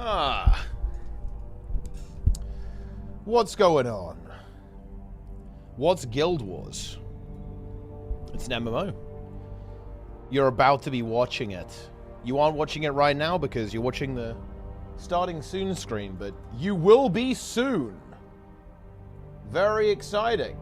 Ah. What's going on? What's Guild Wars? It's an MMO. You're about to be watching it. You aren't watching it right now because you're watching the starting soon screen, but you will be soon. Very exciting.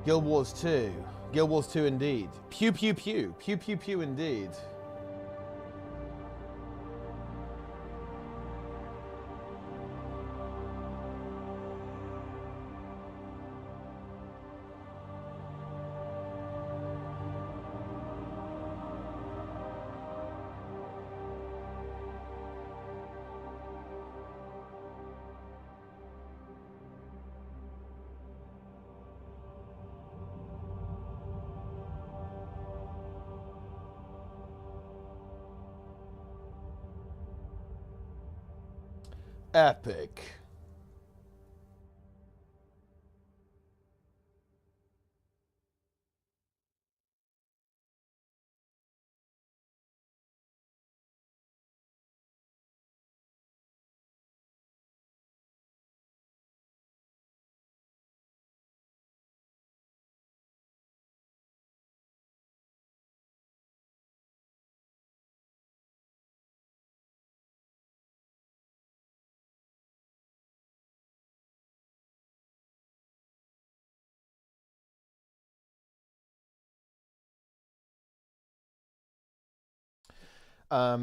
Guild Wars 2. Guild Wars 2 indeed. Pew pew pew. Pew pew pew indeed. Epic.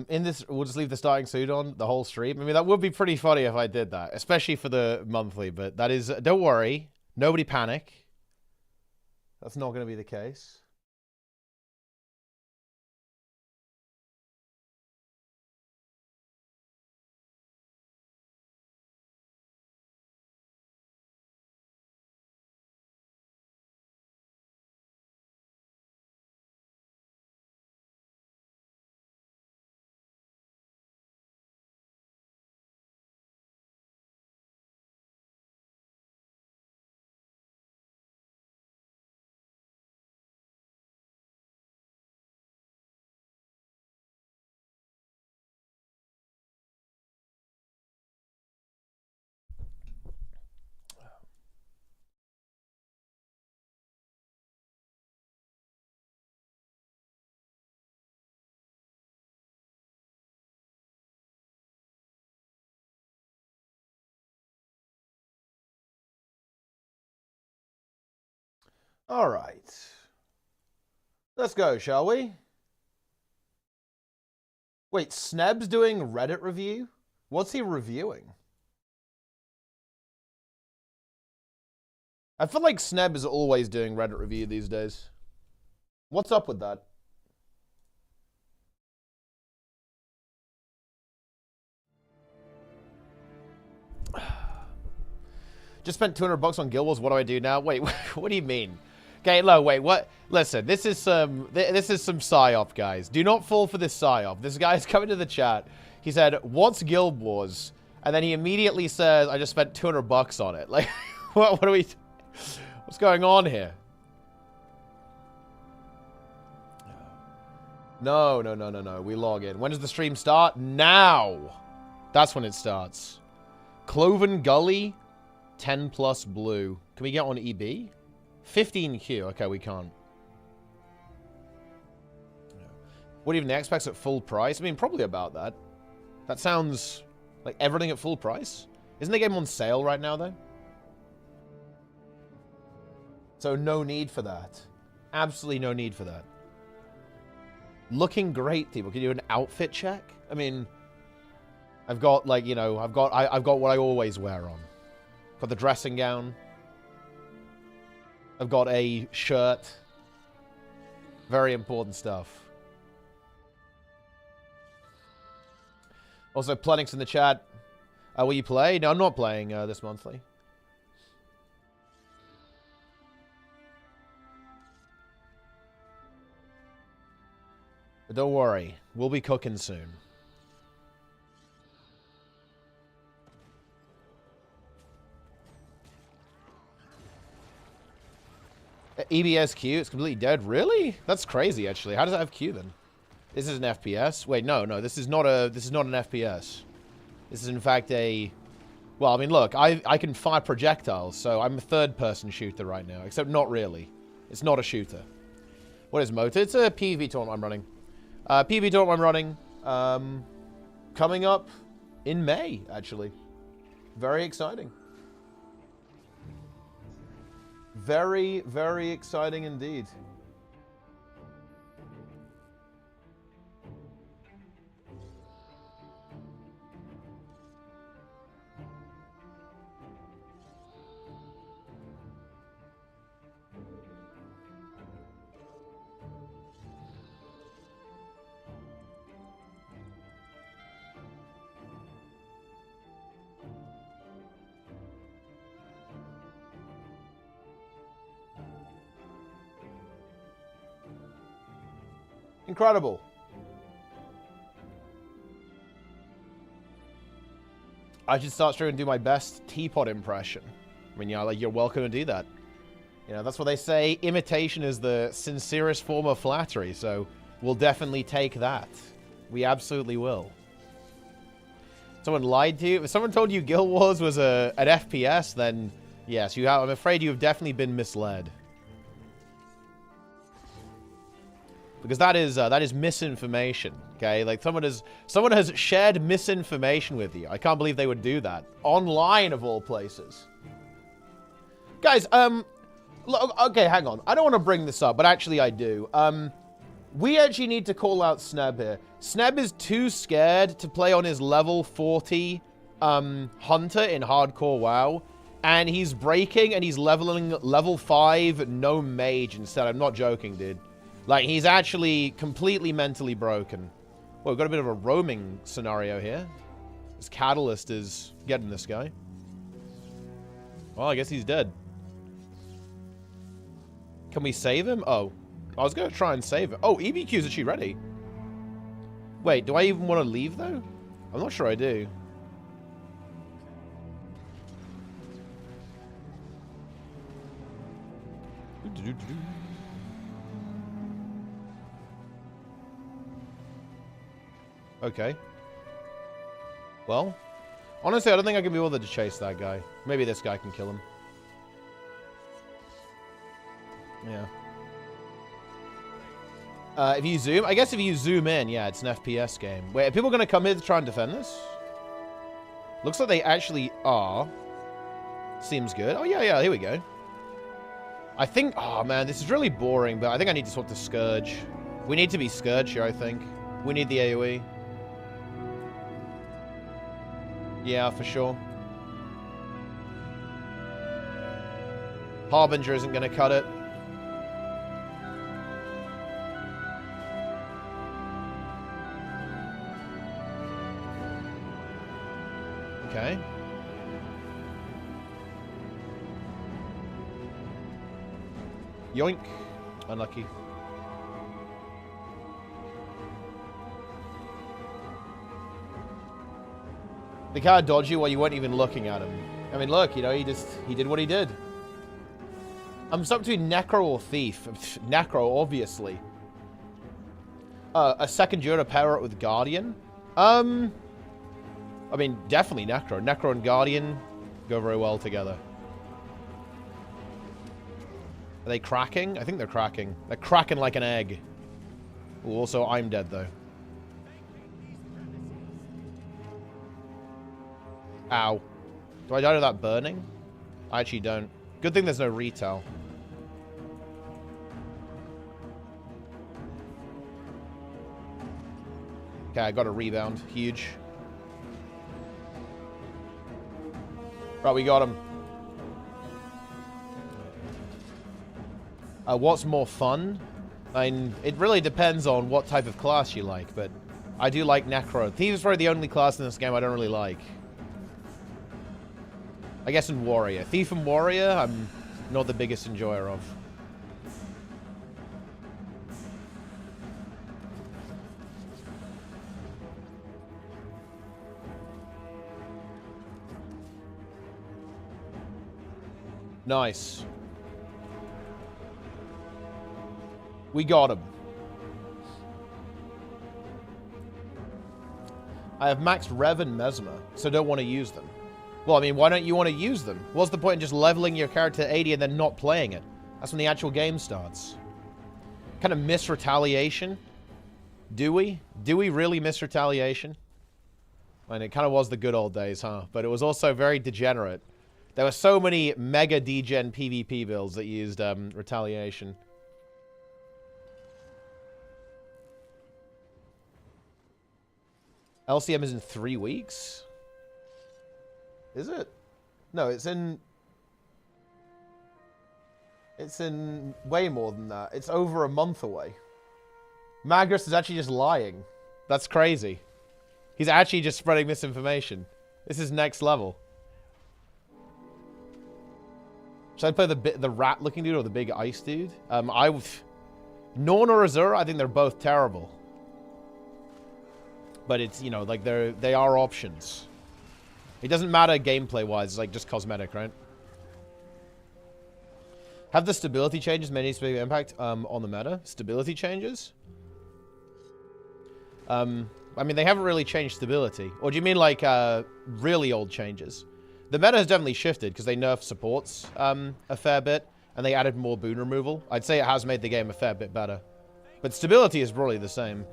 In this, we'll just leave the starting suit on the whole stream. I mean, that would be pretty funny if I did that, especially for the monthly, but that is, don't worry. Nobody panic. That's not going to be the case. All right. Let's go, shall we? Wait, Sneb's doing Reddit review? What's he reviewing? I feel like Sneb is always doing Reddit review these days. What's up with that? Just spent 200 bucks on Guild Wars. What do I do now? Wait, what do you mean? Okay, no, wait, what? Listen, this is some psyop, guys. Do not fall for this psyop. This guy's coming to the chat. He said, "What's Guild Wars?" And then he immediately says, "I just spent 200 bucks on it." Like, what are we? What's going on here? No. We log in. When does the stream start? Now. That's when it starts. Cloven Gully, 10 plus blue. Can we get on EB? 15Q. Okay, we can't. What even the X-Specs at full price? I mean, probably about that. That sounds like everything at full price. Isn't the game on sale right now, though? So no need for that. Absolutely no need for that. Looking great, people. Can you do an outfit check? I mean, I've got, like, you know, I've got what I always wear on. Got the dressing gown. I've got a shirt. Very important stuff. Also, Plenix in the chat. Will you play? No, I'm not playing this monthly. But don't worry, we'll be cooking soon. EBS Q, it's completely dead. Really? That's crazy, actually. How does it have Q then? This is an FPS. Wait, no, this is not an FPS. This is in fact a. Well, I mean, look, I can fire projectiles, so I'm a third-person shooter right now. Except not really. It's not a shooter. What is Mota? It's a PvP tournament I'm running. PvP tournament I'm running. Coming up in May, actually. Very exciting. Very, very exciting indeed. Incredible. I should start streaming and do my best teapot impression. I mean, yeah, like, you're welcome to do that. You know, that's what they say. Imitation is the sincerest form of flattery, so we'll definitely take that. We absolutely will. Someone lied to you? If someone told you Guild Wars was an FPS, then yes, you have. I'm afraid you have definitely been misled. Because that is misinformation, okay? Like, someone has shared misinformation with you. I can't believe they would do that. Online, of all places. Guys, look, okay, hang on. I don't want to bring this up, but actually I do. We actually need to call out Sneb here. Sneb is too scared to play on his level 40 Hunter in Hardcore WoW. And he's breaking and he's leveling level 5 no mage instead. I'm not joking, dude. Like, he's actually completely mentally broken. Well, we've got a bit of a roaming scenario here. This Catalyst is getting this guy. Well, I guess he's dead. Can we save him? Oh. I was going to try and save him. Oh, EBQ's actually ready. Wait, do I even want to leave, though? I'm not sure I do. Okay. Well, honestly, I don't think I can be bothered to chase that guy. Maybe this guy can kill him. Yeah. If you zoom, I guess if you zoom in, yeah, it's an FPS game. Wait, are people going to come here to try and defend this? Looks like they actually are. Seems good. Oh, yeah, here we go. I think, oh man, this is really boring, but I think I need to swap to Scourge. We need to be Scourge here, I think. We need the AoE. Yeah, for sure. Harbinger isn't going to cut it. Okay. Yoink. Unlucky. They can't dodge you while you weren't even looking at him. I mean, look, you know, he did what he did. I'm stuck between Necro or Thief. Necro, obviously. A second Jura pair up with Guardian. I mean, definitely Necro. Necro and Guardian go very well together. Are they cracking? I think they're cracking. They're cracking like an egg. Ooh, also, I'm dead, though. Ow. Do I die to that burning? I actually don't. Good thing there's no retail. Okay, I got a rebound. Huge. Right, we got him. What's more fun? I mean, it really depends on what type of class you like, but I do like Necro. Thief is probably the only class in this game I don't really like. I guess in Warrior. Thief and Warrior, I'm not the biggest enjoyer of. Nice. We got him. I have maxed Rev and Mesmer, so don't want to use them. Well, I mean, why don't you want to use them? What's the point in just leveling your character to 80 and then not playing it? That's when the actual game starts. Kind of miss retaliation. Do we? Do we really miss retaliation? And it kind of was the good old days, huh? But it was also very degenerate. There were so many mega degen PvP builds that used retaliation. LCM is in 3 weeks? Is it? No, it's in way more than that. It's over a month away. Magnus is actually just lying. That's crazy. He's actually just spreading misinformation. This is next level. Should I play the rat-looking dude or the big ice dude? Norn or Azura, I think they're both terrible. But it's, you know, like they are options. It doesn't matter gameplay-wise. It's like just cosmetic, right? Have the stability changes made any specific impact on the meta? Stability changes? I mean, they haven't really changed stability. Or do you mean like really old changes? The meta has definitely shifted because they nerfed supports a fair bit, and they added more boon removal. I'd say it has made the game a fair bit better. But stability is probably the same.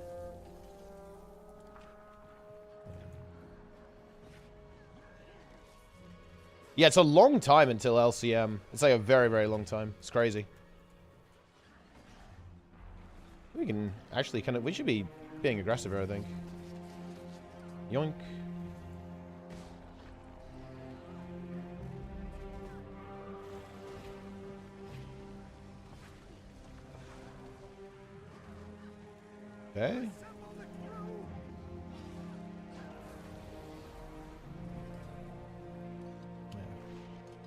Yeah, it's a long time until LCM. It's like a very, very long time. It's crazy. We can actually kind of... We should be being aggressive here, I think. Yoink. Okay.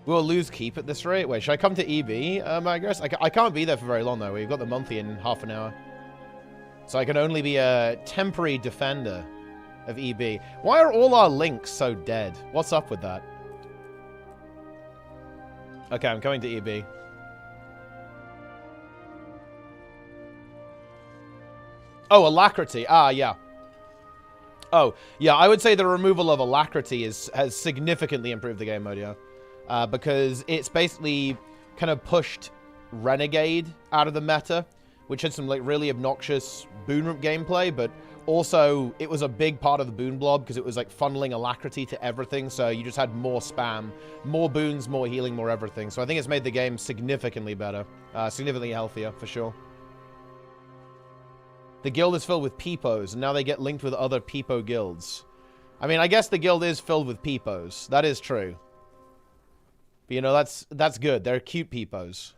We'll lose keep at this rate. Wait, should I come to EB, I guess? I can't be there for very long, though. We've got the monthly in half an hour. So I can only be a temporary defender of EB. Why are all our links so dead? What's up with that? Okay, I'm coming to EB. Oh, alacrity. Ah, yeah. Oh, yeah, I would say the removal of alacrity has significantly improved the game mode, yeah. Because it's basically kind of pushed Renegade out of the meta, which had some like really obnoxious boon gameplay, but also it was a big part of the boon blob because it was like funneling alacrity to everything, so you just had more spam, more boons, more healing, more everything. So I think it's made the game significantly better, significantly healthier, for sure. The guild is filled with peepos, and now they get linked with other peepo guilds. I mean, I guess the guild is filled with peepos. That is true. But, you know, that's good. They're cute peepos.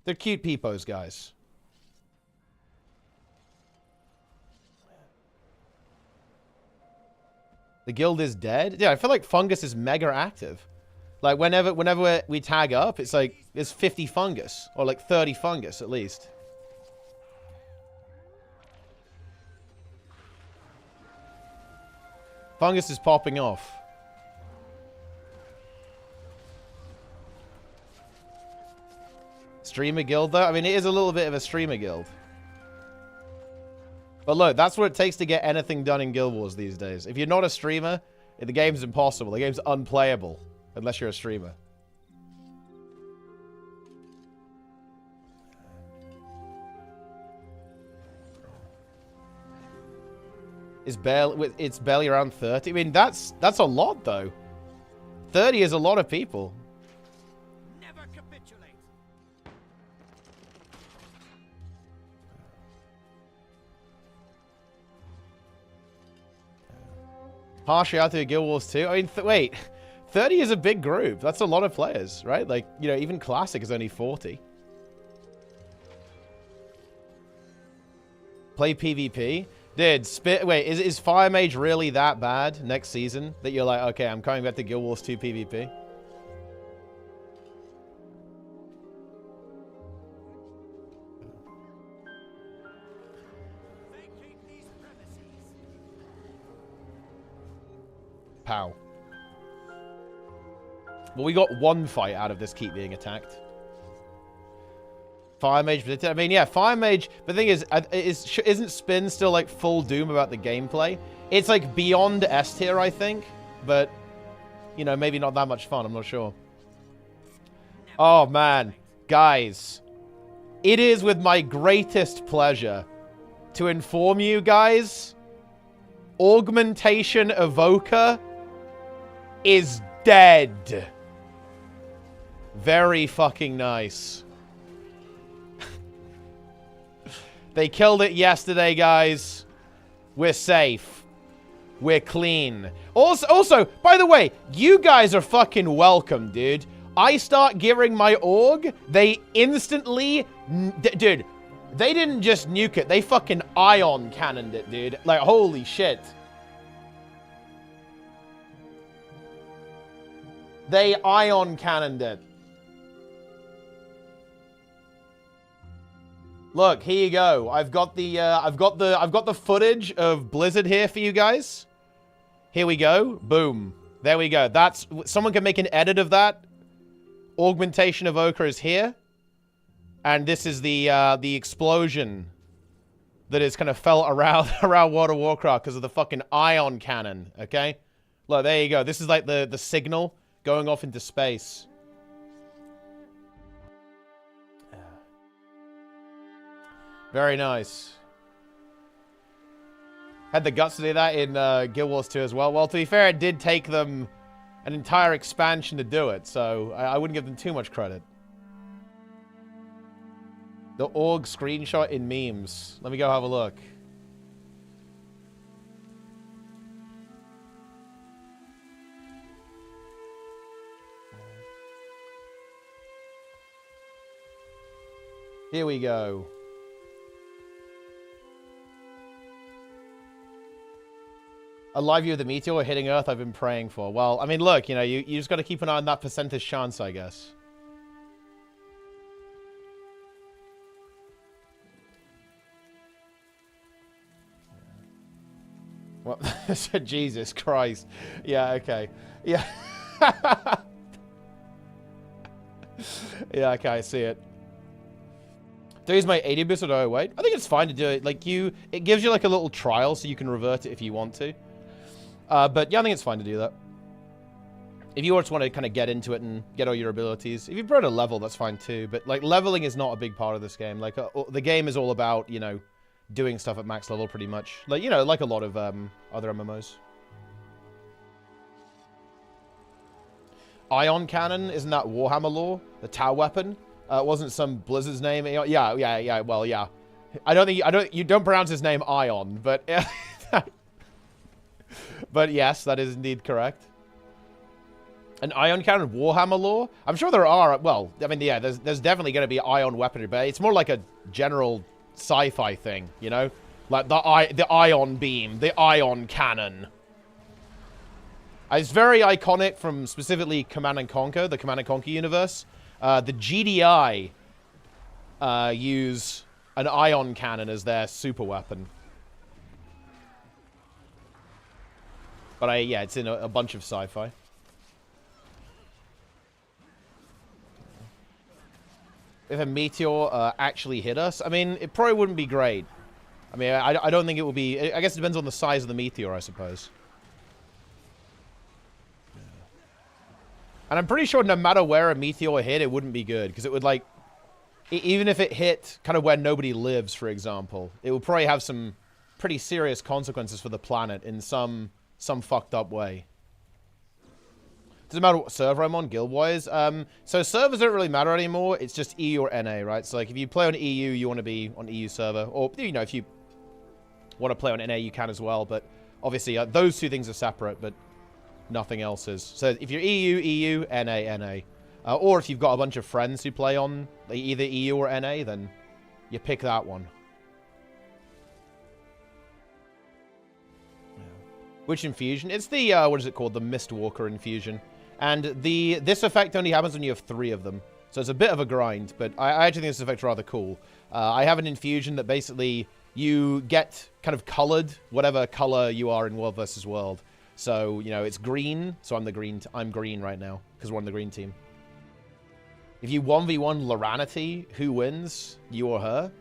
They're cute peepos, guys. The guild is dead? Yeah, I feel like Fungus is mega active. Like, whenever we tag up, it's like, there's 50 Fungus. Or like 30 Fungus, at least. Fungus is popping off. Streamer guild, though? I mean, it is a little bit of a streamer guild. But look, that's what it takes to get anything done in Guild Wars these days. If you're not a streamer, the game's impossible. The game's unplayable unless you're a streamer. It's barely around 30. I mean, that's a lot, though. 30 is a lot of people. Never capitulate. Partially out to Guild Wars 2. I mean, wait. 30 is a big group. That's a lot of players, right? Like, you know, even Classic is only 40. Play PvP. Dude, wait, is Fire Mage really that bad next season that you're like, okay, I'm coming back to Guild Wars 2 PvP? Pow. Well, we got one fight out of this keep being attacked. Fire Mage, I mean, yeah, Fire Mage. The thing is isn't Spin still like full doom about the gameplay? It's like beyond S tier, I think, but you know, maybe not that much fun. I'm not sure. Oh man, guys, it is with my greatest pleasure to inform you guys, Augmentation Evoker is dead. Very fucking nice. They killed it yesterday, guys. We're safe. We're clean. Also, by the way, you guys are fucking welcome, dude. I start gearing my Aug, they instantly... Dude, they didn't just nuke it. They fucking ion cannoned it, dude. Like, holy shit. They ion cannoned it. Look, here you go. I've got the footage of Blizzard here for you guys. Here we go. Boom. There we go. That's someone can make an edit of that. Augmentation Evoker is here. And this is the explosion that is kind of felt around World of Warcraft because of the fucking ion cannon, okay? Look, there you go. This is like the signal going off into space. Very nice. Had the guts to do that in Guild Wars 2 as well. Well, to be fair, it did take them an entire expansion to do it, so I wouldn't give them too much credit. The org screenshot in memes. Let me go have a look. Here we go. A live view of the meteor hitting Earth I've been praying for. Well, I mean, look, you know, you just got to keep an eye on that percentage chance, I guess. Well, Jesus Christ. Yeah, okay. Yeah. Yeah, okay, I see it. Do I use my 80 boost or do I wait? I think it's fine to do it. Like, it gives you like a little trial so you can revert it if you want to. But yeah, I think it's fine to do that. If you just want to kind of get into it and get all your abilities. If you prefer to level, that's fine too. But like, leveling is not a big part of this game. Like, the game is all about, you know, doing stuff at max level pretty much. Like, you know, like a lot of other MMOs. Ion Cannon, isn't that Warhammer lore? The Tau weapon? Wasn't some Blizzard's name? Yeah, well, yeah. You don't pronounce his name Ion, but... But yes, that is indeed correct. An Ion Cannon Warhammer lore? I'm sure there are, well, I mean, yeah, there's definitely going to be Ion weaponry, but it's more like a general sci-fi thing, you know? Like the Ion Beam, the Ion Cannon. It's very iconic from specifically Command & Conquer, the Command & Conquer universe. The GDI use an Ion Cannon as their super weapon. But yeah, it's in a bunch of sci-fi. If a meteor actually hit us, I mean, it probably wouldn't be great. I mean, I don't think it will be... I guess it depends on the size of the meteor, I suppose. And I'm pretty sure no matter where a meteor hit, it wouldn't be good. Because it would, like... Even if it hit kind of where nobody lives, for example, it would probably have some pretty serious consequences for the planet in some fucked up way. Doesn't matter what server I'm on, guild-wise. So servers don't really matter anymore. It's just EU or NA, right? So, like, if you play on EU, you want to be on EU server. Or, you know, if you want to play on NA, you can as well. But, obviously, those two things are separate, but nothing else is. So, if you're EU, NA. Or if you've got a bunch of friends who play on either EU or NA, then you pick that one. Which infusion? It's the, what is it called? The Mistwalker infusion. And this effect only happens when you have 3 of them. So it's a bit of a grind, but I actually think this effect's rather cool. I have an infusion that basically you get kind of colored, whatever color you are in World vs. World. So, you know, it's green. So I'm green right now because we're on the green team. If you 1v1 Loranity, who wins? You or her?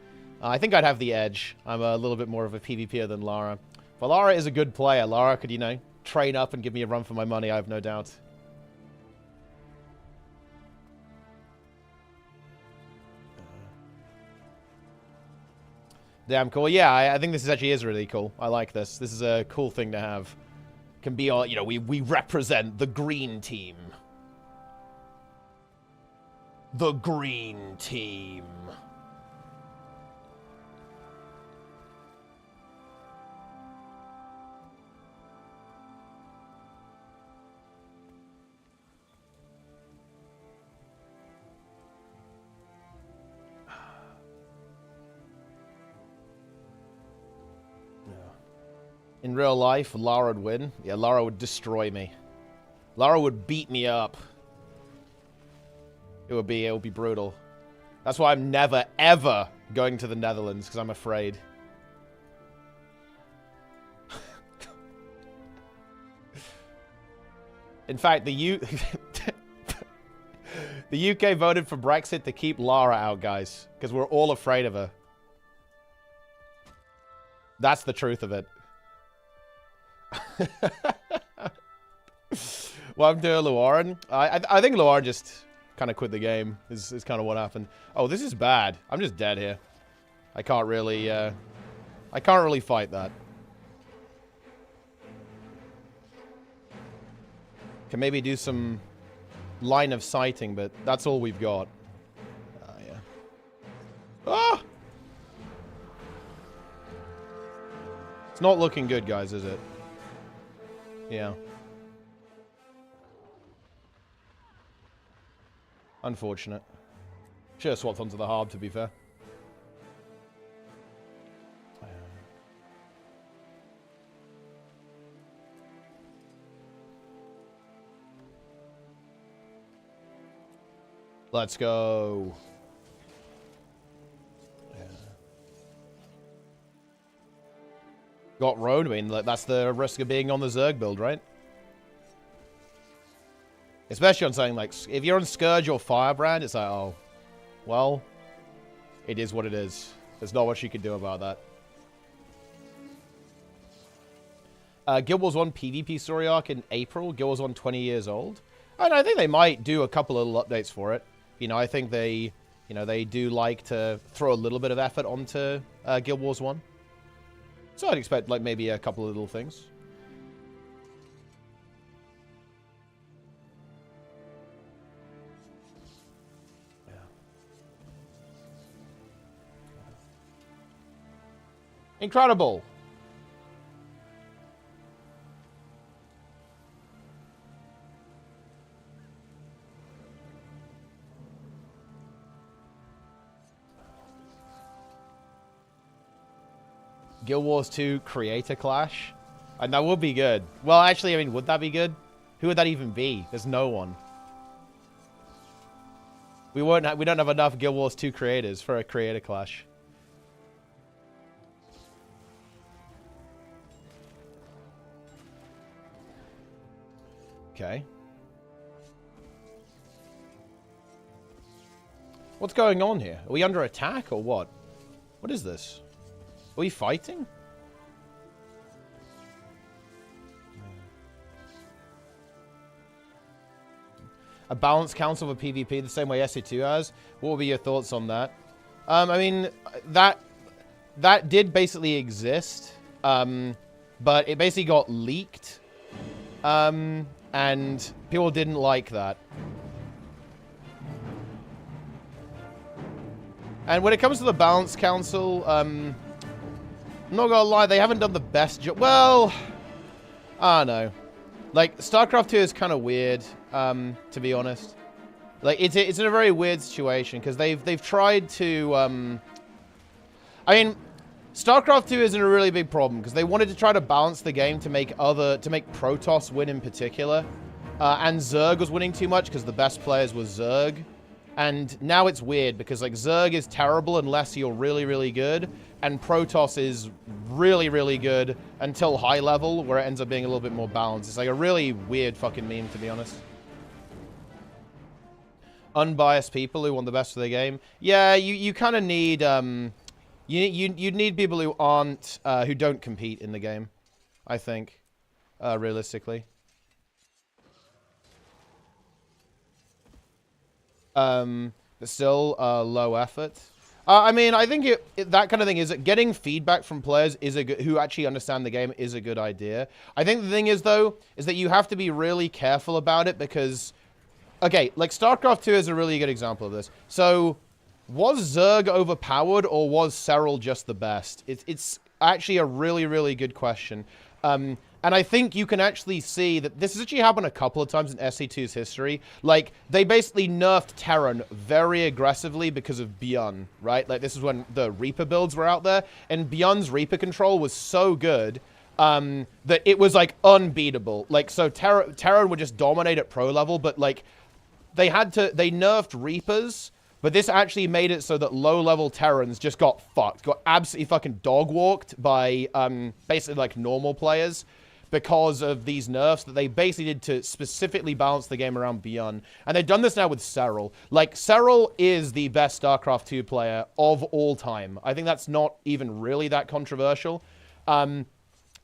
I think I'd have the edge. I'm a little bit more of a PvPer than Lara. But Lara is a good player. Lara could, you know, train up and give me a run for my money, I have no doubt. Damn cool. Yeah, I think this actually is really cool. I like this. This is a cool thing to have. Can be all, you know, we represent the green team. The green team. In real life, Lara would win. Yeah, Lara would destroy me. Lara would beat me up. It would be brutal. That's why I'm never, ever going to the Netherlands, because I'm afraid. In fact, the UK voted for Brexit to keep Lara out, guys, because we're all afraid of her. That's the truth of it. Welcome to Luarin. I think Luarin just kind of quit the game. Is kind of what happened. Oh, this is bad. I'm just dead here. I can't really fight that. Can maybe do some line of sighting, but that's all we've got. Yeah. Ah! It's not looking good, guys, is it? Yeah. Unfortunate. Should have swapped onto the Harb, to be fair. Let's go. Yeah. Got road. I mean, that's the risk of being on the Zerg build, right? Especially on something like, if you're on Scourge or Firebrand, it's like, oh, well, it is what it is. There's not much you can do about that. Guild Wars 1 PvP story arc in April. Guild Wars 1 20 years old. And I think they might do a couple of little updates for it. You know, I think they, you know, they do like to throw a little bit of effort onto Guild Wars 1. So I'd expect, like, maybe a couple of little things. Yeah. Incredible. Guild Wars 2 Creator Clash. And that would be good. Well, actually, I mean, would that be good? Who would that even be? There's no one. We don't have enough Guild Wars 2 creators for a Creator Clash. Okay. What's going on here? Are we under attack or what? What is this? Are we fighting? A balanced council for PvP the same way SA2 has? What would be your thoughts on that? I mean, that did basically exist, but it basically got leaked, and people didn't like that. And when it comes to the balanced council, I'm not gonna lie, they haven't done the best job. Well, I don't know. Like, StarCraft 2 is kind of weird, to be honest. Like, it's in a very weird situation, because they've tried to, I mean, StarCraft 2 isn't a really big problem, because they wanted to try to balance the game to make Protoss win in particular. And Zerg was winning too much, because the best players were Zerg. And now it's weird because like Zerg is terrible unless you're really, really good. And Protoss is really, really good until high level where it ends up being a little bit more balanced. It's like a really weird fucking meme, to be honest. Unbiased people who want the best for the game. Yeah, you kind of need, you need people who aren't, who don't compete in the game, I think, realistically. But still, low effort. I mean, I think that kind of thing is that getting feedback from players is who actually understand the game is a good idea. I think the thing is, though, is that you have to be really careful about it because, okay, like StarCraft 2 is a really good example of this. So, was Zerg overpowered or was Serral just the best? It's actually a really, really good question. And I think you can actually see that this has actually happened a couple of times in SC2's history. Like, they basically nerfed Terran very aggressively because of Bjorn, right? Like, this is when the Reaper builds were out there. And Bjorn's Reaper control was so good that it was, like, unbeatable. Like, so Terran would just dominate at pro level, but, like, they nerfed Reapers, but this actually made it so that low-level Terrans just got fucked. Got absolutely fucking dog-walked by, basically, like, normal players, because of these nerfs that they basically did to specifically balance the game around Bjorn. And they've done this now with Serral. Like, Serral is the best StarCraft 2 player of all time. I think that's not even really that controversial. And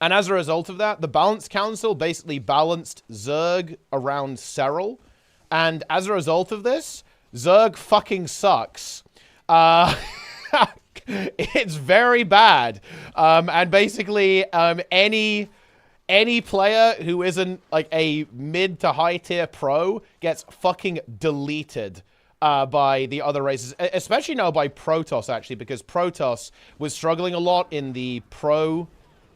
as a result of that, the Balance Council basically balanced Zerg around Serral. And as a result of this, Zerg fucking sucks. It's very bad. And basically, any player who isn't, like, a mid to high tier pro gets fucking deleted by the other races. Especially now by Protoss, actually, because Protoss was struggling a lot in the pro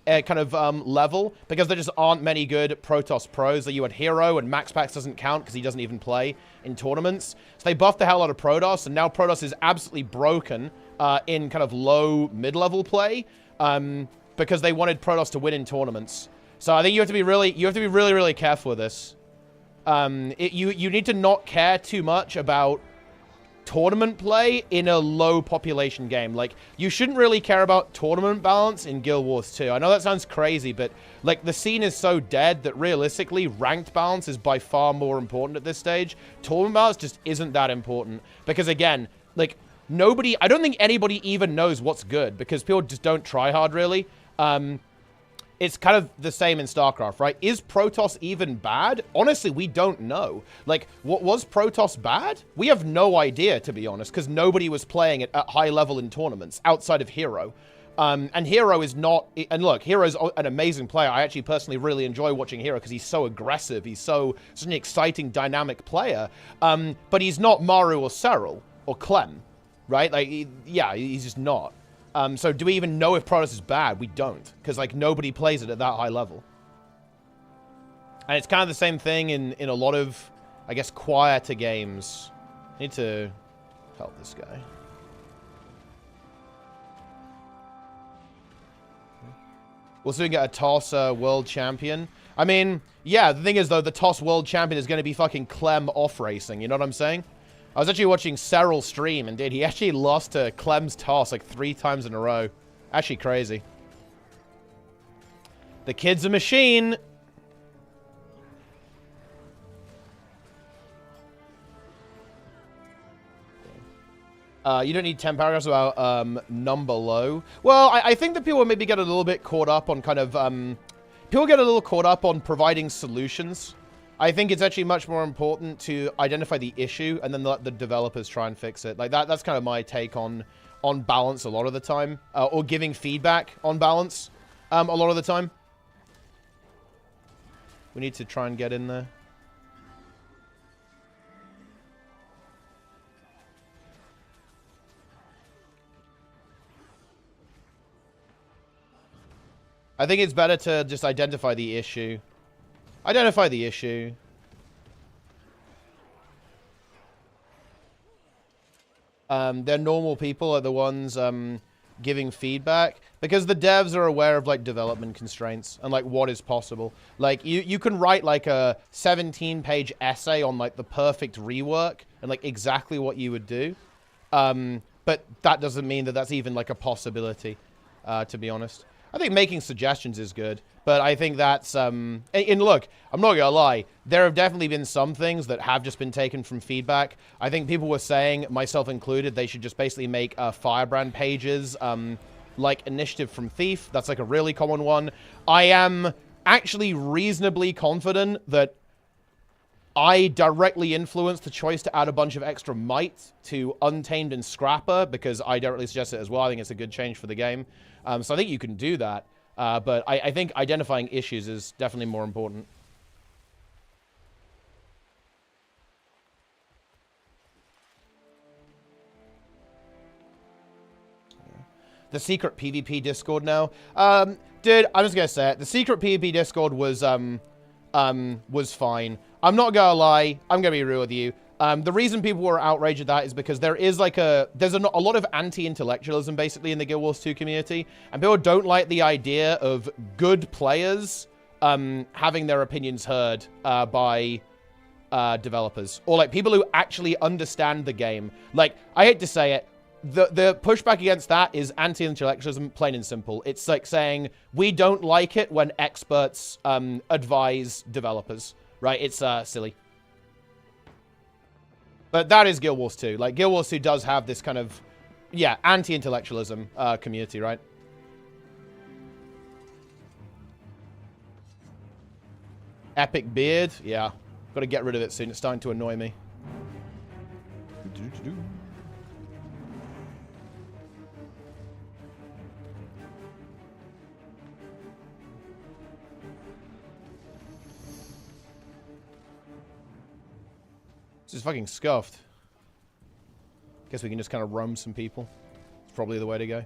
kind of level, because there just aren't many good Protoss pros. Like, you had Hero, and MaxPax doesn't count because he doesn't even play in tournaments. So they buffed the hell out of Protoss, and now Protoss is absolutely broken in kind of low mid-level play because they wanted Protoss to win in tournaments. So I think you have to be really, really careful with this. You need to not care too much about tournament play in a low population game. Like, you shouldn't really care about tournament balance in Guild Wars 2. I know that sounds crazy, but like, the scene is so dead that realistically ranked balance is by far more important at this stage. Tournament balance just isn't that important because, again, like, I don't think anybody even knows what's good because people just don't try hard, really. It's kind of the same in StarCraft, right? Is Protoss even bad? Honestly, we don't know. Like, what was Protoss bad? We have no idea, to be honest, because nobody was playing it at high level in tournaments outside of Hero. And Hero is not... And look, Hero's an amazing player. I actually personally really enjoy watching Hero because he's so aggressive. He's such an exciting, dynamic player. But he's not Maru or Serral or Clem, right? Like, he's just not. So do we even know if Protoss is bad? We don't, because like nobody plays it at that high level. And it's kind of the same thing in a lot of, I guess, quieter games. I need to help this guy. We'll soon get a TOS world champion. I mean, yeah, the thing is though, the TOS world champion is going to be fucking Clem off racing. You know what I'm saying? I was actually watching Serral stream, and he actually lost to Clem's toss like 3 times in a row. Actually crazy. The kid's a machine. You don't need 10 paragraphs about number low. Well, I think that people maybe get a little bit caught up on kind of... people get a little caught up on providing solutions. I think it's actually much more important to identify the issue and then let the developers try and fix it. Like that's kind of my take on balance a lot of the time, or giving feedback on balance a lot of the time. We need to try and get in there. I think it's better to just identify the issue. Identify the issue. They're normal people are the ones giving feedback because the devs are aware of like development constraints and like what is possible. Like you can write like a 17-page essay on like the perfect rework and like exactly what you would do. But that doesn't mean that that's even like a possibility, to be honest. I think making suggestions is good, but I think that's, and look, I'm not gonna lie, there have definitely been some things that have just been taken from feedback. I think people were saying, myself included, they should just basically make Firebrand pages, like Initiative from Thief. That's like a really common one. I am actually reasonably confident that I directly influenced the choice to add a bunch of extra might to Untamed and Scrapper because I directly suggested it as well. I think it's a good change for the game. So I think you can do that. But I think identifying issues is definitely more important. The secret PvP Discord now. Dude, I'm just gonna say it. The secret PvP Discord was fine. I'm not gonna lie. I'm gonna be real with you. The reason people were outraged at that is because there is like there's a lot of anti-intellectualism basically in the Guild Wars 2 community, and people don't like the idea of good players having their opinions heard by developers or like people who actually understand the game. Like, I hate to say it, the pushback against that is anti-intellectualism, plain and simple. It's like saying we don't like it when experts advise developers, right? It's silly. But that is Guild Wars 2. Like, Guild Wars 2 does have this kind of, yeah, anti-intellectualism community, right? Epic beard? Yeah. Got to get rid of it soon. It's starting to annoy me. This is fucking scuffed. Guess we can just kind of roam some people. It's probably the way to go.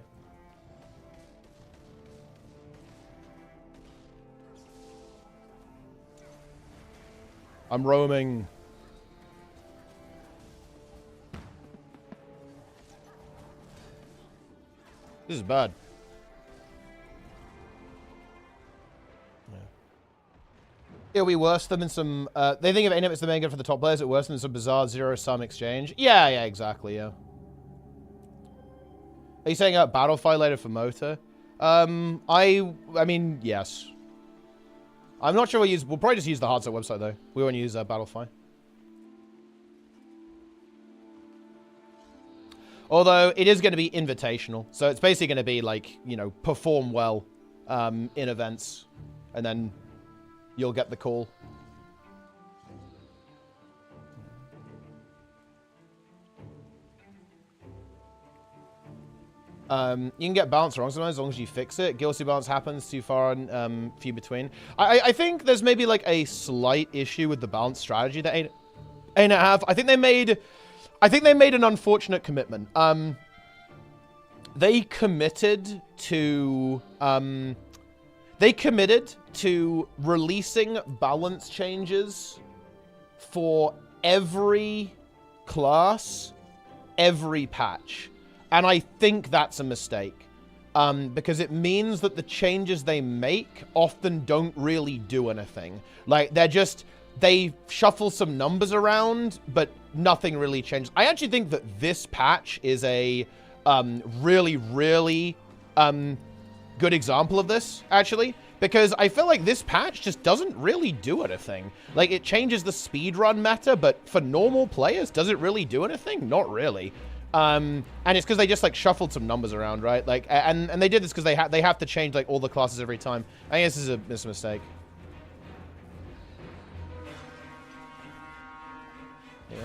I'm roaming. This is bad. It'll be worse than in some, they think if ArenaNet is the main gun for the top players, it's worse than some bizarre zero-sum exchange. Yeah, exactly, yeah. Are you saying Battlefy later for Mota? I mean, yes. I'm not sure we'll probably just use the Hardstuck website, though. We won't use Battlefy. Although, it is going to be invitational. So, it's basically going to be, like, you know, perform well in events. And then you'll get the call. You can get balance wrong sometimes as long as you fix it. Guilty balance happens too far and few between. I think there's maybe like a slight issue with the balance strategy that ArenaNet have. I think they made an unfortunate commitment. They committed to releasing balance changes for every class, every patch. And I think that's a mistake. Because it means that the changes they make often don't really do anything. Like, they shuffle some numbers around, but nothing really changes. I actually think that this patch is a really, really good example of this, actually. Because I feel like this patch just doesn't really do anything. Like, it changes the speedrun meta, but for normal players, does it really do anything? Not really. And it's because they just, like, shuffled some numbers around, right? Like, and they did this because they have to change, like, all the classes every time. I think this is a mistake. Yeah.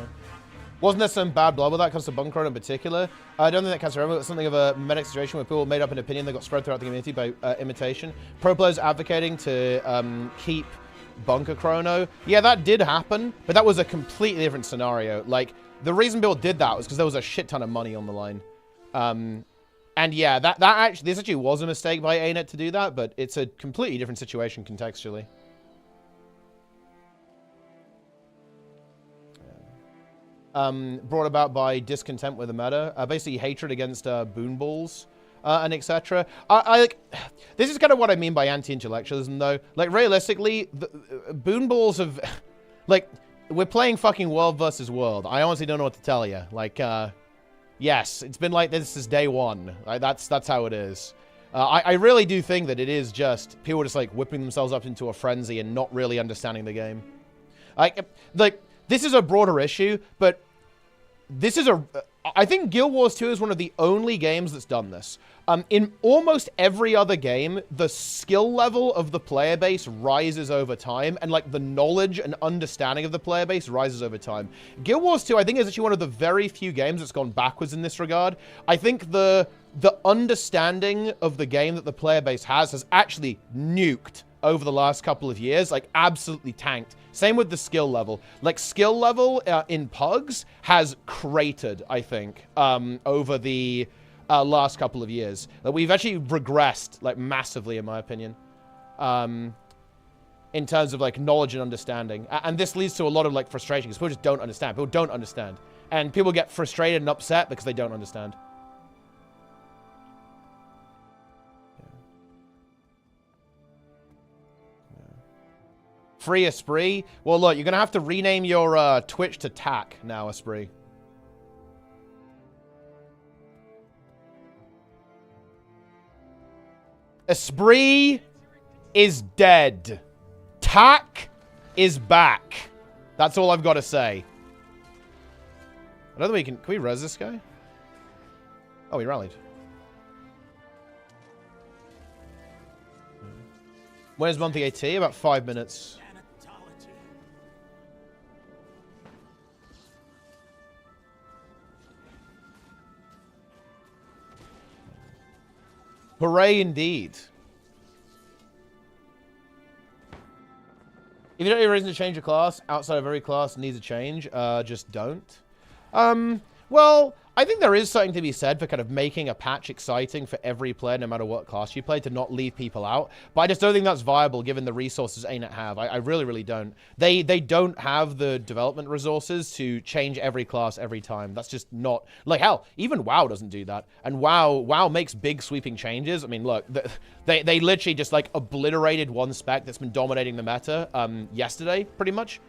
Wasn't there some bad blood with that when it comes to Bunker in particular? I don't think that counts for everyone. It's something of a medic situation where people made up an opinion that got spread throughout the community by imitation. Pro players advocating to keep Bunker Chrono. Yeah, that did happen, but that was a completely different scenario. Like, the reason Bill did that was because there was a shit ton of money on the line. And yeah, this actually was a mistake by ArenaNet to do that, but it's a completely different situation contextually. Brought about by discontent with the meta. Basically hatred against boon balls. and etc. I like, this is kind of what I mean by anti-intellectualism, though. Like, realistically, the Boon Balls have, like, we're playing fucking world versus world. I honestly don't know what to tell you. Like, yes, it's been like this since day one. That's how it is. I really do think that it is just people just like whipping themselves up into a frenzy and not really understanding the game. Like this is a broader issue, but this is I think Guild Wars 2 is one of the only games that's done this. In almost every other game, the skill level of the player base rises over time, and like the knowledge and understanding of the player base rises over time. Guild Wars 2, I think, is actually one of the very few games that's gone backwards in this regard. I think the understanding of the game that the player base has actually nuked over the last couple of years, like absolutely tanked. Same with the skill level. Like, skill level in Pugs has cratered, I think, over the last couple of years. Like, we've actually regressed, like, massively, in my opinion, in terms of, like, knowledge and understanding. And this leads to a lot of, like, frustration, because people just don't understand. People don't understand. And people get frustrated and upset because they don't understand. Free Esprit? Well, look, you're going to have to rename your Twitch to TAC now, Esprit. Esprit is dead. TAC is back. That's all I've got to say. I don't think we can we res this guy? Oh, he rallied. When's monthly AT? About 5 minutes. Hooray indeed. If you don't have a reason to change your class, outside of every class needs a change, just don't. Well, I think there is something to be said for kind of making a patch exciting for every player, no matter what class you play, to not leave people out. But I just don't think that's viable given the resources ArenaNet have. I really, really don't. They don't have the development resources to change every class every time. That's just not... Like, hell, even WoW doesn't do that. And WoW makes big sweeping changes. I mean, look, they literally just, like, obliterated one spec that's been dominating the meta yesterday, pretty much.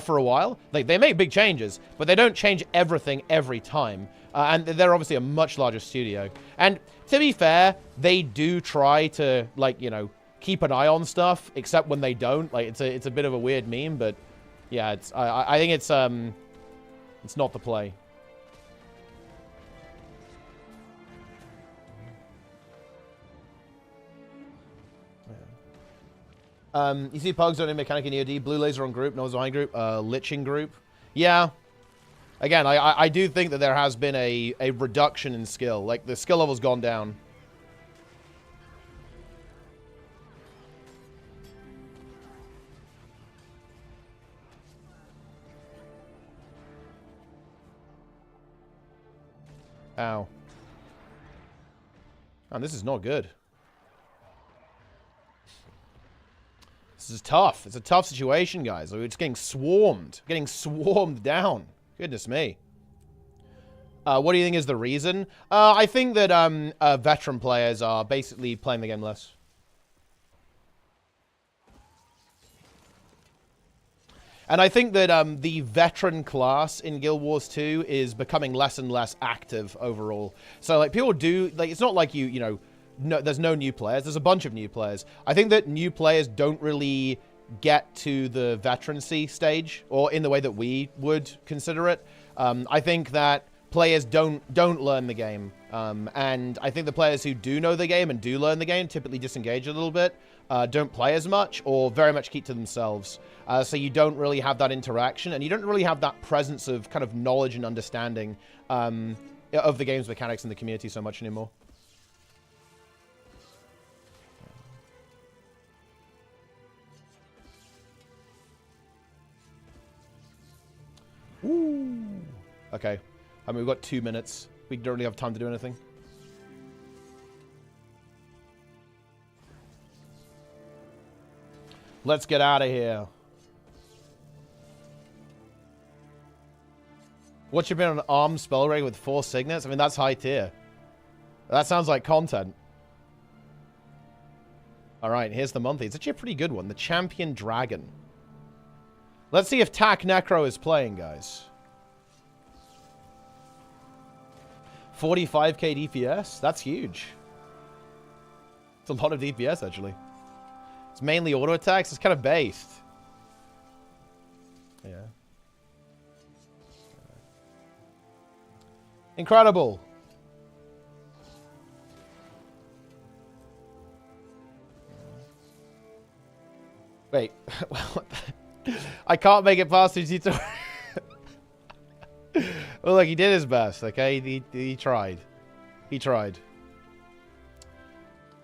For a while. Like, they make big changes, but they don't change everything every time. And they're obviously a much larger studio. And to be fair, they do try to, like, you know, keep an eye on stuff, except when they don't. Like, it's a bit of a weird meme, but yeah, I think it's not the play. You see Pugs on mechanic in EOD, blue laser on group, nose behind group, liching group. Yeah. Again, I do think that there has been a reduction in skill. Like, the skill level's gone down. Ow. And this is not good. This is tough. It's a tough situation, guys. We're just getting swarmed. Getting swarmed down. Goodness me. What do you think is the reason? I think that veteran players are basically playing the game less. And I think that the veteran class in Guild Wars 2 is becoming less and less active overall. So, like, people do... Like, it's not like you know... No, there's no new players. There's a bunch of new players. I think that new players don't really get to the veterancy stage, or in the way that we would consider it. I think that players don't learn the game, and I think the players who do know the game and do learn the game typically disengage a little bit, don't play as much, or very much keep to themselves. So you don't really have that interaction, and you don't really have that presence of kind of knowledge and understanding of the game's mechanics in the community so much anymore. Ooh. Okay. I mean, we've got 2 minutes. We don't really have time to do anything. Let's get out of here. What's your opinion on ARM spell rating with 4 signets? I mean, that's high tier. That sounds like content. Alright, here's the monthly. It's actually a pretty good one. The Champion Dragon. Let's see if Tak Necro is playing, guys. 45k DPS? That's huge. It's a lot of DPS, actually. It's mainly auto attacks. It's kind of based. Yeah. Incredible. Wait. I can't make it past the tutorial. Well, look, he did his best, okay? He tried. He tried.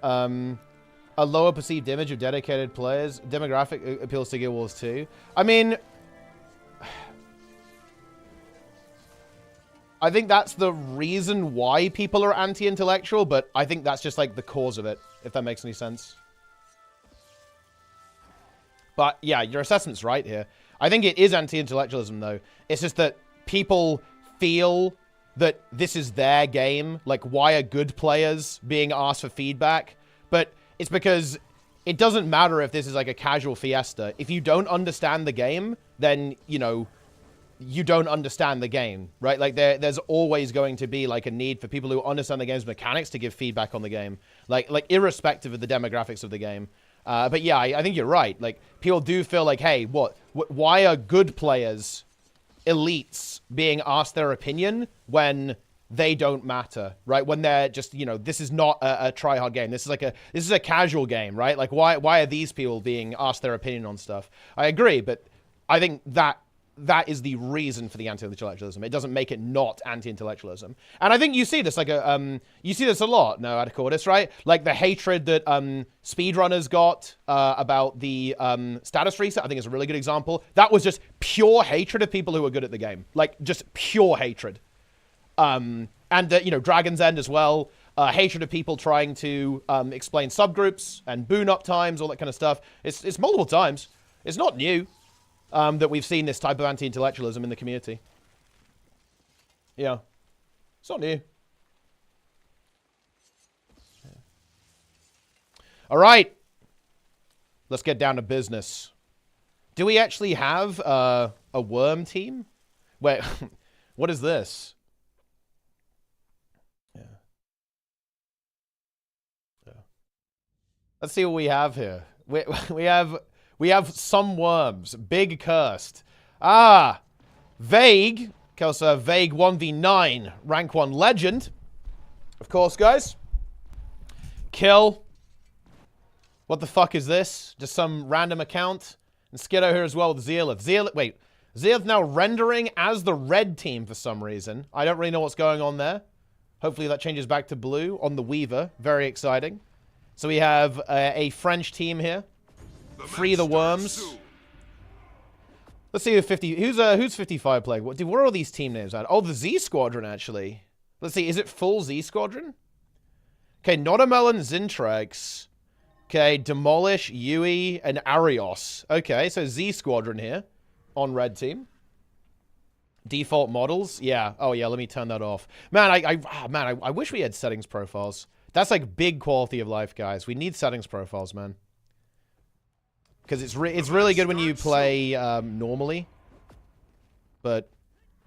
A lower perceived image of dedicated players. Demographic appeals to Guild Wars 2. I mean, I think that's the reason why people are anti-intellectual, but I think that's just like the cause of it, if that makes any sense. But yeah, your assessment's right here. I think it is anti-intellectualism, though. It's just that people feel that this is their game. Like, why are good players being asked for feedback? But it's because it doesn't matter if this is like a casual fiesta. If you don't understand the game, then, you know, you don't understand the game, right? Like, there's always going to be, like, a need for people who understand the game's mechanics to give feedback on the game. Like irrespective of the demographics of the game. But yeah, I think you're right. Like, people do feel like, hey, why are good players, elites, being asked their opinion when they don't matter, right? When they're just, you know, this is not a try-hard game. This is a casual game, right? Like, why are these people being asked their opinion on stuff? I agree, but I think that is the reason for the anti-intellectualism. It doesn't make it not anti-intellectualism. And I think you see this, like, you see this a lot, no, Adacordis, right? Like, the hatred that speedrunners got about the status reset, I think is a really good example. That was just pure hatred of people who were good at the game. Like, just pure hatred. And, you know, Dragon's End as well. Hatred of people trying to explain subgroups and boon up times, all that kind of stuff. It's multiple times. It's not new that we've seen this type of anti-intellectualism in the community. Yeah. It's not new. Yeah. All right. Let's get down to business. Do we actually have a worm team? Wait, what is this? Yeah. Yeah. Let's see what we have here. We have some worms. Big cursed. Ah! Vague. Kelsa Vague 1v9. Rank 1 legend. Of course, guys. Kill. What the fuck is this? Just some random account. And Skiddo here as well with Zealith. Wait. Zealith now rendering as the red team for some reason. I don't really know what's going on there. Hopefully that changes back to blue on the Weaver. Very exciting. So we have a French team here. Free the worms. Let's see who's 55 playing. What are all these team names at? Oh, the Z Squadron, actually. Let's see, is it full Z Squadron? Okay, Notamelon, Zintrex. Okay, Demolish, Yui, and Arios. Okay, so Z Squadron here on red team. Default models. Yeah. Oh, yeah, let me turn that off. Man, I wish we had settings profiles. That's like big quality of life, guys. We need settings profiles, man. Because it's really good when you play normally, but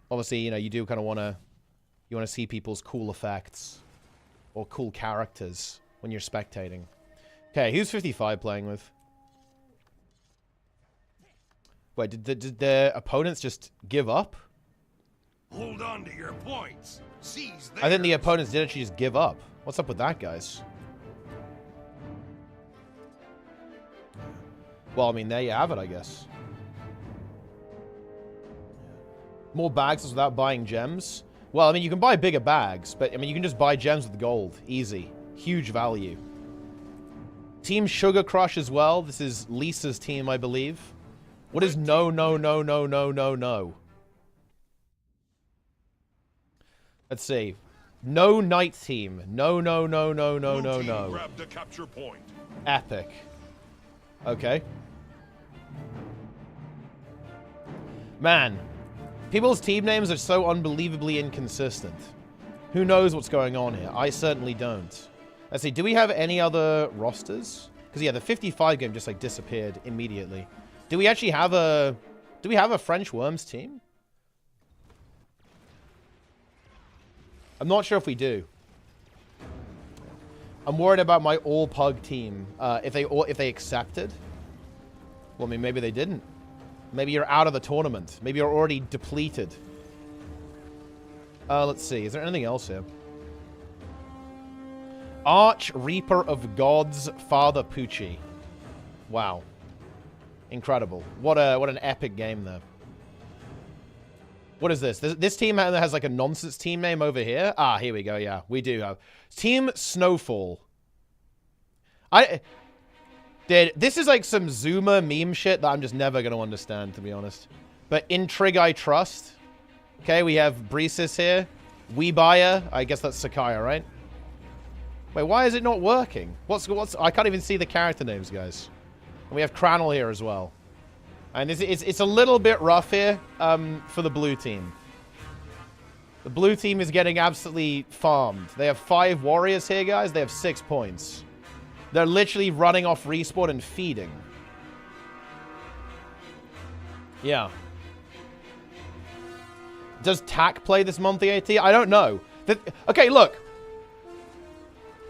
obviously, you know, you do kind of want to see people's cool effects or cool characters when you're spectating. Okay, who's 55 playing with? Wait, did the opponents just give up? Hold on to your points. Seize I think the opponents did actually just give up. What's up with that, guys? Well, I mean, there you have it, I guess. More bags without buying gems? Well, I mean, you can buy bigger bags, but, I mean, you can just buy gems with gold. Easy. Huge value. Team Sugar Crush as well. This is Lisa's team, I believe. What is no? Let's see. No Night Team. No. Grab the capture point. Epic. Okay. Man, people's team names are so unbelievably inconsistent. Who knows what's going on here? I certainly don't. Let's see, do we have any other rosters? Because, yeah, the 55 game just, like, disappeared immediately. Do we actually have a... Do we have a French Worms team? I'm not sure if we do. I'm worried about my all-pug team. If they accepted. Well, I mean, maybe they didn't. Maybe you're out of the tournament. Maybe you're already depleted. Let's see. Is there anything else here? Arch Reaper of Gods, Father Pucci. Wow. Incredible. What an epic game there. What is this? This team has like a nonsense team name over here. Ah, here we go. Yeah, we do have. Team Snowfall. Dude, this is like some Zoomer meme shit that I'm just never going to understand, to be honest. But in Trig I Trust. Okay, we have Breesis here. Weebaya. I guess that's Sakaya, right? Wait, why is it not working? What's I can't even see the character names, guys. And we have Cranel here as well. And it's a little bit rough here for the blue team. The blue team is getting absolutely farmed. They have 5 warriors here, guys. They have 6 points. They're literally running off respawn and feeding. Yeah. Does TAC play this monthly AT? I don't know. Okay, look.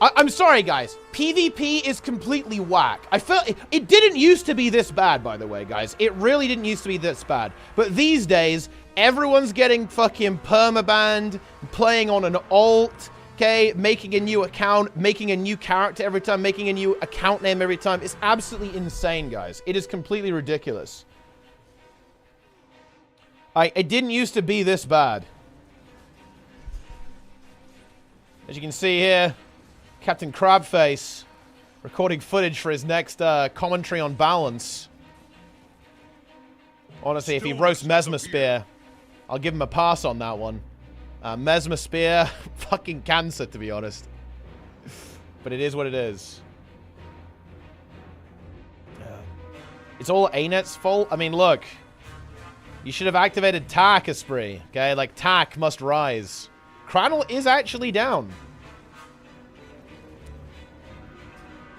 I'm sorry, guys. PvP is completely whack. I felt it didn't used to be this bad, by the way, guys. It really didn't used to be this bad. But these days, everyone's getting fucking permabanned, playing on an alt, okay, making a new account, making a new character every time, making a new account name every time. It's absolutely insane, guys. It is completely ridiculous. It didn't used to be this bad. As you can see here, Captain Crabface recording footage for his next commentary on balance. Honestly, if he roasts Mesmer Spear, I'll give him a pass on that one. Mesmer Spear, fucking cancer, to be honest. But it is what it is. It's all ArenaNet's fault. I mean, look. You should have activated TAC, Esprit. Okay, like, TAC must rise. Cranel is actually down.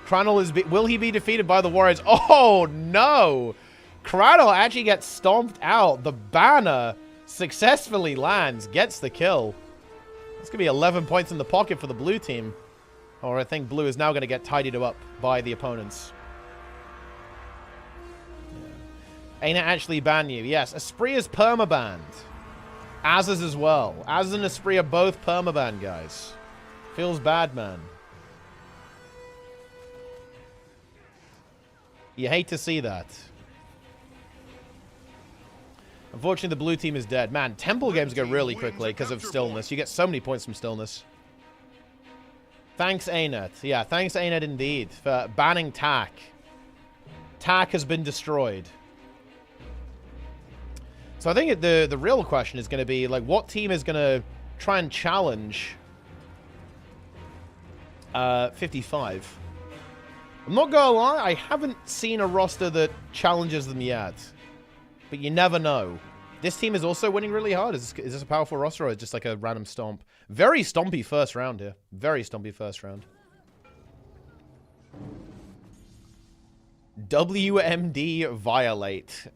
Cranel is... Will he be defeated by the Warriors? Oh, no! Cranel actually gets stomped out. The banner successfully lands. Gets the kill. It's going to be 11 points in the pocket for the blue team. Or I think blue is now going to get tidied up by the opponents. ArenaNet actually ban you. Yes, Esprit is permabanned. Azaz as well. Azaz and Esprit are both permabanned, guys. Feels bad, man. You hate to see that. Unfortunately, the blue team is dead. Man, Temple games go really quickly because of stillness. You get so many points from stillness. Thanks, ArenaNet. Yeah, thanks, ArenaNet indeed, for banning TAC. TAC has been destroyed. So I think the real question is going to be, like, what team is going to try and challenge 55? I'm not going to lie, I haven't seen a roster that challenges them yet. But you never know. This team is also winning really hard. Is this a powerful roster or is it just like a random stomp? Very stompy first round here. Very stompy first round. WMD Violate.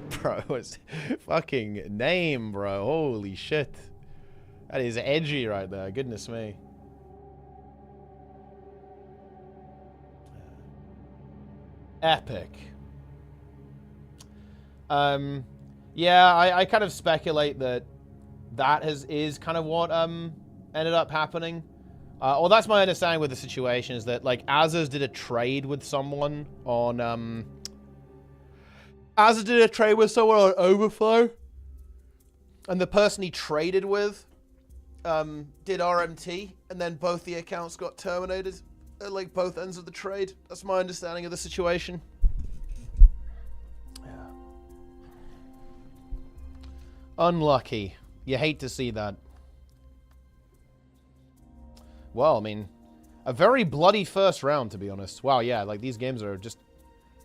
Bro, it's fucking name, bro. Holy shit. That is edgy right there. Goodness me. Epic. Yeah, I kind of speculate that is kind of what ended up happening. Well, that's my understanding with the situation is that, like, Azaz did a trade with someone on, Azaz did a trade with someone on Overflow. And the person he traded with, did RMT. And then both the accounts got terminated at, like, both ends of the trade. That's my understanding of the situation. Yeah. Unlucky. You hate to see that. Well, I mean, a very bloody first round, to be honest. Wow, yeah, like, these games are just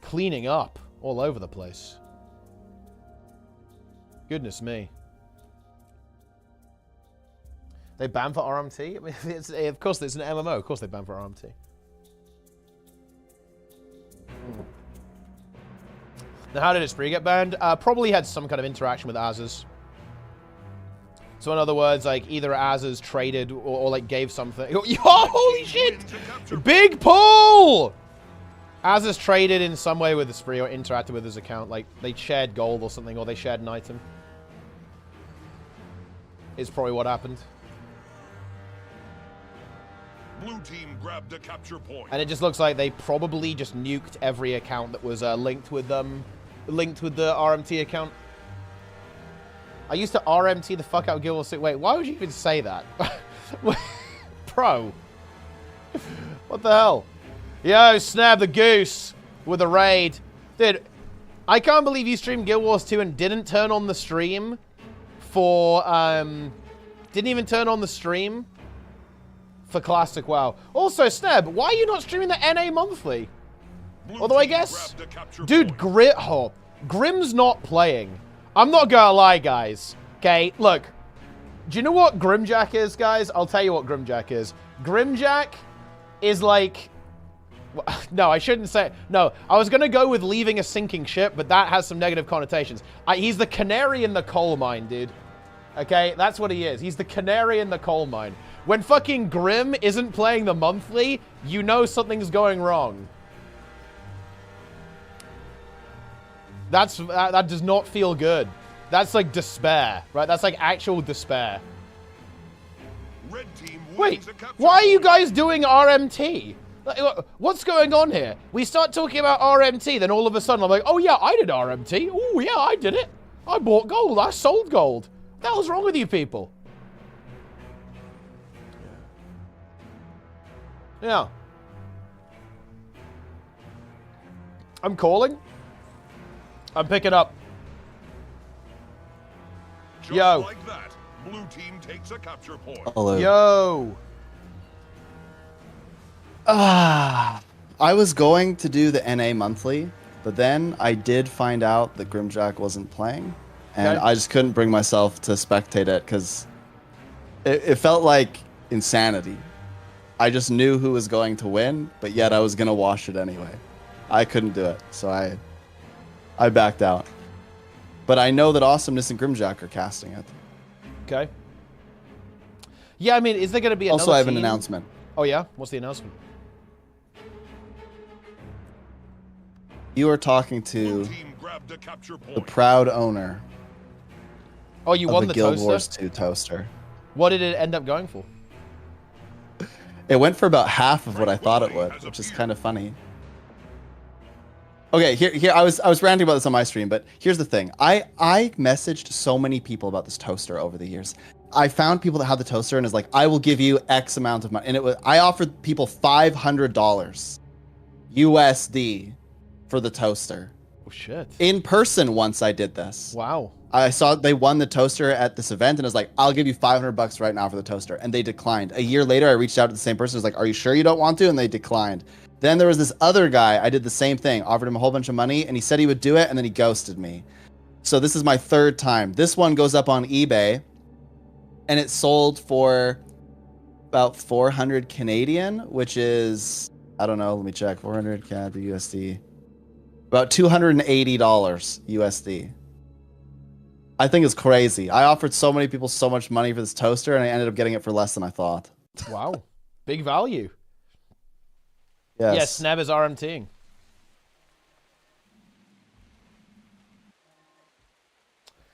cleaning up all over the place. Goodness me. They ban for RMT? I mean, of course, it's an MMO. Of course they ban for RMT. Now, how did his spree get banned? Probably had some kind of interaction with Az's. So in other words, like, either Az's traded or like, gave something. Oh, holy shit! Big pull! Az's traded in some way with the spree or interacted with his account. Like, they shared gold or something, or they shared an item. Is probably what happened. Blue team grabbed a capture point. And it just looks like they probably just nuked every account that was linked with the RMT account. I used to RMT the fuck out of Guild Wars 6. Wait, why would you even say that? Bro. What the hell? Yo, Snap the Goose with a raid. Dude, I can't believe you streamed Guild Wars 2 and didn't turn on the stream for, didn't even turn on the stream for Classic WoW. Also, Sneb, why are you not streaming the NA monthly? Although I guess, dude, Grim's not playing. I'm not gonna lie, guys. Okay, look. Do you know what Grimjack is, guys? I'll tell you what Grimjack is. Grimjack is like... No, I shouldn't say... No, I was gonna go with leaving a sinking ship, but that has some negative connotations. He's the canary in the coal mine, dude. Okay, that's what he is. He's the canary in the coal mine. When fucking Grim isn't playing the monthly, you know something's going wrong. That does not feel good. That's like despair, right? That's like actual despair. Red team Wait, why are you guys doing RMT? What's going on here? We start talking about RMT, then all of a sudden I'm like, oh yeah, I did RMT. Oh yeah, I did it. I bought gold. I sold gold. What the hell's wrong with you people? Yeah. I'm calling. I'm picking up. Just Yo. like that, blue team takes a capture point. Hello. Yo. I was going to do the NA monthly, but then I did find out that Grimjack wasn't playing, and Okay. I just couldn't bring myself to spectate it because it felt like insanity. I just knew who was going to win, but yet I was going to watch it anyway. I couldn't do it, so I backed out. But I know that Awesomeness and Grimjack are casting it. Okay. Yeah, I mean, is there going to be another Also, I have an team? announcement. Oh, yeah? What's the announcement? You are talking Blue to team grabbed a capture the point. proud owner Oh, you of won the the Guild toaster? Wars 2 toaster. What did it end up going for? It went for about half of what I thought it would, which is kind of funny. Okay, here I was ranting about this on my stream, but here's the thing. I messaged so many people about this toaster over the years. I found people that had the toaster and is like, I will give you X amount of money. And I offered people $500 USD for the toaster. Oh, shit. In person once I did this. Wow. I saw they won the toaster at this event and I was like, I'll give you $500 right now for the toaster. And they declined. A year later, I reached out to the same person. I was like, are you sure you don't want to? And they declined. Then there was this other guy. I did the same thing, offered him a whole bunch of money and he said he would do it. And then he ghosted me. So this is my third time. This one goes up on eBay and it sold for about 400 Canadian, which is, I don't know. Let me check. 400 CAD to USD. About $280 USD. I think it's crazy. I offered so many people so much money for this toaster, and I ended up getting it for less than I thought. Wow. Big value. Yes. Yes, Snap is RMTing.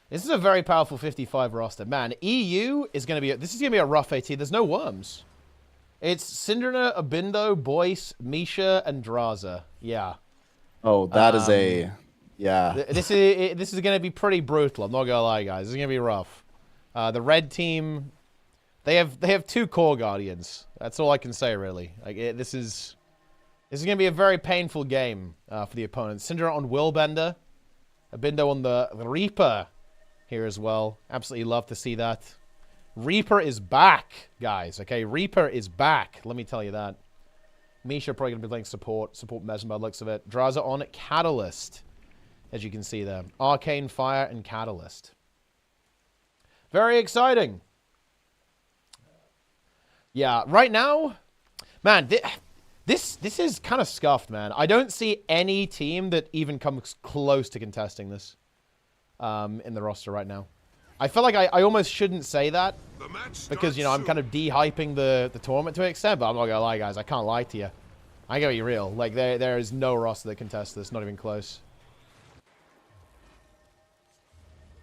This is a very powerful 55 roster. Man, EU is going to be... This is going to be a rough AT. There's no worms. It's Syndrina, Abindo, Boyce, Misha, and Draza. Yeah. Oh, that is a... Yeah. This is going to be pretty brutal. I'm not going to lie, guys. This is going to be rough. The red team, they have two core guardians. That's all I can say, really. Like this is going to be a very painful game for the opponent. Syndra on Willbender, Abindo on the Reaper here as well. Absolutely love to see that. Reaper is back, guys. Okay, Reaper is back. Let me tell you that. Misha probably going to be playing support Mesmer by the looks of it. Draza on Catalyst. As you can see there. Arcane Fire and Catalyst. Very exciting. Yeah, right now, man, this is kind of scuffed, man. I don't see any team that even comes close to contesting this in the roster right now. I feel like I almost shouldn't say that because, you know, I'm kind of de-hyping the tournament to an extent, but I'm not going to lie, guys. I can't lie to you. I gotta be real. Like, there is no roster that contests this, not even close.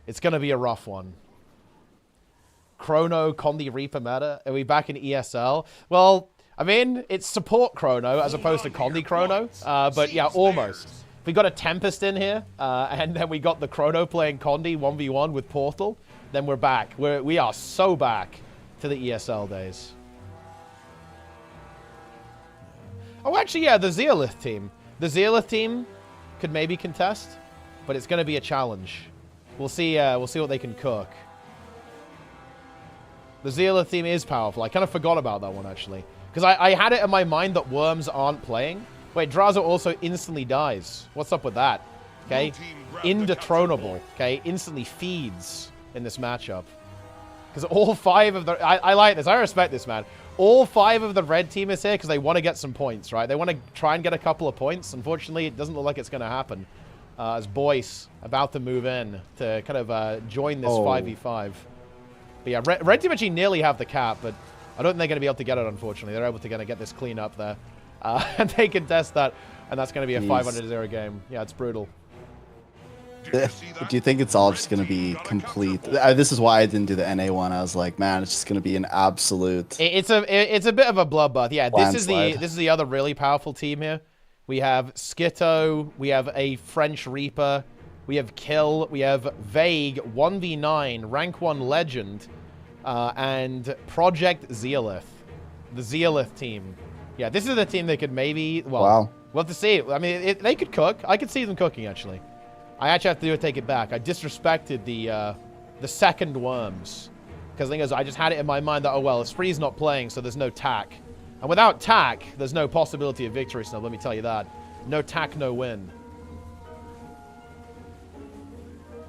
It's going to be a rough one. Chrono, Condi, Reaper meta. Are we back in ESL? Well, I mean, it's support Chrono as opposed to Condi Chrono. But yeah, almost. We got a Tempest in here, and then we got the Chrono playing Condi 1v1 with Portal. Then we're back. We are so back to the ESL days. Oh, actually, yeah, the Zeolith team. The Zeolith team could maybe contest, but it's going to be a challenge. We'll see what they can cook. The Zeolith team is powerful. I kind of forgot about that one, actually. Because I had it in my mind that Worms aren't playing. Wait, Draza also instantly dies. What's up with that? Okay. Indethronable. Okay. Instantly feeds in this matchup. Because all 5 of the... I like this. I respect this, man. All 5 of the red team is here because they want to get some points, right? They want to try and get a couple of points. Unfortunately, it doesn't look like it's going to happen. As Boyce about to move in to kind of join this 5v5. But yeah, red team actually nearly have the cap, but I don't think they're going to be able to get it, unfortunately. They're able to kind of get this clean up there. And they can test that, and that's going to be a 500-0 game. Yeah, it's brutal. Do you think it's all just going to be complete? This is why I didn't do the NA one. I was like, man, it's just going to be an absolute... It's a bit of a bloodbath. Yeah, landslide. This is the other really powerful team here. We have Skitto, we have a French Reaper, we have Kill, we have Vague, 1v9, rank 1 legend, and Project Zeolith. The Zeolith team. Yeah, this is the team that could maybe... Well, wow. We'll have to see. I mean, they could cook. I could see them cooking, actually. I actually have to do it, take it back. I disrespected the second Worms. Because the thing is, I just had it in my mind that, oh, well, Spree's not playing, so there's no tack. And without tack, there's no possibility of victory, Snub, let me tell you that. No tack, no win.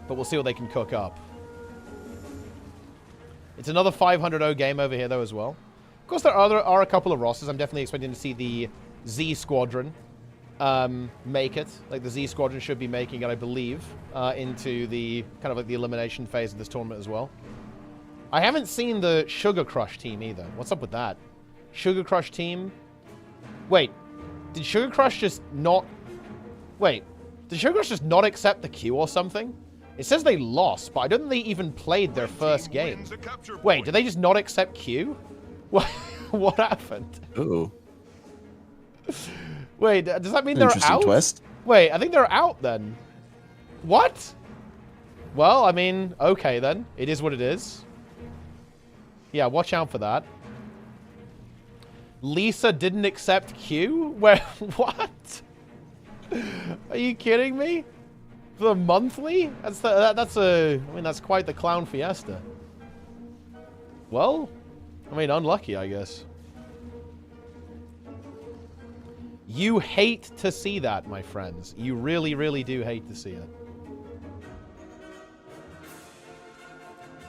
But we'll see what they can cook up. It's another 500-0 game over here, though, as well. Of course, there are a couple of rosters. I'm definitely expecting to see the Z Squadron make it. Like, the Z Squadron should be making it, I believe, into the kind of like the elimination phase of this tournament as well. I haven't seen the Sugar Crush team either. What's up with that? Sugar Crush team? Wait, did Sugar Crush just not... Wait, did Sugar Crush just not accept the queue or something? It says they lost, but I don't think they even played their first game. Wait, did they just not accept queue? What happened? Ooh. Wait, does that mean they're Interesting out? twist. Wait, I think they're out then. What? Well, I mean, okay then. It is what it is. Yeah, watch out for that. Lisa didn't accept Q? Where? What? Are you kidding me? For the monthly? I mean, that's quite the clown fiesta. Well, I mean, unlucky, I guess. You hate to see that, my friends. You really, really do hate to see it.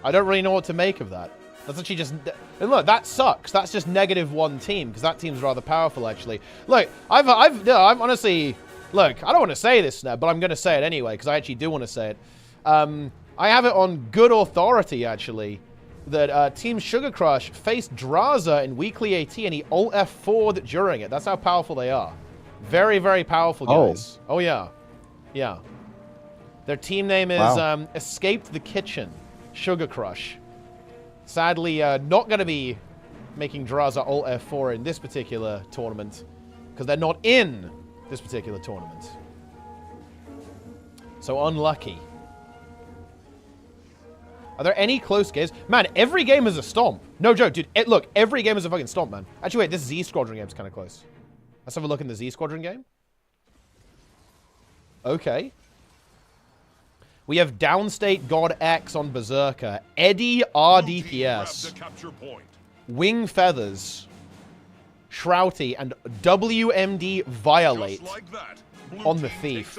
I don't really know what to make of that. That's actually just... And look, that sucks. That's just -1 team, because that team's rather powerful, actually. Look, I'm honestly... Look, I don't want to say this now, but I'm going to say it anyway, because I actually do want to say it. I have it on good authority, actually, that Team Sugar Crush faced Draza in Weekly AT, and he Alt F4'd during it. That's how powerful they are. Very, very powerful, guys. Oh, yeah. Yeah. Their team name is Escaped the Kitchen. Sugar Crush. Sadly, not going to be making Draza Alt F4 in this particular tournament, because they're not in this particular tournament. So unlucky. Are there any close games? Man, every game is a stomp. No joke, dude. Look, every game is a fucking stomp, man. Actually, wait, this Z Squadron game's kind of close. Let's have a look in the Z Squadron game. Okay. We have Downstate God X on Berserker. Eddie RDPS. Wing Feathers. Shrouty and WMD Violate on the Thief.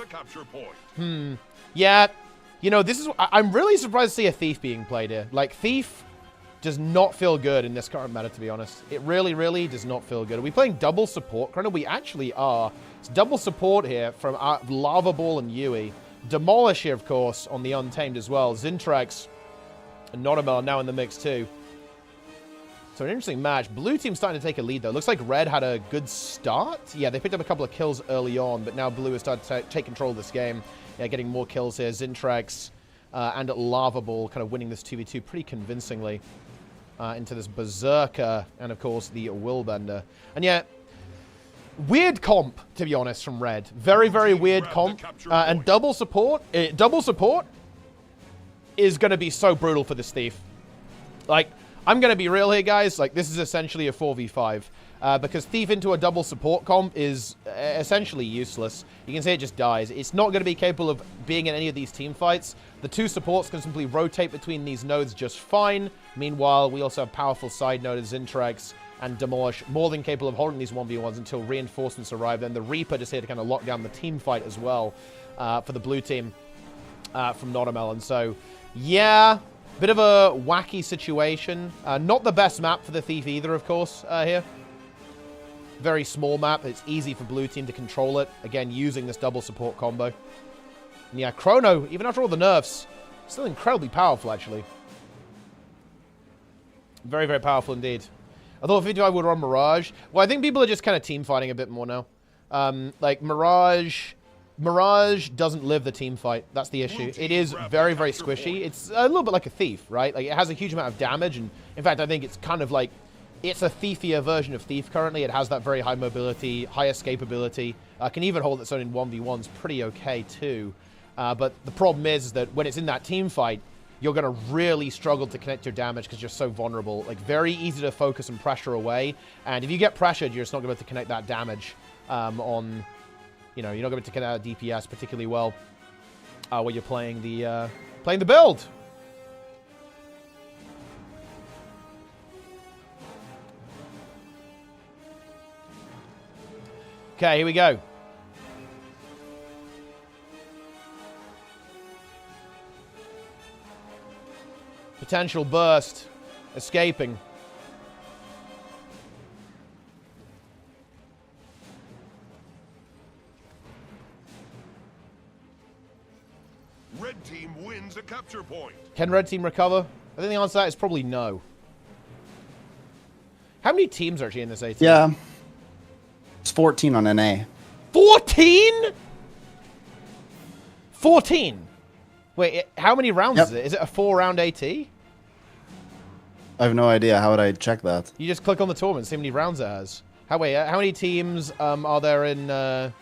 Yeah. You know, this is... I'm really surprised to see a Thief being played here. Like, Thief does not feel good in this current meta, to be honest. It really, really does not feel good. Are we playing double support, Chrono? We actually are. It's double support here from Lava Ball and Yui. Demolish here, of course, on the Untamed as well. Zintrax and Notamel are now in the mix, too. So an interesting match. Blue team's starting to take a lead, though. Looks like Red had a good start. Yeah, they picked up a couple of kills early on, but now Blue has started to take control of this game. Yeah, getting more kills here. Zintrax and Lava Ball kind of winning this 2v2 pretty convincingly into this Berserker and, of course, the Willbender. And yeah, weird comp, to be honest, from Red. Very, very weird comp. And double support is going to be so brutal for this Thief. Like, I'm going to be real here, guys. Like, this is essentially a 4v5. Because Thief into a double support comp is essentially useless. You can say it just dies. It's not going to be capable of being in any of these team fights. The two supports can simply rotate between these nodes just fine. Meanwhile, we also have powerful side node as Zintrax and Demolish, more than capable of holding these 1v1s until reinforcements arrive. Then the Reaper just here to kind of lock down the team fight as well for the blue team from Notamel. And so, yeah, bit of a wacky situation. Not the best map for the Thief either, of course, here. Very small map. It's easy for blue team to control it. Again, using this double support combo. And yeah, Chrono, even after all the nerfs, still incredibly powerful, actually. Very, very powerful indeed. I thought if I would run Mirage. Well, I think people are just kind of team fighting a bit more now. Like, Mirage doesn't live the team fight. That's the issue. It is very, very squishy. It's a little bit like a Thief, right? Like, it has a huge amount of damage. And in fact, I think it's kind of like, it's a Thiefier version of Thief currently. It has that very high mobility, high escapability. Can even hold its own in 1v1s pretty okay, too. But the problem is that when it's in that team fight, you're going to really struggle to connect your damage because you're so vulnerable. Like, very easy to focus and pressure away. And if you get pressured, you're just not going to be able to connect that damage on... You know, you're not going to be able to connect that DPS particularly well when you're playing the build. Okay, here we go. Potential burst. Escaping. Red team wins a capture point. Can red team recover? I think the answer to that is probably no. How many teams are actually in this 18? Yeah. It's 14 on NA. 14? 14? Wait, how many rounds is it? Is it a 4-round AT? I have no idea. How would I check that? You just click on the tournament, see how many rounds it has. How many teams are there in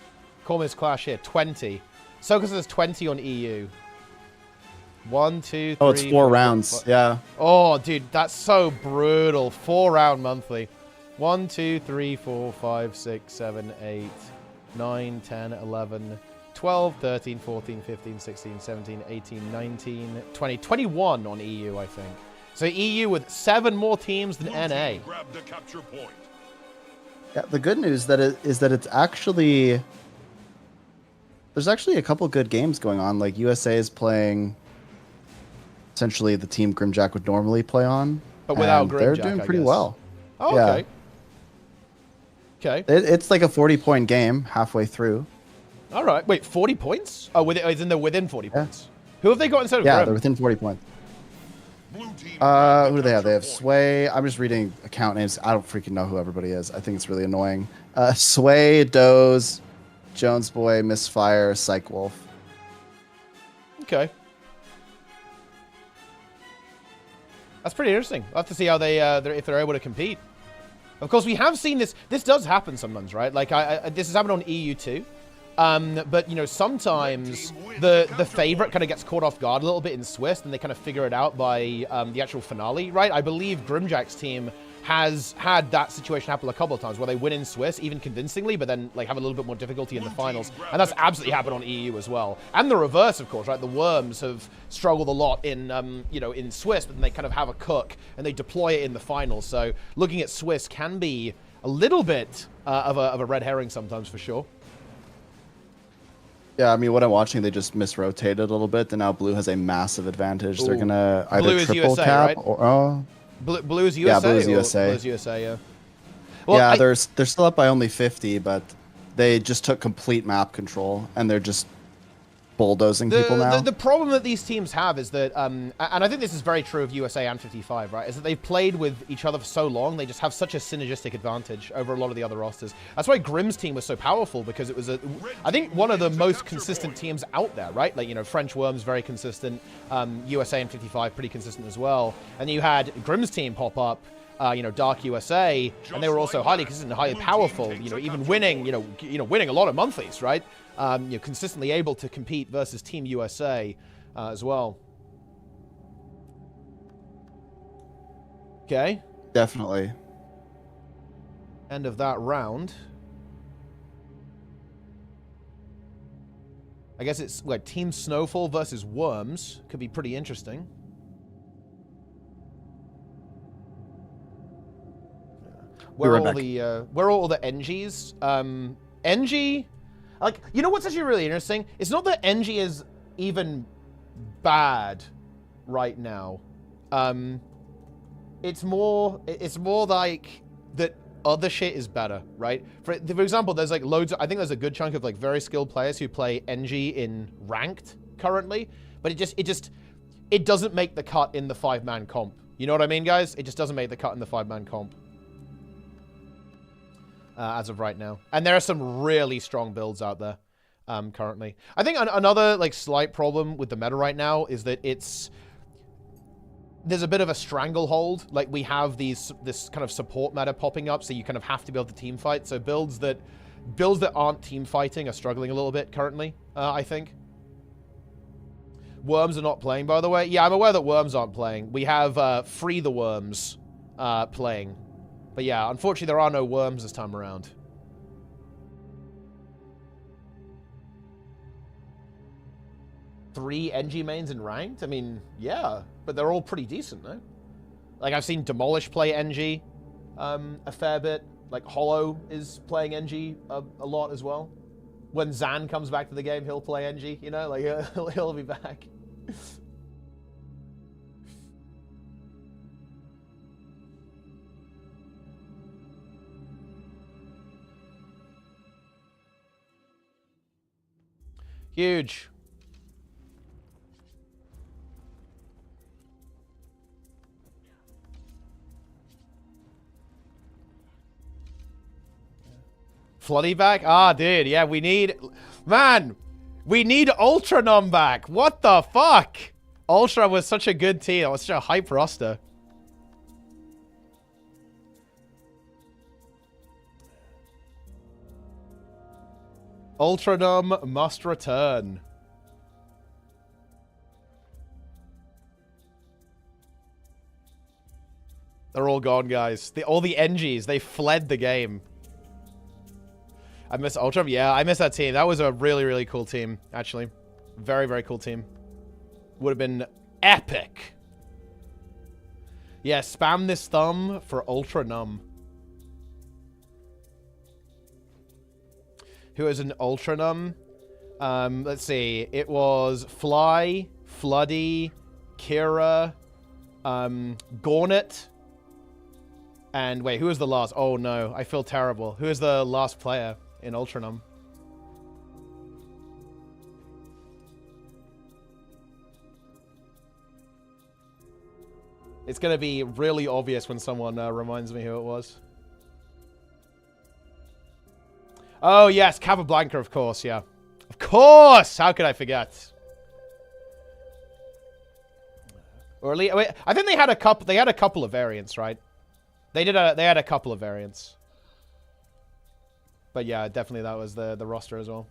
Cormor's Clash here? 20. Socus says 20 on EU. 1, 2, 3. Oh, it's 4 rounds. Yeah. Oh, dude, that's so brutal. 4-round monthly. 1, 2, 3, 4, 5, 6, 7, 8, 9, 10, 11, 12, 13, 14, 15, 16, 17, 18, 19, 20, 21 on EU, I think. So EU with 7 more teams than NA. Grab the capture point. Yeah, the good news is that it's actually... There's actually a couple good games going on. Like, USA is playing essentially the team Grimjack would normally play on. But without Grimjack, they're doing pretty well. Oh, okay. Okay. It's like a 40-point game halfway through. All right. Wait, 40 points? Oh, they're within 40 points. Who have they got instead of Yeah, Grim? they're within 40 points. Blue team Who do they have? They have Sway. I'm just reading account names. I don't freaking know who everybody is. I think it's really annoying. Sway, Doze, Jones Boy, Misfire, Psych Wolf. Okay. That's pretty interesting. We'll have to see how they if they're able to compete. Of course, we have seen this. This does happen sometimes, right? Like, this has happened on EU too. But, you know, sometimes the favorite kind of gets caught off guard a little bit in Swiss, and they kind of figure it out by the actual finale, right? I believe Grimjack's team has had that situation happen a couple of times where they win in Swiss, even convincingly, but then like have a little bit more difficulty in the finals. And that's absolutely happened on EU as well. And the reverse, of course, right? The Worms have struggled a lot in, you know, in Swiss, but then they kind of have a cook and they deploy it in the finals. So looking at Swiss can be a little bit of a red herring sometimes, for sure. Yeah, I mean, what I'm watching, they just misrotated a little bit, and now Blue has a massive advantage. Ooh. They're gonna Blue either is triple USA, cap right? or Blues USA. Yeah, Blues or USA. Blues USA. Yeah. Well, Yeah, they're still up by only 50, but they just took complete map control, and they're just bulldozing people now. The problem that these teams have is that, and I think this is very true of USA and 55, right, is that they've played with each other for so long, they just have such a synergistic advantage over a lot of the other rosters. That's why Grimm's team was so powerful, because it was, I think, one of the most consistent teams out there, right? Like, you know, French Worms, very consistent, USA and 55, pretty consistent as well. And you had Grimm's team pop up, you know, Dark USA, and they were also highly consistent, highly powerful, you know, even winning, winning a lot of monthlies, right? You're consistently able to compete versus Team USA as well. Okay. Definitely. End of that round. I guess it's like Team Snowfall versus Worms. Could be pretty interesting. Where are all the NGs? NG... Like, you know what's actually really interesting? It's not that NG is even bad right now. It's more like that other shit is better, right? For example, there's like loads I think there's a good chunk of like very skilled players who play NG in ranked currently, but it doesn't make the cut in the 5-man comp. You know what I mean, guys? It just doesn't make the cut in the 5-man comp. As of right now. And there are some really strong builds out there currently. I think another like slight problem with the meta right now is that there's a bit of a stranglehold. Like we have this kind of support meta popping up, so you kind of have to be able to team fight. So builds that aren't team fighting are struggling a little bit currently, I think. Worms are not playing, by the way. Yeah, I'm aware that Worms aren't playing. We have Free the Worms playing. But yeah, unfortunately, there are no Worms this time around. Three NG mains in ranked? I mean, yeah, but they're all pretty decent, no? Like, I've seen Demolish play NG a fair bit. Like, Hollow is playing NG a lot as well. When Zan comes back to the game, he'll play NG, you know? Like, he'll be back. Huge. Floody back? Ah, dude, yeah, we need... Man, we need Ultranom back. What the fuck? Ultra was such a good team. It was such a hype roster. Ultranom must return. They're all gone, guys. All the NGs, they fled the game. I miss Ultra. Yeah, I miss that team. That was a really, really cool team, actually. Very, very cool team. Would have been epic. Yeah, spam this thumb for Ultranum. Who is an Ultranum? Let's see. It was Fly, Floody, Kira, Gornet, and wait, who was the last? Oh no, I feel terrible. Who is the last player in Ultranum? It's gonna be really obvious when someone reminds me who it was. Oh, yes, Capablanca, of course, yeah. Of course! How could I forget? Or at least, wait, I think they had a couple of variants, right? They had a couple of variants. But yeah, definitely that was the roster as well.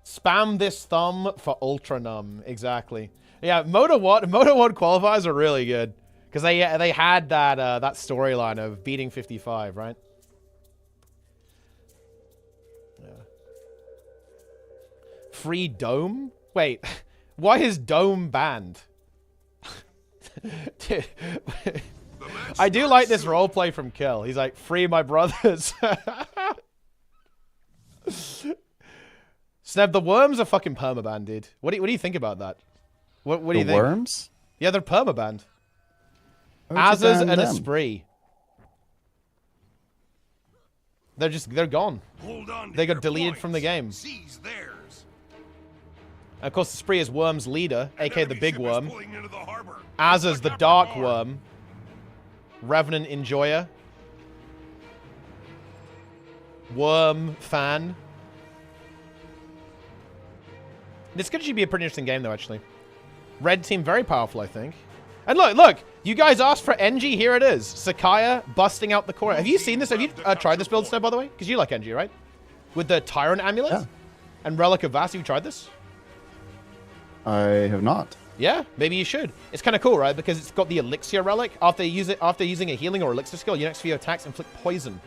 Spam this thumb for Ultranum, exactly. Yeah, Mota 1 qualifiers are really good. Because they had that storyline of beating 55, right? Free Dome? Wait, why is Dome banned? Dude, I do like this roleplay from Kill. He's like, free my brothers. Sneb, the Worms are fucking permabanned, dude. What do you think about that? What do you think? The Worms? Yeah, they're permabanned. Azaz and Esprit. They're gone. They got deleted from the game. Seize theirs. And of course, Esprit is Worm's leader, aka the Big Worm. Azaz the Dark Worm. Revenant Enjoyer. Worm Fan. This could actually be a pretty interesting game, though, actually. Red team, very powerful, I think. And look, you guys asked for NG, here it is. Sakaya busting out the core. Have you seen this? Have you tried this build, Snow, by the way? Because you like NG, right? With the Tyrant Amulet? Yeah. And Relic of Vast, have you tried this? I have not. Yeah, maybe you should. It's kind of cool, right? Because it's got the Elixir Relic. After using a healing or Elixir skill, your next few attacks inflict poison.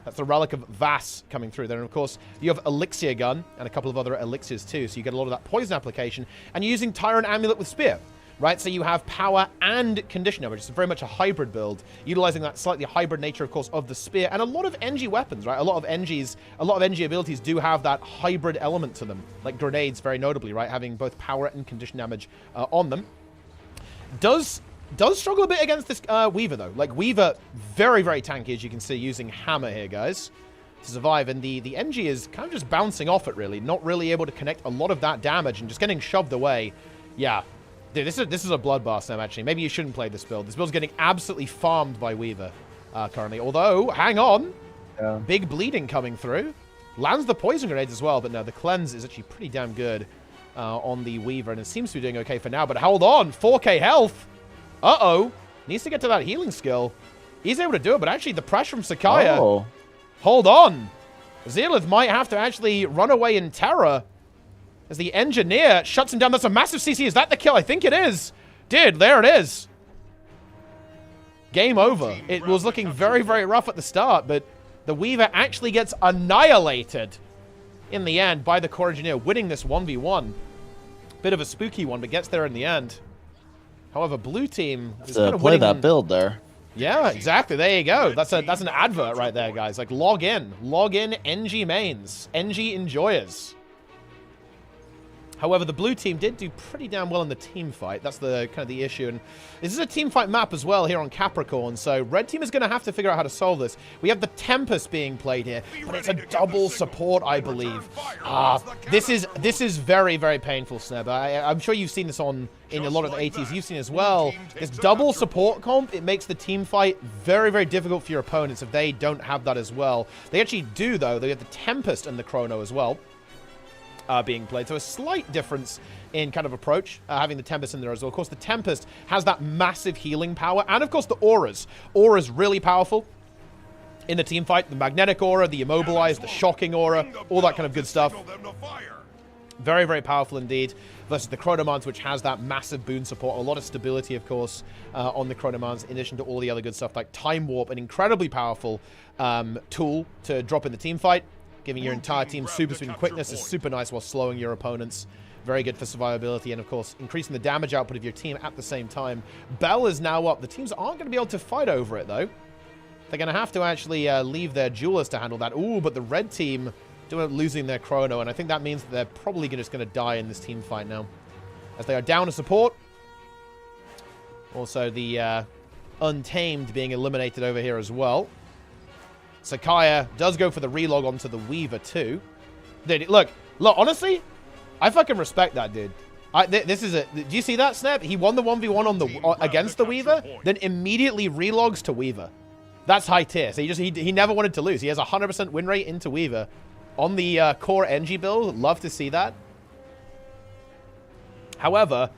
That's the Relic of Vass coming through there. And of course, you have Elixir Gun and a couple of other elixirs too. So you get a lot of that poison application. And you're using Tyrant Amulet with Spear, right? So you have power and condition damage. It's very much a hybrid build, utilizing that slightly hybrid nature, of course, of the Spear. And a lot of NG weapons, right? A lot of NG abilities do have that hybrid element to them. Like grenades, very notably, right? Having both power and condition damage on them. Does struggle a bit against this Weaver, though. Like, Weaver, very, very tanky, as you can see, using Hammer here, guys, to survive. And the NG is kind of just bouncing off it, really. Not really able to connect a lot of that damage and just getting shoved away. Yeah. Dude, this is a bloodbath now, actually. Maybe you shouldn't play this build. This build's getting absolutely farmed by Weaver currently. Although, hang on. Yeah. Big bleeding coming through. Lands the poison grenades as well, but no, the cleanse is actually pretty damn good on the Weaver, and it seems to be doing okay for now. But hold on, 4k health. Uh-oh. Needs to get to that healing skill. He's able to do it, but actually the pressure from Sakaya. Oh. Hold on. Zealith might have to actually run away in terror as the engineer shuts him down. That's a massive CC. Is that the kill? I think it is. Dude, there it is. Game over. It was looking very, very rough at the start, but the Weaver actually gets annihilated in the end by the core engineer, winning this 1v1. Bit of a spooky one, but gets there in the end. However, blue team is kind of play winning. that build there. Yeah, exactly. There you go. That's an advert right there, guys. Like, log in, NG mains, NG enjoyers. However, the blue team did do pretty damn well in the team fight. That's the kind of the issue. And this is a team fight map as well here on Capricorn. So red team is going to have to figure out how to solve this. We have the Tempest being played here, but it's a double support, I believe. This is very, very painful, Sneb. I'm sure you've seen this in a lot of the ATs you've seen as well. This double support comp, it makes the team fight very, very difficult for your opponents if they don't have that as well. They actually do, though. They have the Tempest and the Chrono as well. Being played. So a slight difference in kind of approach, having the Tempest in there as well. Of course, the Tempest has that massive healing power. And, of course, the Auras. Aura's really powerful in the team fight. The Magnetic Aura, the Immobilize, the Shocking Aura, all that kind of good stuff. Very, very powerful indeed. Versus the Chronomance, which has that massive boon support. A lot of stability, of course, on the Chronomance, in addition to all the other good stuff like Time Warp, an incredibly powerful tool to drop in the team fight. Giving your entire team super speed and quickness is super nice while slowing your opponents. Very good for survivability and, of course, increasing the damage output of your team at the same time. Bell is now up. The teams aren't going to be able to fight over it, though. They're going to have to actually leave their Jewelers to handle that. Ooh, but the red team losing their Chrono, and I think that means that they're probably just going to die in this team fight now, as they are down to support. Also, the Untamed being eliminated over here as well. Sakaya does go for the relog onto the Weaver, too. Dude, look, honestly, I fucking respect that, dude. This is a... Do you see that, Snap? He won the 1v1 against the Weaver, then immediately relogs to Weaver. That's high tier. So he never wanted to lose. He has a 100% win rate into Weaver on the core NG build. Love to see that. However,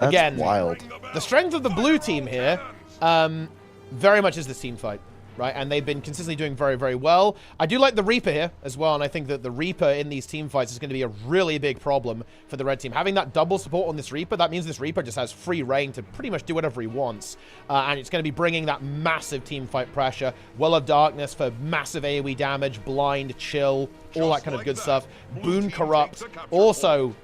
again, wild. The strength of the blue team here very much is the team fight. Right, and they've been consistently doing very, very well. I do like the Reaper here as well, and I think that the Reaper in these team fights is going to be a really big problem for the red team. Having that double support on this Reaper, that means this Reaper just has free reign to pretty much do whatever he wants. And it's going to be bringing that massive team fight pressure. Well of Darkness for massive AoE damage, Blind, Chill, all that kind of good stuff. Boon Corrupt. Also,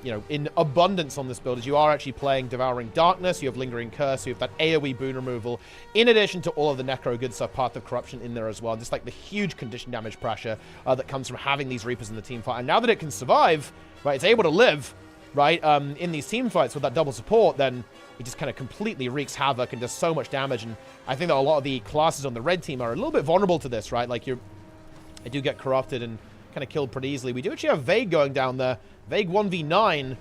you know, in abundance on this build, as you are actually playing Devouring Darkness, you have Lingering Curse, you have that AoE boon removal, in addition to all of the Necro good stuff, Path of Corruption in there as well. Just like the huge condition damage pressure that comes from having these Reapers in the team fight. And now that it can survive, right, it's able to live, right, in these team fights with that double support, then, he just kind of completely wreaks havoc and does so much damage. And I think that a lot of the classes on the red team are a little bit vulnerable to this, right? Like, they do get corrupted and kind of killed pretty easily. We do actually have Vague going down there. Vague 1v9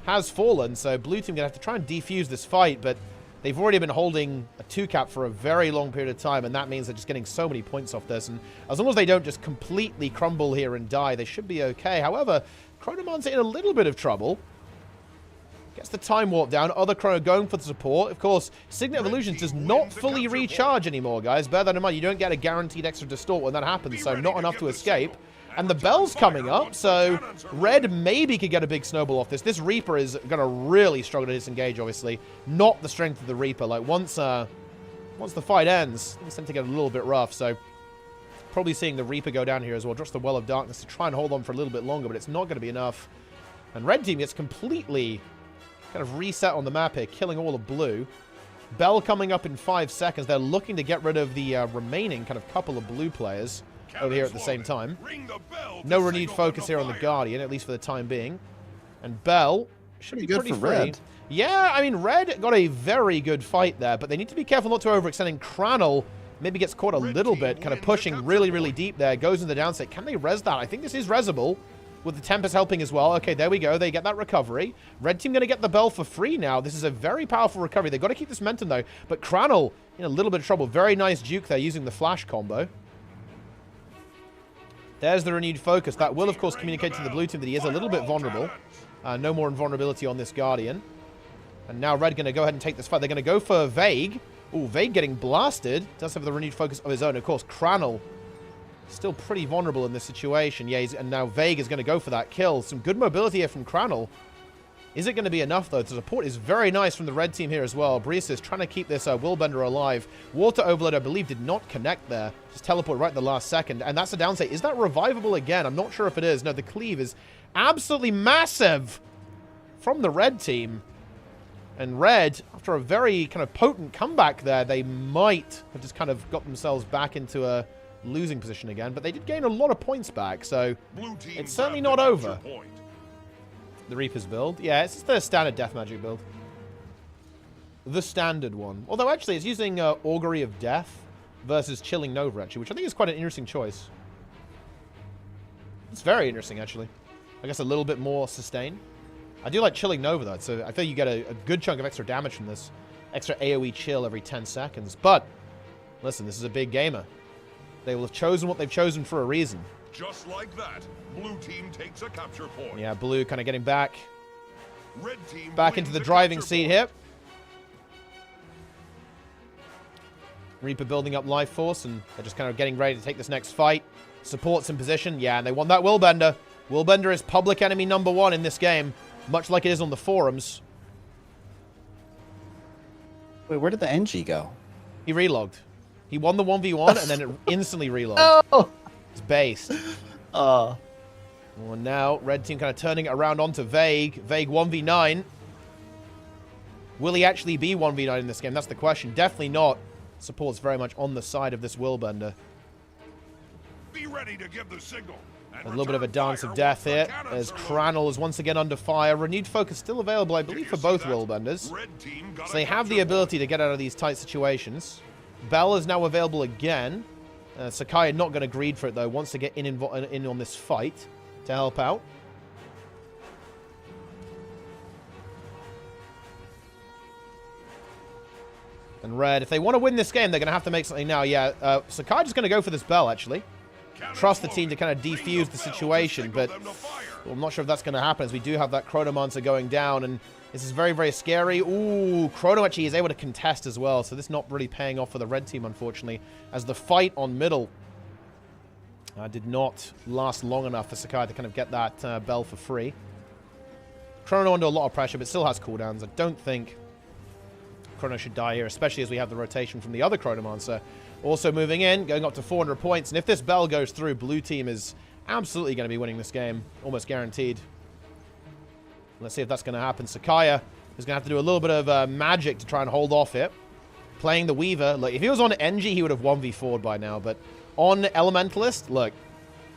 has fallen, so blue team going to have to try and defuse this fight, but they've already been holding a 2-cap for a very long period of time, and that means they're just getting so many points off this. And as long as they don't just completely crumble here and die, they should be okay. However, Chronomon's in a little bit of trouble. Gets the time warp down. Other Chrono going for the support. Of course, Signet of Illusions does not fully recharge anymore, guys. Bear that in mind. You don't get a guaranteed extra distort when that happens, so not enough to escape. And the bell's coming up, so red maybe could get a big snowball off this. This Reaper is going to really struggle to disengage, obviously. Not the strength of the Reaper. Like, once the fight ends, things tend to get a little bit rough, so probably seeing the Reaper go down here as well. Drops the Well of Darkness to try and hold on for a little bit longer, but it's not going to be enough. And red team gets completely kind of reset on the map here, killing all of blue. Bell coming up in 5 seconds. They're looking to get rid of the remaining kind of couple of blue players over here at the same time. No renewed focus here on the Guardian, at least for the time being. And Bell should be pretty free. Red. Yeah, I mean, red got a very good fight there, but they need to be careful not to overextend. And Cranel maybe gets caught a little bit, kind of pushing really, really deep there. Goes in the downside. Can they res that? I think this is resable, with the Tempest helping as well. Okay, there we go. They get that recovery. Red team going to get the bell for free now. This is a very powerful recovery. They've got to keep this momentum, though. But Cranel in a little bit of trouble. Very nice juke there using the flash combo. There's the renewed focus. That will, of course, communicate to the blue team that he is a little bit vulnerable. No more invulnerability on this Guardian. And now red going to go ahead and take this fight. They're going to go for Vague. Ooh, Vague getting blasted. Does have the renewed focus of his own. Of course, Cranel still pretty vulnerable in this situation. Yeah, and now Vague is going to go for that kill. Some good mobility here from Cranel. Is it going to be enough, though? The support is very nice from the red team here as well. Brees is trying to keep this Willbender alive. Water Overload, I believe, did not connect there. Just teleport right at the last second. And that's a downside. Is that revivable again? I'm not sure if it is. No, the cleave is absolutely massive from the red team. And red, after a very kind of potent comeback there, they might have just kind of got themselves back into a losing position again. But they did gain a lot of points back, so it's certainly not over. The Reaper's build. Yeah, it's just the standard Death Magic build. The standard one. Although, actually, it's using Augury of Death versus Chilling Nova, actually, which I think is quite an interesting choice. It's very interesting, actually. I guess a little bit more sustain. I do like Chilling Nova, though, so I feel you get a good chunk of extra damage from this. Extra AoE chill every 10 seconds. But, listen, this is a big gamer. They will have chosen what they've chosen for a reason. Just like that, blue team takes a capture point. Yeah, blue kind of getting back. Red team back into the driving seat here. Reaper building up life force, and they're just kind of getting ready to take this next fight. Supports in position. Yeah, and they want that Willbender. Willbender is public enemy #1 in this game, much like it is on the forums. Wait, where did the NG go? He relogged. He won the 1v1 and then it instantly relogged. Oh! It's based. Well, now red team kind of turning it around onto Vague. Vague 1v9. Will he actually be 1v9 in this game? That's the question. Definitely not. Support's very much on the side of this Willbender. Be ready to give the signal. A little bit of a dance of death here, as Cranel is once again under fire. Renewed focus still available, I believe, for both Willbenders. So they have the ability to get out of these tight situations. Bell is now available again. Sakai not going to greed for it, though. Wants to get in on this fight to help out. And red, if they want to win this game, they're going to have to make something now. Yeah, Sakai just going to go for this Bell, actually. Trust the team to kind of defuse the situation, but well, I'm not sure if that's going to happen, as we do have that Chronomancer going down, and this is very, very scary. Ooh, Chrono actually is able to contest as well, so this is not really paying off for the red team, unfortunately, as the fight on middle did not last long enough for Sakai to kind of get that Bell for free. Chrono under a lot of pressure, but still has cooldowns. I don't think Chrono should die here, especially as we have the rotation from the other Chronomancer. Also moving in, going up to 400 points. And if this Bell goes through, blue team is absolutely going to be winning this game. Almost guaranteed. Let's see if that's going to happen. Sakaya is going to have to do a little bit of magic to try and hold off it. Playing the Weaver. Look, if he was on NG, he would have 1v4'd by now. But on Elementalist, look,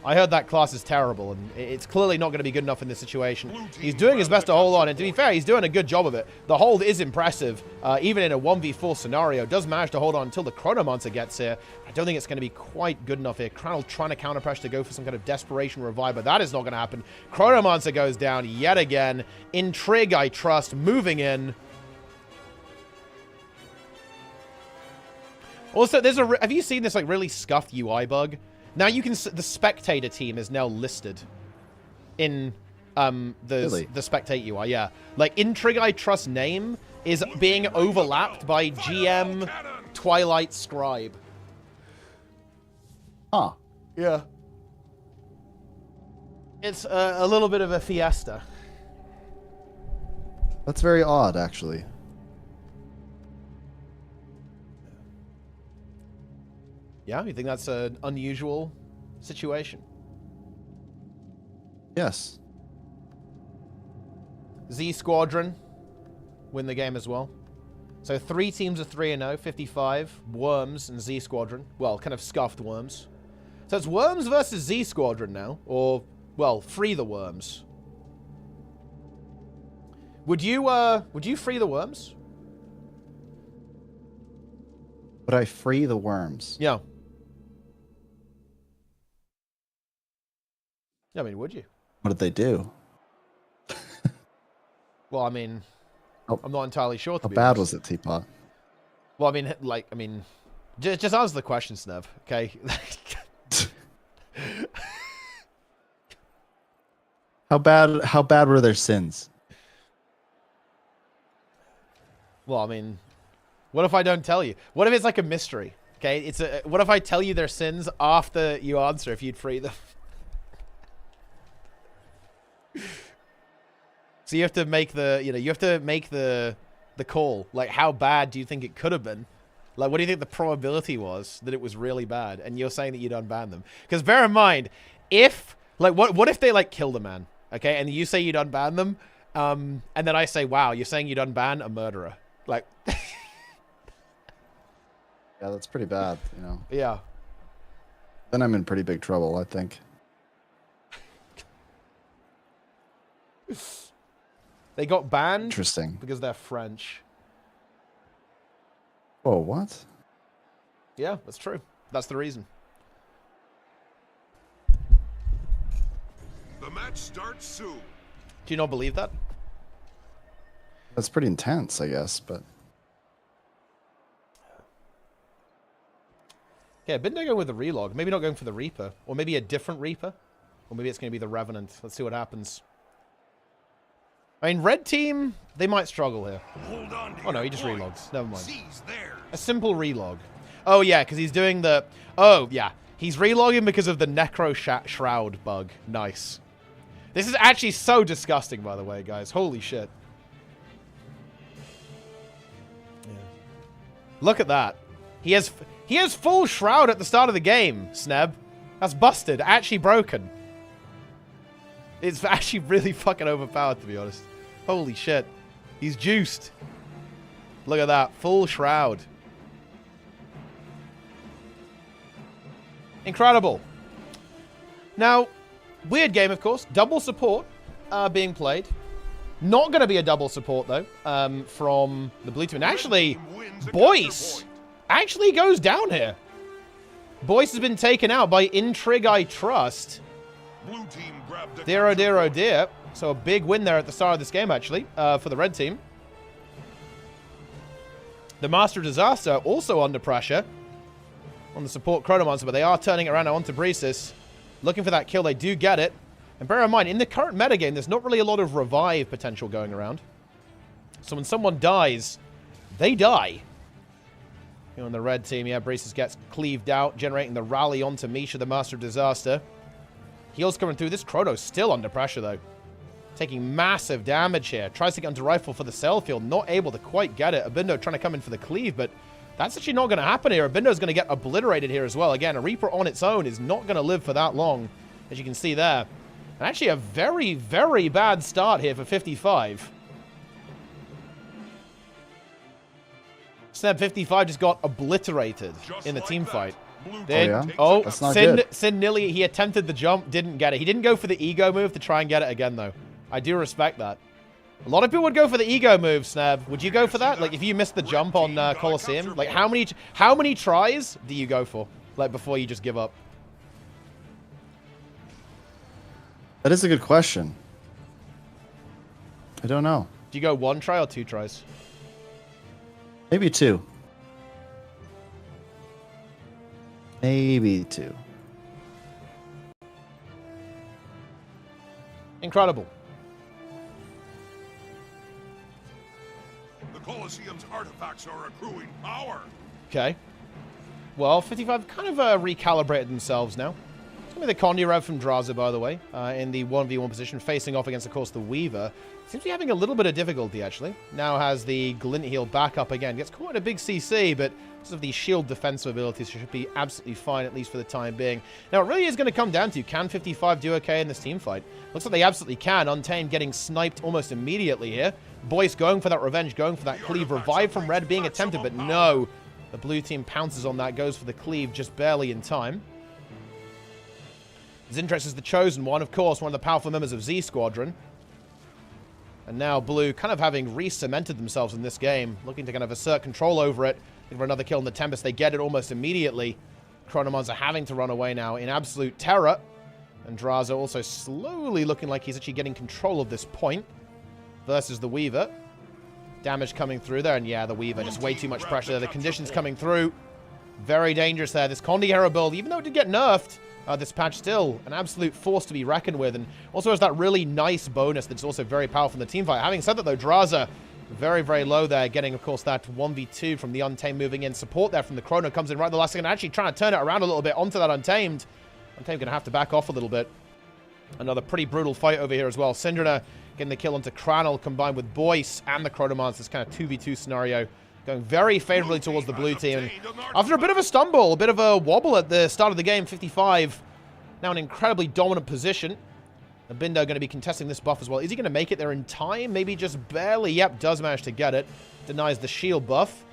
I heard that class is terrible, and it's clearly not going to be good enough in this situation. He's doing his best to hold on, and to be fair, he's doing a good job of it. The hold is impressive, even in a 1v4 scenario. Does manage to hold on until the Chronomancer gets here. I don't think it's going to be quite good enough here. Crannel trying to counter pressure to go for some kind of desperation revive, but that is not going to happen. Chronomancer goes down yet again. Intrig, I trust, moving in. Also, there's a... Have you seen this, like, really scuffed UI bug? Now you can... The spectator team is now listed in the spectate UI, yeah. Like, Intrig I Trust name is being overlapped by GM Twilight Scribe. Huh. Yeah. It's a little bit of a fiesta. That's very odd, actually. Yeah, you think that's an unusual situation? Yes. Z Squadron win the game as well. So 3 teams of 3-0, 55, Worms and Z Squadron. Well, kind of scuffed Worms. So it's Worms versus Z Squadron now. Or, well, free the Worms. Would you free the Worms? Would I free the worms? Yeah. I mean, would you? What did they do? Well, I mean, I'm not entirely sure. How bad was it, Teapot? Well, I mean, just answer the question, Snev, okay? How bad were their sins? Well, I mean, what if I don't tell you? What if it's like a mystery? Okay, what if I tell you their sins after you answer if you'd free them? So you have to make the call. Like, how bad do you think it could have been? Like, what do you think the probability was that it was really bad? And you're saying that you'd unban them. Because bear in mind, what if they, like, killed a man? Okay, and you say you'd unban them, and then I say, wow, you're saying you'd unban a murderer. Like... Yeah, that's pretty bad, you know. Yeah. Then I'm in pretty big trouble, I think. They got banned. Interesting. Because they're French. Oh, what? Yeah, that's true. That's the reason. The match starts soon. Do you not believe that? That's pretty intense, I guess, but... Yeah, Bindo going with the relog. Maybe not going for the Reaper. Or maybe a different Reaper. Or maybe it's going to be the Revenant. Let's see what happens. I mean, red team, they might struggle here. Hold on to Oh, no, your he just points. relogs. Never mind. Seize theirs. A simple relog. Oh, yeah, because he's doing the... Oh, yeah. He's relogging because of the Necro Shroud bug. Nice. This is actually so disgusting, by the way, guys. Holy shit. Yeah. Look at that. He has full Shroud at the start of the game, Sneb. That's busted. Actually broken. It's actually really fucking overpowered, to be honest. Holy shit. He's juiced. Look at that. Full Shroud. Incredible. Now, weird game, of course. Double support being played. Not going to be a double support, though, from the blue team. And actually, Boyce actually goes down here. Boyce has been taken out by Intrig I Trust. Blue team grabbed Dear, oh dear, oh dear. So a big win there at the start of this game, actually, for the red team. The Master of Disaster also under pressure on the support Chronomancer, but they are turning it around onto Breesis. Looking for that kill. They do get it. And bear in mind, in the current metagame, there's not really a lot of revive potential going around. So when someone dies, they die. Here on the red team, yeah, Breesis gets cleaved out, generating the rally onto Misha, the Master of Disaster. Heals coming through. This Chrono's still under pressure, though. Taking massive damage here. Tries to get onto rifle for the cell field. Not able to quite get it. Abindo trying to come in for the cleave, but that's actually not going to happen here. Abindo's going to get obliterated here as well. Again, a Reaper on its own is not going to live for that long, as you can see there. And actually a very, very bad start here for 55. Sneb 55 just got obliterated in the team fight. Oh, That's not good. Sin nearly, he attempted the jump, didn't get it. He didn't go for the ego move to try and get it again, though. I do respect that. A lot of people would go for the ego move, Snab. Would you go for that? Like, if you missed the jump on Colosseum, like, how many tries do you go for, like, before you just give up? That is a good question. I don't know. Do you go 1 try or 2 tries? Maybe 2. Maybe 2. Incredible. The Colosseum's artifacts are accruing power. Okay. Well, 55 kind of recalibrated themselves now. It's going to be the Condi rev from Draza, by the way, in the 1v1 position, facing off against, of course, the Weaver. Seems to be having a little bit of difficulty, actually. Now has the Glint Heal back up again. Gets caught in a big CC, but because of the shield defensive abilities, should be absolutely fine, at least for the time being. Now, it really is going to come down to, can 55 do okay in this team fight? Looks like they absolutely can. Untamed getting sniped almost immediately here. Boyce going for that revenge, going for that cleave. Revive from Red being attempted, but no. The blue team pounces on that, goes for the cleave just barely in time. Zintrix is the chosen one, of course, one of the powerful members of Z Squadron. And now Blue kind of having re-cemented themselves in this game, looking to kind of assert control over it. Looking for another kill in the Tempest. They get it almost immediately. Chronomons are having to run away now in absolute terror. And Draza also slowly looking like he's actually getting control of this point versus the Weaver. Damage coming through there, and yeah, the Weaver, just way too much pressure there. The conditions coming through. Very dangerous there. This Condi hero build, even though it did get nerfed, this patch still an absolute force to be reckoned with, and also has that really nice bonus that's also very powerful in the team fight. Having said that, though, Draza very, very low there, getting, of course, that 1v2 from the Untamed moving in. Support there from the Chrono comes in right at the last second, actually trying to turn it around a little bit onto that Untamed. Untamed going to have to back off a little bit. Another pretty brutal fight over here as well. Syndrina getting the kill onto Cranel, combined with Boyce and the Chronomons. This kind of 2v2 scenario going very favorably towards the blue team. And after a bit of a stumble, a bit of a wobble at the start of the game, 55 now an incredibly dominant position. Bindo going to be contesting this buff as well. Is he going to make it there in time? Maybe just barely. Yep, does manage to get it. Denies the shield buff.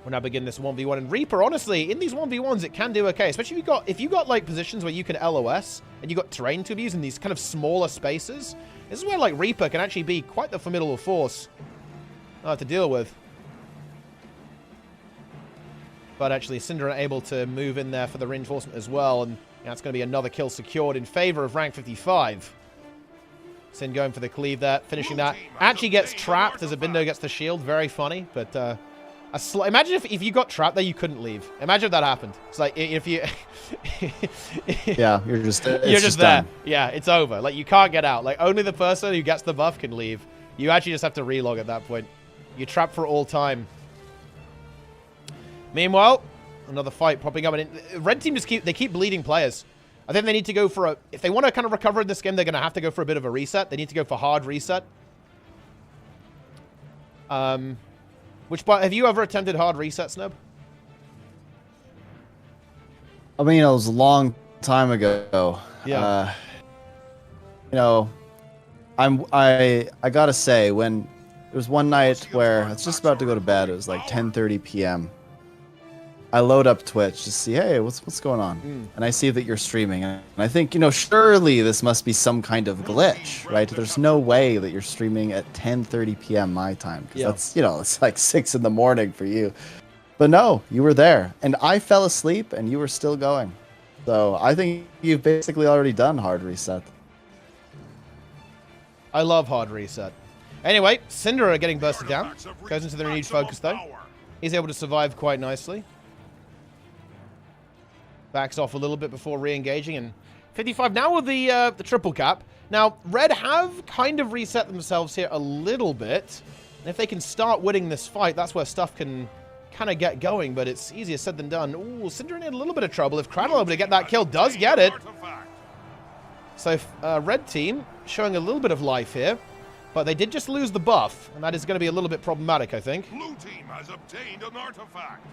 We'll now begin this 1v1. And Reaper, honestly, in these 1v1s, it can do okay. Especially if you got like positions where you can LOS and you got terrain to abuse in these kind of smaller spaces. This is where like Reaper can actually be quite the formidable force to deal with. But actually, Syndra able to move in there for the reinforcement as well. And that's going to be another kill secured in favor of rank 55. Sin going for the cleave there, finishing that. Actually gets trapped as Abindo gets the shield. Very funny, but imagine if you got trapped there, you couldn't leave. Imagine if that happened. It's like if you... Yeah, you're just there. Done. Yeah, it's over. Like, you can't get out. Like, only the person who gets the buff can leave. You actually just have to relog at that point. You're trapped for all time. Meanwhile, another fight popping up. And Red team just keep bleeding players. I think they need to go for a... If they want to kind of recover in this game, they're going to have to go for a bit of a reset. They need to go for hard reset. Have you ever attempted hard reset, Snub? I mean, it was a long time ago. Yeah. You know, I gotta say, when there was one night where I was just about to go to bed, it was like 10:30 p.m. I load up Twitch to see, hey, what's going on? And I see that you're streaming, and I think, surely this must be some kind of glitch, right? There's no way that you're streaming at 10:30 p.m. my time, because that's, it's like 6 in the morning for you. But no, you were there, and I fell asleep, and you were still going. So I think you've basically already done hard reset. I love hard reset. Anyway, Syndra getting bursted down. Goes into the renewed focus, though. He's able to survive quite nicely. Backs off a little bit before re-engaging, and 55 now with the triple cap. Now, Red have kind of reset themselves here a little bit, and if they can start winning this fight, that's where stuff can kind of get going, but it's easier said than done. Ooh, Syndra in a little bit of trouble. If Cradle able to get that kill, does get it. So, Red team showing a little bit of life here, but they did just lose the buff, and that is going to be a little bit problematic, I think. Blue team has obtained an artifact.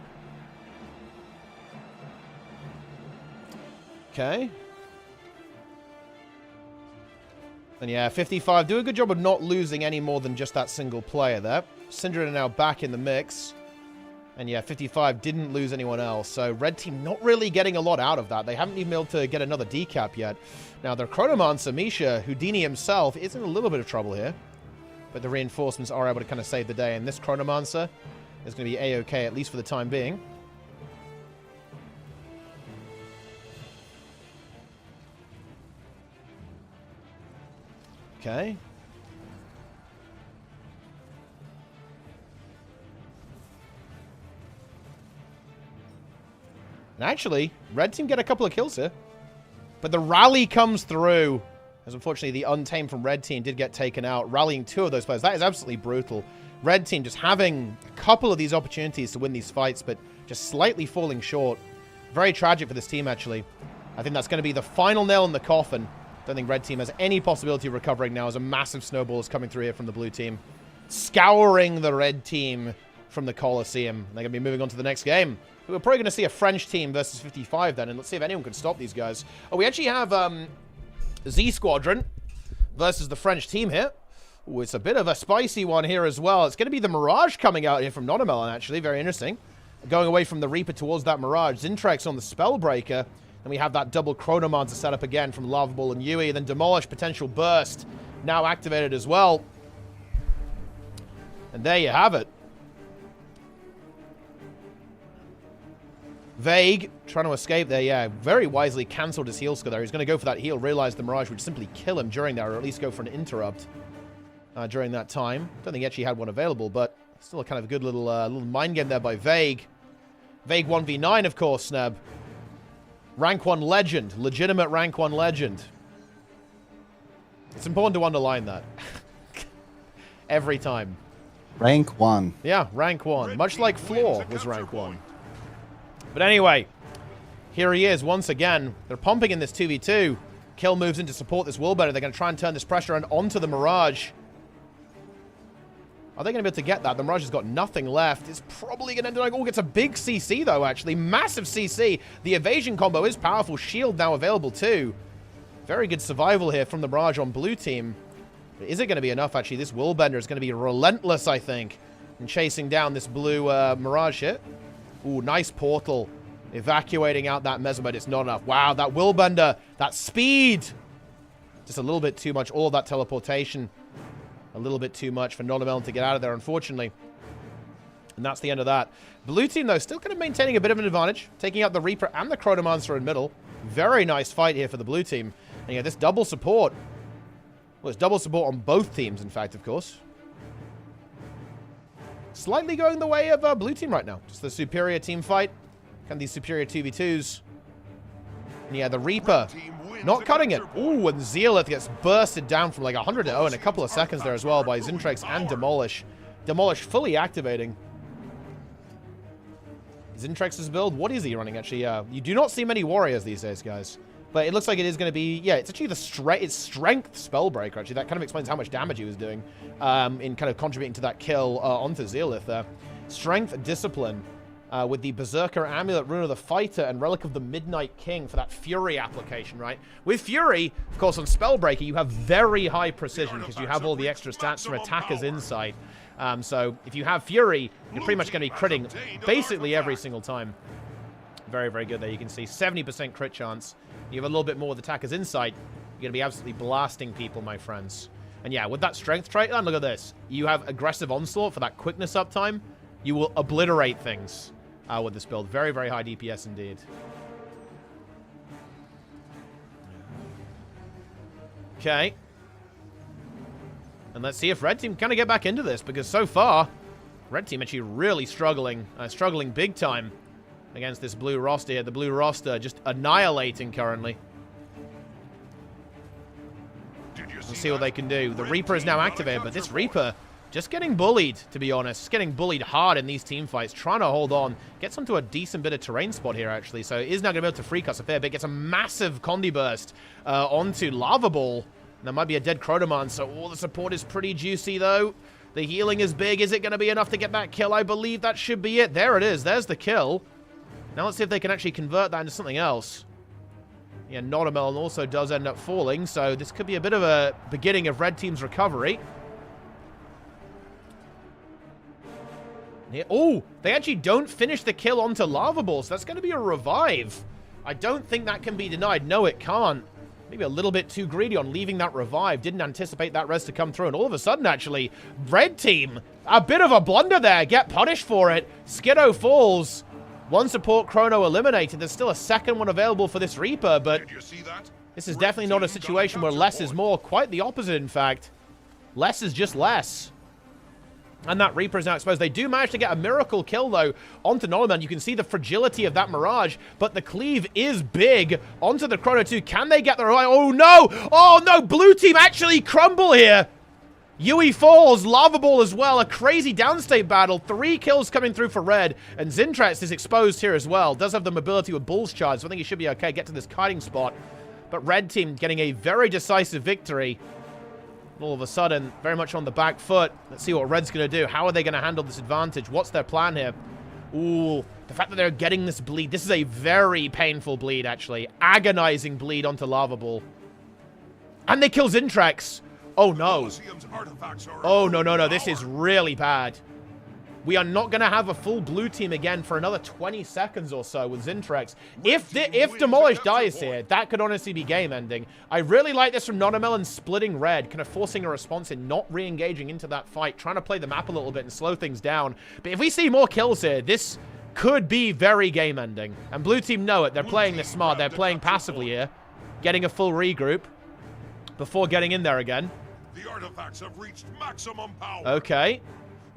Okay. And yeah, 55 do a good job of not losing any more than just that single player there. Syndra now back in the mix. And yeah, 55 didn't lose anyone else. So red team not really getting a lot out of that. They haven't even been able to get another decap yet. Now, their Chronomancer, Misha, Houdini himself, is in a little bit of trouble here. But the reinforcements are able to kind of save the day. And this Chronomancer is going to be A-okay, at least for the time being. Okay. And actually, red team get a couple of kills here. But the rally comes through. As unfortunately, the Untamed from red team did get taken out, rallying 2 of those players. That is absolutely brutal. Red team just having a couple of these opportunities to win these fights, but just slightly falling short. Very tragic for this team, actually. I think that's going to be the final nail in the coffin. Don't think red team has any possibility of recovering now as a massive snowball is coming through here from the blue team. Scouring the red team from the Colosseum. They're going to be moving on to the next game. We're probably going to see a French team versus 55 then, and let's see if anyone can stop these guys. Oh, we actually have Z Squadron versus the French team here. Ooh, it's a bit of a spicy one here as well. It's going to be the Mirage coming out here from Nonomelon, actually. Very interesting. Going away from the Reaper towards that Mirage. Zintrex on the Spellbreaker. And we have that double Chronomancer set up again from Lava Ball and Yui. And then Demolish Potential Burst now activated as well. And there you have it. Vague, trying to escape there, yeah. Very wisely cancelled his heal skill there. He's going to go for that heal, realize the Mirage would simply kill him during that, or at least go for an interrupt during that time. Don't think he actually had one available, but still a kind of good little mind game there by Vague. Vague 1v9, of course, Sneb. Rank 1 legend. Legitimate rank 1 legend. It's important to underline that. Every time. Rank 1. Yeah, rank 1. Much like Floor was rank 1. But anyway, here he is once again. They're pumping in this 2v2. Kill moves in to support this Willbender. They're going to try and turn this pressure onto the Mirage. Are they going to be able to get that? The Mirage has got nothing left. It's probably going to end up... Oh, gets a big CC, though, actually. Massive CC. The evasion combo is powerful. Shield now available, too. Very good survival here from the Mirage on blue team. But is it going to be enough, actually? This Willbender is going to be relentless, I think, in chasing down this blue Mirage hit. Ooh, nice portal. Evacuating out that Mesomode. It's not enough. Wow, that Willbender. That speed. Just a little bit too much. All of that teleportation. A little bit too much for Nonomelon to get out of there, unfortunately. And that's the end of that. Blue team, though, still kind of maintaining a bit of an advantage. Taking out the Reaper and the Chronomancer in middle. Very nice fight here for the blue team. And yeah, this double support. Well, it's double support on both teams, in fact, of course. Slightly going the way of blue team right now. Just the superior team fight. Kind of these superior 2v2s. And yeah, the Reaper not cutting it. Ooh, and Zealith gets bursted down from like 100 to 0 in a couple of seconds there as well by Zintrex and Demolish. Demolish fully activating. Zintrex's build, what is he running actually? You do not see many warriors these days, guys. But it looks like it is going to be, yeah, it's actually the strength Spellbreaker, actually. That kind of explains how much damage he was doing in kind of contributing to that kill onto Zealith there. Strength, Discipline, with the Berserker Amulet, Rune of the Fighter, and Relic of the Midnight King for that Fury application, right? With Fury, of course, on Spellbreaker, you have very high precision because you have all the extra stats from Attacker's Insight. So if you have Fury, you're pretty much going to be critting basically every single time. Very, very good there. You can see 70% crit chance. You have a little bit more with Attacker's Insight. You're going to be absolutely blasting people, my friends. And yeah, with that strength trait, and look at this. You have Aggressive Onslaught for that quickness uptime. You will obliterate things with this build. Very, very high DPS indeed. Okay. And let's see if red team kind of get back into this, because so far, red team actually really struggling. Struggling big time against this blue roster here. The blue roster just annihilating currently. Let's see what they can do. The Reaper is now activated, but this Reaper just getting bullied, to be honest. Just getting bullied hard in these team fights. Trying to hold on. Gets onto a decent bit of terrain spot here, actually. So is now going to be able to free cast a fair bit. Gets a massive Condi Burst onto Lava Ball. And that might be a dead Chronoman. So all the support is pretty juicy, though. The healing is big. Is it going to be enough to get that kill? I believe that should be it. There it is. There's the kill. Now let's see if they can actually convert that into something else. Yeah, Nonomelon also does end up falling, so this could be a bit of a beginning of red team's recovery. Oh, they actually don't finish the kill onto Lava Ball, so that's going to be a revive. I don't think that can be denied. No, it can't. Maybe a little bit too greedy on leaving that revive. Didn't anticipate that res to come through. And all of a sudden, actually, red team, a bit of a blunder there. Get punished for it. Skiddo falls. One support chrono eliminated. There's still a second one available for this Reaper, but Did you see that? this is definitely not a situation where less is more. Quite the opposite, in fact. Less is just less. And that Reaper is now exposed. They do manage to get a miracle kill, though, onto Nolan. You can see the fragility of that Mirage, but the cleave is big onto the Chrono 2. Can they get the... Oh, no! Oh, no! Blue team actually crumble here! Yui falls, Lava Ball as well. A crazy downstate battle. 3 kills coming through for red, and Zintrax is exposed here as well. Does have the mobility with Bull's Charge, so I think he should be okay. Get to this kiting spot. But red team getting a very decisive victory. All of a sudden, very much on the back foot. Let's see what red's going to do. How are they going to handle this advantage? What's their plan here? Ooh, the fact that they're getting this bleed. This is a very painful bleed, actually. Agonizing bleed onto Lava Ball. And they kill Zintrax. Oh, no. Oh, no, no, no. This is really bad. We are not going to have a full blue team again for another 20 seconds or so with Zintrax. If Demolish dies here, that could honestly be game ending. I really like this from Nonamelon splitting red, kind of forcing a response and not re-engaging into that fight, trying to play the map a little bit and slow things down. But if we see more kills here, this could be very game ending. And blue team know it. They're playing this smart. They're playing passively here, getting a full regroup before getting in there again. The artifacts have reached maximum power. Okay.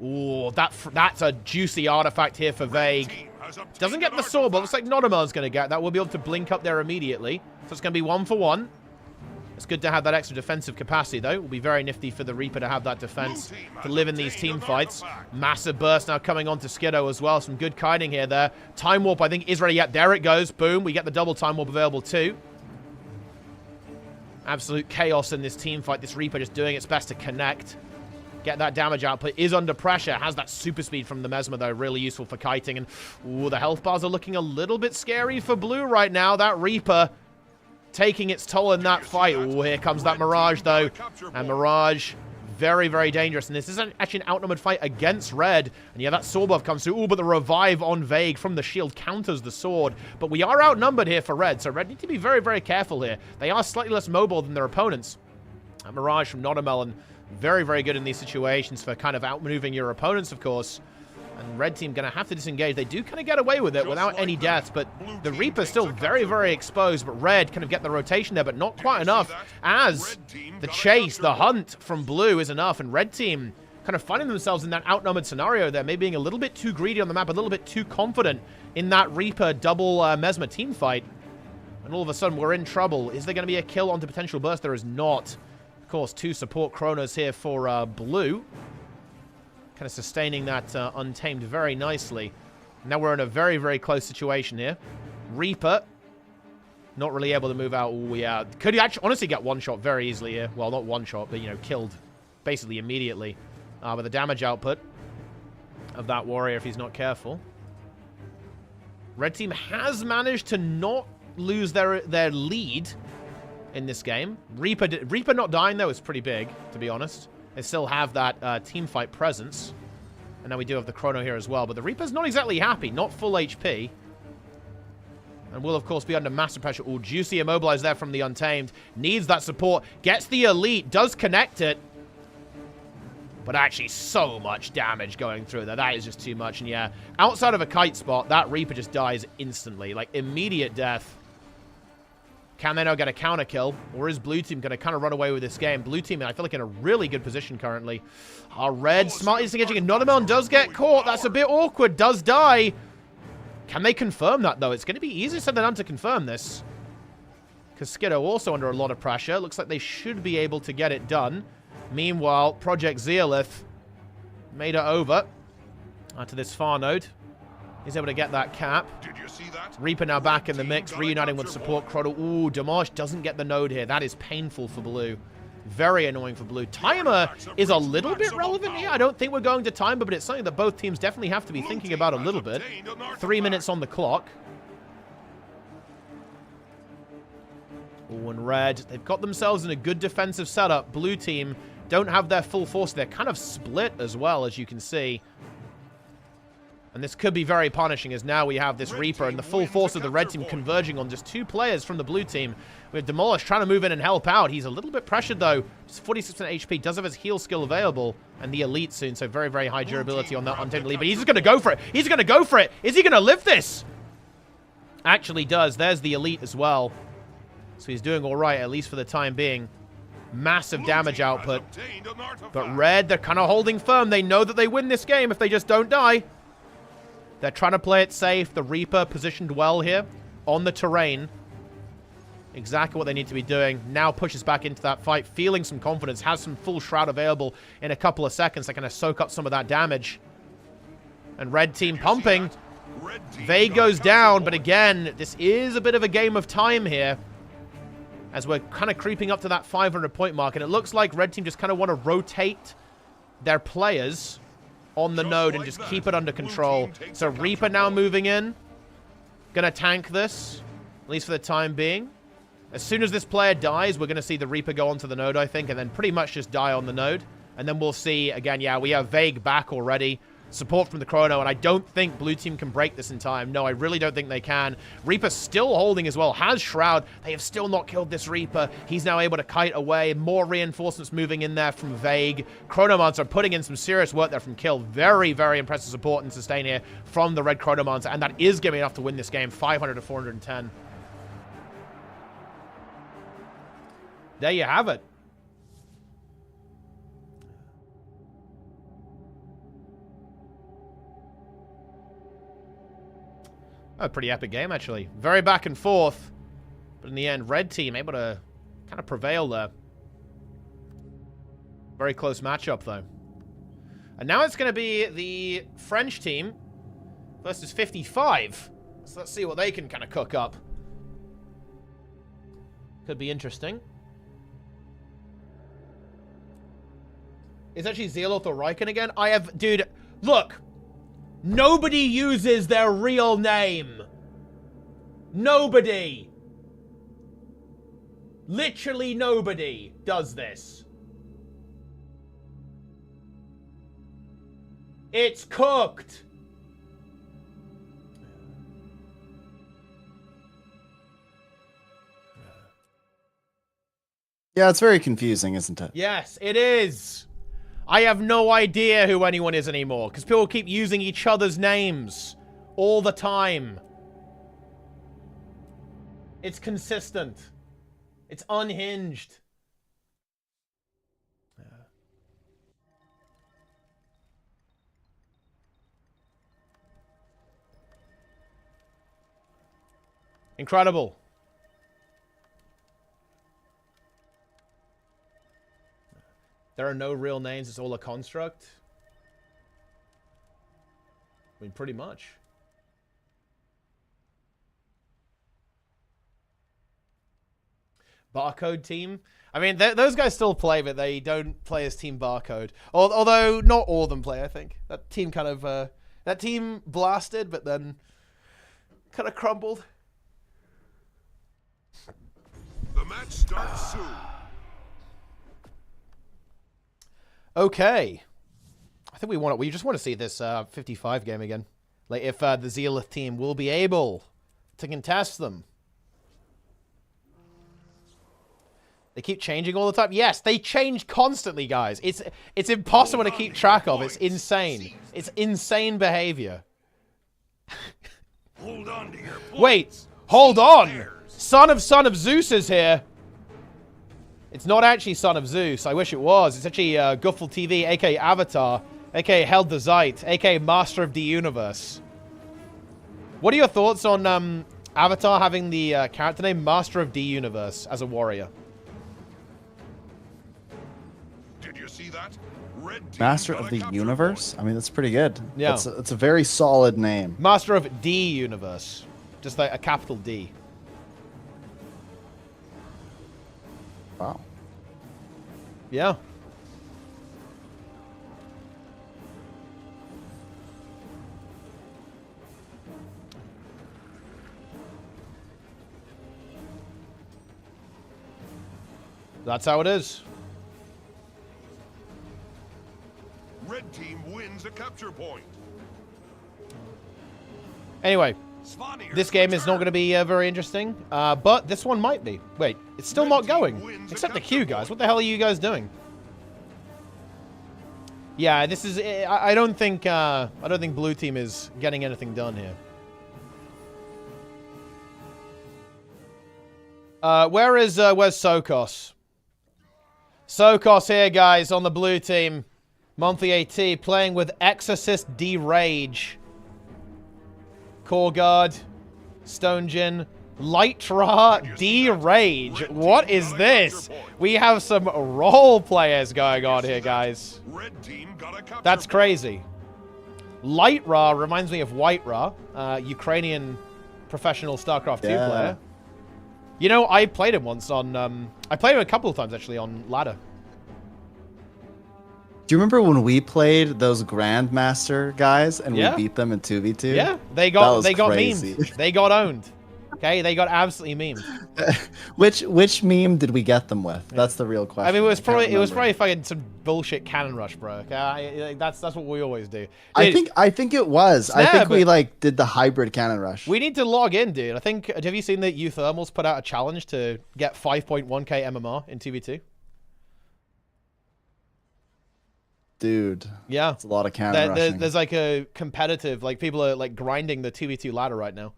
Ooh, that's a juicy artifact here for Vague. Doesn't get the sword, but looks like Nonamelon's going to get that. We'll be able to blink up there immediately. So it's going to be 1 for 1. It's good to have that extra defensive capacity, though. It will be very nifty for the Reaper to have that defense to live in these team fights. Massive burst now coming onto Skiddo as well. Some good kiting here there. Time Warp, I think, is ready yet. There it goes. Boom. We get the double Time Warp available, too. Absolute chaos in this team fight. This Reaper just doing its best to connect. Get that damage output. Is under pressure. Has that super speed from the Mesmer, though. Really useful for kiting. And, ooh, the health bars are looking a little bit scary for blue right now. That Reaper taking its toll in that fight. Ooh, here comes that Mirage, though. And Mirage, very, very dangerous. And this is actually an outnumbered fight against red. And yeah, that sword buff comes through. Ooh, but the revive on Vague from the shield counters the sword. But we are outnumbered here for red. So red need to be very, very careful here. They are slightly less mobile than their opponents. And Mirage from Nonamelon, very, very good in these situations for kind of outmaneuvering your opponents, of course. And red team going to have to disengage. They do kind of get away with it without any deaths, but the Reaper's still very, very exposed. But red kind of get the rotation there, but not quite enough, as the chase, the hunt from blue is enough. And red team kind of finding themselves in that outnumbered scenario there, maybe being a little bit too greedy on the map, a little bit too confident in that Reaper double Mesmer team fight. And all of a sudden, we're in trouble. Is there going to be a kill onto potential burst? There is not. Of course, 2 support chronos here for blue. Kind of sustaining that Untamed very nicely. Now we're in a very, very close situation here. Reaper, not really able to move out. Oh, yeah. Could he actually honestly get one shot very easily here? Well, not one shot, but, you know, killed basically immediately. With the damage output of that warrior if he's not careful. Red team has managed to not lose their lead in this game. Reaper not dying, though, is pretty big, to be honest. They still have that team fight presence. And now we do have the Chrono here as well. But the Reaper's not exactly happy. Not full HP. And will, of course, be under massive pressure. Oh, juicy immobilized there from the Untamed. Needs that support. Gets the Elite. Does connect it. But actually, so much damage going through there. That is just too much. And yeah, outside of a kite spot, that Reaper just dies instantly. Like, immediate death. Can they now get a counter kill? Or is blue team going to kind of run away with this game? Blue team, I feel like, in a really good position currently. Red, smartly disengaging. And Nonamelon does get caught. That's a bit awkward. Does die. Can they confirm that, though? It's going to be easier said than done to confirm this. Because Skiddo also under a lot of pressure. Looks like they should be able to get it done. Meanwhile, Project Zeolith made it over to this far node. He's able to get that cap. Did you see that? Reaper now back in the mix, reuniting with support Crottle. Ooh, Demolish doesn't get the node here. That is painful for blue. Very annoying for blue. Timer is a little bit relevant here. I don't think we're going to timer, but it's something that both teams definitely have to be thinking about a little bit. 3 minutes on the clock. Ooh, and red, they've got themselves in a good defensive setup. Blue team don't have their full force. They're kind of split as well, as you can see. And this could be very punishing, as now we have this Reaper and the full force of the red team converging on just 2 players from the blue team. With Demolish trying to move in and help out. He's a little bit pressured, though. Just 46% HP. Does have his heal skill available. And the Elite soon, so very, very high durability on that Untamed Elite. But he's just going to go for it. He's going to go for it. Is he going to live this? Actually does. There's the Elite as well. So he's doing all right, at least for the time being. Massive damage output. But Red, they're kind of holding firm. They know that they win this game if they just don't die. They're trying to play it safe. The Reaper positioned well here on the terrain. Exactly what they need to be doing. Now pushes back into that fight, feeling some confidence. Has some full shroud available in a couple of seconds. They're going to soak up some of that damage. And red team pumping. Vague goes down, but again, this is a bit of a game of time here. As we're kind of creeping up to that 500-point mark. And it looks like red team just kind of want to rotate their players on the node and just keep it under control. So Reaper now moving in. Gonna tank this, at least for the time being. As soon as this player dies, we're gonna see the Reaper go onto the node, I think, and then pretty much just die on the node. And then we'll see, again, yeah, we have Vague back already. Support from the Chrono, and I don't think blue team can break this in time. No, I really don't think they can. Reaper still holding as well. Has Shroud. They have still not killed this Reaper. He's now able to kite away. More reinforcements moving in there from Vague. Chronomancer putting in some serious work there from Kill. Very, very impressive support and sustain here from the red Chronomancer, and that is giving enough to win this game. 500 to 410. There you have it. A pretty epic game, actually. Very back and forth. But in the end, red team able to kind of prevail there. Very close matchup, though. And now it's going to be the French team versus 55. So let's see what they can kind of cook up. Could be interesting. Is actually Zealoth or Riken again? I have... Dude, look. Nobody uses their real name. Nobody. Literally nobody does this. It's cooked. Yeah, it's very confusing, isn't it? Yes, it is. I have no idea who anyone is anymore, because people keep using each other's names all the time. It's consistent. It's unhinged. Incredible. There are no real names, it's all a construct. I mean, pretty much. Barcode team. I mean, those guys still play, but they don't play as Team Barcode. Although, not all of them play, I think. That team kind of, that team blasted, but then kind of crumbled. The match starts soon. Okay. I think we just want to see this 55 game again. Like, if the Zealoth team will be able to contest them. They keep changing all the time. Yes, they change constantly, guys. It's impossible to keep track of. It's insane. It's insane behavior. Hold on to your points. Wait, hold on. Son of Zeus is here. It's not actually Son of Zeus. I wish it was. It's actually Guffle TV, aka Avatar, aka Held the Zeit, aka Master of the Universe. What are your thoughts on Avatar having the character name Master of the Universe as a warrior? Did you see that? Red team Master got of a the capture Universe? point. I mean, that's pretty good. Yeah. It's a very solid name. Master of the Universe. Just like a capital D. Wow. Yeah. That's how it is. Red team wins a capture point. Anyway, this game is not going to be very interesting, but this one might be. Wait, it's still not going. Except the queue, guys. What the hell are you guys doing? Yeah, this is. I don't think blue team is getting anything done here. Where's Sokos? Sokos here, guys, on the blue team. Monthly AT playing with Exorcist D Rage. Core Guard, Stone Jin, Lytra, D Rage. What is this? We have some role players going on here, guys. That's crazy. Lytra reminds me of White-Ra, Ukrainian professional StarCraft 2 player. You know, I played him once on, I played him a couple of times, actually, on ladder. Do you remember when we played those Grandmaster guys and we beat them in 2v2? Yeah, they got memed. They got owned. Okay, they got absolutely memed. Which meme did we get them with? That's the real question. I mean, it was probably fucking some bullshit cannon rush, bro. Okay, that's what we always do. Dude, I think it was. Snap, I think we like did the hybrid cannon rush. We need to log in, dude. I think. Have you seen that Thermals put out a challenge to get 5.1k MMR in 2v2? Dude, yeah, it's a lot of cannon rushing. There's like a competitive, like people are like grinding the 2v2 ladder right now,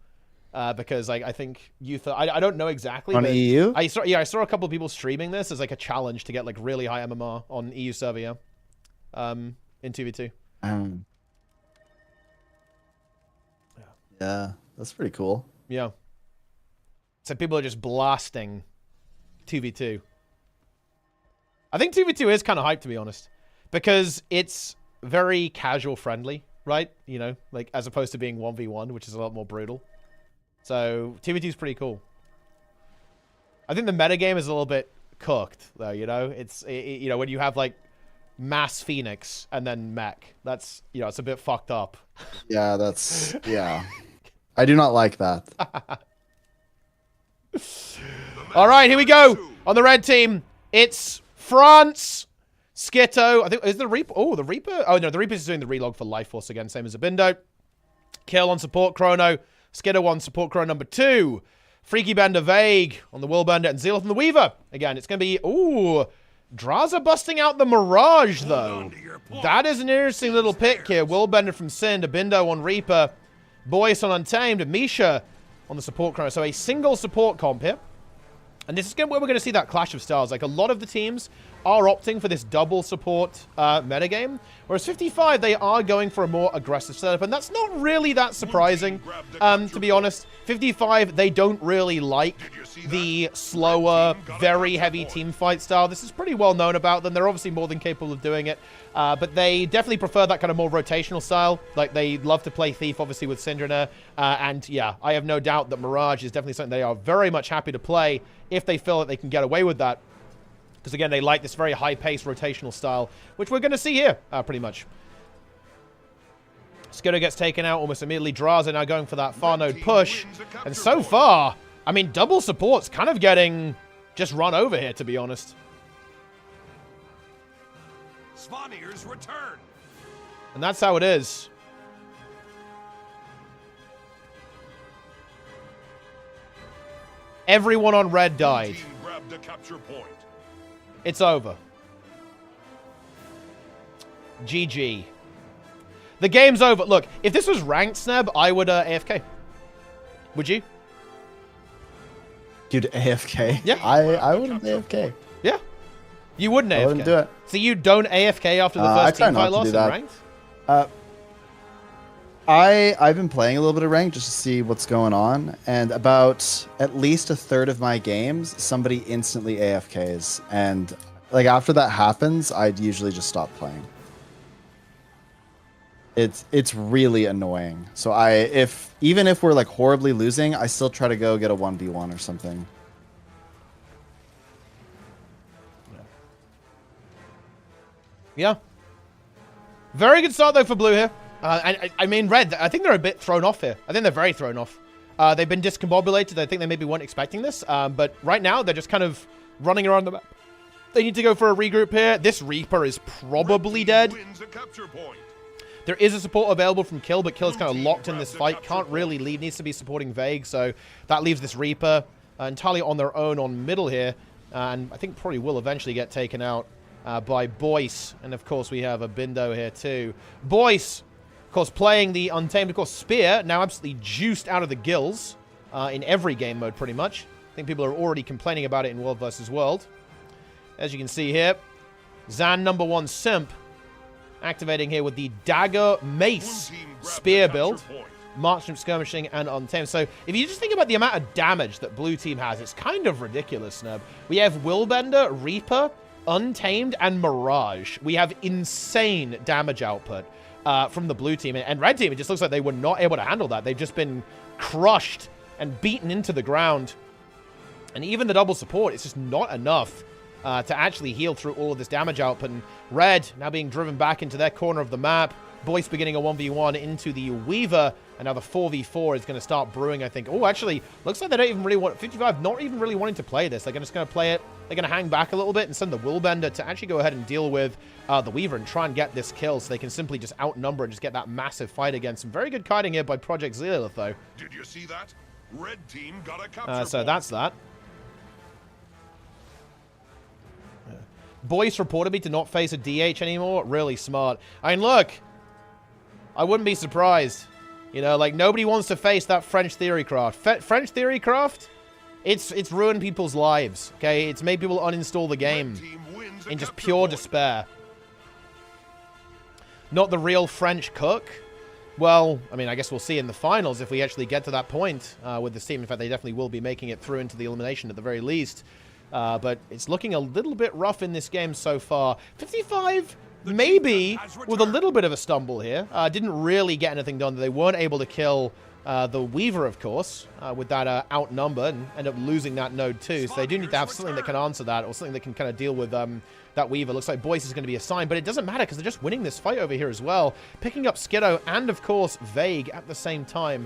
because like I think I don't know exactly on but EU. I saw a couple of people streaming this as like a challenge to get like really high MMR on EU server, in 2v2. Yeah, that's pretty cool. Yeah, so people are just blasting 2v2. I think 2v2 is kind of hype, to be honest. Because it's very casual friendly, right? You know, like as opposed to being 1v1, which is a lot more brutal. So 2v2 is pretty cool. I think the metagame is a little bit cooked, though, you know? You know, when you have like mass Phoenix and then mech, that's, you know, it's a bit fucked up. Yeah, that's, yeah. I do not like that. All right, here we go. On the red team, it's France. Skitto, I think, is the Reaper? Oh, the Reaper. Oh, no, the Reaper's doing the relog for Life Force again, same as Abindo. Kill on support chrono. Skitto on support chrono number 2. Freaky Bender Vague on the Will Bender and Zealoth and the Weaver. Again, it's going to be, ooh, Draza busting out the Mirage, though. That is an interesting little pick here. Will Bender from Sin, Abindo on Reaper. Boyce on Untamed, and Misha on the support chrono. So a single support comp here. And this is where we're going to see that clash of styles. Like, a lot of the teams are opting for this double support metagame, whereas 55, they are going for a more aggressive setup, and that's not really that surprising, to be honest. 55, they don't really like the slower, very heavy team fight style. This is pretty well known about them. They're obviously more than capable of doing it, but they definitely prefer that kind of more rotational style. Like, they love to play Thief, obviously, with Syndrina, and yeah, I have no doubt that Mirage is definitely something they are very much happy to play if they feel that they can get away with that. Because, again, they like this very high-paced rotational style, which we're going to see here, pretty much. Skitto gets taken out almost immediately. Draza now going for that far node push. And so far, I mean, double support's kind of getting just run over here, to be honest. Svanier's return. And that's how it is. Everyone on red died. The capture point. It's over. GG. The game's over. Look, if this was ranked, Sneb, I would AFK. Would you? Dude, AFK? Yeah. I wouldn't AFK. Yeah. You wouldn't AFK. I wouldn't do it. So you don't AFK after the first team fight loss in ranked? I've been playing a little bit of ranked just to see what's going on, and about at least a third of my games, somebody instantly AFKs, and like after that happens, I'd usually just stop playing. It's really annoying. So even if we're like horribly losing, I still try to go get a 1v1 or something. Yeah. Very good start though for blue here. And I mean, red, I think they're a bit thrown off here. I think they're very thrown off. They've been discombobulated. I think they maybe weren't expecting this. But right now, they're just kind of running around the map. They need to go for a regroup here. This Reaper is probably dead. There is a support available from Kill, but Kill is kind of locked in this fight. Can't really lead. Needs to be supporting Vague, so that leaves this Reaper entirely on their own on middle here. And I think probably will eventually get taken out by Boyce. And, of course, we have a Bindo here, too. Boyce, of course, playing the Untamed. Of course, Spear, now absolutely juiced out of the gills in every game mode, pretty much. I think people are already complaining about it in World vs. World. As you can see here, Zan #1 Simp activating here with the Dagger Mace Spear build. Marksman, Skirmishing, and Untamed. So if you just think about the amount of damage that blue team has, it's kind of ridiculous, Snub. We have Willbender, Reaper, Untamed, and Mirage. We have insane damage output from the blue team. And red team, it just looks like they were not able to handle that. They've just been crushed and beaten into the ground. And even the double support, it's just not enough to actually heal through all of this damage output. And red now being driven back into their corner of the map. Boyce beginning a 1v1 into the Weaver. And now the 4v4 is going to start brewing, I think. Oh, actually, looks like they don't even really want... 55 not even really wanting to play this. They're just going to play it. They're going to hang back a little bit and send the Willbender to actually go ahead and deal with the Weaver and try and get this kill so they can simply just outnumber and just get that massive fight against. Some very good kiting here by Project Zealith, though. Did you see that? Red team got a capture so that's that. Boyce reportedly to not face a DH anymore. Really smart. I mean, look. I wouldn't be surprised. You know, like, nobody wants to face that French theory craft. French theory craft, it's ruined people's lives, okay? It's made people uninstall the game in just pure despair. Not the real French cook. Well, I mean, I guess we'll see in the finals if we actually get to that point with this team. In fact, they definitely will be making it through into the elimination at the very least. But it's looking a little bit rough in this game so far. 55... maybe with a little bit of a stumble here. Didn't really get anything done. They weren't able to kill the Weaver, of course, with that outnumber and end up losing that node too. So they do need to have something that can answer that or something that can kind of deal with that Weaver. Looks like Boyce is going to be assigned, but it doesn't matter because they're just winning this fight over here as well. Picking up Skiddo and, of course, Vague at the same time.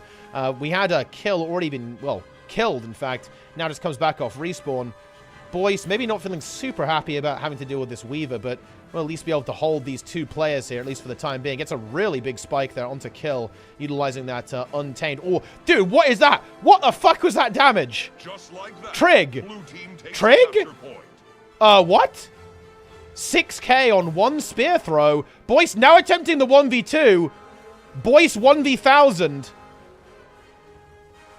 We had a kill already been, well, killed, in fact. Now just comes back off respawn. Boyce maybe not feeling super happy about having to deal with this Weaver, but will at least be able to hold these two players here, at least for the time being. Gets a really big spike there onto Kill, utilizing that Untamed. Oh, dude, what is that? What the fuck was that damage? Just like that. Trig. Trig? What? 6k on one spear throw. Boyce now attempting the 1v2. Boyce 1v1000.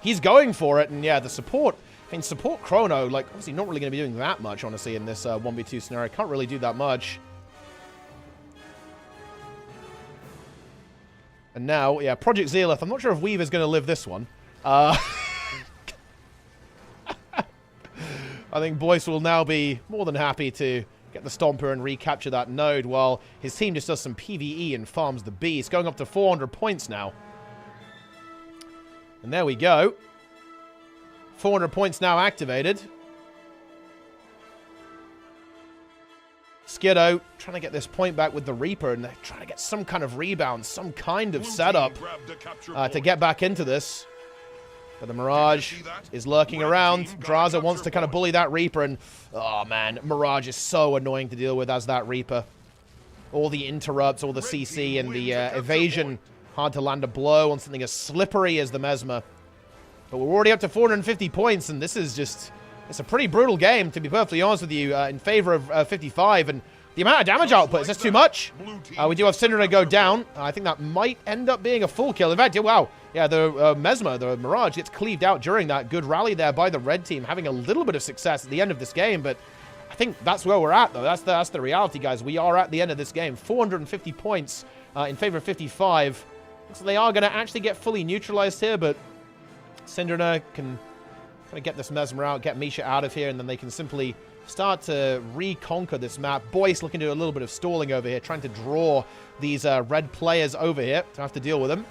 He's going for it, and yeah, the support... I mean, support Chrono, like, obviously not really going to be doing that much, honestly, in this 1v2 scenario. Can't really do that much. And now, yeah, Project Zealith. I'm not sure if Weaver's going to live this one. I think Boyce will now be more than happy to get the Stomper and recapture that node while his team just does some PvE and farms the beast. Going up to 400 points now. And there we go. 400 points now activated. Skiddo trying to get this point back with the Reaper, and they're trying to get some kind of rebound, some kind of setup to get back into this. But the Mirage is lurking around. Draza wants to kind of bully that Reaper, and oh man, Mirage is so annoying to deal with as that Reaper. All the interrupts, all the CC, and the evasion. Hard to land a blow on something as slippery as the Mesmer. But we're already up to 450 points, and this is just... It's a pretty brutal game, to be perfectly honest with you, in favor of 55. And the amount of damage output is just too much. We do have Syndra go down. I think that might end up being a full kill. In fact, wow. Yeah, the Mesmer, the Mirage, gets cleaved out during that good rally there by the red team, having a little bit of success at the end of this game. But I think that's where we're at, though. That's the reality, guys. We are at the end of this game. 450 points in favor of 55. So they are going to actually get fully neutralized here, but Syndra can... Gonna get this Mesmer out, get Misha out of here, and then they can simply start to reconquer this map. Boyce looking to do a little bit of stalling over here, trying to draw these red players over here to have to deal with them.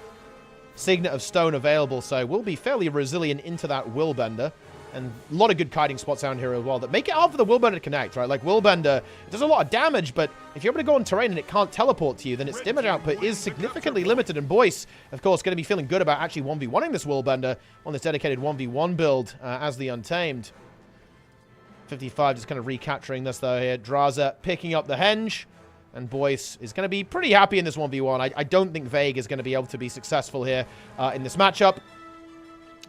Signet of Stone available, so we'll be fairly resilient into that Willbender. And a lot of good kiting spots down here as well that make it hard for the Willbender to connect, right? Like, Willbender, it does a lot of damage, but if you're able to go on terrain and it can't teleport to you, then its damage output is significantly limited. And Boyce, of course, going to be feeling good about actually 1v1ing this Willbender on this dedicated 1v1 build as the Untamed. 55 just kind of recapturing this, though, here. Draza picking up the Henge. And Boyce is going to be pretty happy in this 1v1. I don't think Vague is going to be able to be successful here in this matchup.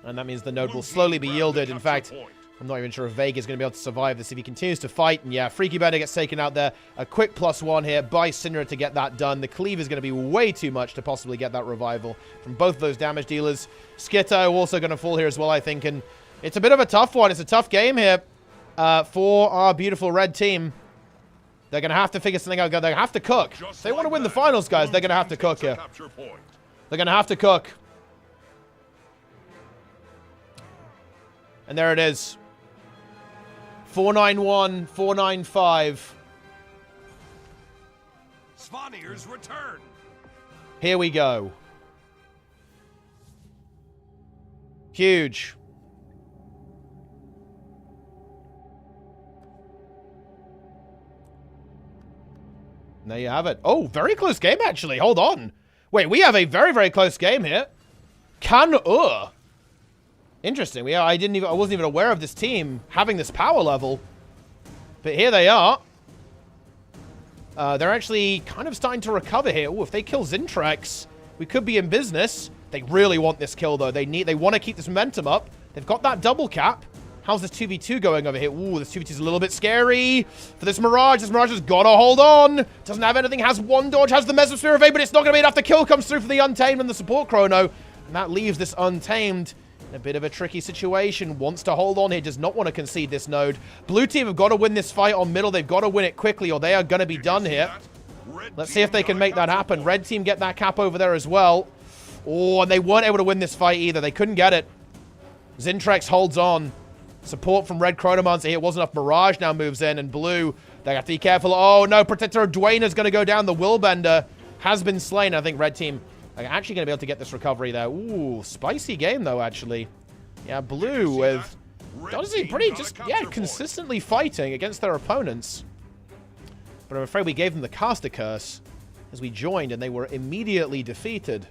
And that means the node will slowly be yielded. In fact, I'm not even sure if Vague is going to be able to survive this if he continues to fight. And yeah, Freaky Bender gets taken out there. A quick +1 here by Syndra to get that done. The cleave is going to be way too much to possibly get that revival from both of those damage dealers. Skitto also going to fall here as well, I think. And it's a bit of a tough one. It's a tough game here for our beautiful red team. They're going to have to figure something out. They're going to have to cook. If they want to win the finals, guys, they're going to have to cook here. They're going to have to cook. And there it is. 491, 495. Svanier's return. Here we go. Huge. And there you have it. Oh, very close game, actually. Hold on. Wait, we have a very, very close game here. Interesting. I wasn't even aware of this team having this power level. But here they are. They're actually kind of starting to recover here. Ooh, if they kill Zintrex, we could be in business. They really want this kill, though. They want to keep this momentum up. They've got that double cap. How's this 2v2 going over here? Ooh, this 2v2 is a little bit scary for this Mirage. This Mirage has got to hold on. Doesn't have anything. Has one dodge. Has the Mesosphere evade, but it's not going to be enough. The kill comes through for the Untamed and the support Chrono. And that leaves this Untamed in a bit of a tricky situation. Wants to hold on here. Does not want to concede this node. Blue team have got to win this fight on middle. They've got to win it quickly or they are going to be done here. Let's see if they can make that happen. Red team get that cap over there as well. Oh, and they weren't able to win this fight either. They couldn't get it. Zintrex holds on. Support from Red Chronomancer here. Wasn't enough. Mirage now moves in. And Blue, they have to be careful. Oh, no. Protector of Dwayne is going to go down. The Willbender has been slain. I think Red team are actually going to be able to get this recovery there. Ooh, spicy game, though, actually. Yeah, Blue with, honestly, pretty just, yeah, consistently fighting against their opponents. But I'm afraid we gave them the caster curse as we joined, and they were immediately defeated.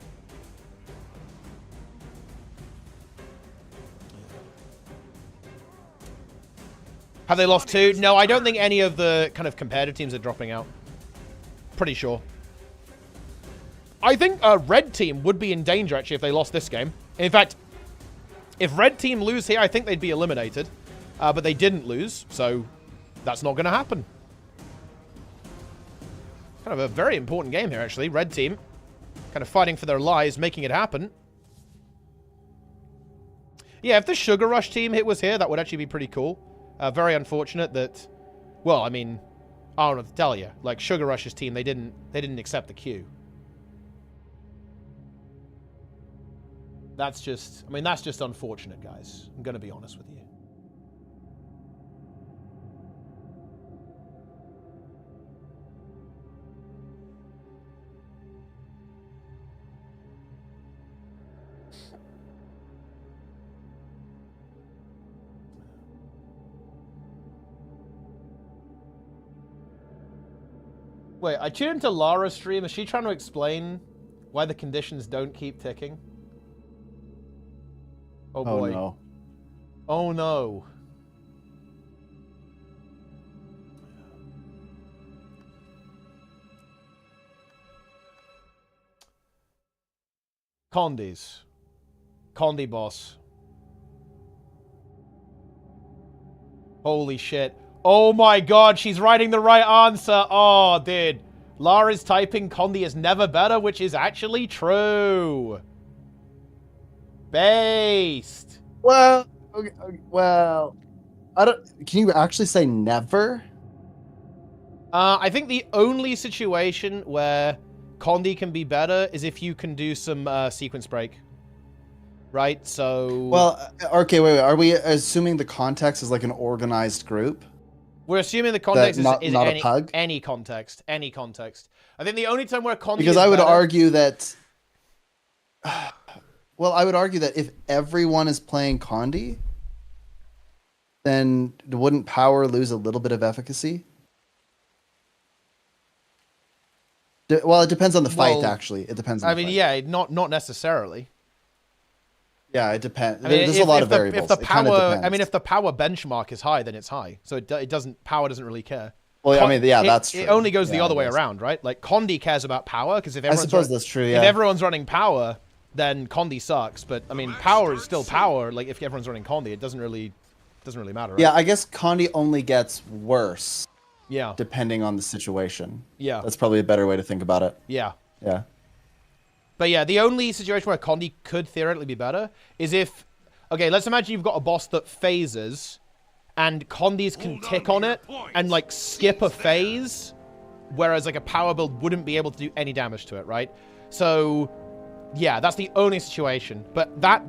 Have they lost two? No, I don't think any of the kind of competitive teams are dropping out. Pretty sure. I think Red team would be in danger, actually, if they lost this game. In fact, if Red team lose here, I think they'd be eliminated. But they didn't lose, so that's not going to happen. Kind of a very important game here, actually. Red team kind of fighting for their lives, making it happen. Yeah, if the Sugar Rush team hit was here, that would actually be pretty cool. Very unfortunate that, well, I mean, I don't know what to tell you. Like, Sugar Rush's team, they didn't accept the queue. That's just, I mean, that's just unfortunate, guys. I'm going to be honest with you. Wait, I tuned into Lara's stream. Is she trying to explain why the conditions don't keep ticking? Oh boy. Oh no. Oh no. Condies. Condi boss. Holy shit. Oh my god, she's writing the right answer. Oh, dude. Lara's typing Condi is never better, which is actually true. Based. Well, okay, well, I don't. Can you actually say never? I think the only situation where Condi can be better is if you can do some sequence break. Right? So. Well, okay, wait. Are we assuming the context is like an organized group? We're assuming the context is not any, a pug? Any context. Any context. I think the only time where Condi Because is I would better, argue that. Well, I would argue that if everyone is playing Condi, then wouldn't power lose a little bit of efficacy? Well, it depends on the fight, Well, actually. It depends on the I mean, fight. yeah, not necessarily. Yeah, it depends. I mean, There's a lot of variables. If the It kinda power, depends. I mean, if the power benchmark is high, then it's high. So it doesn't. Power doesn't really care. Well, I mean, yeah, that's true. It only goes the Yeah, other way yes. around, right? Like, Condi cares about power, because if I everyone's suppose that's true, yeah. if everyone's running power, then Condi sucks. But, I mean, power is still power. Like, if everyone's running Condi, it doesn't really matter, right? Yeah, I guess Condi only gets worse. Yeah. Depending on the situation. Yeah. That's probably a better way to think about it. Yeah. Yeah. But yeah, the only situation where Condi could theoretically be better is if... Okay, let's imagine you've got a boss that phases, and Condis can tick on it and, like, skip a phase, whereas, like, a power build wouldn't be able to do any damage to it, right? So, yeah, that's the only situation. But that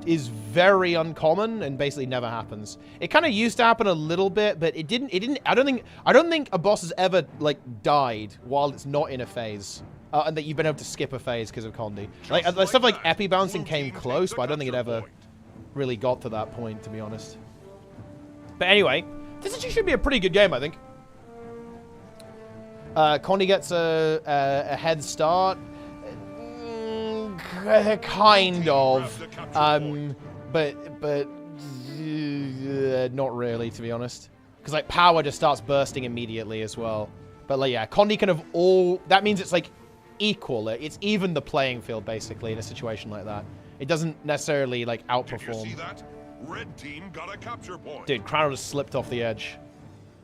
is very uncommon and basically never happens. It kind of used to happen a little bit, but it didn't... I don't think a boss has ever, like, died while it's not in a phase. And that you've been able to skip a phase because of Condi. Like, stuff like Epi Bouncing came close, but I don't think it ever really got to that point, to be honest. But anyway, this actually should be a pretty good game, I think. Condi gets a head start. Kind of. But not really, to be honest. Because, like, power just starts bursting immediately as well. But, like, yeah, Condi kind of all... That means it's, like, equal. It's even the playing field, basically, in a situation like that. It doesn't necessarily, like, outperform. Did you see that? Red team got a capture point. Dude, Crown just slipped off the edge.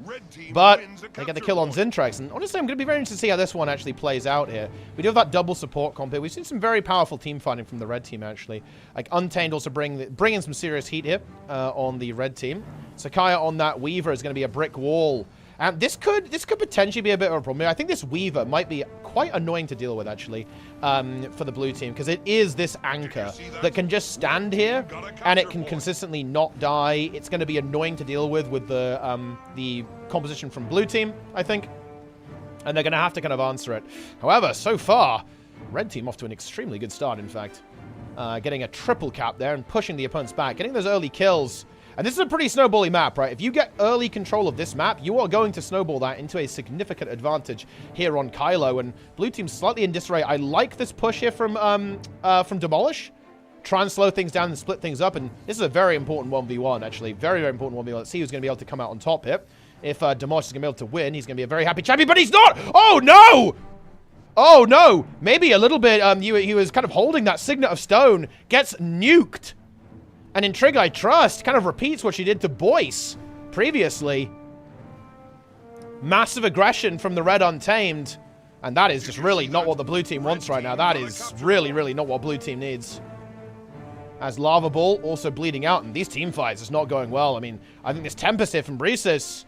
Red team But wins a they get the capture kill on point. Zintrax. And honestly, I'm going to be very interested to see how this one actually plays out here. We do have that double support comp here. We've seen some very powerful team fighting from the red team, actually. Like, Untamed also bringing some serious heat here on the red team. Sakaya on that Weaver is going to be a brick wall. And this could potentially be a bit of a problem. I think this Weaver might be quite annoying to deal with, actually, for the blue team, because it is this anchor that can just stand here, and it can consistently not die. It's going to be annoying to deal with the composition from blue team, I think, and they're going to have to kind of answer it. However, so far, red team off to an extremely good start, in fact. Getting a triple cap there and pushing the opponents back, getting those early kills. And this is a pretty snowbally map, right? If you get early control of this map, you are going to snowball that into a significant advantage here on Kylo. And blue team's slightly in disarray. I like this push here from Demolish. Try and slow things down and split things up. And this is a very important 1v1, actually. Very, very important 1v1. Let's see who's going to be able to come out on top here. If Demolish is going to be able to win, he's going to be a very happy champion, but he's not! Oh, no! Oh, no! Maybe a little bit, he was kind of holding that Signet of Stone. Gets nuked. And Intrigue I Trust kind of repeats what she did to Boyce previously. Massive aggression from the Red Untamed. And that is just really not what the blue team wants right now. That is really, really not what blue team needs. As Lava Ball also bleeding out. And these team fights is not going well. I mean, I think this Tempest here from Breezes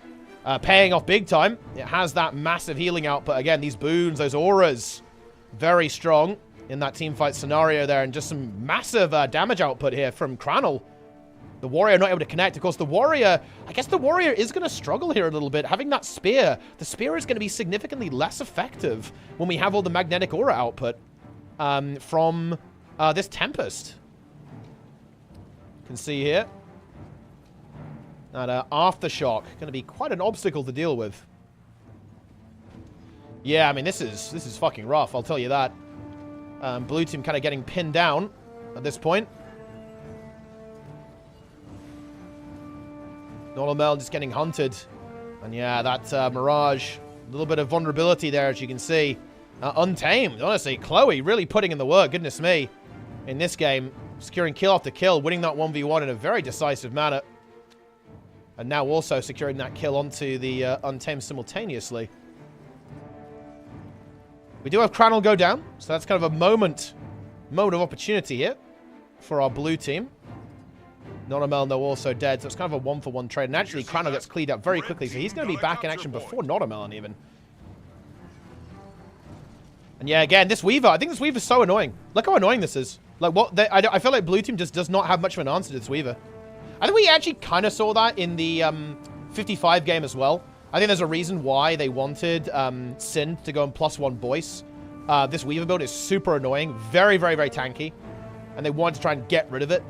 paying off big time. It has that massive healing output. Again, these boons, those auras, very strong in that team fight scenario there, and just some massive damage output here from Cranel. The Warrior not able to connect. Of course, the Warrior, I guess the Warrior is going to struggle here a little bit. Having that Spear, the Spear is going to be significantly less effective when we have all the magnetic aura output from this Tempest. You can see here that Aftershock going to be quite an obstacle to deal with. Yeah, I mean, this is fucking rough, I'll tell you that. Blue team kind of getting pinned down at this point. Normal just getting hunted. And yeah, that Mirage, a little bit of vulnerability there, as you can see. Untamed, honestly. Chloe really putting in the work, goodness me. In this game, securing kill after kill, winning that 1v1 in a very decisive manner. And now also securing that kill onto the Untamed simultaneously. We do have Cranel go down, so that's kind of a moment of opportunity here for our blue team. Notamel, though, also dead, so it's kind of a one-for-one trade. And actually, Cranel gets cleaned up very quickly, so he's going to be back in action before Notamel even. And yeah, again, this Weaver, I think this Weaver's so annoying. Look how annoying this is. Like, I feel like blue team just does not have much of an answer to this Weaver. I think we actually kind of saw that in the 55 game as well. I think there's a reason why they wanted Sin to go on +1 Boyce. This Weaver build is super annoying. Very, very, very tanky. And they wanted to try and get rid of it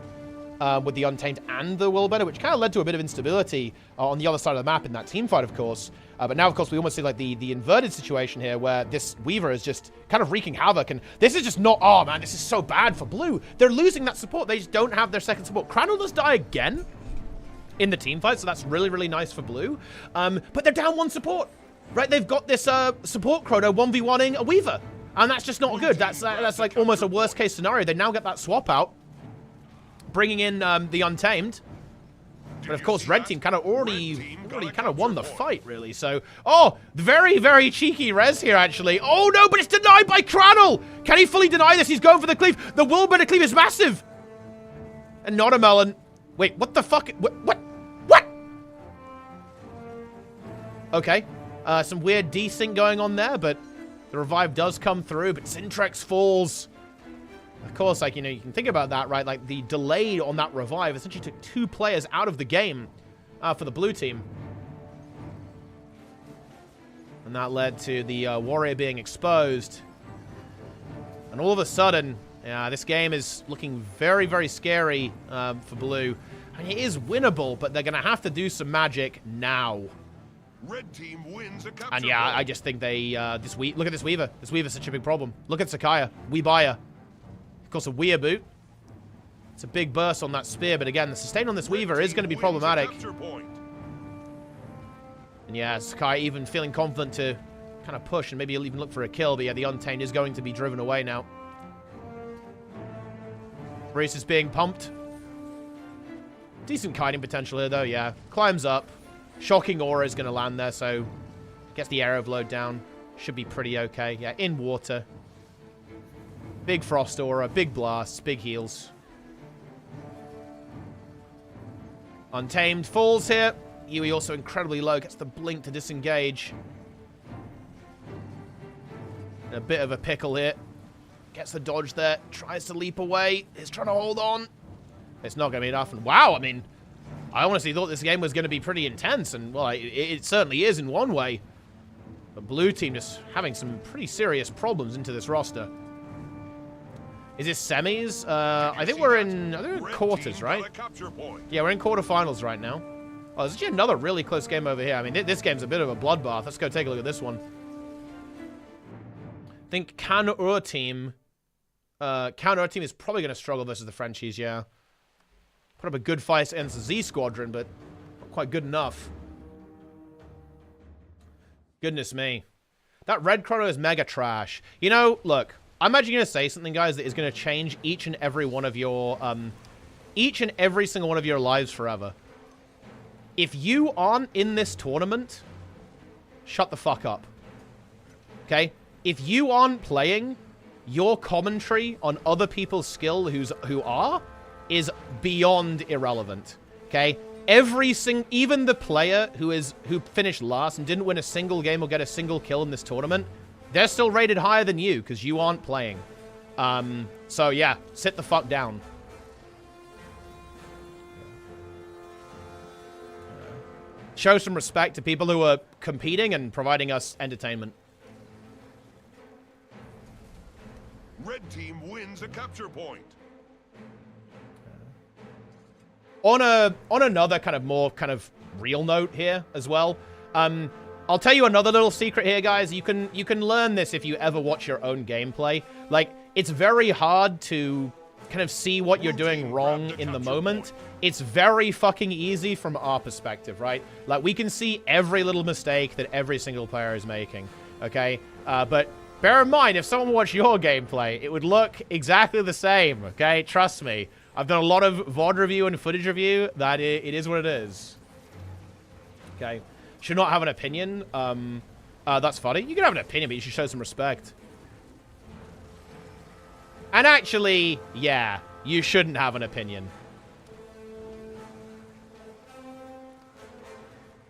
with the Untamed and the Willbender, which kind of led to a bit of instability on the other side of the map in that team fight, of course. But now, of course, we almost see like the inverted situation here where this Weaver is just kind of wreaking havoc. And this is just not... Oh, man, this is so bad for blue. They're losing that support. They just don't have their second support. Cranel does die again in the team fight, so that's really, really nice for blue. But they're down one support. Right, they've got this support chrono 1v1ing a Weaver. And that's just not good. That's like almost a worst case scenario. They now get that swap out, bringing in the Untamed. But of course, Red Team kind of already kind of won the fight, really. So, oh, very, very cheeky res here, actually. Oh, no, but it's denied by Cradle. Can he fully deny this? He's going for the cleave. The Wilburner cleave is massive. And not a melon. Wait, what the fuck? What? Okay. Some weird desync going on there, but the revive does come through, but Syntrex falls. Of course, like, you know, you can think about that, right? Like, the delay on that revive essentially took 2 players out of the game for the blue team. And that led to the Warrior being exposed. And all of a sudden, this game is looking very, very scary for blue. I mean, it is winnable, but they're going to have to do some magic now. Red team wins a capture And yeah, point. I just think they, look at this Weaver. This Weaver's such a big problem. Look at Sakaya. We buy her. Of course, a Weir boot. It's a big burst on that spear, but again, the sustain on this Weaver is going to be problematic. And yeah, Sakai even feeling confident to kind of push and maybe he'll even look for a kill, but yeah, the Untamed is going to be driven away now. Bruce is being pumped. Decent kiting potential here, though, yeah. Climbs up. Shocking Aura is going to land there, so gets the air overload down. Should be pretty okay. Yeah, in water. Big Frost Aura, big blasts, big heals. Untamed falls here. Yui also incredibly low, gets the blink to disengage. A bit of a pickle here. Gets the dodge there, tries to leap away. Is trying to hold on. It's not going to be enough. And wow, I mean, I honestly thought this game was going to be pretty intense, and, well, it certainly is in one way. But blue team just having some pretty serious problems into this roster. Is this semis? I think we're in quarters, right? Yeah, we're in quarterfinals right now. Oh, there's actually another really close game over here. I mean, this game's a bit of a bloodbath. Let's go take a look at this one. I think Counter team is probably going to struggle versus the Frenchies, yeah. Put up a good fight against the Z Squadron, but not quite good enough. Goodness me. That red chrono is mega trash. You know, look, I'm actually going to say something, guys, that is going to change each and every one of your, each and every single one of your lives forever. If you aren't in this tournament, shut the fuck up. Okay? If you aren't playing, your commentary on other people's skill who are is beyond irrelevant. Okay? Even the player who finished last and didn't win a single game or get a single kill in this tournament, they're still rated higher than you because you aren't playing. So yeah, sit the fuck down. Show some respect to people who are competing and providing us entertainment. Red team wins a capture point. On another kind of more kind of real note here as well, I'll tell you another little secret here, guys. You can learn this if you ever watch your own gameplay. Like, it's very hard to kind of see what you're doing wrong in the moment. It's very fucking easy from our perspective, right? Like, we can see every little mistake that every single player is making, okay? But bear in mind, if someone watched your gameplay, it would look exactly the same, okay? Trust me. I've done a lot of VOD review and footage review. That it is what it is. Okay. Should not have an opinion. That's funny. You can have an opinion, but you should show some respect. And actually, yeah, you shouldn't have an opinion.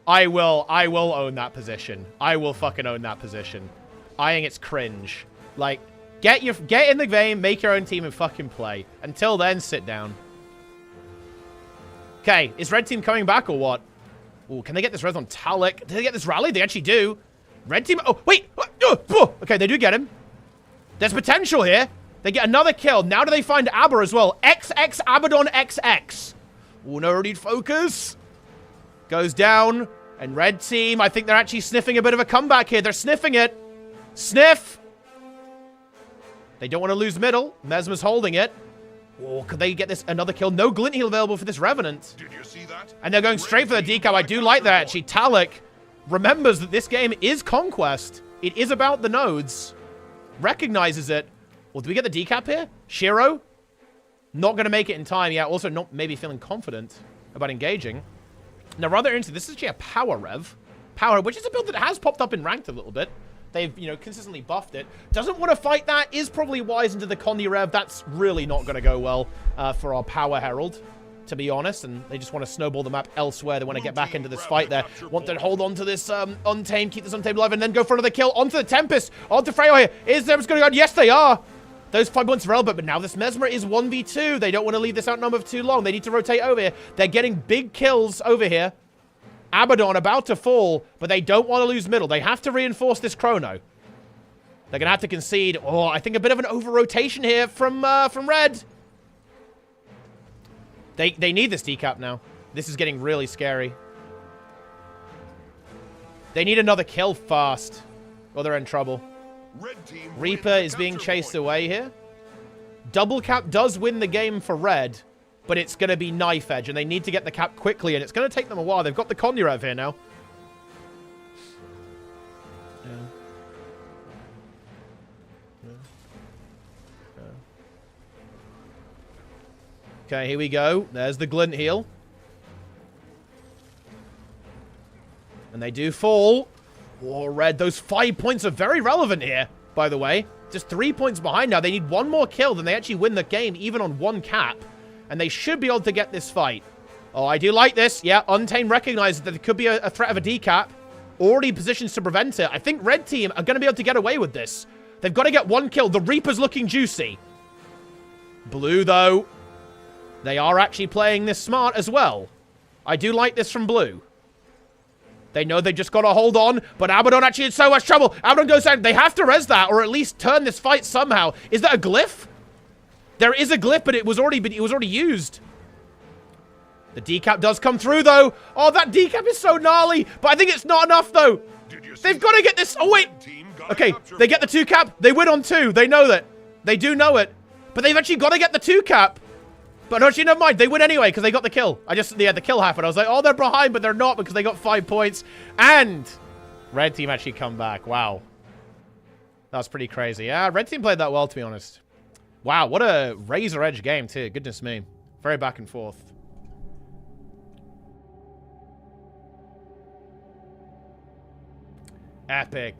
I will own that position. I will fucking own that position. I think it's cringe. Like, get in the game, make your own team, and fucking play. Until then, sit down. Okay, is red team coming back or what? Ooh, can they get this res on Talik? Did they get this rally? They actually do. Red team. Oh, wait. Okay, they do get him. There's potential here. They get another kill. Now do they find Aber as well? XX Abaddon XX. Oh, no need focus. Goes down. And red team, I think they're actually sniffing a bit of a comeback here. They're sniffing it. Sniff. They don't want to lose middle. Mesmer's holding it. Oh, could they get this another kill? No glint heal available for this Revenant. Did you see that? And they're going straight for the decal. I do like that, actually. Talik remembers that this game is Conquest. It is about the nodes. Recognizes it. Well, do we get the decap here? Shiro? Not going to make it in time yet. Also not maybe feeling confident about engaging. Now, rather interesting, this is actually a power rev. Power, which is a build that has popped up in ranked a little bit. They've, you know, consistently buffed it. Doesn't want to fight that. Is probably wise into the Condi rev. That's really not going to go well for our Power Herald, to be honest. And they just want to snowball the map elsewhere. They want to get back into this fight there. Want to hold on to this Untamed, keep this Untamed alive, and then go for another kill. Onto the Tempest. Onto Freyo here. Is them going on? Yes, they are. Those 5 points are relevant, but now this Mesmer is 1v2. They don't want to leave this outnumbered for too long. They need to rotate over here. They're getting big kills over here. Abaddon about to fall, but they don't want to lose middle. They have to reinforce this chrono. They're going to have to concede. Oh, I think a bit of an over-rotation here from Red. They need this decap now. This is getting really scary. They need another kill fast, or they're in trouble. Red team Reaper is being chased away here. Double cap does win the game for Red, but it's going to be knife edge, and they need to get the cap quickly, and it's going to take them a while. They've got the Konyarev here now. Okay, here we go. There's the glint heal. And they do fall. Oh, Red, those 5 points are very relevant here, by the way. Just 3 points behind now. They need one more kill, then they actually win the game, even on one cap. And they should be able to get this fight. Oh, I do like this. Yeah, Untamed recognizes that there could be a threat of a decap. Already positions to prevent it. I think Red team are going to be able to get away with this. They've got to get one kill. The Reaper's looking juicy. Blue, though, they are actually playing this smart as well. I do like this from Blue. They know they just got to hold on, but Abaddon actually in so much trouble. Abaddon goes down. They have to res that, or at least turn this fight somehow. Is that a glyph? There is a glyph, but it was already used. The decap does come through, though. Oh, that decap is so gnarly, but I think it's not enough, though. They've got to get this. Oh, wait. Okay, they get the 2 cap. They win on 2. They know that. They do know it. But they've actually got to get the 2 cap. But actually, never mind. They win anyway because they got the kill. The kill happened. I was like, oh, they're behind, but they're not because they got 5 points. And Red team actually come back. Wow. That was pretty crazy. Yeah, Red team played that well, to be honest. Wow, what a razor edge game, too. Goodness me. Very back and forth. Epic.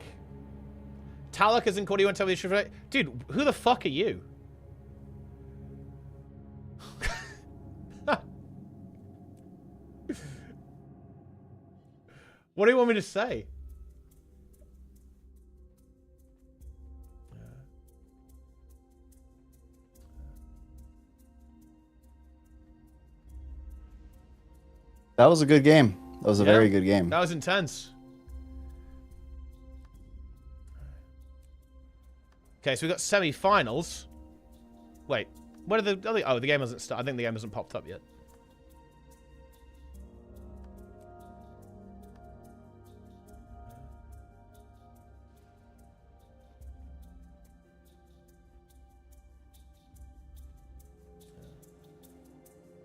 Talak isn't called. You want to tell me the truth? Dude, who the fuck are you? What do you want me to say? That was a good game. That was a very good game. That was intense. Okay, so we got semi-finals. Wait, what are the other? Oh, the game hasn't started. I think the game hasn't popped up yet.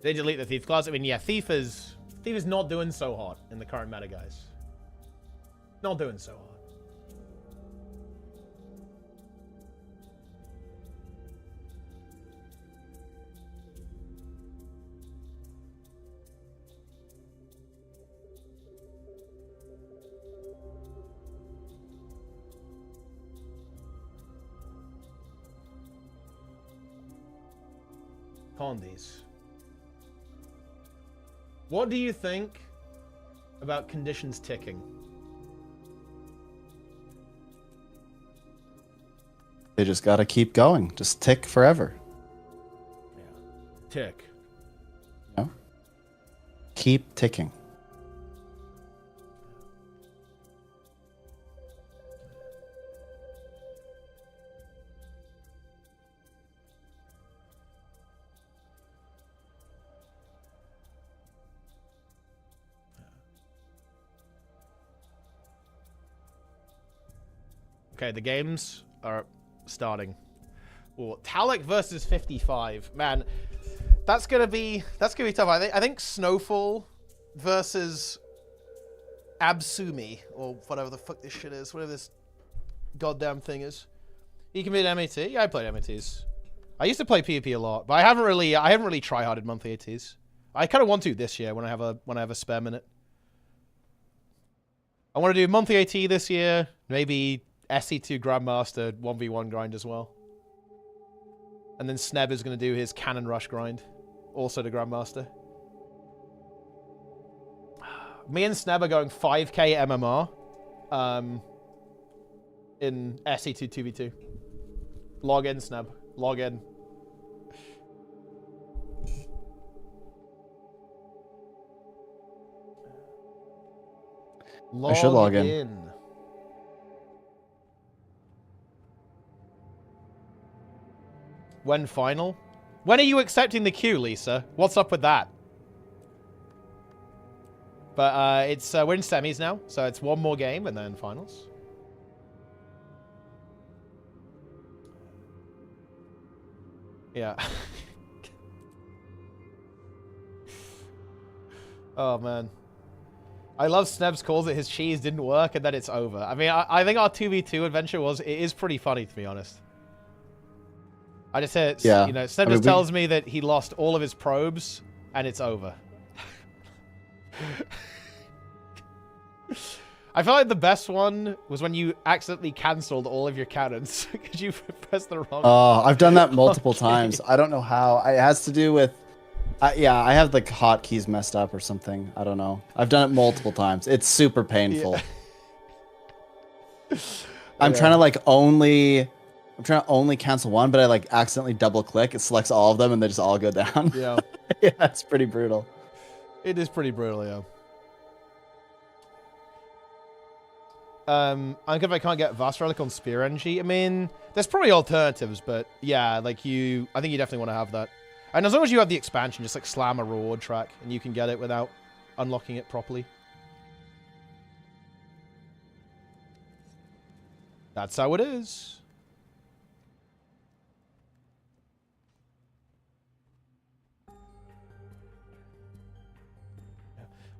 They delete the Thief class. I mean, yeah, Thief is not doing so hot in the current meta, guys. Not doing so hot. Condis. What do you think about conditions ticking? They just gotta keep going. Just tick forever. Yeah. Tick. No? Keep ticking. Okay, the games are starting. Ooh, Talek versus 55. Man, that's gonna be tough. I think Snowfall versus Absumi, or whatever the fuck this shit is, whatever this goddamn thing is. You can be an MAT? Yeah, I played MATs. I used to play PvP a lot, but I haven't really try-harded monthly ATs. I kind of want to this year when I have a spare minute. I want to do monthly AT this year, maybe SC2 Grandmaster 1v1 grind as well. And then Sneb is going to do his Cannon Rush grind, also to Grandmaster. Me and Sneb are going 5k MMR in SC2 2v2. Log in, Sneb. Log in. I should log in. When final? When are you accepting the queue, Lisa? What's up with that? But it's we're in semis now, so it's one more game and then finals. Yeah. Oh man. I love Sneb's calls that his cheese didn't work and that it's over. I mean, I think our 2v2 adventure is pretty funny, to be honest. I just said, yeah. You know, Sneb just tells me that he lost all of his probes and it's over. I feel like the best one was when you accidentally cancelled all of your cannons because you pressed the wrong. Oh, I've done that multiple times. I don't know how. It has to do with, yeah, I have the hotkeys messed up or something. I don't know. I've done it multiple times. It's super painful. Yeah. I'm trying to only cancel one, but I like accidentally double click. It selects all of them and they just all go down. Yeah. Yeah, it's pretty brutal. It is pretty brutal, yeah. I'm good if I can't get Vast Relic on Spear Energy. I mean, there's probably alternatives, but yeah, like I think you definitely want to have that. And as long as you have the expansion, just like slam a reward track and you can get it without unlocking it properly. That's how it is.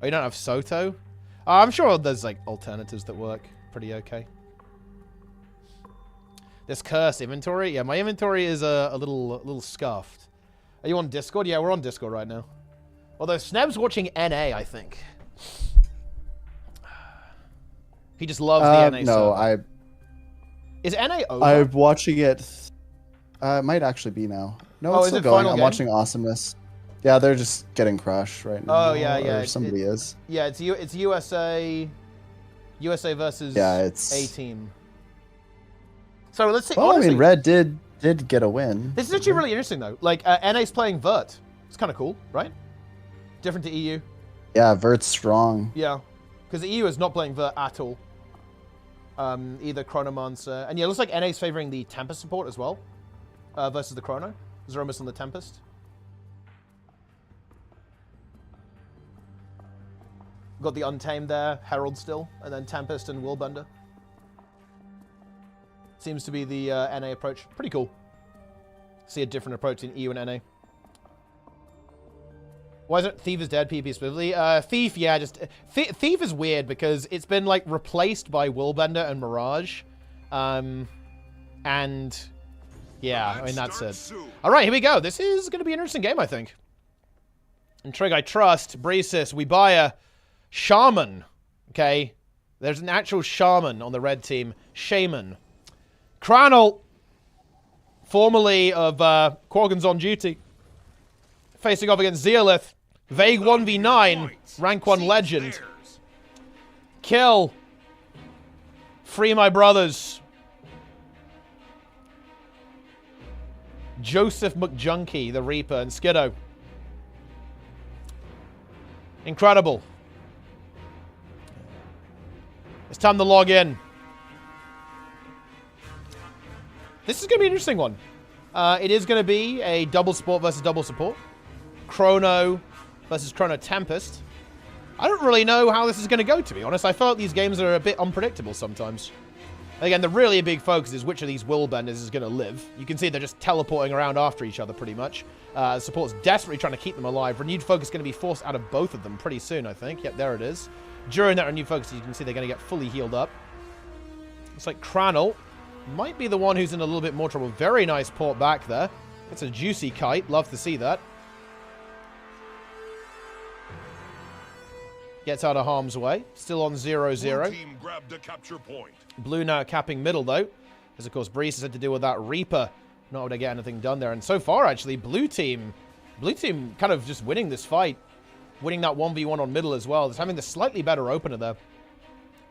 Oh, you don't have Soto? I'm sure there's like alternatives that work pretty okay. This cursed inventory? Yeah, my inventory is a little scuffed. Are you on Discord? Yeah, we're on Discord right now. Although Sneb's watching NA, I think. He just loves the NA no, server. Is NA over? I'm watching it. It might actually be now. No, it's still going. I'm watching Awesomeness. Yeah, they're just getting crushed right now. Oh, yeah, yeah. Or somebody is. Yeah, it's USA versus it's A team. So let's see. Well, honestly, I mean, Red did get a win. This is actually really interesting, though. Like, NA's playing Vert. It's kind of cool, right? Different to EU. Yeah, Vert's strong. Yeah, because the EU is not playing Vert at all. Either Chronomancer. And yeah, it looks like NA's favoring the Tempest support as well. Versus the Chrono. Zeromus on the Tempest. Got the Untamed there, Herald still, and then Tempest and Willbender. Seems to be the NA approach. Pretty cool. See a different approach in EU and NA. Why isn't Thief is dead PvP specifically? Thief, yeah, just... Thief is weird because it's been, like, replaced by Willbender and Mirage. And... yeah, I mean, that's it. Alright, here we go. This is going to be an interesting game, I think. And Trig, I trust. Breesis, we buy a... Shaman, okay? There's an actual shaman on the red team. Shaman. Cranel, formerly of Quaggan's on duty. Facing off against Zeolith. Vague 1v9. Rank 1 legend. Kill. Free my brothers. Joseph McJunkie, the Reaper, and Skiddo. Incredible. It's time to log in. This is going to be an interesting one. It is going to be a double support versus double support. Chrono versus Chrono Tempest. I don't really know how this is going to go, to be honest. I feel like these games are a bit unpredictable sometimes. Again, the really big focus is which of these Willbenders is going to live. You can see they're just teleporting around after each other pretty much. Support's desperately trying to keep them alive. Renewed focus is going to be forced out of both of them pretty soon, I think. Yep, there it is. During that renewed focus, you can see they're going to get fully healed up. Looks like Cranel might be the one who's in a little bit more trouble. Very nice port back there. It's a juicy kite. Love to see that. Gets out of harm's way. Still on 0-0. Blue team grabbed a capture point. Blue now capping middle, though. As, of course, Breeze has had to deal with that Reaper. Not able to get anything done there. And so far, actually, Blue team kind of just winning this fight. Winning that 1v1 on middle as well. It's having the slightly better opener there.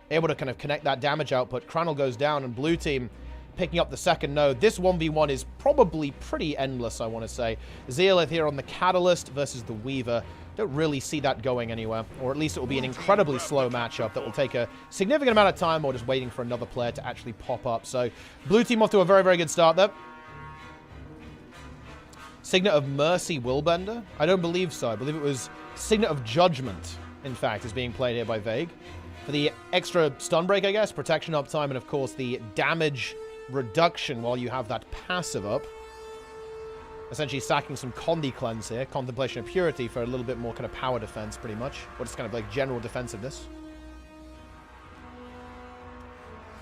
Able to kind of connect that damage output. Cranel goes down, and Blue team picking up the second node. This 1v1 is probably pretty endless, I want to say. Zealith here on the Catalyst versus the Weaver. Don't really see that going anywhere. Or at least it will be an incredibly slow matchup that will take a significant amount of time, or just waiting for another player to actually pop up. So, Blue team off to a very, very good start there. Signet of Mercy Willbender? I don't believe so. I believe it was Signet of Judgment, in fact, is being played here by Vague. For the extra stun break, I guess, protection uptime, and of course the damage reduction while you have that passive up. Essentially sacking some Condi Cleanse here. Contemplation of Purity for a little bit more kind of power defense, pretty much. Or just kind of like general defensiveness.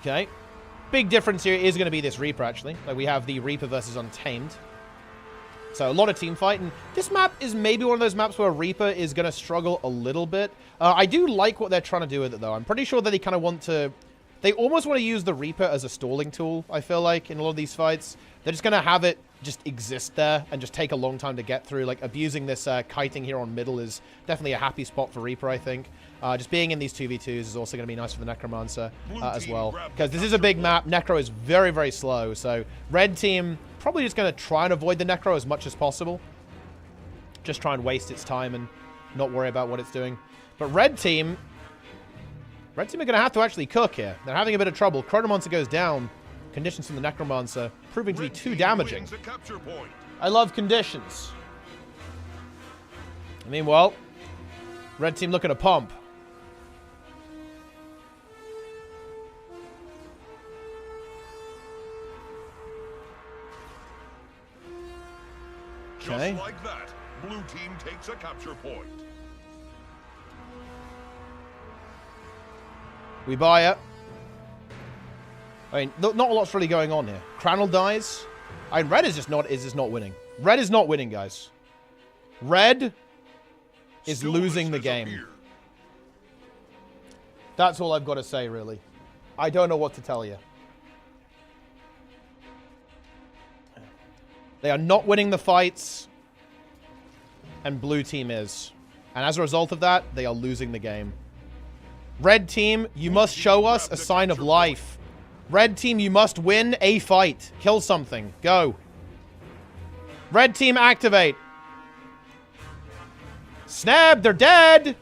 Okay. Big difference here is going to be this Reaper, actually. Like, we have the Reaper versus Untamed. So a lot of team fight, and this map is maybe one of those maps where Reaper is going to struggle a little bit. I do like what they're trying to do with it, though. I'm pretty sure that they kind of want to... They almost want to use the Reaper as a stalling tool, I feel like, in a lot of these fights. They're just going to have it just exist there and just take a long time to get through. Like, abusing this kiting here on middle is definitely a happy spot for Reaper, I think. Just being in these 2v2s is also going to be nice for the Necromancer as well. Because this is a big map. Necro is very, very slow. So, red team... probably just going to try and avoid the Necro as much as possible. Just try and waste its time and not worry about what it's doing. But Red team are going to have to actually cook here. They're having a bit of trouble. Chronomancer goes down. Conditions from the Necromancer proving to be too damaging. I love conditions. Meanwhile, Red team looking to pump. Okay. Just like that, blue team takes a capture point. We buy it. I mean, not a lot's really going on here. Cranel dies. I mean, red is just not winning. Red is not winning, guys. Red is losing the game. That's all I've got to say, really. I don't know what to tell you. They are not winning the fights, and blue team is. And as a result of that, they are losing the game. Red team, you must show us a sign of life. Red team, you must win a fight. Kill something. Go. Red team, activate. Snab, they're dead.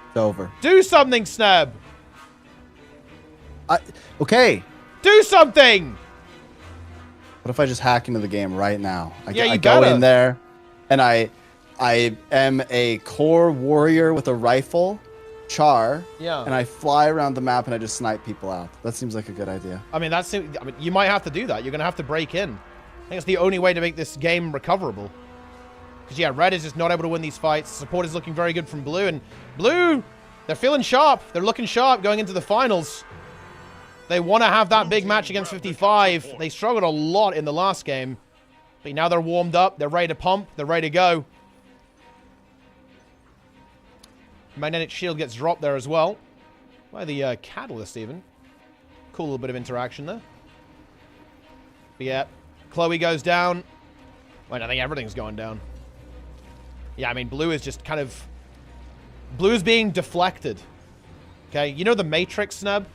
It's over. Do something, Snab. Okay. Do something. What if I just hack into the game right now? I go in there, and I am a core warrior with a rifle, Char, and I fly around the map and I just snipe people out. That seems like a good idea. I mean, you might have to do that. You're going to have to break in. I think it's the only way to make this game recoverable. Because, yeah, red is just not able to win these fights. Support is looking very good from blue, and blue, they're feeling sharp. They're looking sharp going into the finals. They want to have that big match against 55. They struggled a lot in the last game. But now they're warmed up. They're ready to pump. They're ready to go. Magnetic shield gets dropped there as well. By the catalyst, even. Cool little bit of interaction there. But yeah, Chloe goes down. Wait, I think everything's going down. Yeah, I mean, blue is just kind of... Blue is being deflected. Okay, you know the Matrix snub?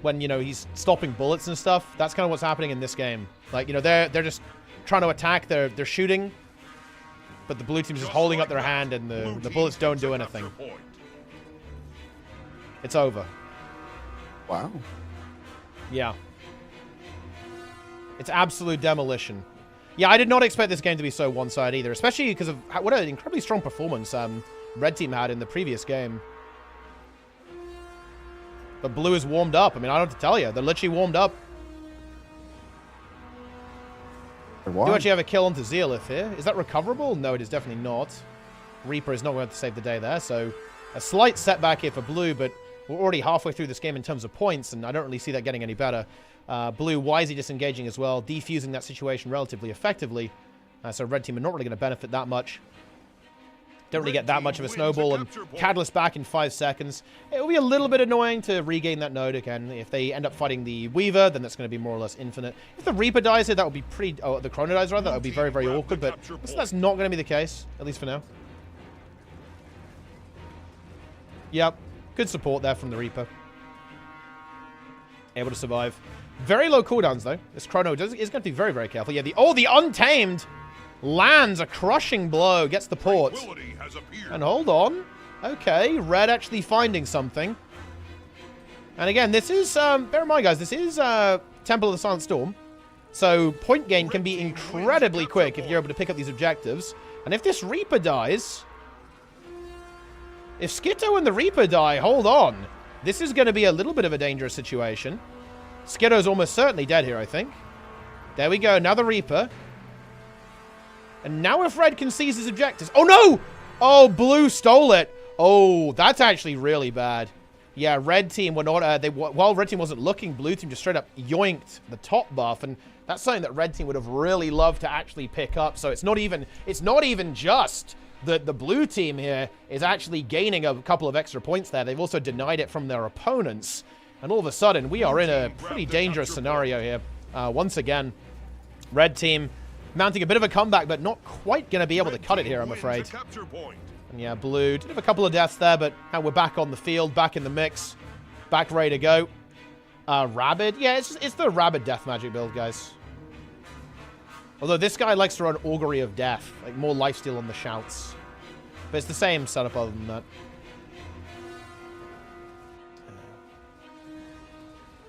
When, you know, he's stopping bullets and stuff. That's kind of what's happening in this game. Like, you know, they're just trying to attack. They're shooting. But the blue team's just holding up their hand, and the bullets don't do anything. It's over. Wow. Yeah. It's absolute demolition. Yeah, I did not expect this game to be so one-sided either, especially because of what an incredibly strong performance Red Team had in the previous game. But blue is warmed up. I mean, I don't have to tell you. They're literally warmed up. Do actually have a kill onto Zealith here. Is that recoverable? No, it is definitely not. Reaper is not going to save the day there, so A slight setback here for Blue, but we're already halfway through this game in terms of points, and I don't really see that getting any better. Blue wisely disengaging as well, defusing that situation relatively effectively. So Red Team are not really going to benefit that much. Don't really get that much of a snowball, and Catalyst back in 5 seconds. It will be a little bit annoying to regain that node again. If they end up fighting the Weaver, then that's going to be more or less infinite. If the Reaper dies here, that would be pretty... Oh, the Chrono dies, rather. That would be very, very awkward, but that's not going to be the case, at least for now. Yep. Good support there from the Reaper. Able to survive. Very low cooldowns, though. This Chrono is going to be very, very careful. Yeah, the Untamed lands a crushing blow, gets the port. And hold on. Okay, Red actually finding something. And again, this is, bear in mind, guys, this is Temple of the Silent Storm. So point gain can be incredibly quick if you're able to pick up these objectives. And if this Reaper dies... If Skitto and the Reaper die, hold on. This is going to be a little bit of a dangerous situation. Skitto's almost certainly dead here, I think. There we go, now the Reaper. And now if Red can seize his objectives... Oh, no! Oh, Blue stole it. Oh, that's actually really bad. Yeah, Red Team were not... while Red Team wasn't looking, Blue Team just straight up yoinked the top buff. And that's something that Red Team would have really loved to actually pick up. So it's not even just... The Blue Team here is actually gaining a couple of extra points there. They've also denied it from their opponents. And all of a sudden, we are in a pretty dangerous scenario here. Once again, Red Team mounting a bit of a comeback, but not quite going to be able to cut it here, I'm afraid. And yeah, Blue did have a couple of deaths there, but now we're back on the field, back in the mix, back ready to go. Rabid. Yeah, it's the Rabid Death Magic build, guys. Although this guy likes to run Augury of Death, like more lifesteal on the shouts. But it's the same setup other than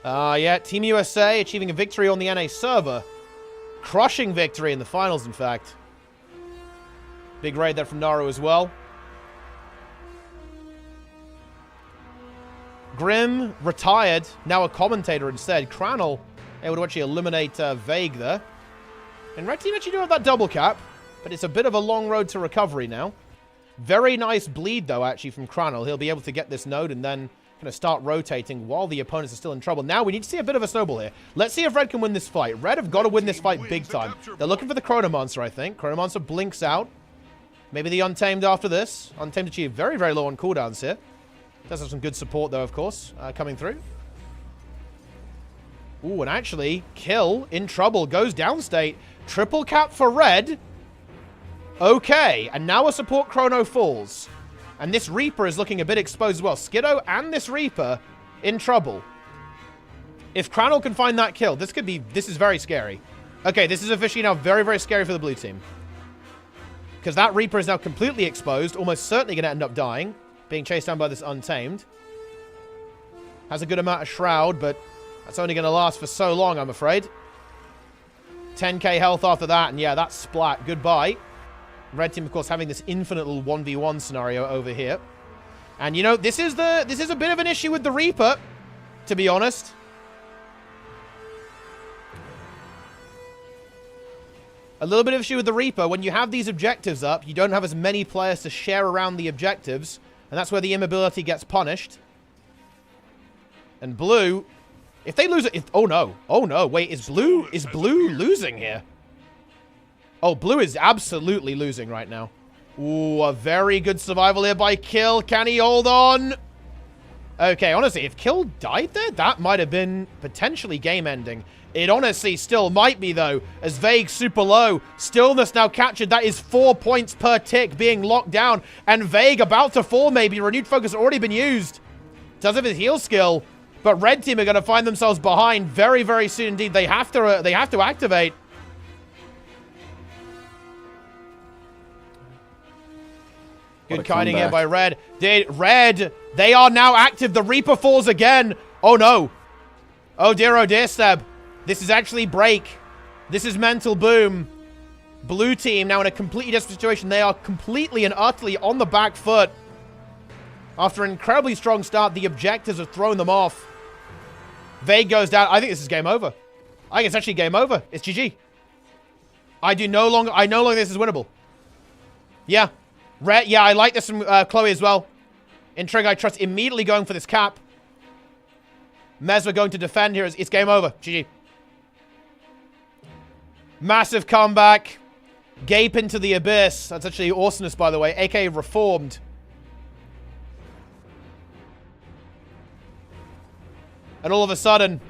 that. Yeah, Team USA achieving a victory on the NA server. Crushing victory in the finals, in fact. Big raid there from Naru as well. Grim retired, now a commentator instead. Cranel able to actually eliminate Vague there. And Red Team actually do have that double cap, but it's a bit of a long road to recovery now. Very nice bleed, though, actually, from Cranel. He'll be able to get this node and then kind of start rotating while the opponents are still in trouble. Now, we need to see a bit of a snowball here. Let's see if Red can win this fight. Red have got to win this fight big time. They're looking for the Chrono Monster, I think. Chrono Monster blinks out. Maybe the Untamed after this. Untamed achieved very, very low on cooldowns here. Does have some good support, though, of course, coming through. Ooh, and actually, Kill in trouble. Goes downstate. Triple cap for Red. Okay, and now a support Chrono falls. And this Reaper is looking a bit exposed as well. Skiddo and this Reaper in trouble. If Cranel can find that kill, this is very scary. Okay, this is officially now very, very scary for the Blue Team. Because that Reaper is now completely exposed, almost certainly going to end up dying. Being chased down by this Untamed. Has a good amount of Shroud, but that's only going to last for so long, I'm afraid. 10k health after that, and yeah, that's splat. Goodbye. Red Team, of course, having this infinite little 1v1 scenario over here. And, you know, this is a bit of an issue with the Reaper, to be honest. A little bit of issue with the Reaper. When you have these objectives up, you don't have as many players to share around the objectives. And that's where the immobility gets punished. And Blue, if they lose it... oh, no. Oh, no. Wait, is Blue losing here? Oh, Blue is absolutely losing right now. Ooh, a very good survival here by Kill. Can he hold on? Okay, honestly, if Kill died there, that might have been potentially game-ending. It honestly still might be, though, as Vague super low. Stillness now captured. That is 4 points per tick being locked down. And Vague about to fall, maybe. Renewed Focus already been used. Does have his heal skill. But Red Team are going to find themselves behind very, very soon indeed. They have to activate. Good kiting here by Red. Red, they are now active. The Reaper falls again. Oh, no. Oh, dear, Seb. This is actually break. This is mental boom. Blue Team now in a completely desperate situation. They are completely and utterly on the back foot. After an incredibly strong start, the objectives have thrown them off. Vague goes down. I think this is game over. I think it's actually game over. It's GG. I no longer think this is winnable. Yeah. Red, yeah, I like this from Chloe as well. Intrigue, I trust, immediately going for this cap. Mesmer going to defend here. It's game over. GG. Massive comeback. Gape into the abyss. That's actually awesomeness, by the way. aka reformed. And all of a sudden,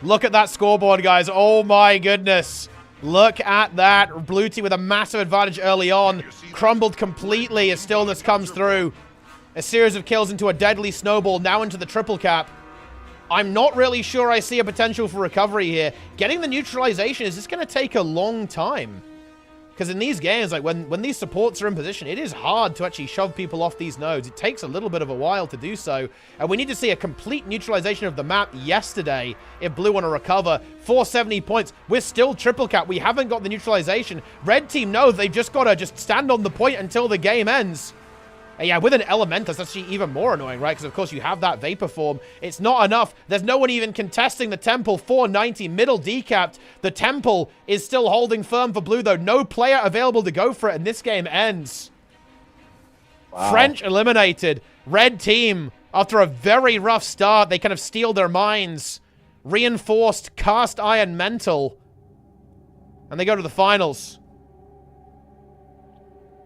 look at that scoreboard, guys. Oh my goodness. Look at that. Blue team with a massive advantage early on. Crumbled completely as Stillness comes through. A series of kills into a deadly snowball. Now into the triple cap. I'm not really sure I see a potential for recovery here. Getting the neutralization, is this going to take a long time? Because in these games, like when these supports are in position, it is hard to actually shove people off these nodes. It takes a little bit of a while to do so. And we need to see a complete neutralization of the map yesterday if Blue want to recover. 470 points. We're still triple cap. We haven't got the neutralization. Red team knows they've just got to just stand on the point until the game ends. And yeah, with an Elementus, that's actually even more annoying, right? Because, of course, you have that Vapor Form. It's not enough. There's no one even contesting the Temple. 490, middle decapped. The Temple is still holding firm for Blue, though. No player available to go for it, and this game ends. Wow. French eliminated. Red team, after a very rough start, they kind of steal their minds. Reinforced, cast iron mental. And they go to the finals.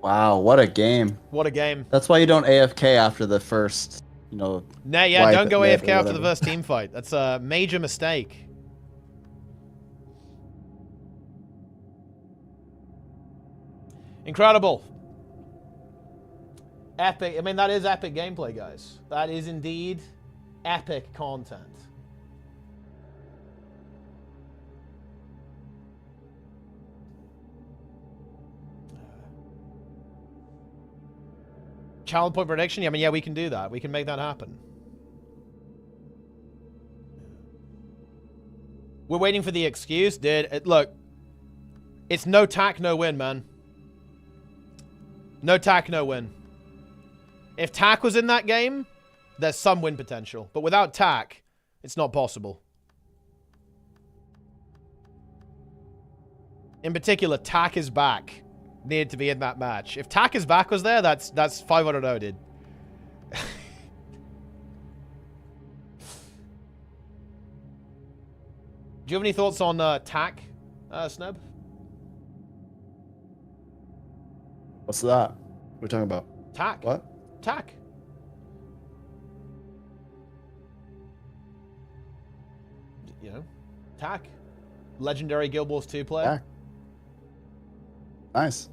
Wow, what a game. What a game. That's why you don't AFK after the first, you know... Nah, yeah, don't go AFK after the first team fight. That's a major mistake. Incredible. Epic. I mean, that is epic gameplay, guys. That is indeed epic content. Challenge point prediction? I mean, yeah, we can do that. We can make that happen. We're waiting for the excuse, dude. Look, it's no tack, no win, man. No tack, no win. If tack was in that game, there's some win potential. But without tack, it's not possible. In particular, tack is back. Needed to be in that match. If Tack is back was there, that's 500-0, dude. Do you have any thoughts on Tack, Snub? What's that? What are we talking about? Tack. What? Tack. You know, Tack. Legendary Guild Wars 2 player. Tack. Nice.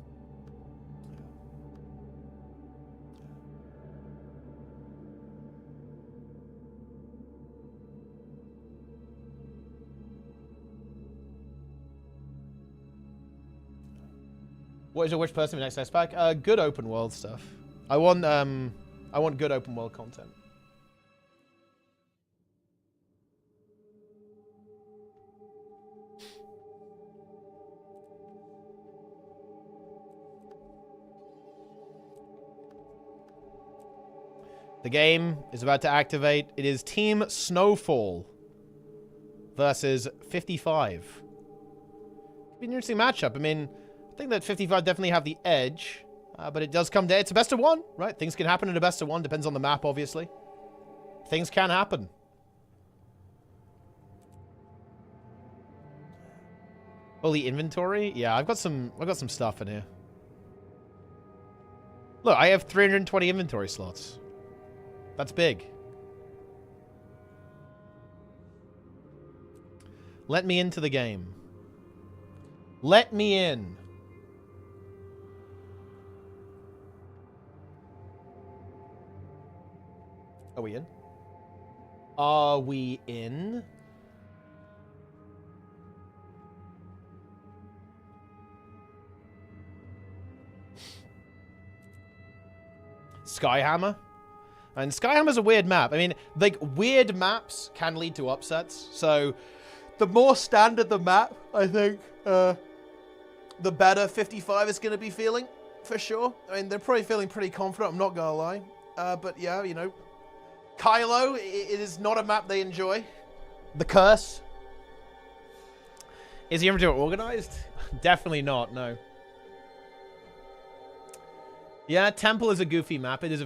What is your wish person for next S pack? Good open world stuff. I want good open world content. The game is about to activate. It is Team Snowfall versus 55. Be an interesting matchup. I mean, I think that 55 definitely have the edge, but it does come down. It's a best of one, right? Things can happen in a best of one. Depends on the map, obviously. Things can happen. Fully inventory? Yeah, I've got some stuff in here. Look, I have 320 inventory slots. That's big. Let me into the game. Let me in. Are we in? Are we in? Skyhammer? And Skyhammer's a weird map. I mean, like, weird maps can lead to upsets. So, the more standard the map, I think, the better 55 is going to be feeling, for sure. I mean, they're probably feeling pretty confident, I'm not going to lie. But yeah, you know, Kylo, it is not a map they enjoy. The Curse. Is the inventory organized? Definitely not, no. Yeah, Temple is a goofy map. It is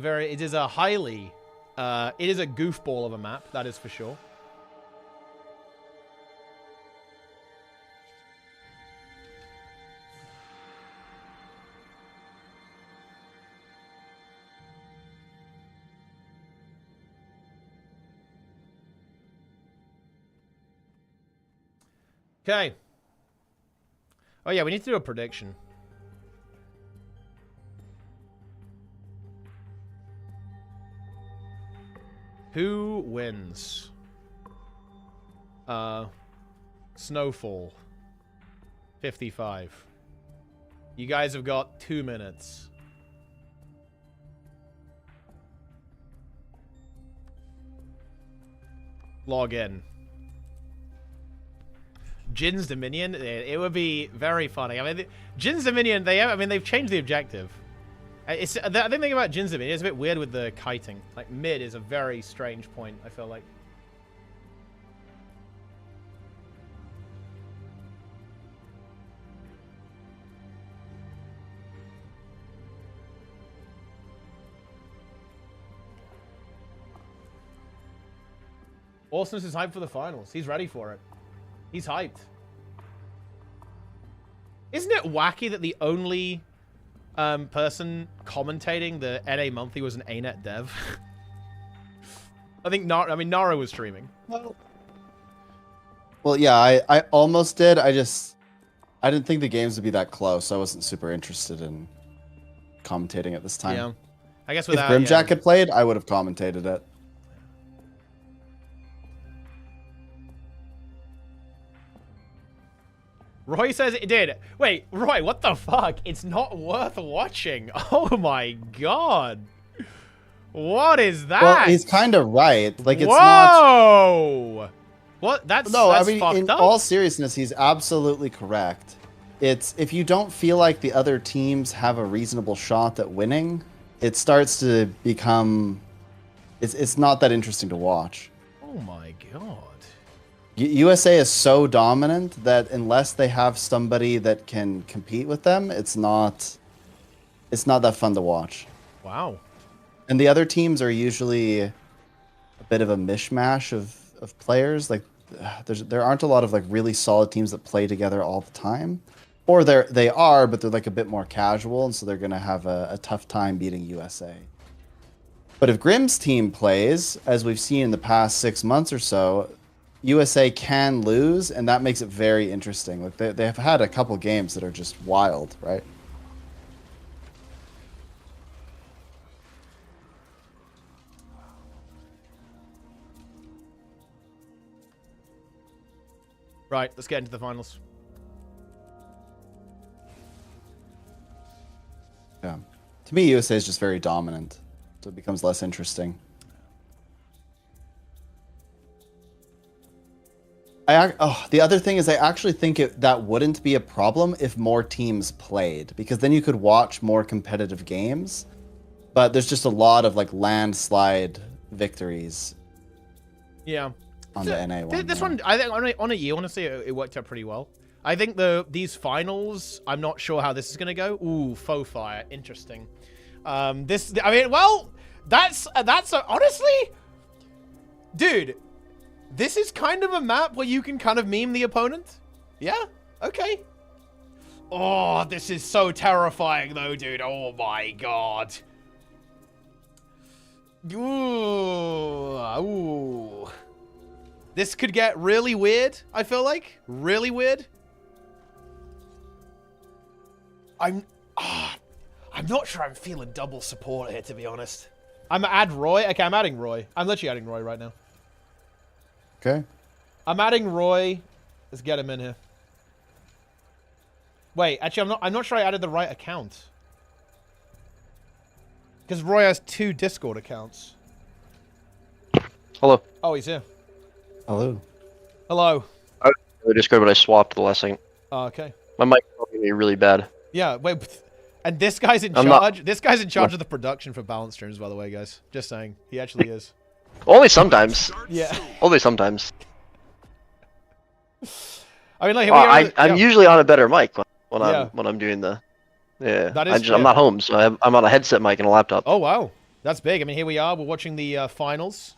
a highly, it is a goofball of a map. That is for sure. Okay. Oh yeah, we need to do a prediction. Who wins? Snowfall. 55. You guys have got 2 minutes. Log in. Jin's Dominion, it would be very funny. I mean, Jin's Dominion, they've changed the objective. The thing about Jin's Dominion is a bit weird with the kiting. Like, mid is a very strange point, I feel like. Awesomeness is hyped for the finals. He's ready for it. He's hyped. Isn't it wacky that the only person commentating the NA monthly was an ArenaNet dev? I think Nara was streaming. Well, yeah, I almost did. I didn't think the games would be that close. So I wasn't super interested in commentating at this time. Yeah, I guess if Grimjack had played, I would have commentated it. Roy says it did. Wait, Roy, what the fuck? It's not worth watching. Oh my god. What is that? Well, he's kind of right. Like, it's Whoa! What? That's fucked in up. all seriousness, he's absolutely correct. It's if you don't feel like the other teams have a reasonable shot at winning, it starts to become it's not that interesting to watch. Oh my god. USA is so dominant that unless they have somebody that can compete with them, it's not that fun to watch. Wow. And the other teams are usually a bit of a mishmash of players. Like there aren't a lot of like really solid teams that play together all the time. Or they are, but they're like a bit more casual, and so they're gonna have a tough time beating USA. But if Grim's team plays, as we've seen in the past 6 months or so, USA can lose, and that makes it very interesting. Like they have had a couple games that are just wild, right? Right, let's get into the finals. Yeah. To me, USA is just very dominant, so it becomes less interesting. The other thing is I actually think that wouldn't be a problem if more teams played, because then you could watch more competitive games. But there's just a lot of like landslide victories. Yeah. On the NA one. This one, I think on a year, honestly, it worked out pretty well. I think these finals, I'm not sure how this is gonna go. Ooh, faux fire, interesting. Honestly, dude. This is kind of a map where you can kind of meme the opponent. Yeah? Okay. Oh, this is so terrifying, though, dude. Oh, my God. Ooh. Ooh. This could get really weird, I feel like. Really weird. I'm not sure I'm feeling double support here, to be honest. I'm add Roy. Okay, I'm adding Roy. I'm literally adding Roy right now. Okay. I'm adding Roy. Let's get him in here. Wait, actually, I'm not sure I added the right account. Because Roy has 2 Discord accounts. Hello. Oh, he's here. Hello. Hello. I was in the Discord, but I swapped the last second. Oh, okay. My mic is probably really bad. Yeah, wait. And this guy's in charge. This guy's in charge of the production for balance streams, by the way, guys. Just saying. He actually is. Only sometimes. Yeah. Only sometimes. I mean, like, I'm usually on a better mic when I'm doing the Yeah. That is I'm fair. not home, so I'm on a headset mic and a laptop. Oh, wow. That's big. I mean, here we are. We're watching the finals.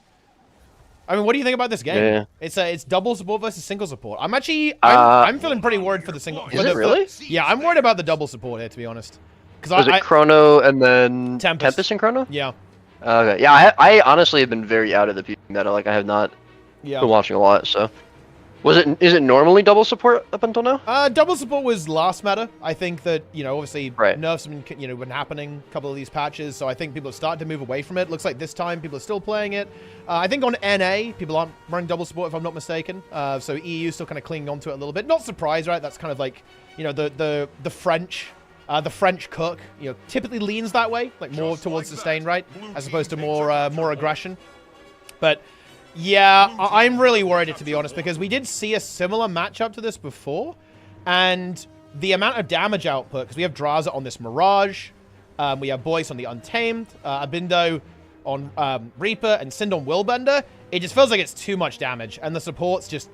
I mean, what do you think about this game? Yeah. It's double support versus single support. I'm feeling pretty worried for the single. Is it really? Yeah, I'm worried about the double support here, to be honest. Was Because it Chrono and then Tempest and Chrono? Yeah. Okay. Yeah, I honestly have been very out of the PvP meta. Like, I have not been watching a lot, so. Is it normally double support up until now? Double support was last meta. I think that, obviously Right. nerfs have been happening a couple of these patches, so I think people have started to move away from it. Looks like this time people are still playing it. I think on NA, people aren't running double support, if I'm not mistaken. So EU still kind of clinging onto it a little bit. Not surprised, right? That's kind of like, the French. The French cook, typically leans that way, like more towards sustain, right? As opposed to more aggression. But yeah, I'm really worried, to be honest, because we did see a similar matchup to this before, and the amount of damage output, because we have Draza on this Mirage, we have Boyce on the Untamed, Abindo on Reaper, and Sind on Willbender. It just feels like it's too much damage, and the supports just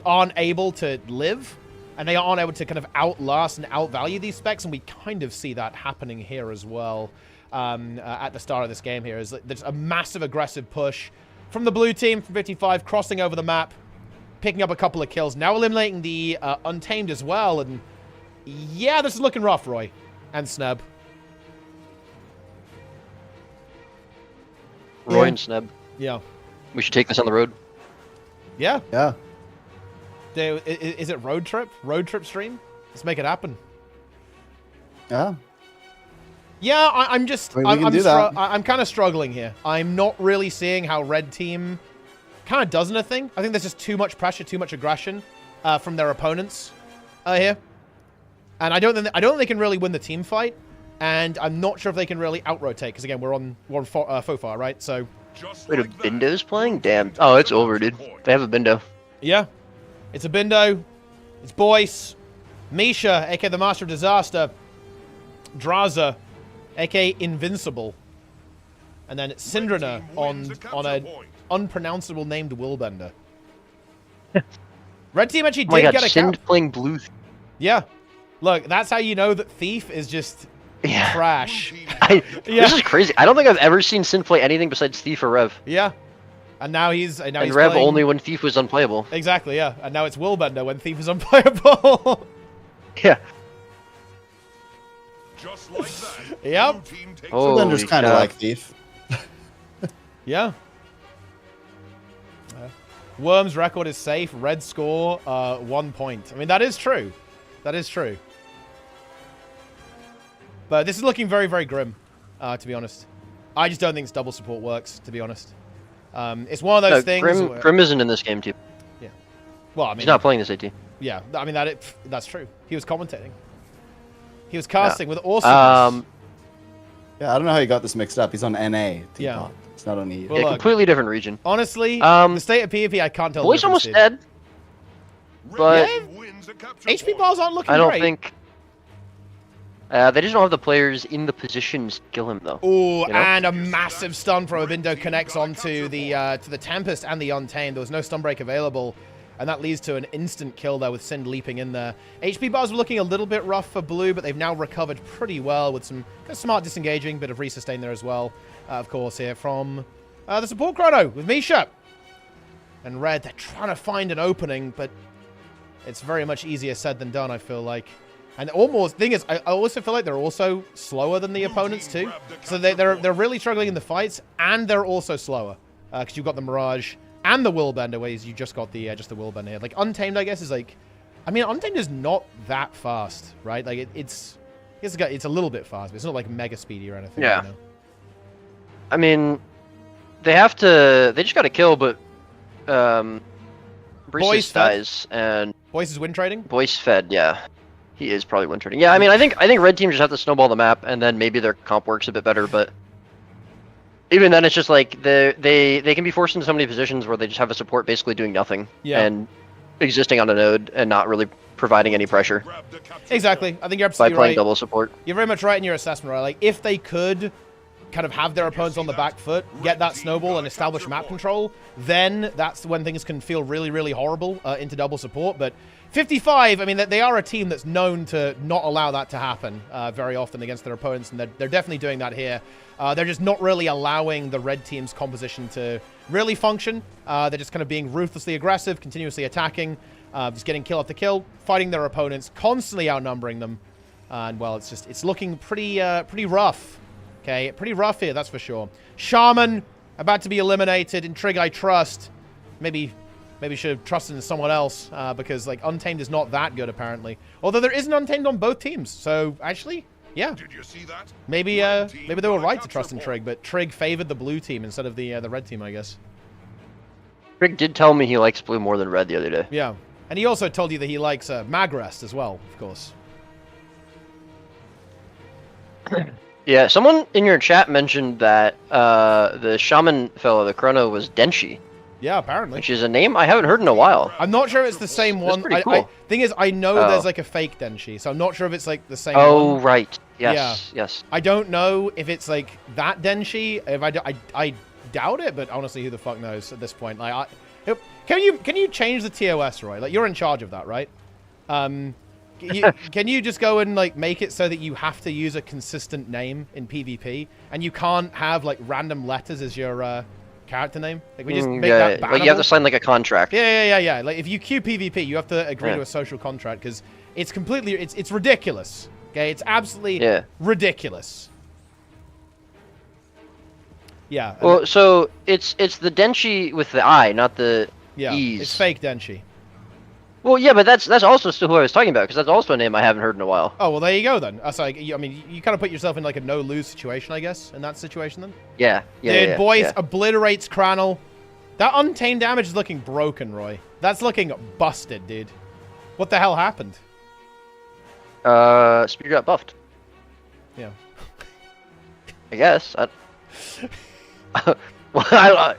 aren't able to live, and they aren't able to kind of outlast and outvalue these specs, and we kind of see that happening here as well at the start of this game here. There's a massive aggressive push from the blue team, from 55, crossing over the map, picking up a couple of kills, now eliminating the Untamed as well, and yeah, this is looking rough, Roy and Sneb. Roy and Sneb. Yeah. We should take this on the road. Yeah. Yeah. Is it road trip? Road trip stream? Let's make it happen. Yeah. Yeah, I'm just... I mean, we can do that. I'm kind of struggling here. I'm not really seeing how Red Team kind of does anything. I think there's just too much pressure, too much aggression from their opponents here. And I don't think they can really win the team fight. And I'm not sure if they can really out-rotate. Because, again, we're on Fofar, right? So... Wait, a Bindo's playing? Damn. Oh, it's over, dude. They have a Bindo. Yeah. It's a Bindo. It's Boyce. Misha, a.k.a. the Master of Disaster. Draza, a.k.a. Invincible. And then Syndrana on an unpronounceable named Willbender. Red Team actually did get a Sind playing blue. Yeah. Look, that's how you know that Thief is just trash. This is crazy. I don't think I've ever seen Sind play anything besides Thief or Rev. Yeah. And now he's Rev playing... only when Thief was unplayable. Exactly, yeah. And now it's Willbender when Thief is unplayable. Yeah. Just like that. Yep. Blender's kind of like Thief. Yeah. Worm's record is safe. Red score, 1 point. I mean, that is true. That is true. But this is looking very, very grim, to be honest. I just don't think double support works, to be honest. It's one of those things. Grim isn't in this game, too. Yeah. Well, I mean, he's not playing this AT. Yeah, I mean that's true. He was commentating. He was casting with awesomeness. Yeah, I don't know how he got this mixed up. He's on NA. Yeah. It's not on EU. Well, look, completely different region. Honestly, the state of PvP, I can't tell. Boy's almost dead. But HP bars aren't looking great. I don't think. They just don't have the players in the positions to kill him, though. Ooh, and a massive stun from Abindo connects onto the Tempest and the Untamed. There was no stun break available, and that leads to an instant kill there with Sind leaping in there. HP bars were looking a little bit rough for blue, but they've now recovered pretty well with some kind of smart disengaging, bit of resustain there as well, of course, here from the support chrono with Misha. And Red, they're trying to find an opening, but it's very much easier said than done, I feel like. And almost, thing is, I also feel like they're also slower than the opponents too. So they're really struggling in the fights, and they're also slower. Because you've got the Mirage and the Willbender, where you just got the just the Willbender here. Like, Untamed, I guess, is like... I mean, Untamed is not that fast, right? Like, it's a little bit fast, but it's not like mega speedy or anything. Yeah. You know? I mean, they just got to kill, but... Boyce dies, and... Boyce is win trading? Boyce fed, yeah. He is probably win trading. Yeah, I mean, I think Red Team just have to snowball the map, and then maybe their comp works a bit better, but... Even then, it's just like, they can be forced into so many positions where they just have a support basically doing nothing. Yeah. And existing on a node, and not really providing any pressure. Exactly. I think you're absolutely by playing right. double support. You're very much right in your assessment, right? Like, if they could kind of have their opponents on the back foot, get that snowball and establish map control, then that's when things can feel really, really horrible into double support. But 55, I mean, they are a team that's known to not allow that to happen very often against their opponents, and they're definitely doing that here. They're just not really allowing the red team's composition to really function. They're just kind of being ruthlessly aggressive, continuously attacking, just getting kill after kill, fighting their opponents, constantly outnumbering them. And, well, it's looking pretty rough. Okay, pretty rough here, that's for sure. Shaman, about to be eliminated. Intrig, I trust. Maybe should have trusted in someone else, because, like, Untamed is not that good, apparently. Although there is an Untamed on both teams, so, actually, yeah. Did you see that? Maybe they were right to trust in Trig, but Trig favored the blue team instead of the red team, I guess. Rick did tell me he likes blue more than red the other day. Yeah, and he also told you that he likes Magrest as well, of course. Yeah, someone in your chat mentioned that the shaman fellow, the Chrono, was Denshi, Yeah, apparently. which is a name I haven't heard in a while. I'm not sure it's the same one. pretty cool. Thing is, I know Oh. there's like a fake Denshi, so I'm not sure if it's like the same one. Oh, right. Yes, yes. I don't know if it's like that Denshi. If I doubt it, but honestly, who the fuck knows at this point? Like, can you change the TOS, Roy? Like, you're in charge of that, right? Can you just go and like make it so that you have to use a consistent name in PvP, and you can't have like random letters as your character name? Like, we just make that bannable. Like you have to sign like a contract. Yeah. Like, if you queue PvP, you have to agree to a social contract, because it's completely, it's ridiculous. Okay, it's absolutely ridiculous. Yeah. Well, so it's the Denshi with the I, not the E's. It's fake Denshi. Well, yeah, but that's also still who I was talking about, because that's also a name I haven't heard in a while. Oh, well, there you go then. So, I mean, you kind of put yourself in like a no-lose situation, I guess, in that situation then. Yeah. Dude, Boyce obliterates Cranel. That Untamed damage is looking broken, Roy. That's looking busted, dude. What the hell happened? Spear got buffed. Yeah. I guess. Well,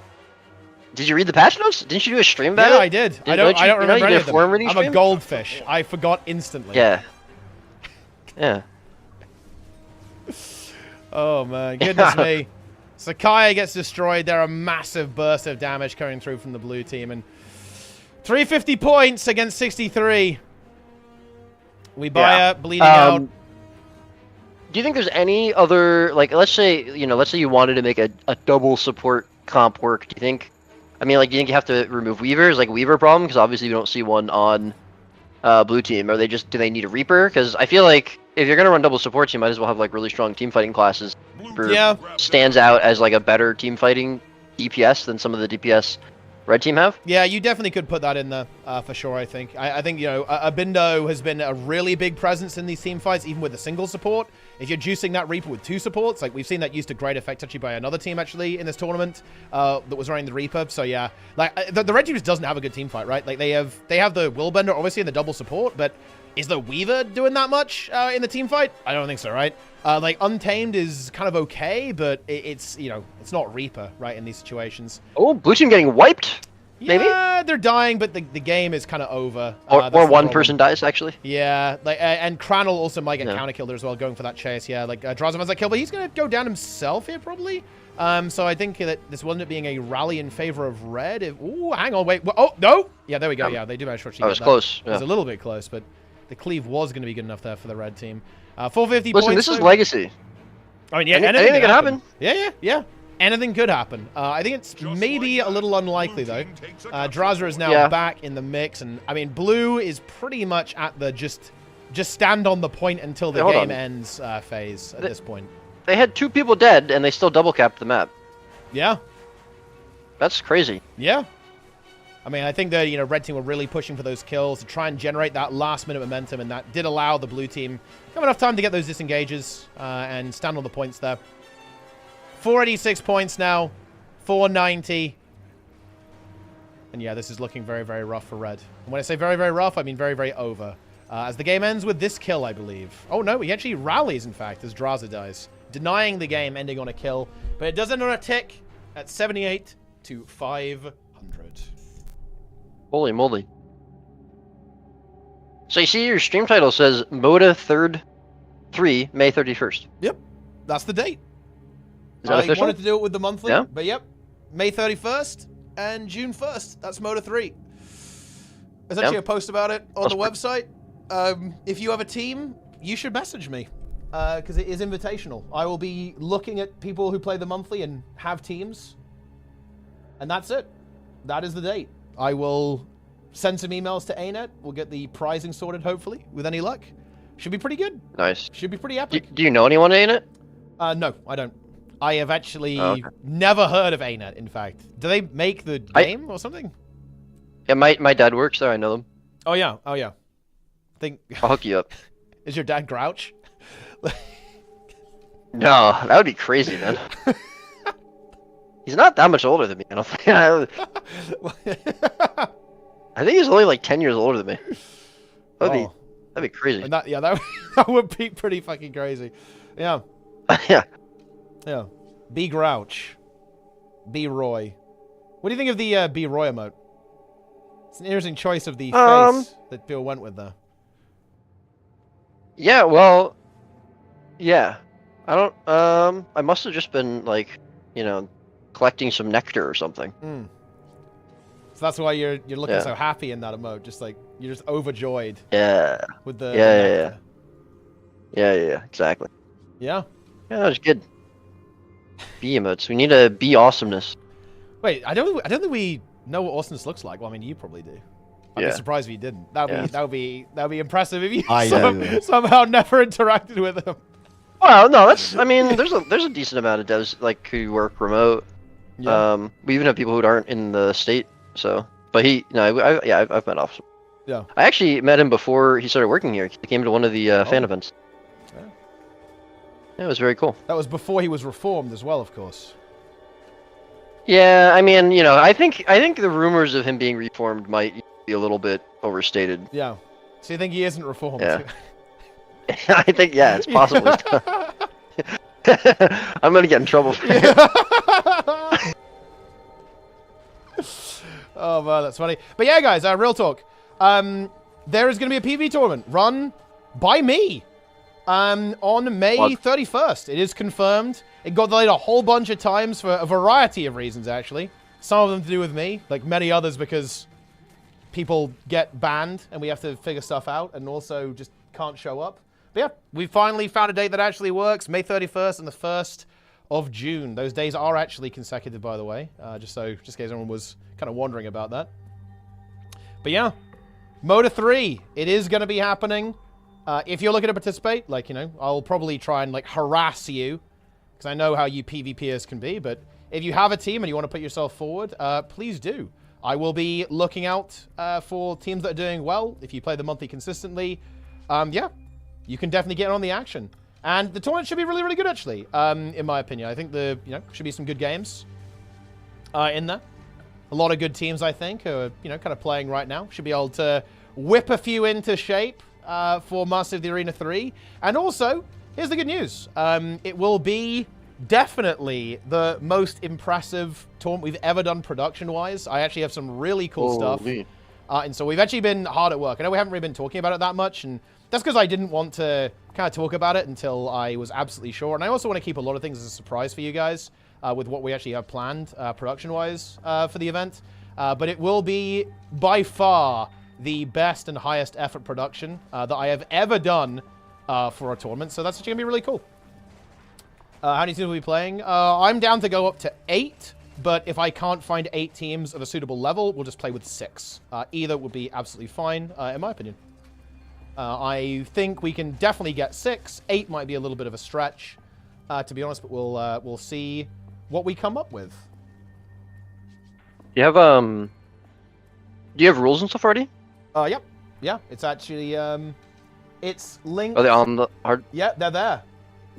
did you read the patch notes? Didn't you do a stream about it? Yeah, I did. I don't remember any of them. I'm stream? a goldfish. I forgot instantly. Yeah. Yeah. Oh, man. Goodness me. Sakai gets destroyed. There are a massive burst of damage coming through from the blue team. And 350 points against 63. We buy bleeding out. Do you think there's any other, like, let's say you wanted to make a double support comp work. Do you think, do you think you have to remove Weaver? Is like a Weaver problem? Because obviously you don't see one on blue team. Do they need a Reaper? Because I feel like if you're going to run double supports, you might as well have like really strong team fighting classes. Stands out as like a better team fighting DPS than some of the DPS red team have. Yeah, you definitely could put that in there for sure, I think. I think, Abindo has been a really big presence in these team fights, even with a single support. If you're juicing that Reaper with two supports, like we've seen that used to great effect actually by another team actually in this tournament that was running the Reaper. So yeah, like the red team just doesn't have a good team fight, right? Like they have the Willbender obviously in the double support, but is the Weaver doing that much in the team fight? I don't think so, right? Like Untamed is kind of okay, but it's not Reaper, right, in these situations. Oh, blue team getting wiped. Maybe? Yeah, they're dying, but the game is kind of over. Or one person dies, actually. Yeah, like and Cranel also might get counter-killed as well, going for that chase. Yeah, like Drazom has that kill, but he's going to go down himself here, probably. So I think that this wasn't it being a rally in favor of red. Ooh, hang on, wait. Oh, no! Yeah, there we go. Yeah, they do manage to actually get that. Close. It was a little bit close, but the cleave was going to be good enough there for the red team. 450 Listen, points. this is Legacy. I mean, yeah, anything can happen. Yeah. Anything could happen. I think it's maybe a little unlikely, though. Draza is now back in the mix, and I mean, blue is pretty much at the just stand on the point until the game ends phase at this point. They had 2 people dead, and they still double capped the map. Yeah. That's crazy. Yeah. I mean, I think the red team were really pushing for those kills to try and generate that last-minute momentum, and that did allow the blue team have enough time to get those disengages and stand on the points there. 486 points now, 490. And yeah, this is looking very, very rough for red. And when I say very, very rough, I mean very, very over. As the game ends with this kill, I believe. Oh no, he actually rallies, in fact, as Draza dies. Denying the game, ending on a kill. But it does end on a tick at 78 to 500. Holy moly. So you see your stream title says Mota 3rd 3, May 31st. Yep, that's the date. Is that I official? wanted to do it with the monthly, Yeah? but yep. May 31st and June 1st. That's Mota 3. There's actually a post about it on the website. If you have a team, you should message me because it is invitational. I will be looking at people who play the monthly and have teams. And that's it. That is the date. I will send some emails to ArenaNet. We'll get the prizing sorted, hopefully, with any luck. Should be pretty good. Nice. Should be pretty epic. Do you know anyone in it? No, I don't. I have actually never heard of ArenaNet, in fact. Do they make the game or something? Yeah, my dad works there. I know them. Oh, yeah. Oh, yeah. I'll hook you up. Is your dad Grouch? No, that would be crazy, man. He's not that much older than me. I don't think. I think he's only like 10 years older than me. That'd be crazy. And that would be pretty fucking crazy. Yeah. Yeah. Yeah. B Grouch. B Roy. What do you think of the B Roy emote? It's an interesting choice of the face that Bill went with there. Yeah, well, yeah. I don't, I must have just been, like, you know, collecting some nectar or something. So that's why you're looking so happy in that emote, just like, you're just overjoyed. Yeah. With the Yeah, exactly. Yeah? Yeah, that was good. B emotes. We need a B awesomeness. Wait, I don't think we know what awesomeness looks like. Well, I mean, you probably do. I'd be surprised if you didn't. That would be impressive if you somehow never interacted with them. Well, no, I mean, there's a decent amount of devs like who work remote. Yeah. We even have people who aren't in the state. So, but I've met Awesome. Yeah. I actually met him before he started working here. He came to one of the fan events. Yeah, it was very cool. That was before he was reformed as well, of course. Yeah, I mean, you know, I think the rumors of him being reformed might be a little bit overstated. Yeah. So you think he isn't reformed? Yeah. I think, it's possible. I'm gonna get in trouble for it. Oh man, that's funny. But yeah, guys, real talk. There is going to be a PvP tournament run by me on May 31st. It is confirmed. It got delayed a whole bunch of times for a variety of reasons, actually. Some of them to do with me, like many others because people get banned and we have to figure stuff out and also just can't show up. But yeah, we finally found a date that actually works. May 31st and the 1st of June. Those days are actually consecutive, by the way, just in case anyone was kind of wondering about that. But yeah, Mota 3, it is going to be happening. If you're looking to participate, like, you know, I'll probably try and, like, harass you, because I know how you PvPers can be, but if you have a team and you want to put yourself forward, please do. I will be looking out for teams that are doing well. If you play the monthly consistently, yeah, you can definitely get on the action. And the tournament should be really, really good, actually, in my opinion. I think should be some good games in there. A lot of good teams, I think, are, kind of playing right now. Should be able to whip a few into shape for Master of the Arena 3. And also, here's the good news. It will be definitely the most impressive tournament we've ever done production-wise. I actually have some really cool stuff. And so we've actually been hard at work. I know we haven't really been talking about it that much, and that's because I didn't want to kind of talk about it until I was absolutely sure. And I also want to keep a lot of things as a surprise for you guys with what we actually have planned production-wise for the event. But it will be by far the best and highest effort production that I have ever done for a tournament. So that's actually going to be really cool. How many teams will we be playing? I'm down to go up to 8. But if I can't find 8 teams of a suitable level, we'll just play with 6. Either would be absolutely fine, in my opinion. I think we can definitely get 6. 8 might be a little bit of a stretch, to be honest, but we'll see what we come up with. Do you have rules and stuff already? Yep. Yeah, it's actually it's linked. Are they on the hard? Yeah, they're there.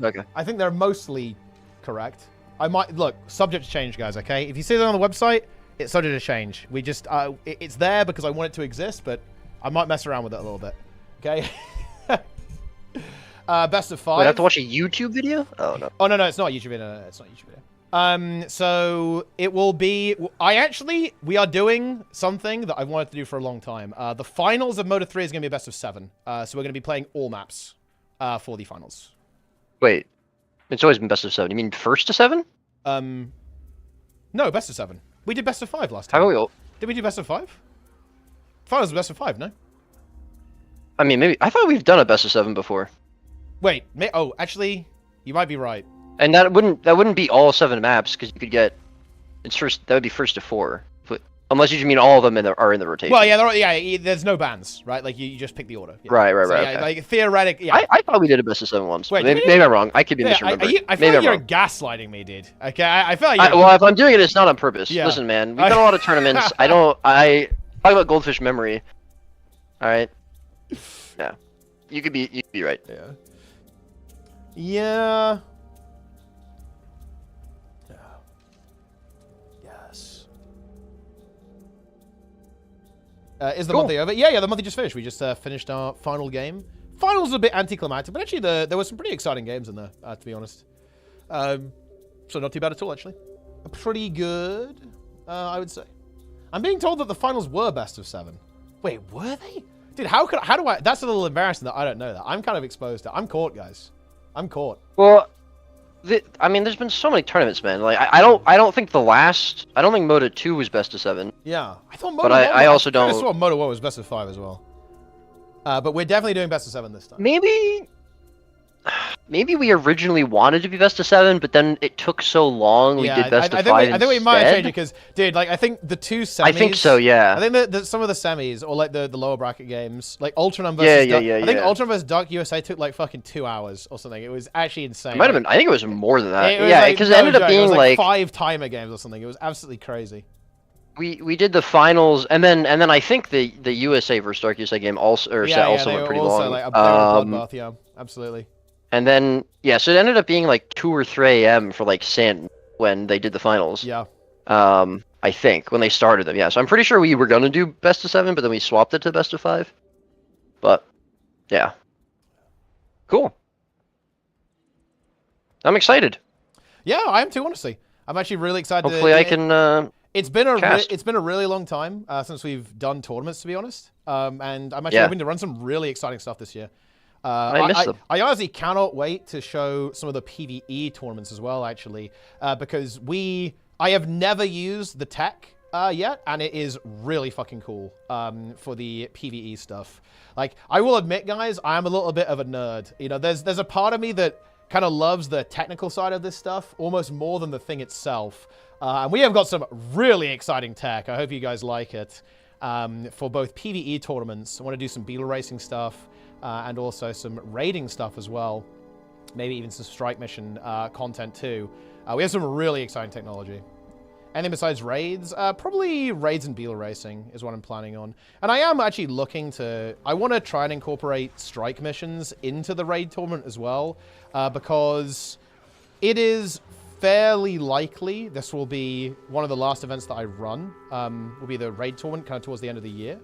Okay. I think they're mostly correct. I might look subject to change, guys. Okay, if you see that on the website, it's subject to change. We just it's there because I want it to exist, but I might mess around with it a little bit. Okay. Best of 5. Wait, I have to watch a YouTube video? Oh no. Oh no, it's not a YouTube video. No, it's not a YouTube video. So it will be. We are doing something that I've wanted to do for a long time. The finals of Mota 3 is going to be a best of 7. So we're going to be playing all maps for the finals. Wait. It's always been best of 7. You mean first to 7? No, best of 7. We did best of 5 last How time. about we all... Did we do best of 5? Finals was best of 5, no? I mean, maybe... I thought we've done a best of 7 before. Wait, oh, actually, you might be right. And that wouldn't be all 7 maps, because you could get... That would be first to 4. But, unless you mean all of them are in the rotation. Well, yeah, there's no bans, right? Like, you just pick the order. Yeah. Right, So, yeah, okay. like, theoretically, yeah. I thought we did a best of 7 once. Wait, Maybe I'm wrong. I could be Yeah, misremembering. I feel like you're gaslighting me, dude. Okay, I feel like you're... Well, if I'm doing it, it's not on purpose. Yeah. Listen, man, we've done a lot of tournaments. I talk about goldfish memory. All right. Yeah. You could be right. Yeah. Yeah. Yes. Is the monthly over? Yeah, the monthly just finished. We just finished our final game. Finals a bit anticlimactic, but actually there were some pretty exciting games in there, to be honest. So not too bad at all, actually. Pretty good, I would say. I'm being told that the finals were best of 7. Wait, were they? Dude, how do I... That's a little embarrassing that I don't know that. I'm kind of exposed to... I'm caught, guys. I'm caught. Well, I mean, there's been so many tournaments, man. Like, I don't think I don't think Mota 2 was best of 7. Yeah, I thought Mota But 1... I also I don't... saw Mota 1 was best of 5 as well. But we're definitely doing best of 7 this time. Maybe we originally wanted to be best of 7, but then it took so long we did best of 5 I think we might have changed it instead. because, dude, like, I think the 2 semis... I think so, yeah. I think that some of the semis, or like the lower bracket games, like Ultranum versus Duck... I think Ultranum versus Duck USA took like fucking 2 hours or something. It was actually insane. It might have been... I think it was more than that. It Yeah, because it ended up being it was like... 5 timer games or something. It was absolutely crazy. We did the finals, and then I think the USA versus Dark USA game also went pretty long. Like, they were bloodbath, yeah, absolutely. And then so it ended up being like 2 or 3 a.m. for like Sin when they did the finals. Yeah. I think when they started them, yeah. So I'm pretty sure we were gonna do best of 7, but then we swapped it to best of 5. But yeah, cool. I'm excited. Yeah, I am too, honestly. I'm actually really excited. Hopefully, I can. It's been a really long time since we've done tournaments, to be honest. And I'm actually hoping to run some really exciting stuff this year. I miss them. I honestly cannot wait to show some of the PvE tournaments as well, actually, because I have never used the tech yet, and it is really fucking cool for the PvE stuff. Like, I will admit, guys, I am a little bit of a nerd. You know, there's a part of me that kind of loves the technical side of this stuff almost more than the thing itself. And we have got some really exciting tech. I hope you guys like it. For both PvE tournaments, I want to do some beetle racing stuff. And also some raiding stuff as well. Maybe even some strike mission content too. We have some really exciting technology. Anything besides raids? Probably raids and beetle racing is what I'm planning on. And I am actually looking to... I want to try and incorporate strike missions into the raid tournament as well. Because it is fairly likely this will be one of the last events that I run. Will be the raid tournament kind of towards the end of the year.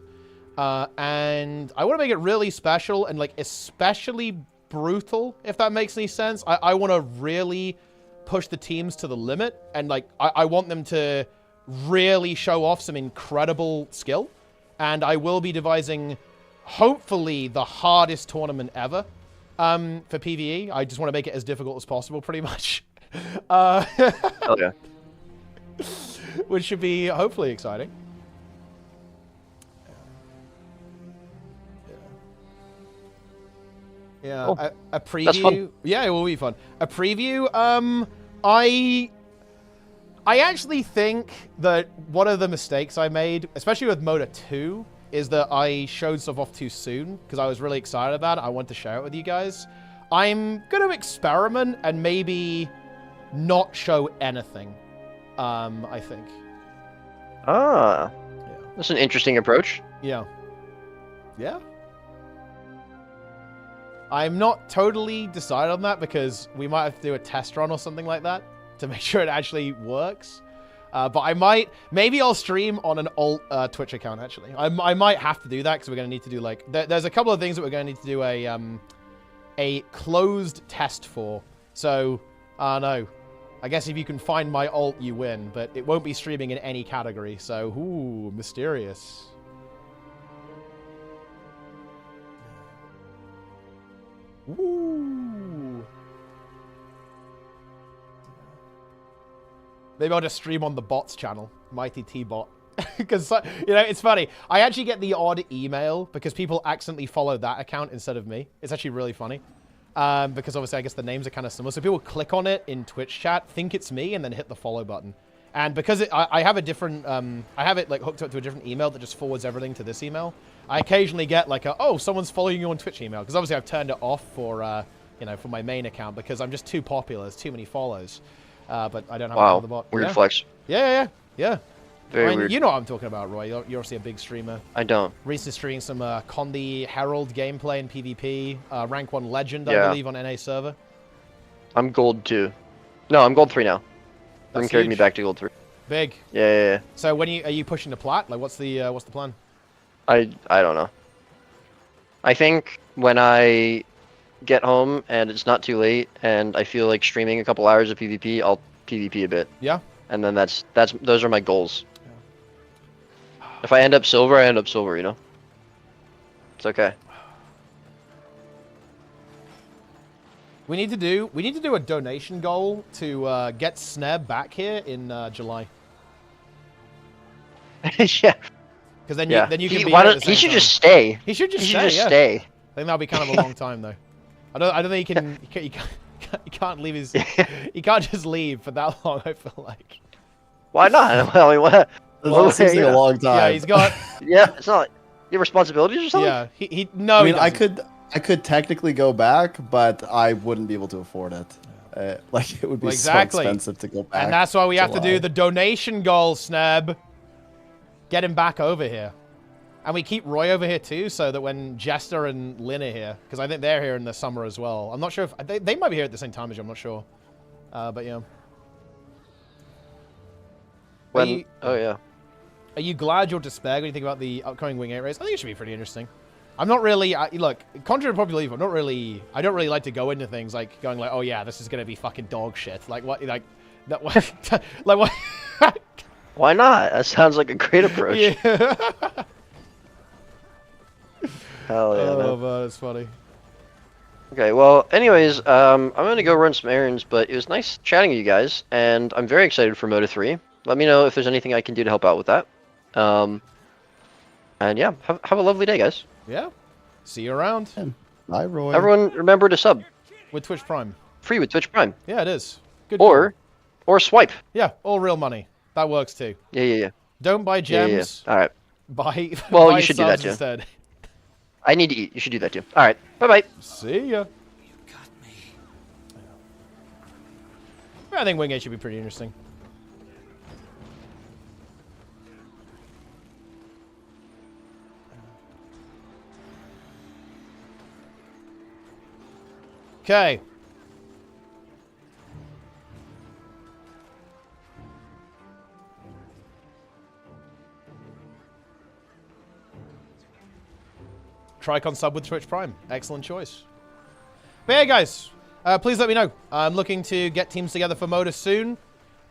And I want to make it really special and, like, especially brutal, if that makes any sense. I want to really push the teams to the limit, and, like, I want them to really show off some incredible skill. And I will be devising, hopefully, the hardest tournament ever for PvE. I just want to make it as difficult as possible, pretty much. Okay. Which should be, hopefully, exciting. Yeah, cool. a preview. That's fun. Yeah, it will be fun. A preview. I actually think that one of the mistakes I made, especially with Mota 2, is that I showed stuff off too soon because I was really excited about it. I wanted to share it with you guys. I'm gonna experiment and maybe not show anything. I think. Ah, Yeah. that's an interesting approach. Yeah. Yeah. I'm not totally decided on that because we might have to do a test run or something like that to make sure it actually works. But I might, maybe I'll stream on an alt Twitch account, actually. I might have to do that because we're going to need to do, like, there's a couple of things that we're going to need to do a closed test for. So, no. I guess if you can find my alt, you win, but it won't be streaming in any category. So, ooh, mysterious. Ooh. Maybe I'll just stream on the bots channel, Mighty T Bot. Because, you know, it's funny. I actually get the odd email because people accidentally follow that account instead of me. It's actually really funny. Because obviously I guess the names are kind of similar. So people click on it in Twitch chat, think it's me, and then hit the follow button. And because I have a different, I have it like hooked up to a different email that just forwards everything to this email. I occasionally get like a, oh, someone's following you on Twitch email. Because obviously I've turned it off for, you know, for my main account because I'm just too popular. There's too many follows. But I don't have Wow, the bot. weird flex. Yeah. Very weird. You know what I'm talking about, Roy. You're obviously a big streamer. I don't. Recently streaming some Condi Herald gameplay in PvP. Rank 1 Legend, I Yeah. believe, on NA server. I'm gold 2. No, I'm gold 3 now. That's Ring carried me huge. back to gold 3. Big. Yeah. So when are you pushing to plat? Like, what's the plan? I don't know. I think when I get home and it's not too late and I feel like streaming a couple hours of PvP, I'll PvP a bit. Yeah. And then those are my goals. If I end up silver, I end up silver, you know? It's okay. We need to do a donation goal to get Sneb back here in July. Yeah. Because then Yeah. you can be Why here at don't, the he same should time. just stay. He should just He stay. should just Yeah. stay. I think that'll be kind of a long time though. I don't think he can't leave his he can't just leave for that long. I feel like. Why not? Well, I mean, what? Well, it seems like a long time. Yeah, he's got. Yeah, it's not. You have responsibilities or something? Yeah, he no. I mean, he I doesn't. could technically go back, but I wouldn't be able to afford it. Like it would be Exactly. so expensive to go back. And that's why we have to July. do the donation goal, Sneb. Get him back over here. And we keep Roy over here too, so that when Jester and Lynn are here, because I think they're here in the summer as well. I'm not sure if they might be here at the same time as you. I'm not sure, but yeah. Oh yeah. Are you glad you're despaired when you think about the upcoming Wing 8 race? I think it should be pretty interesting. I'm not really look, contrary to popular belief, I don't really like to go into things like going like, oh yeah, this is gonna be fucking dog shit. Like what, like that, like what? Why not? That sounds like a great approach. Yeah. Hell yeah, Oh man. man, it's funny. Okay, well, anyways, I'm gonna go run some errands, but it was nice chatting with you guys, and I'm very excited for Mota 3. Let me know if there's anything I can do to help out with that. And yeah, have a lovely day, guys. Yeah. See you around Bye, Roy. Everyone, remember to sub. with Twitch Prime. Free with Twitch Prime. Yeah, it is. Good. Or swipe. Yeah, all real money. That works too. Yeah. Don't buy Yeah. gems. All right. Buy. Well, buy you should do that subs too. instead. I need to eat. You should do that too. All right. Bye-bye. See ya. I think Wing 8 should be pretty interesting. Okay. Tricon sub with Twitch Prime. Excellent choice. But yeah, guys, please let me know. I'm looking to get teams together for Mota soon.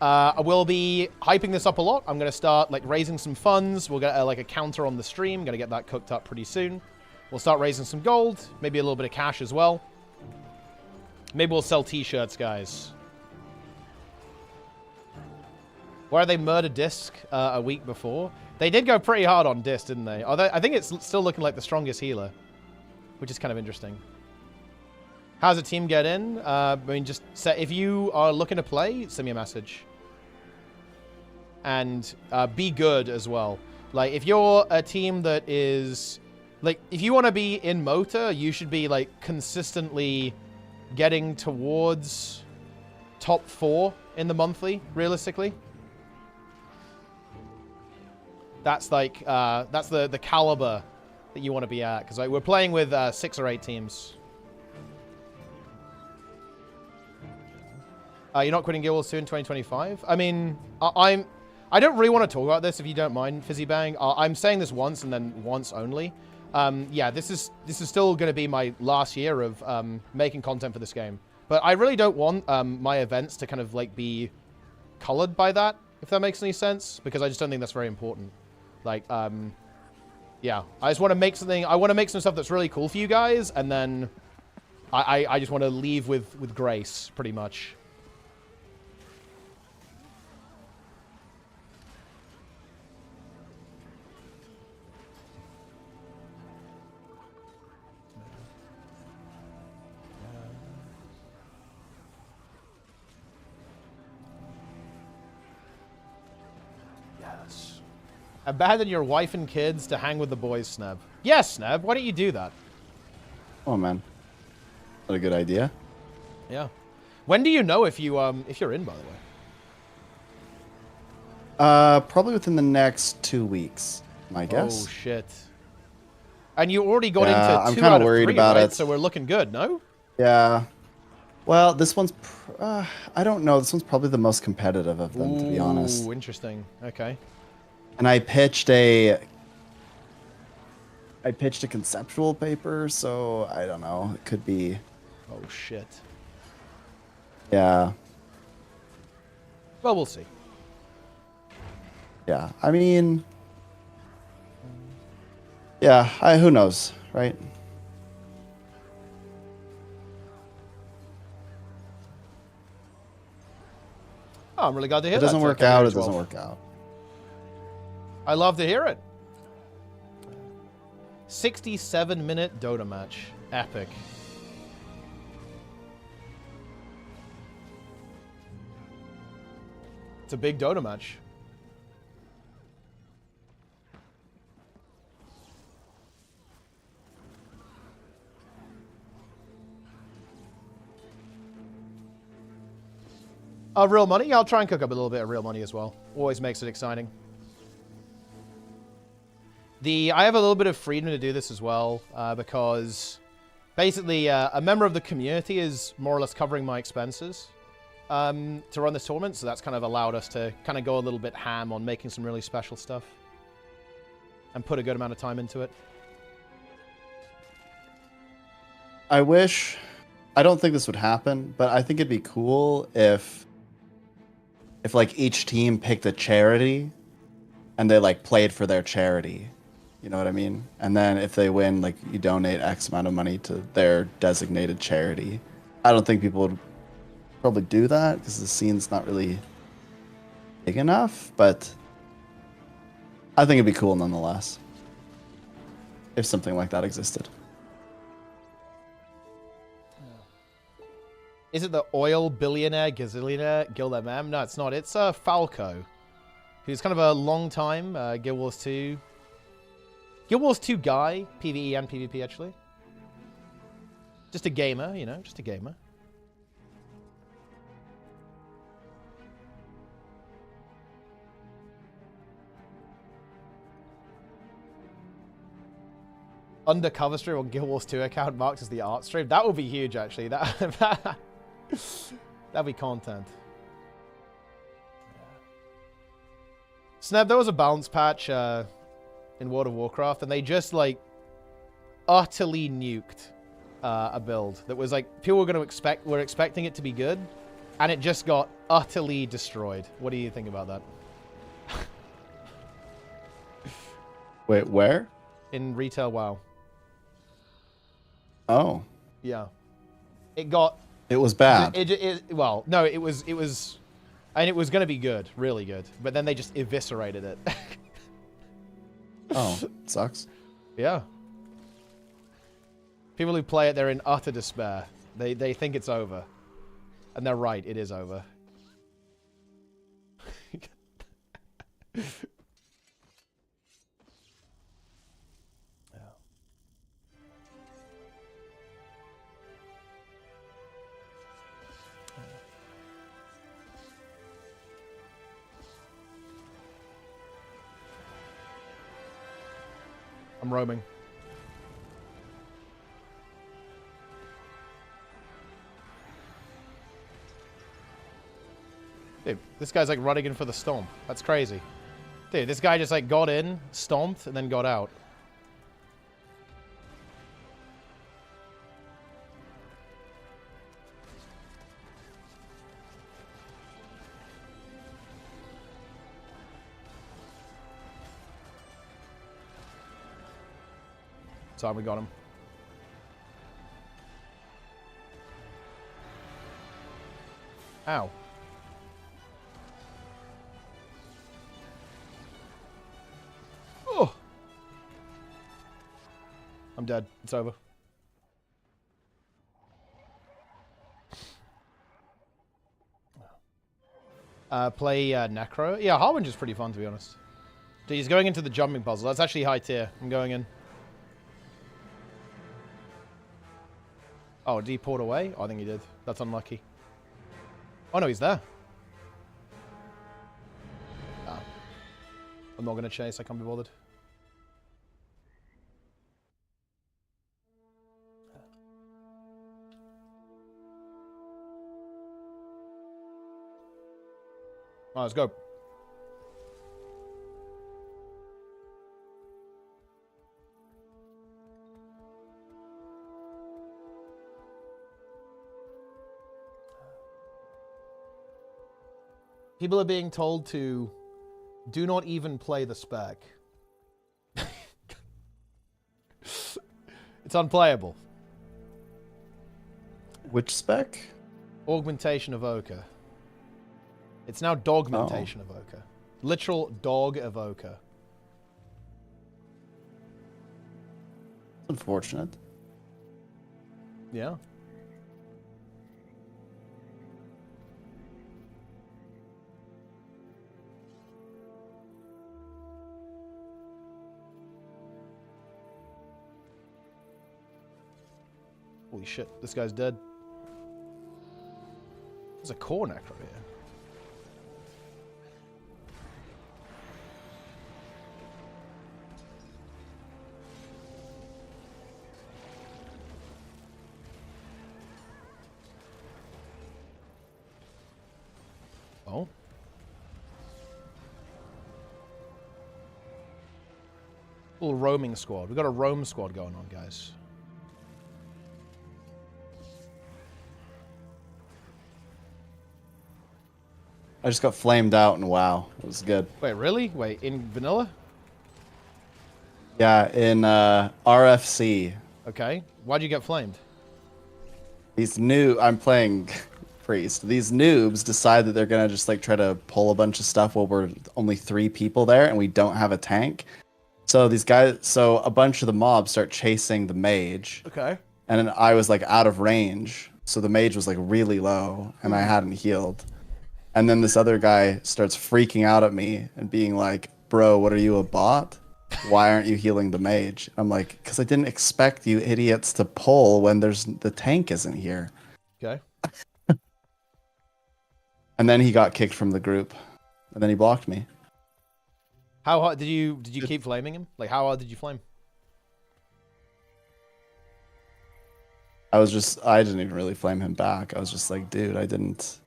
I will be hyping this up a lot. I'm going to start like raising some funds. We'll get like a counter on the stream. Going to get that cooked up pretty soon. We'll start raising some gold, maybe a little bit of cash as well. Maybe we'll sell t-shirts, guys. Where are they murder disc a week before? They did go pretty hard on disc, didn't they? Although I think it's still looking like the strongest healer, which is kind of interesting. How's the team get in? I mean, just say if you are looking to play, send me a message. And be good as well. Like, if you're a team that is... Like, if you want to be in Mota, you should be, like, consistently getting towards top 4 in the monthly, realistically. That's, like, that's the caliber that you want to be at. Because, like, we're playing with 6 or 8 teams. You're not quitting Guild Wars 2 in 2025? I mean, I don't really want to talk about this, if you don't mind, Fizzy Bang. I'm saying this once and then once only. Yeah, this is still going to be my last year of making content for this game. But I really don't want my events to kind of like be colored by that, if that makes any sense, because I just don't think that's very important. Like, yeah, I just want to make something. I want to make some stuff that's really cool for you guys, and then I just want to leave with grace, pretty much. Abandon your wife and kids to hang with the boys, Sneb. Yes, Sneb. Why don't you do that? Oh man, what a good idea. Yeah. When do you know if you're in, by the way? Probably within the next 2 weeks, my guess. Oh shit. And you already got Yeah, into I'm 2 kinda out of worried 3, about right? it. So we're looking good, no? Yeah. Well, this one's. I don't know. This one's probably the most competitive of them, to be honest. Ooh, interesting. Okay. And I pitched a conceptual paper, so I don't know. It could be. Oh shit. Yeah. Well, we'll see. Yeah. I mean. Yeah. Who knows, right? Oh, I'm really glad to hear If that. it doesn't work Okay, out, you're it doesn't 12. work out. I love to hear it. 67-minute Dota match. Epic. It's a big Dota match. Real money? I'll try and cook up a little bit of real money as well. Always makes it exciting. I have a little bit of freedom to do this as well, because basically a member of the community is more or less covering my expenses to run this tournament, so that's kind of allowed us to kind of go a little bit ham on making some really special stuff and put a good amount of time into it. I don't think this would happen, but I think it'd be cool if like each team picked a charity and they like played for their charity. You know what I mean? And then if they win, like you donate X amount of money to their designated charity. I don't think people would probably do that because the scene's not really big enough, but I think it'd be cool nonetheless if something like that existed. Is it the oil billionaire, gazillionaire, Guild MM? No, it's not. It's Falco, who's kind of a long time Guild Wars 2 guy, PvE and PvP actually. Just a gamer, you know, just a gamer. Undercover stream on Guild Wars 2 account marked as the art stream. That would be huge, actually. That'd be content. Sneb, there was a balance patch in World of Warcraft, and they just like utterly nuked a build that was like people were expecting it to be good, and it just got utterly destroyed. What do you think about that? Wait, where? In retail WoW. Oh, Yeah. It got... it was bad. Well, no, it was... And it was going to be good, really good. But then they just eviscerated it. Oh, sucks. Yeah. People who play it, they're in utter despair. They think it's over. And they're right, it is over. I'm roaming. Dude, this guy's like running in for the stomp. That's crazy. Dude, this guy just like got in, stomped, and then got out. Time we got him. Ow. Oh. I'm dead. It's over. Play Necro. Yeah, Harbinger's pretty fun, to be honest. Dude, he's going into the jumping puzzle. That's actually high tier. I'm going in. Oh, did he port away? Oh, I think he did. That's unlucky. Oh, no, he's there. Ah. I'm not going to chase. I can't be bothered. All right, let's go. People are being told to do not even play the spec. It's unplayable. Which spec? Augmentation evoker. It's now dogmentation evoker. Literal dog evoker. Unfortunate. Yeah. Holy shit, this guy's dead. There's a core necro here. Oh. Little roaming squad. We've got a roam squad going on, guys. I just got flamed out and WoW. It was good. Wait, really? Wait, in vanilla? Yeah, in RFC. Okay. Why'd you get flamed? I'm playing Priest. These noobs decide that they're gonna just like try to pull a bunch of stuff while we're only 3 people there and we don't have a tank. So a bunch of the mobs start chasing the mage. Okay. And then I was like out of range. So the mage was like really low and I hadn't healed. And then this other guy starts freaking out at me and being like, bro, what are you, a bot? Why aren't you healing the mage? I'm like, because I didn't expect you idiots to pull when the tank isn't here. Okay. And then he got kicked from the group. And then he blocked me. How hard did you keep flaming him? Like, how hard did you flame? I didn't even really flame him back. I was just like, dude, I didn't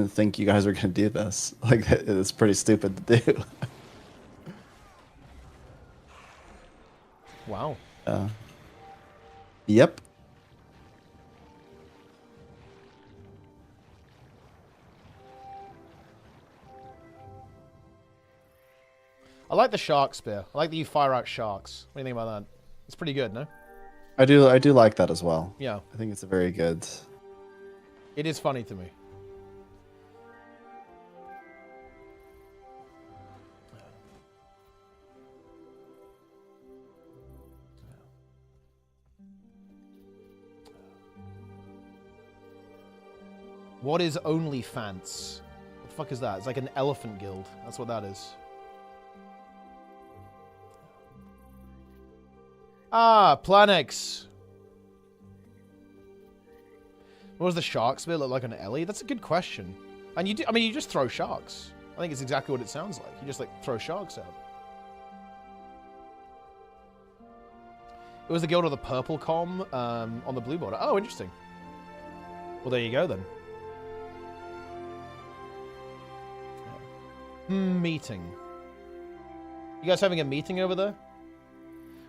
think you guys were gonna do this. Like, it's pretty stupid to do. Wow. Yep. I like the shark spear. I like that you fire out sharks. What do you think about that? It's pretty good, no? I do like that as well. Yeah. I think it's a very good. It is funny to me. What is OnlyFans? What the fuck is that? It's like an elephant guild. That's what that is. Ah, Planex. What does the shark spear look like on Ellie? That's a good question. And you just throw sharks. I think it's exactly what it sounds like. You just like throw sharks out. It was the guild of the purple com on the blue border. Oh, interesting. Well, there you go then. Meeting. You guys having a meeting over there?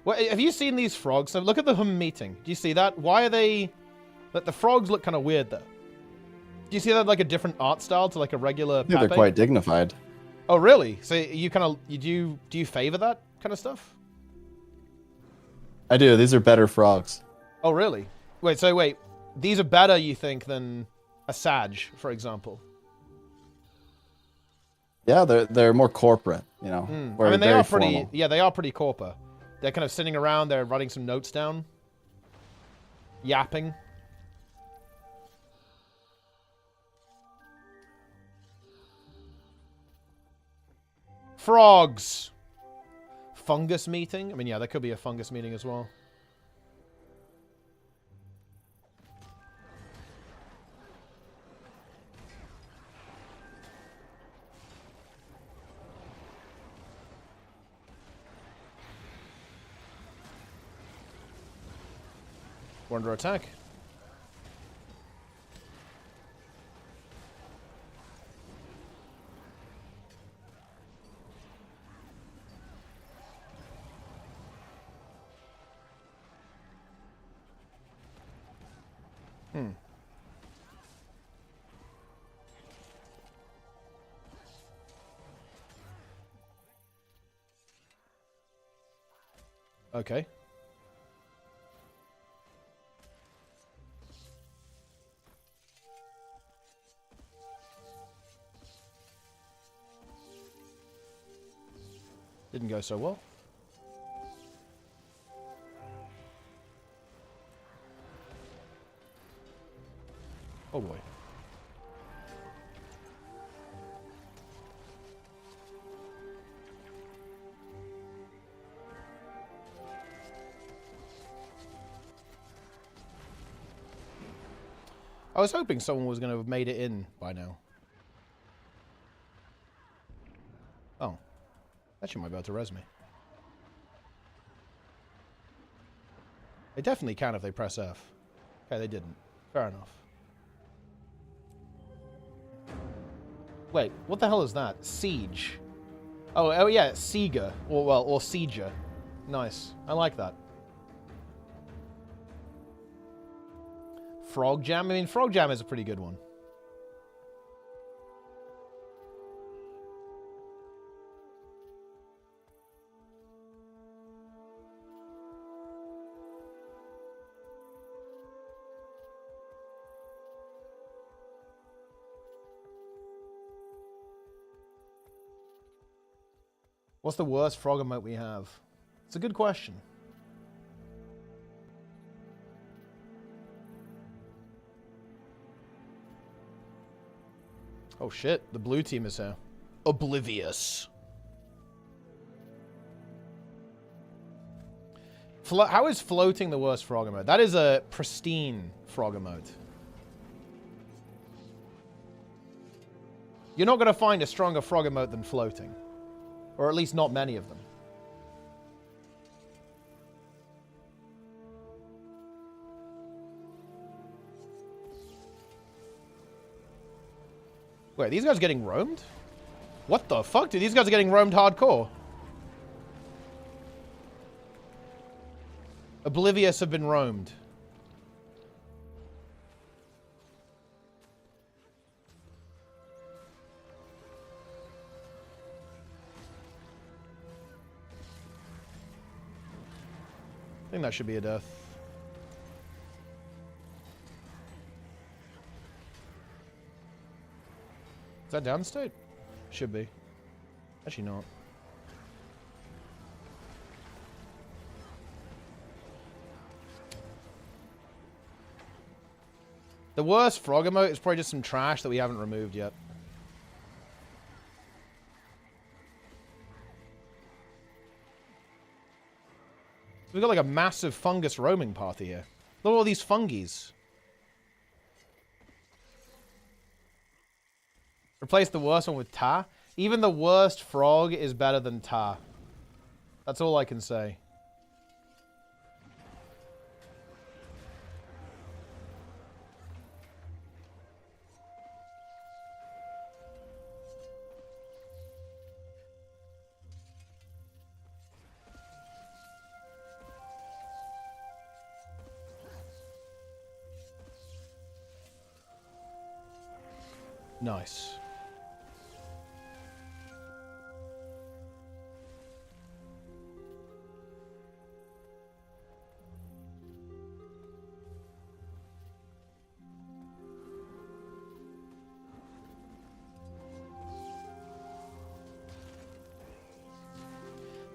Well, have you seen these frogs? So look at the meeting. Do you see that? Why are they... Like, the frogs look kind of weird, though. Do you see that, like, a different art style to, like, a regular Yeah, they're Pape? quite dignified. Oh, really? So you kind of... Do you favor that kind of stuff? I do. These are better frogs. Oh, really? Wait. These are better, you think, than a Sag, for example? Yeah, they're more corporate, you know. I mean, they are pretty... Formal. Yeah, they are pretty corporate. They're kind of sitting around, they're writing some notes down. Yapping. Frogs. fungus meeting. I mean, yeah, there could be a fungus meeting as well. We're under attack. Okay. Didn't go so well. Oh boy. I was hoping someone was going to have made it in by now. Oh. Actually might be able to res me. They definitely can if they press F. Okay, they didn't. Fair enough. Wait, what the hell is that? Siege. Oh yeah, Sieger. Or Sieger. Nice. I like that. Frog Jam? I mean, Frog Jam is a pretty good one. What's the worst frog emote we have? It's a good question. Oh shit, the blue team is here. Oblivious. How is floating the worst frog emote? That is a pristine frog emote. You're not going to find a stronger frog emote than floating. Or at least not many of them. Wait, are these guys getting roamed? What the fuck? Dude, these guys are getting roamed hardcore. Oblivious have been roamed. I think that should be a death. Is that downstate? Should be. Actually not. The worst frog emote is probably just some trash that we haven't removed yet. We've got like a massive fungus roaming party here. Look at all these fungies. Replace the worst one with Ta. Even the worst frog is better than Ta. That's all I can say. Nice.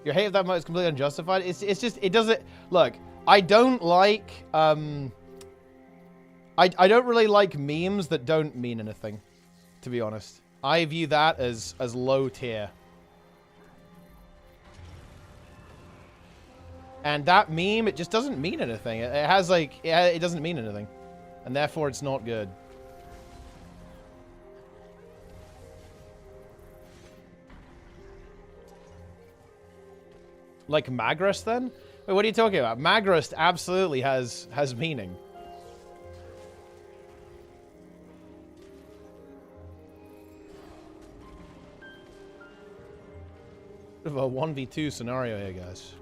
Your hate of that mode is completely unjustified. It's just, it doesn't, look, I don't like, I don't really like memes that don't mean anything, to be honest. I view that as low tier. And that meme, it just doesn't mean anything. It has like, it doesn't mean anything. And therefore it's not good. Like Magrist then? Wait, what are you talking about? Magrist absolutely has meaning. Bit of a 1v2 scenario here, guys.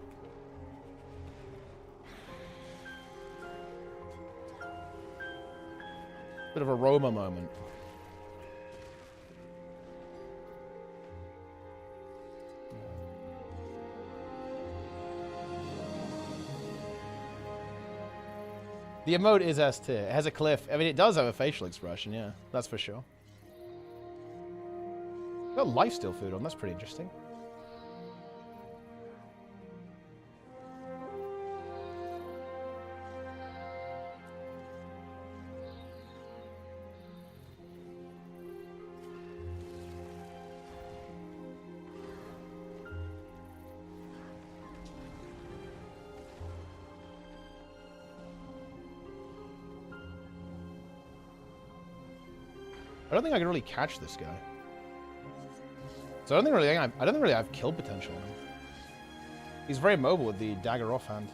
Bit of a Roma moment. The emote is S tier. It has a cliff. I mean, it does have a facial expression, yeah. That's for sure. Got lifesteal food on. That's pretty interesting. I don't think I can really catch this guy. So I don't think really I have kill potential. He's very mobile with the dagger offhand.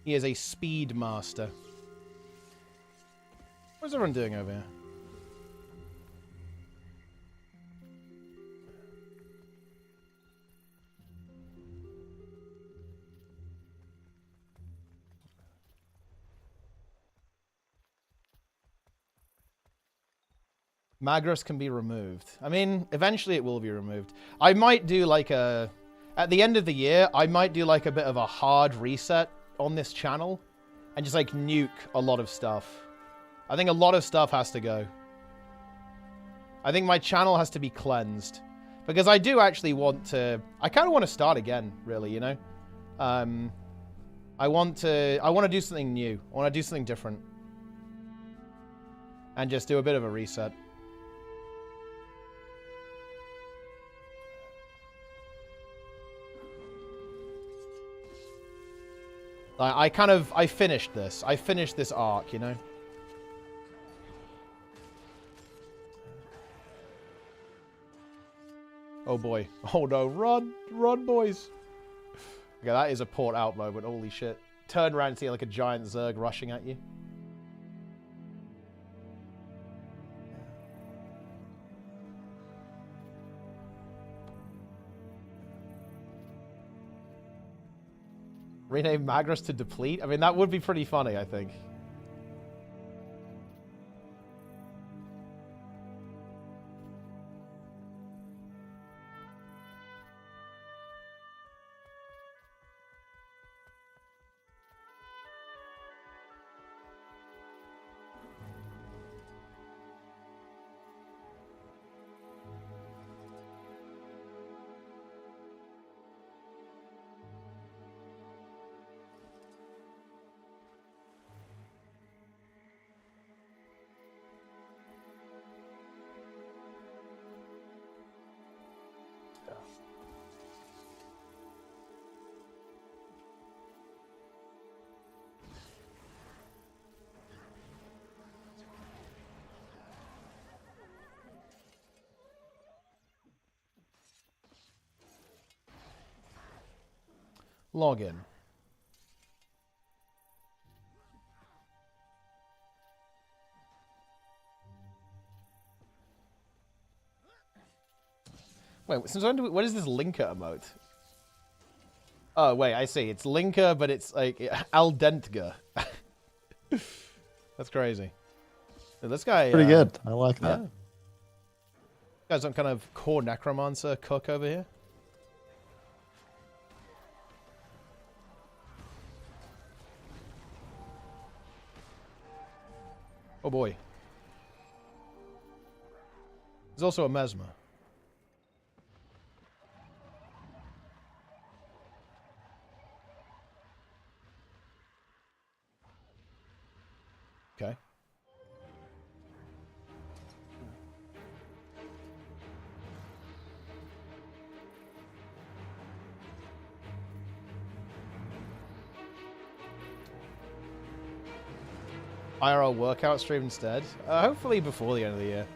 He is a speed master. What's everyone doing over here? Magros can be removed. I mean, eventually it will be removed. I might do like a... At the end of the year, I might do like a bit of a hard reset on this channel and just like nuke a lot of stuff. I think a lot of stuff has to go. I think my channel has to be cleansed. Because I do actually want to... I kind of want to start again, really, you know? I want to do something new. I want to do something different. And just do a bit of a reset. I finished this. I finished this arc, you know? Oh boy. Oh no, run! Run, boys! Okay, that is a port out moment, holy shit. Turn around and see like a giant Zerg rushing at you. Rename Magros to Deplete? I mean, that would be pretty funny, I think. Login. Wait, since when do we, what is this linker emote? Oh, wait, I see. It's linker, but it's like al dentga. That's crazy. So this guy... Pretty good. I like that. Yeah. Guy's some kind of core necromancer cook over here. Oh boy. There's also a mesmer. Okay. IRL workout stream instead. Hopefully before the end of the year.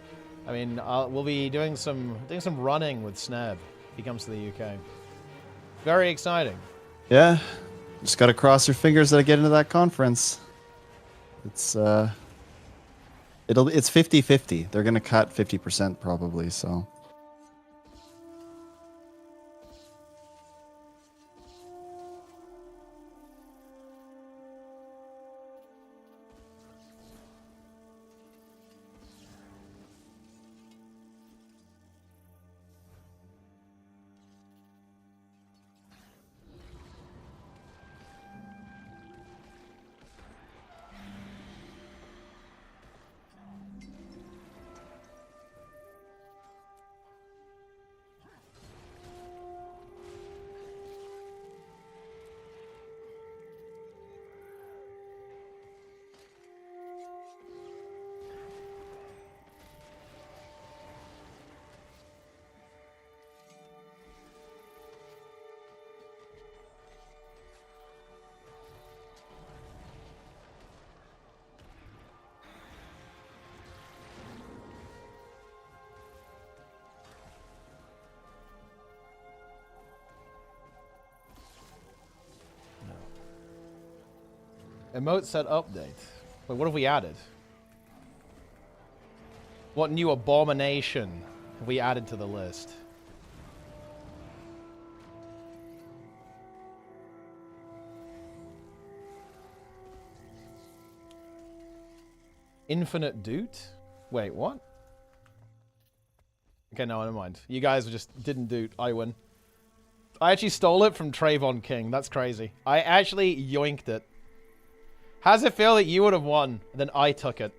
I mean, we'll be doing some running with Sneb. He comes to the UK. Very exciting. Yeah, just gotta cross your fingers that I get into that conference. It's 50-50. They're gonna cut 50% probably. So. Emote set update. Wait, what have we added? What new abomination have we added to the list? Infinite doot? Wait, what? Okay, no, never mind. You guys just didn't doot. I win. I actually stole it from Trayvon King. That's crazy. I actually yoinked it. How does it feel that you would have won, then I took it?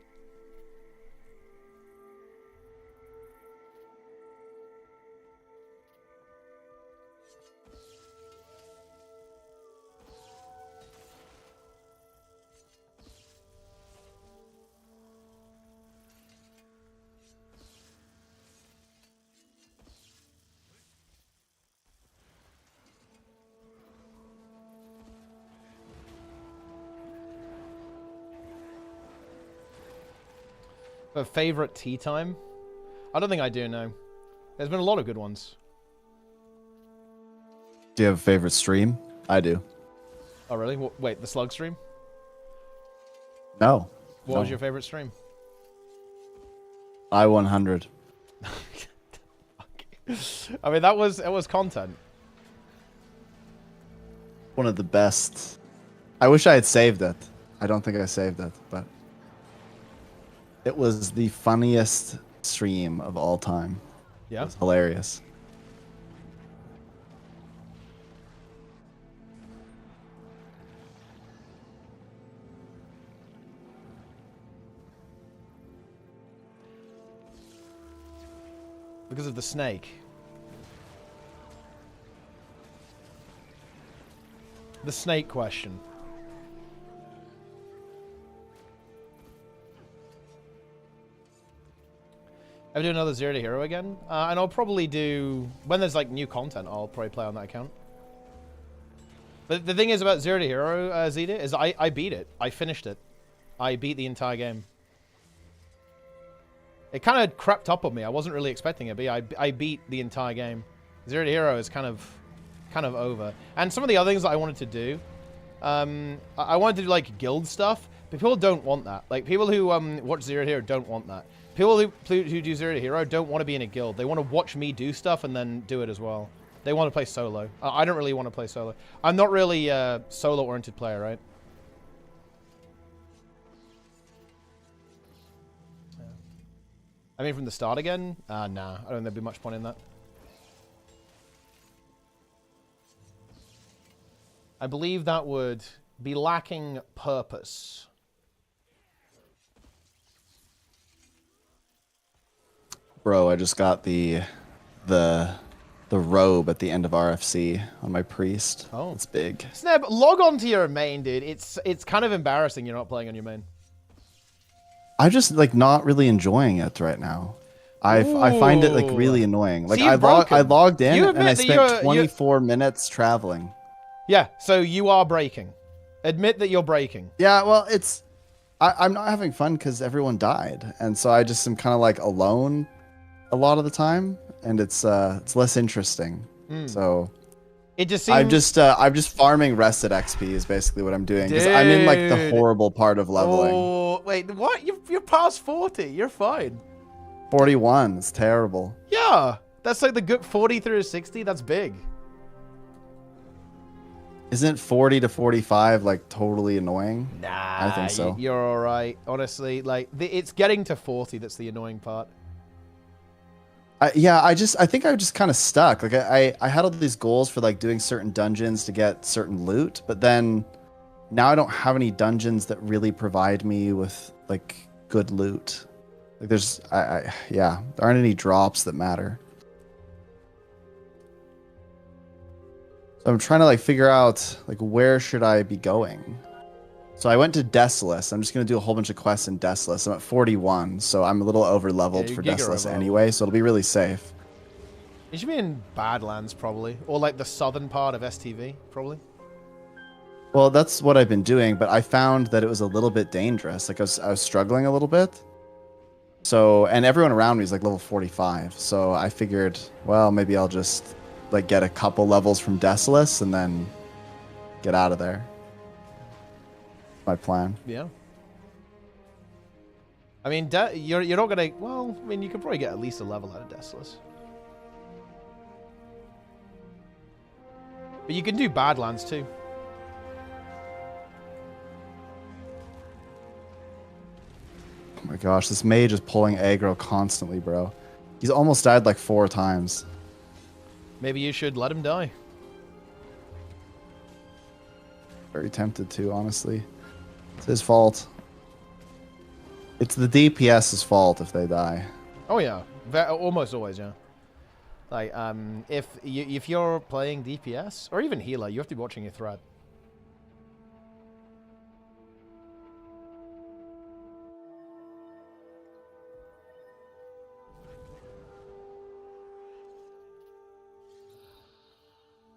A favorite tea time? I don't think I do, no. There's been a lot of good ones. Do you have a favorite stream? I do. Oh, really? Wait, the slug stream? No. What was your favorite stream? I-100. I mean, it was content. One of the best. I wish I had saved it. I don't think I saved it, but it was the funniest stream of all time. Yeah. It was hilarious. Because of the snake. The snake question. Ever do another Zero to Hero again? And I'll probably do... When there's, like, new content, I'll probably play on that account. But the thing is about Zero to Hero, Zeta, is I beat it. I finished it. I beat the entire game. It kind of crept up on me. I wasn't really expecting it, but yeah, I beat the entire game. Zero to Hero is kind of over. And some of the other things that I wanted to do, I wanted to do, like, guild stuff, but people don't want that. Like, people who watch Zero to Hero don't want that. People who do Zero to Hero don't want to be in a guild. They want to watch me do stuff and then do it as well. They want to play solo. I don't really want to play solo. I'm not really a solo-oriented player, right? Yeah. I mean, from the start again? Nah. I don't think there'd be much point in that. I believe that would be lacking purpose. Bro, I just got the robe at the end of RFC on my priest. Oh. It's big. Sneb, log on to your main, dude. It's kind of embarrassing you're not playing on your main. I'm just like not really enjoying it right now. I find it like really annoying. Like I logged in and I spent 24 minutes traveling. Yeah, so you are breaking. Admit that you're breaking. Yeah, well, I'm not having fun because everyone died, and so I just am kind of like alone a lot of the time, and it's less interesting. So it just seems I'm just farming rested XP is basically what I'm doing because I'm in like the horrible part of leveling. Oh wait, what? You're past 40. You're fine. 41 is terrible. Yeah, that's like the good 40 through 60. That's big. Isn't 40 to 45 like totally annoying? Nah, I think so. You're all right. Honestly, like it's getting to 40 that's the annoying part. I think I just kind of stuck. Like I had all these goals for like doing certain dungeons to get certain loot, but then now I don't have any dungeons that really provide me with like good loot. Like there aren't any drops that matter. So I'm trying to like figure out like where should I be going. So I went to Desolus. I'm just gonna do a whole bunch of quests in Desolus. I'm at 41, so I'm a little over leveled for Desolus anyway. So it'll be really safe. You should be in Badlands probably, or like the southern part of STV probably. Well, that's what I've been doing, but I found that it was a little bit dangerous. Like I was struggling a little bit. So, and everyone around me is like level 45. So I figured, well, maybe I'll just like get a couple levels from Desolus and then get out of there. My plan. Yeah. I mean, you're not gonna. Well, I mean, you could probably get at least a level out of Desolus. But you can do Badlands too. Oh my gosh, this mage is pulling aggro constantly, bro. He's almost died like 4 times. Maybe you should let him die. Very tempted to, honestly. It's his fault. It's the DPS's fault if they die. Oh yeah, almost always, yeah. Like, if you're playing DPS or even healer, you have to be watching your threat.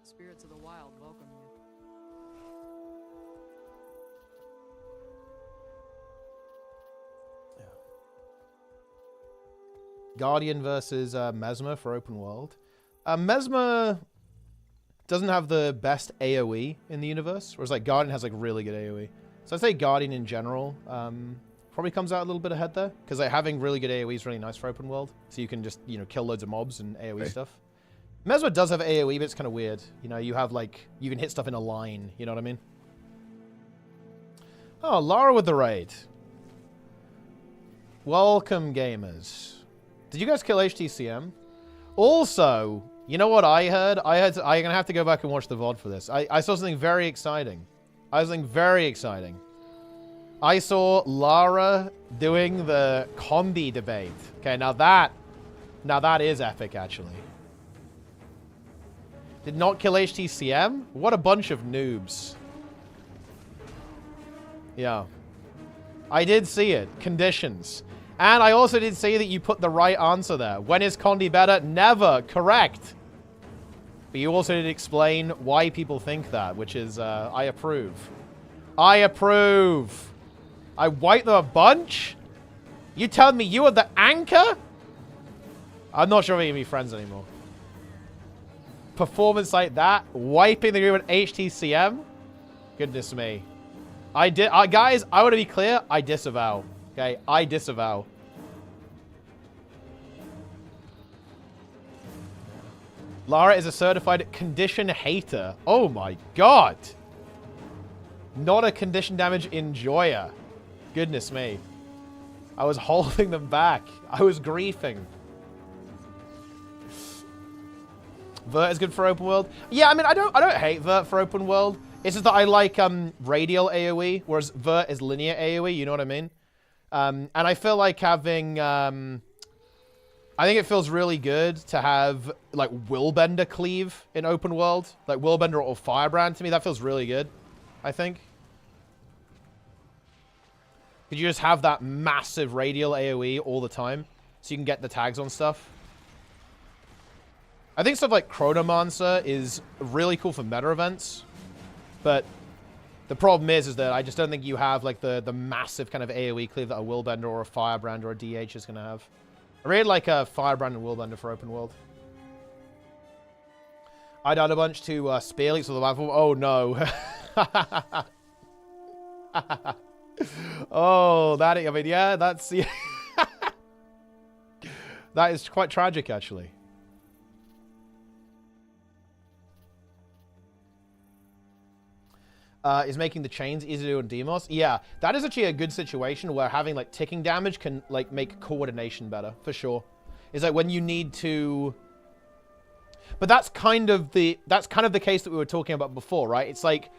Spirits of the wild welcome you. Guardian versus Mesmer for open world. Mesmer doesn't have the best AoE in the universe, whereas like Guardian has like really good AoE. So I'd say Guardian in general probably comes out a little bit ahead there, because like having really good AoE is really nice for open world. So you can just, you know, kill loads of mobs and AoE stuff. Mesmer does have AoE, but it's kind of weird. You know, you have like, you can hit stuff in a line, you know what I mean? Oh, Lara with the raid. Welcome, gamers. Did you guys kill HTCM? Also, you know what I heard? I'm going to have to go back and watch the VOD for this. I saw something very exciting. I saw Lara doing the Condi debate. Okay, now that is epic, actually. Did not kill HTCM? What a bunch of noobs. Yeah. I did see it. Conditions. And I also did see that you put the right answer there. When is Condi better? Never. Correct. But you also did explain why people think that, which is, I approve. I approve. I wiped them a bunch? You telling me you were the anchor? I'm not sure if we can be friends anymore. Performance like that? Wiping the group with HTCM? Goodness me. Guys, I want to be clear. I disavow. Okay, I disavow. Lara is a certified condition hater. Oh my god. Not a condition damage enjoyer. Goodness me. I was holding them back. I was griefing. Vert is good for open world. Yeah, I mean, I don't hate Vert for open world. It's just that I like radial AoE, whereas Vert is linear AoE, you know what I mean? And I feel like having, I think it feels really good to have, like, Willbender cleave in open world. Like, Willbender or Firebrand, to me, that feels really good, I think. Could you just have that massive radial AoE all the time, so you can get the tags on stuff? I think stuff like Chronomancer is really cool for meta events, but The problem is that I just don't think you have like the massive kind of AoE cleave that a Willbender or a Firebrand or a DH is going to have. I really like a Firebrand and Willbender for open world. I died a bunch to Spear Leaks with the platform. Oh no. Oh, that, I mean, yeah, that's, yeah. That is quite tragic, actually. Is making the chains easy to do on Demos. Yeah, that is actually a good situation where having, like, ticking damage can, like, make coordination better, for sure. It's like when you need to... But that's kind of the case that we were talking about before, right? It's like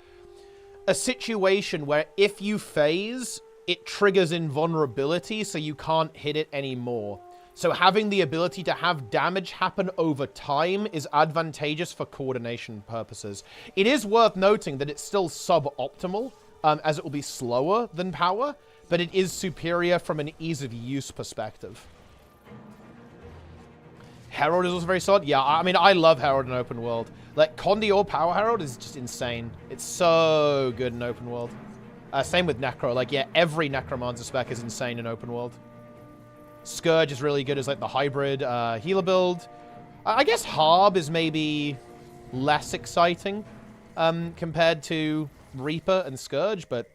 a situation where if you phase, it triggers invulnerability, so you can't hit it anymore. So having the ability to have damage happen over time is advantageous for coordination purposes. It is worth noting that it's still suboptimal, as it will be slower than power, but it is superior from an ease of use perspective. Herald is also very solid. Yeah, I mean, I love Herald in open world. Like, Condi or Power Herald is just insane. It's so good in open world. Same with Necro. Like, yeah, every Necromancer spec is insane in open world. Scourge is really good as, like, the hybrid healer build. I guess Harb is maybe less exciting compared to Reaper and Scourge, but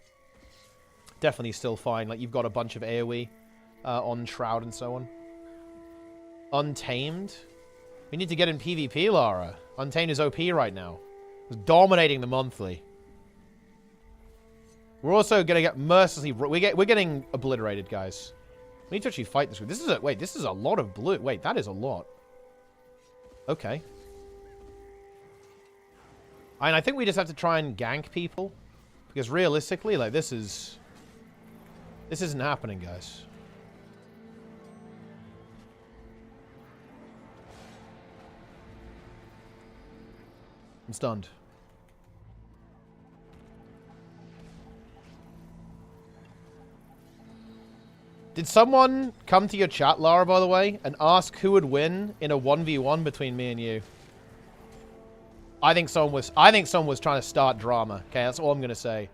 definitely still fine. Like, you've got a bunch of AoE on Shroud and so on. Untamed? We need to get in PvP, Lara. Untamed is OP right now. It's dominating the monthly. We're also gonna get mercilessly... We're getting obliterated, guys. We need to actually fight this group. This is a... Wait, this is a lot of blue. Wait, that is a lot. Okay. And I think we just have to try and gank people. Because realistically, like, this is... This isn't happening, guys. I'm stunned. Did someone come to your chat, Lara, by the way, and ask who would win in a 1v1 between me and you? I think someone was trying to start drama. Okay, that's all I'm gonna say.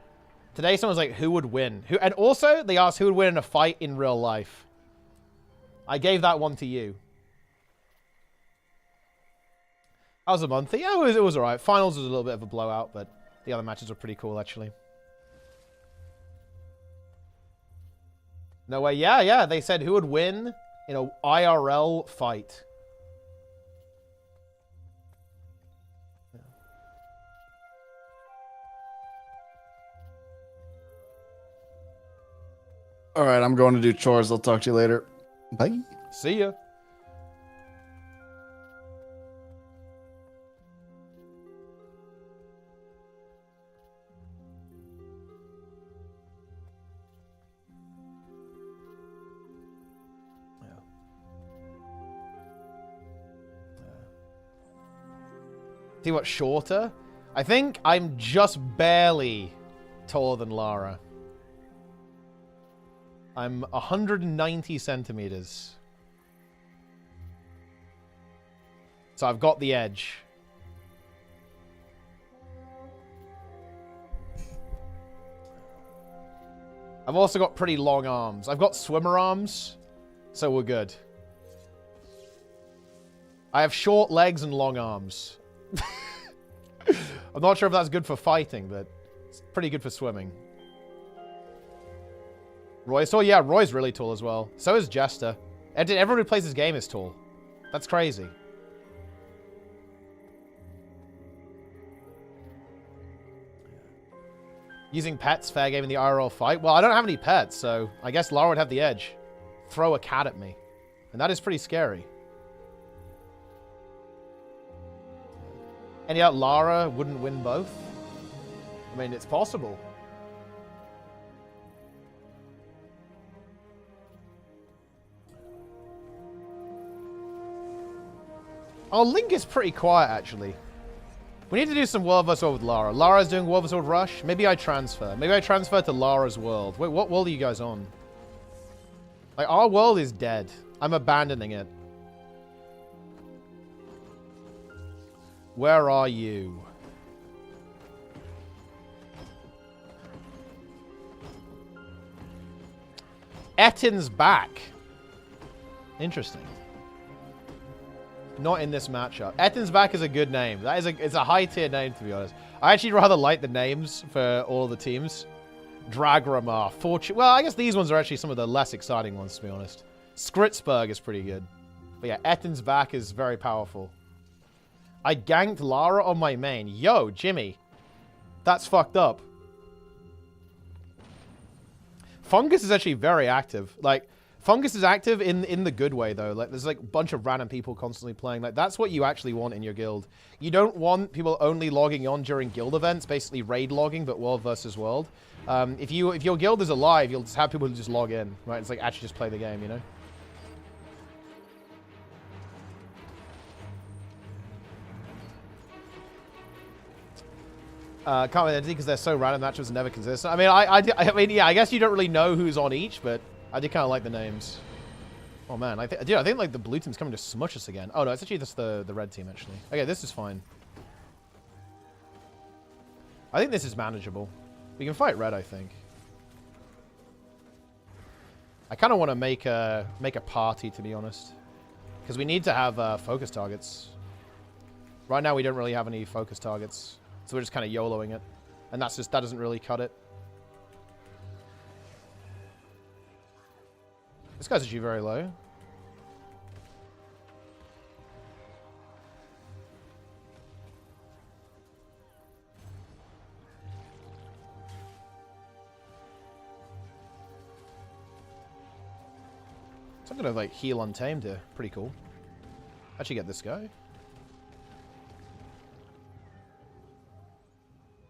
Today someone's like, who would win? And also they asked who would win in a fight in real life. I gave that one to you. How's the month? Yeah, it was alright. Finals was a little bit of a blowout, but the other matches were pretty cool, actually. No way. Yeah. They said who would win in a IRL fight. Yeah. All right, I'm going to do chores. I'll talk to you later. Bye. See ya. See what, shorter? I think I'm just barely taller than Lara. I'm 190 centimeters. So I've got the edge. I've also got pretty long arms. I've got swimmer arms, so we're good. I have short legs and long arms. I'm not sure if that's good for fighting, but it's pretty good for swimming. Roy, so yeah, Roy's really tall as well. So is Jester. Everyone who plays this game is tall. That's crazy. Using pets, fair game in the IRL fight. Well, I don't have any pets, so I guess Lara would have the edge. Throw a cat at me. And that is pretty scary. And yet Lara wouldn't win both? I mean, it's possible. Oh, Link is pretty quiet, actually. We need to do some World vs. World with Lara. Lara's doing World vs. World Rush. Maybe I transfer. Maybe I transfer to Lara's world. Wait, what world are you guys on? Like, our world is dead. I'm abandoning it. Where are you? Ettin's back. Interesting. Not in this matchup. Ettin's back is a good name. That is it's a high tier name, to be honest. I actually rather like the names for all the teams. Dragramar, Fortune. Well, I guess these ones are actually some of the less exciting ones, to be honest. Skritzberg is pretty good. But yeah, Ettin's back is very powerful. I ganked Lara on my main. Yo, Jimmy. That's fucked up. Fungus is actually very active. Like, Fungus is active in the good way, though. Like, there's like a bunch of random people constantly playing. Like, that's what you actually want in your guild. You don't want people only logging on during guild events, basically raid logging, but world versus world. If your guild is alive, you'll just have people who just log in, right? It's like actually just play the game, you know? Can't with Entity because they're so random, matchups are never consistent. I mean, I mean, yeah, I guess you don't really know who's on each, but I do kind of like the names. Oh man, I think like the blue team's coming to smush us again. Oh no, it's actually just the red team actually. Okay, this is fine. I think this is manageable. We can fight red, I think. I kind of want to make a party, to be honest, because we need to have focus targets. Right now, we don't really have any focus targets, so we're just kind of YOLOing it, and that doesn't really cut it. This guy's actually very low. So I'm gonna like heal Untamed here. Pretty cool. Actually get this guy.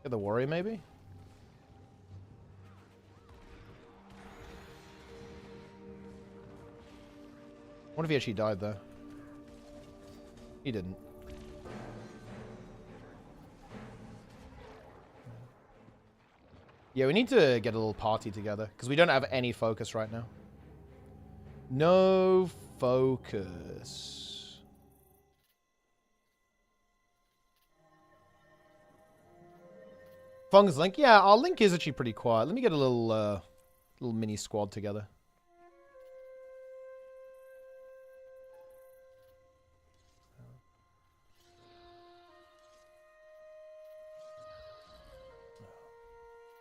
Get the warrior maybe? What if he actually died there? He didn't. Yeah, we need to get a little party together, because we don't have any focus right now. No focus. Fungus Link? Yeah, our Link is actually pretty quiet. Let me get a little mini squad together.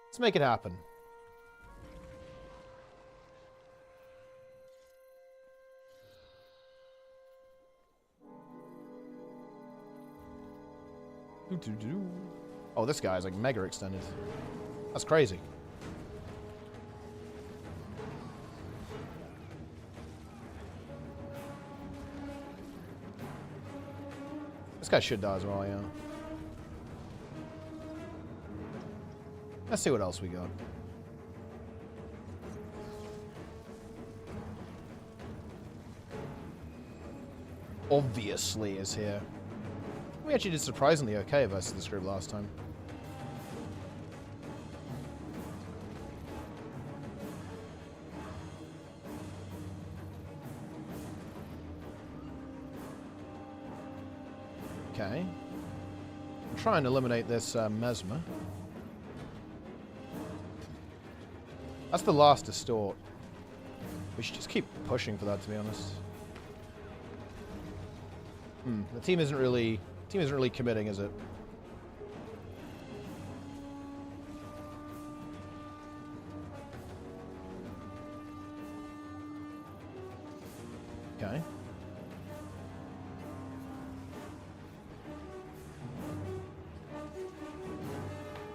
Let's make it happen. Oh, this guy's like mega extended. That's crazy. This guy should die as well, yeah. Let's see what else we got. Obviously is here. We actually did surprisingly okay versus this group last time. Okay. I'll try and eliminate this Mesmer. That's the last distort. We should just keep pushing for that, to be honest. The team isn't really committing, is it? Okay.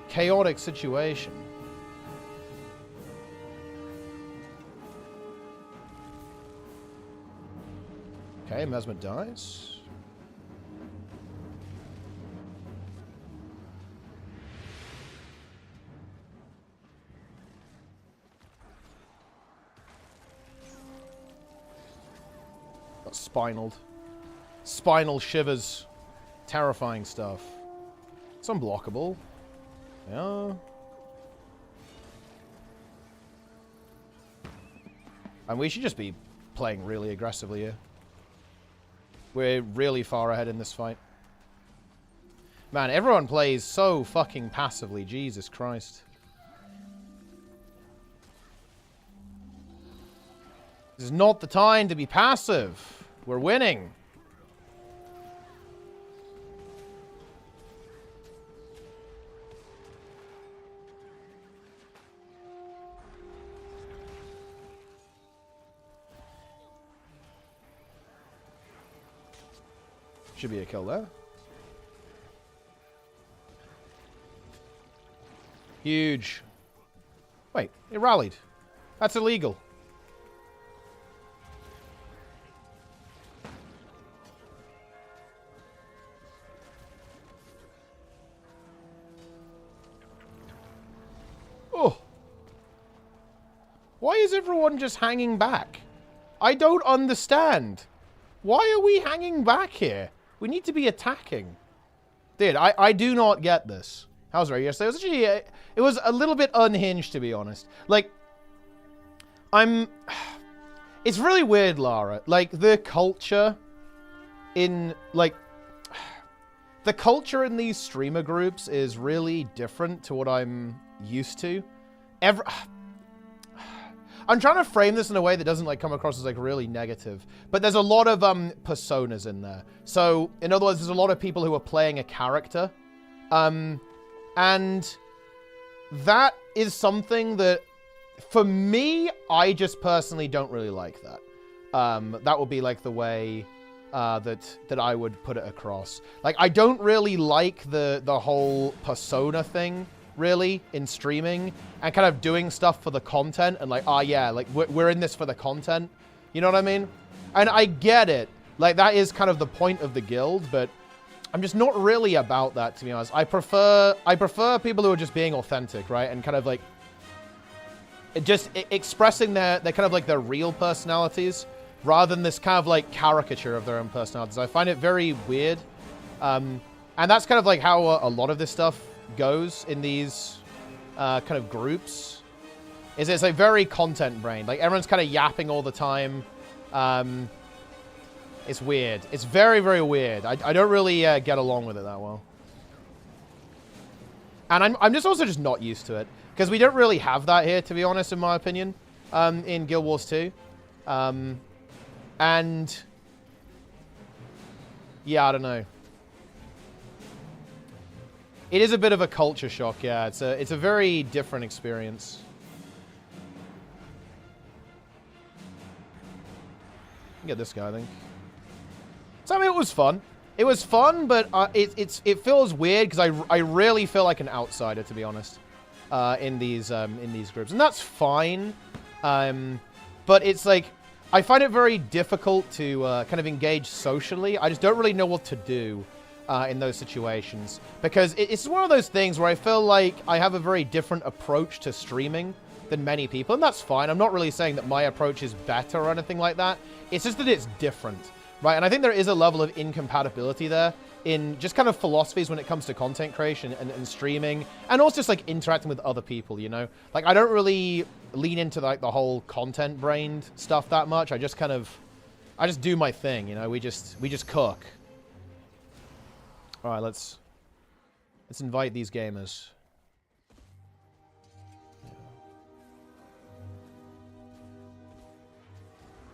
Chaotic situation. Okay, Mesmer dies. Got spinaled. Spinal shivers. Terrifying stuff. It's unblockable. Yeah. And we should just be playing really aggressively here. We're really far ahead in this fight. Man, everyone plays so fucking passively. Jesus Christ. This is not the time to be passive. We're winning. Should be a kill there. Huge. Wait, it rallied. That's illegal. Oh. Why is everyone just hanging back? I don't understand. Why are we hanging back here? We need to be attacking. Dude, I do not get this. How's it yesterday? It was actually, it was a little bit unhinged, to be honest. Like, it's really weird, Lara. Like, the culture in, like, the culture in these streamer groups is really different to what I'm used to. I'm trying to frame this in a way that doesn't, like, come across as, like, really negative. But there's a lot of, personas in there. So, in other words, there's a lot of people who are playing a character. And that is something that, for me, I just personally don't really like that. That would be, like, the way that I would put it across. Like, I don't really like the whole persona thing, really, in streaming, and kind of doing stuff for the content, and like, oh yeah, like, we're in this for the content. You know what I mean? And I get it. Like, that is kind of the point of the guild, but I'm just not really about that, to be honest. I prefer people who are just being authentic, right? And kind of like just expressing their kind of like their real personalities rather than this kind of like caricature of their own personalities. I find it very weird. And that's kind of like how a lot of this stuff goes in these kind of groups. It's like very content brained. Like, everyone's kind of yapping all the time. It's weird. It's very, very weird. I don't really get along with it that well. And I'm just also just not used to it. Because we don't really have that here, to be honest, in my opinion, in Guild Wars 2. And yeah, I don't know. It is a bit of a culture shock, yeah. It's a very different experience. Get this guy, I think. So I mean, it was fun. It was fun, but it feels weird because I really feel like an outsider, to be honest, in these groups, and that's fine. But it's like I find it very difficult to kind of engage socially. I just don't really know what to do in those situations, because it's one of those things where I feel like I have a very different approach to streaming than many people, and that's fine. I'm not really saying that my approach is better or anything like that. It's just that it's different, right? And I think there is a level of incompatibility there in just kind of philosophies when it comes to content creation and streaming, and also just like interacting with other people, you know? Like, I don't really lean into like the whole content-brained stuff that much. I just do my thing, you know? We just cook. All right, let's invite these gamers.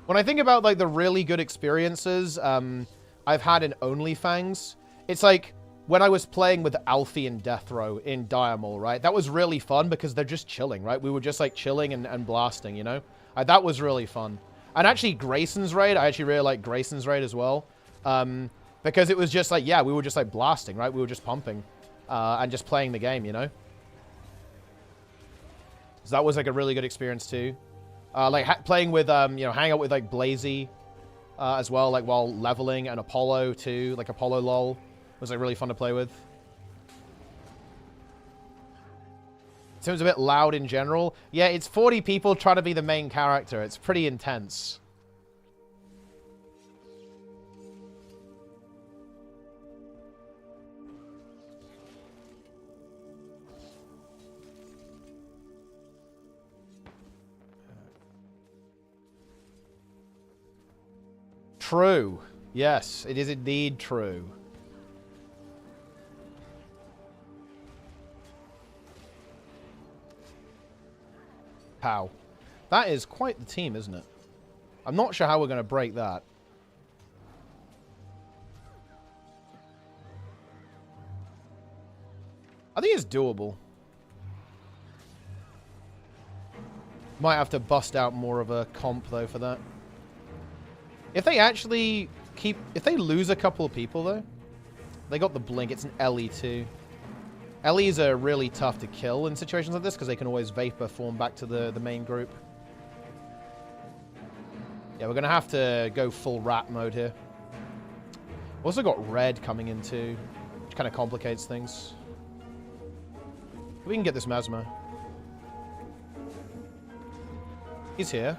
When I think about like the really good experiences I've had in OnlyFans, it's like when I was playing with Alfie and Death Row in Diamol, right? That was really fun because they're just chilling, right? We were just like chilling and blasting, you know? That was really fun. And actually Grayson's raid, I actually really like Grayson's raid as well. Because it was just like, yeah, we were just like blasting, right? We were just pumping and just playing the game, you know? So that was like a really good experience too. Like playing with, you know, hang out with like Blazy as well, like while leveling, and Apollo too, like Apollo LOL was like really fun to play with. It seems a bit loud in general. Yeah, it's 40 people trying to be the main character. It's pretty intense. True. Yes, it is indeed true. Pow. That is quite the team, isn't it? I'm not sure how we're going to break that. I think it's doable. Might have to bust out more of a comp, though, for that. If they actually keep... If they lose a couple of people, though... They got the blink. It's an LE too. LEs are really tough to kill in situations like this because they can always vapor form back to the main group. Yeah, we're going to have to go full rat mode here. Also got red coming in too, which kind of complicates things. We can get this Mesmer. He's here.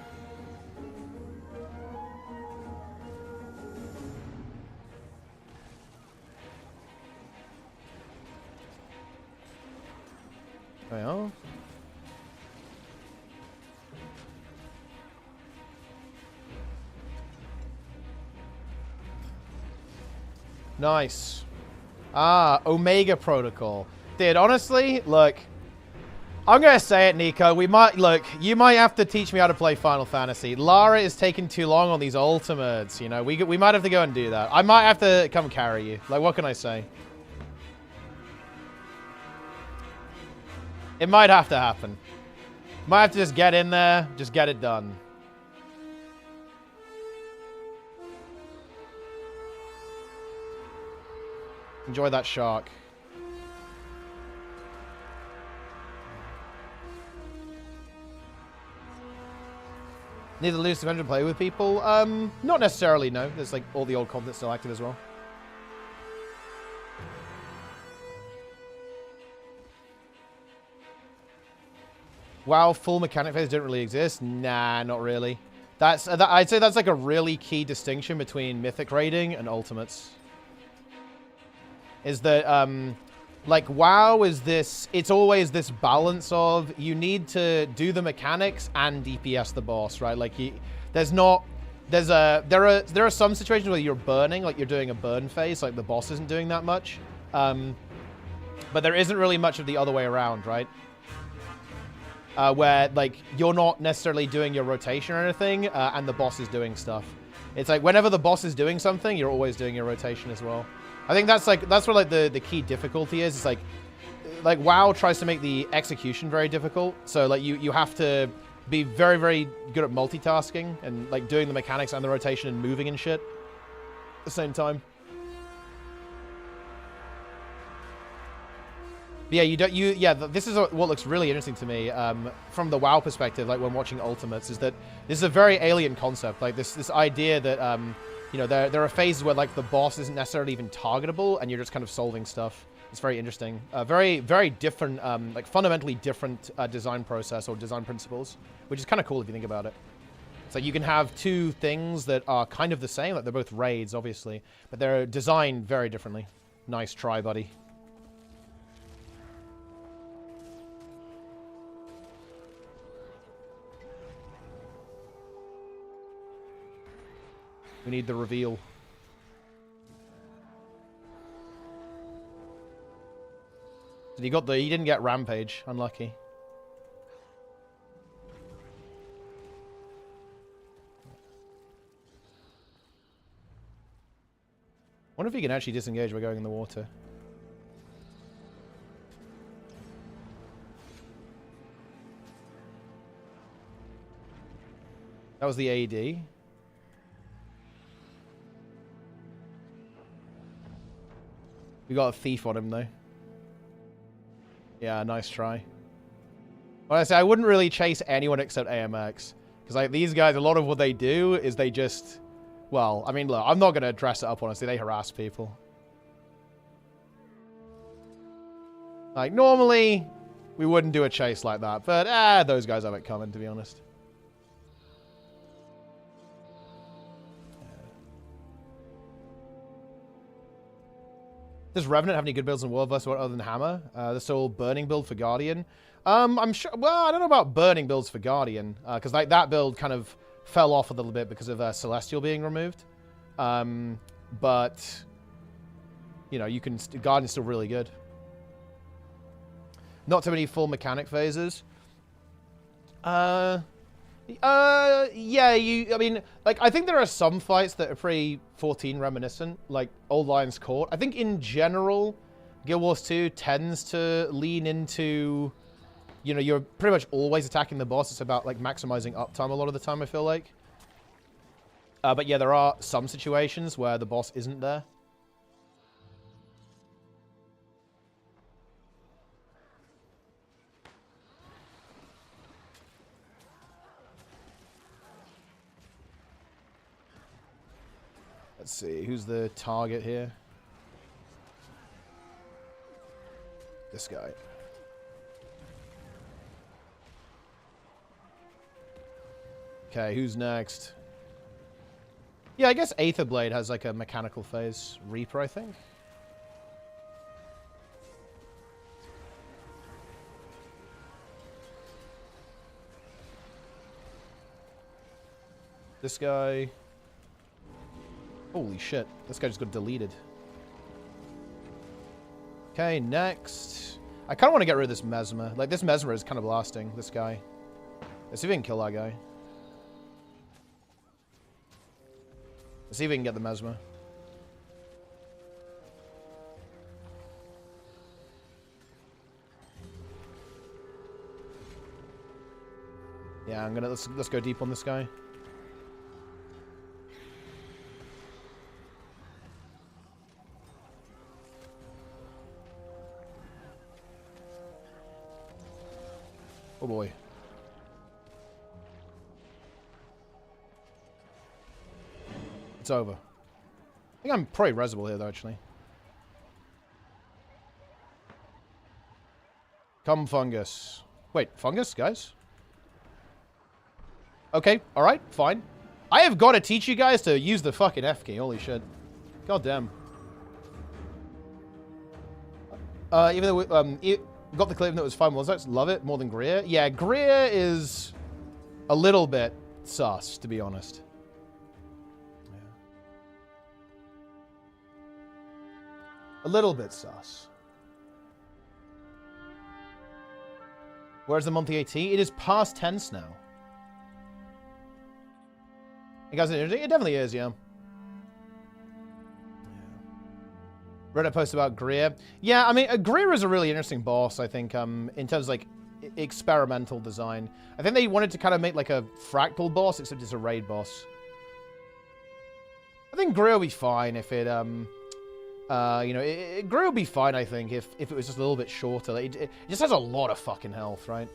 Well. Nice. Ah, Omega Protocol. Dude, honestly, look. I'm going to say it, Nico. We might, look, you might have to teach me how to play Final Fantasy. Lara is taking too long on these ultimates, you know. We might have to go and do that. I might have to come carry you. Like, what can I say? It might have to happen. Might have to just get in there, just get it done. Enjoy that shark. Need to lose to play with people? Not necessarily, no. There's like all the old content still active as well. WoW full mechanic phase didn't really exist? Nah, not really. That's I'd say that's like a really key distinction between Mythic raiding and Ultimates. Is that, like, WoW is this... It's always this balance of you need to do the mechanics and DPS the boss, right? Like, there's not... There are some situations where you're burning, like you're doing a burn phase, like the boss isn't doing that much. But there isn't really much of the other way around, right? Where, like, you're not necessarily doing your rotation or anything, and the boss is doing stuff. It's like, whenever the boss is doing something, you're always doing your rotation as well. I think that's where, like, the key difficulty is. It's like WoW tries to make the execution very difficult. So, like, you have to be very, very good at multitasking and, like, doing the mechanics and the rotation and moving and shit at the same time. But yeah, this is what looks really interesting to me from the WoW perspective, like when watching Ultimates, is that this is a very alien concept. Like this idea that, you know, there are phases where like the boss isn't necessarily even targetable and you're just kind of solving stuff. It's very interesting. Very, very different, like fundamentally different design process or design principles, which is kind of cool if you think about it. So you can have two things that are kind of the same, like they're both raids, obviously, but they're designed very differently. Nice try, buddy. We need the reveal. He didn't get Rampage. Unlucky. Wonder if he can actually disengage by going in the water. That was the AD. We got a thief on him, though. Yeah, nice try. Well, I say I wouldn't really chase anyone except AMX. Because, like, these guys, a lot of what they do is they just... Well, I mean, look, I'm not going to dress it up, honestly. They harass people. Like, normally, we wouldn't do a chase like that. But, those guys have it coming, to be honest. Does Revenant have any good builds in World vs. other than Hammer? The sole Burning build for Guardian. I'm sure... Well, I don't know about Burning builds for Guardian. Because like that build kind of fell off a little bit because of Celestial being removed. But... You know, you can... Guardian's still really good. Not too many full mechanic phases. Yeah, Yeah, I mean, like, I think there are some fights that are pretty 14 reminiscent, like Old Lion's Court. I think in general, Guild Wars 2 tends to lean into, you know, you're pretty much always attacking the boss. It's about, like, maximizing uptime a lot of the time, I feel like. But yeah, there are some situations where the boss isn't there. Let's see, who's the target here? This guy. Okay, who's next? Yeah, I guess Aetherblade has like a mechanical phase. Reaper, I think. This guy. Holy shit, this guy just got deleted. Okay, next. I kind of want to get rid of this Mesmer. Like, this Mesmer is kind of blasting, this guy. Let's see if we can kill that guy. Let's see if we can get the Mesmer. Yeah, I'm gonna, let's go deep on this guy. Oh boy. It's over. I think I'm probably resible here though, actually. Come fungus. Wait, fungus, guys? Okay, alright, fine. I have got to teach you guys to use the fucking F key. Holy shit. God damn. Even though got the claim that was 5 Mozarts. Love it more than Greer. Yeah, Greer is a little bit sus, to be honest. Yeah. A little bit sus. Where's the monthly AT? It is past tense now. You guys, it definitely is, yeah. Reddit post about Greer. Yeah, I mean, Greer is a really interesting boss, I think, in terms of, like, experimental design. I think they wanted to kind of make, like, a fractal boss, except it's a raid boss. I think Greer will be fine if it, you know, Greer will be fine, I think, if it was just a little bit shorter. Like, it just has a lot of fucking health, right?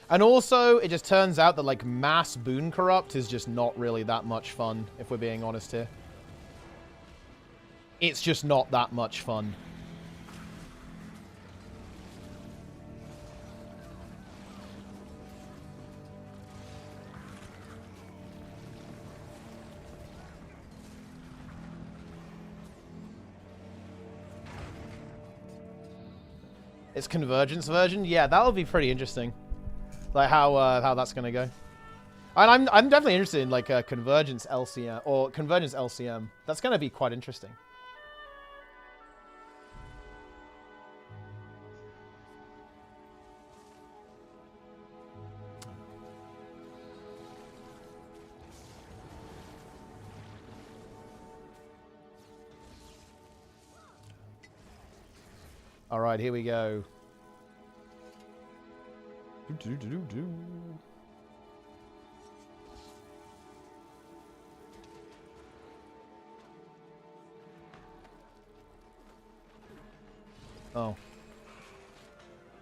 And also, it just turns out that, like, mass boon corrupt is just not really that much fun, if we're being honest here. It's just not that much fun. It's Convergence version? Yeah, that'll be pretty interesting. Like how that's gonna go. And I'm definitely interested in like a Convergence LCM or Convergence LCM. That's gonna be quite interesting. All right, here we go. Oh.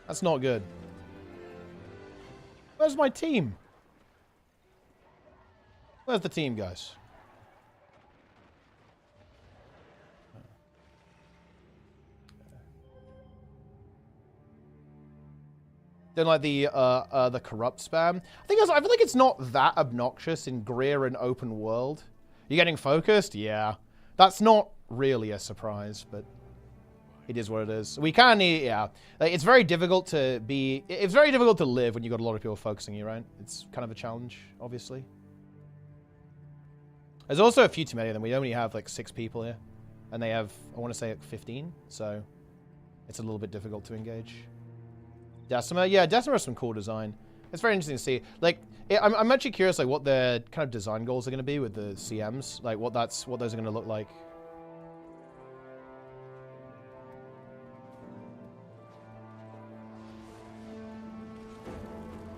That's not good. Where's my team? Where's the team, guys? Then like the corrupt spam. I feel like it's not that obnoxious in Greer and open world. You getting focused? Yeah. That's not really a surprise, but it is what it is. We kind of need, yeah. Like, it's very difficult to be, it's very difficult to live when you've got a lot of people focusing you, right? It's kind of a challenge, obviously. There's also a few too many of them. We only have like 6 people here. And they have, I want to say like 15. So it's a little bit difficult to engage. Decima? Yeah, Decima is some cool design. It's very interesting to see. Like, I'm actually curious, like, what the kind of design goals are going to be with the CMs. Like, what those are going to look like.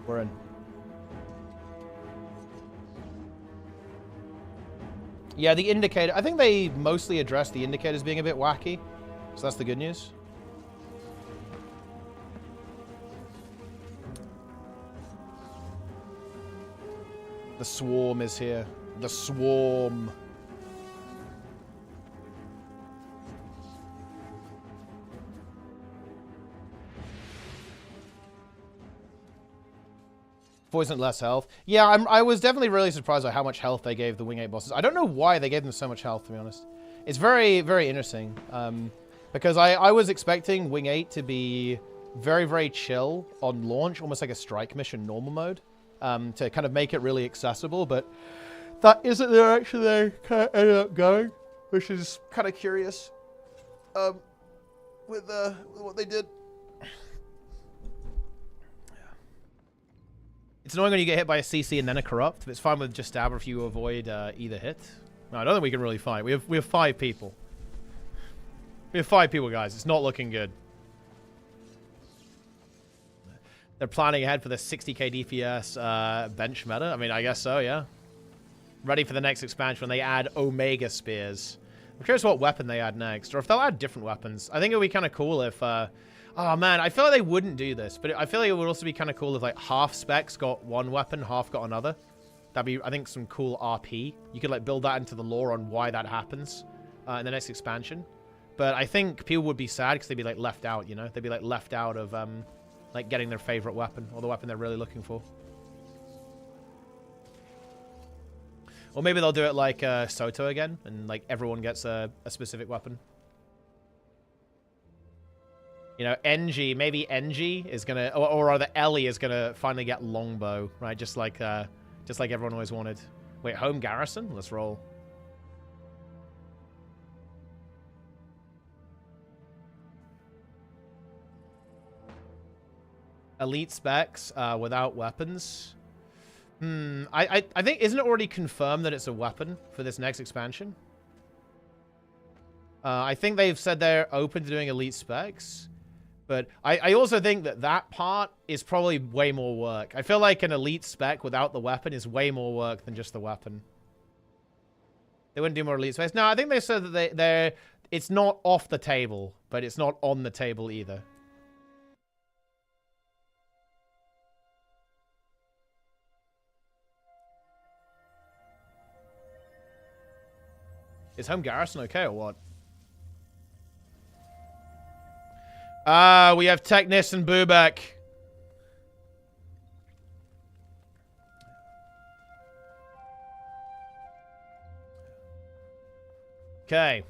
We're in. Yeah, the indicator. I think they mostly address the indicators being a bit wacky. So that's the good news. The swarm is here. The swarm. Poison less health. Yeah, I was definitely really surprised by how much health they gave the Wing 8 bosses. I don't know why they gave them so much health, to be honest. It's very, very interesting. Because I was expecting Wing 8 to be very, very chill on launch, almost like a strike mission normal mode, to kind of make it really accessible, but that isn't the direction they kind of ended up going, which is kind of curious with what they did. It's annoying when you get hit by a CC and then a corrupt, but it's fine with just stab if you avoid either hit. No, I don't think we can really fight. We have 5 people. We have 5 people, guys. It's not looking good. They're planning ahead for the 60k DPS bench meta. I mean, I guess so, yeah. Ready for the next expansion when they add Omega Spears. I'm curious what weapon they add next, or if they'll add different weapons. I think it would be kind of cool if... oh, man, I feel like they wouldn't do this, but I feel like it would also be kind of cool if, like, half specs got one weapon, half got another. That'd be, I think, some cool RP. You could, like, build that into the lore on why that happens in the next expansion. But I think people would be sad because they'd be, like, left out, you know? They'd be, like, left out of, like, getting their favorite weapon or the weapon they're really looking for. Or maybe they'll do it like Soto again, and, like, everyone gets a specific weapon. You know, NG, maybe NG is gonna, or rather Ellie is gonna finally get longbow, right? Just like everyone always wanted. Wait, home garrison? Let's roll. Elite specs without weapons. I think, isn't it already confirmed that it's a weapon for this next expansion? I think they've said they're open to doing elite specs. But I also think that that part is probably way more work. I feel like an elite spec without the weapon is way more work than just the weapon. They wouldn't do more elite specs. No, I think they said that it's not off the table, but it's not on the table either. Is home garrison okay or what? We have Technis and Bubek. Okay.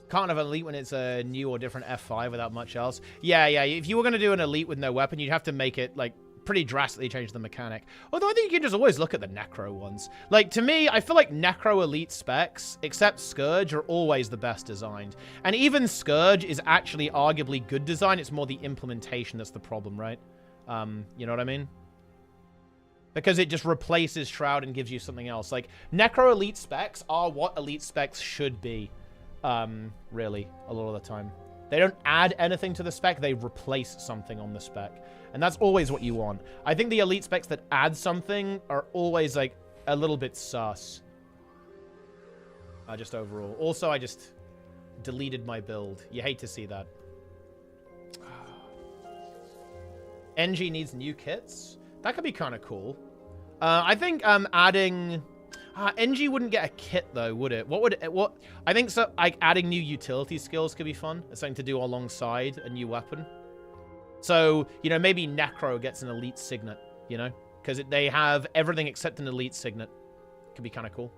Can't have elite when it's a new or different F5 without much else. Yeah. If you were going to do an elite with no weapon, you'd have to make it, like, pretty drastically change the mechanic. Although I think you can just always look at the Necro ones. Like, to me, I feel like Necro elite specs, except Scourge, are always the best designed. And even Scourge is actually arguably good design. It's more the implementation that's the problem, right? You know what I mean? Because it just replaces Shroud and gives you something else. Like, Necro elite specs are what elite specs should be, really, a lot of the time. They don't add anything to the spec, they replace something on the spec. And that's always what you want. I think the elite specs that add something are always, like, a little bit sus. Just overall. Also, I just deleted my build. You hate to see that. NG needs new kits. That could be kind of cool. I think adding... NG wouldn't get a kit, though, would it? What? I think so. Like, adding new utility skills could be fun. It's something to do alongside a new weapon. So, you know, maybe Necro gets an elite signet, you know? Because they have everything except an elite signet. Could be kind of cool.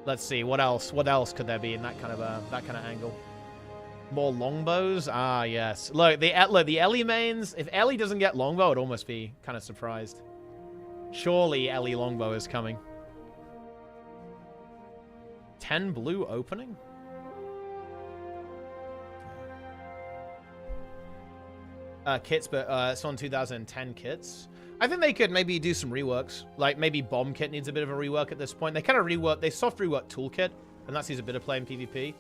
Let's see, what else? What else could there be in that kind of angle? More longbows? Ah, yes. Look, the Ellie mains, if Ellie doesn't get longbow, I'd almost be kind of surprised. Surely Ellie Longbow is coming. 10 blue opening? Kits, but it's on 2010 kits. I think they could maybe do some reworks. Like, maybe Bomb Kit needs a bit of a rework at this point. They kind of rework, they soft rework Toolkit, and that sees a bit of play in PvP.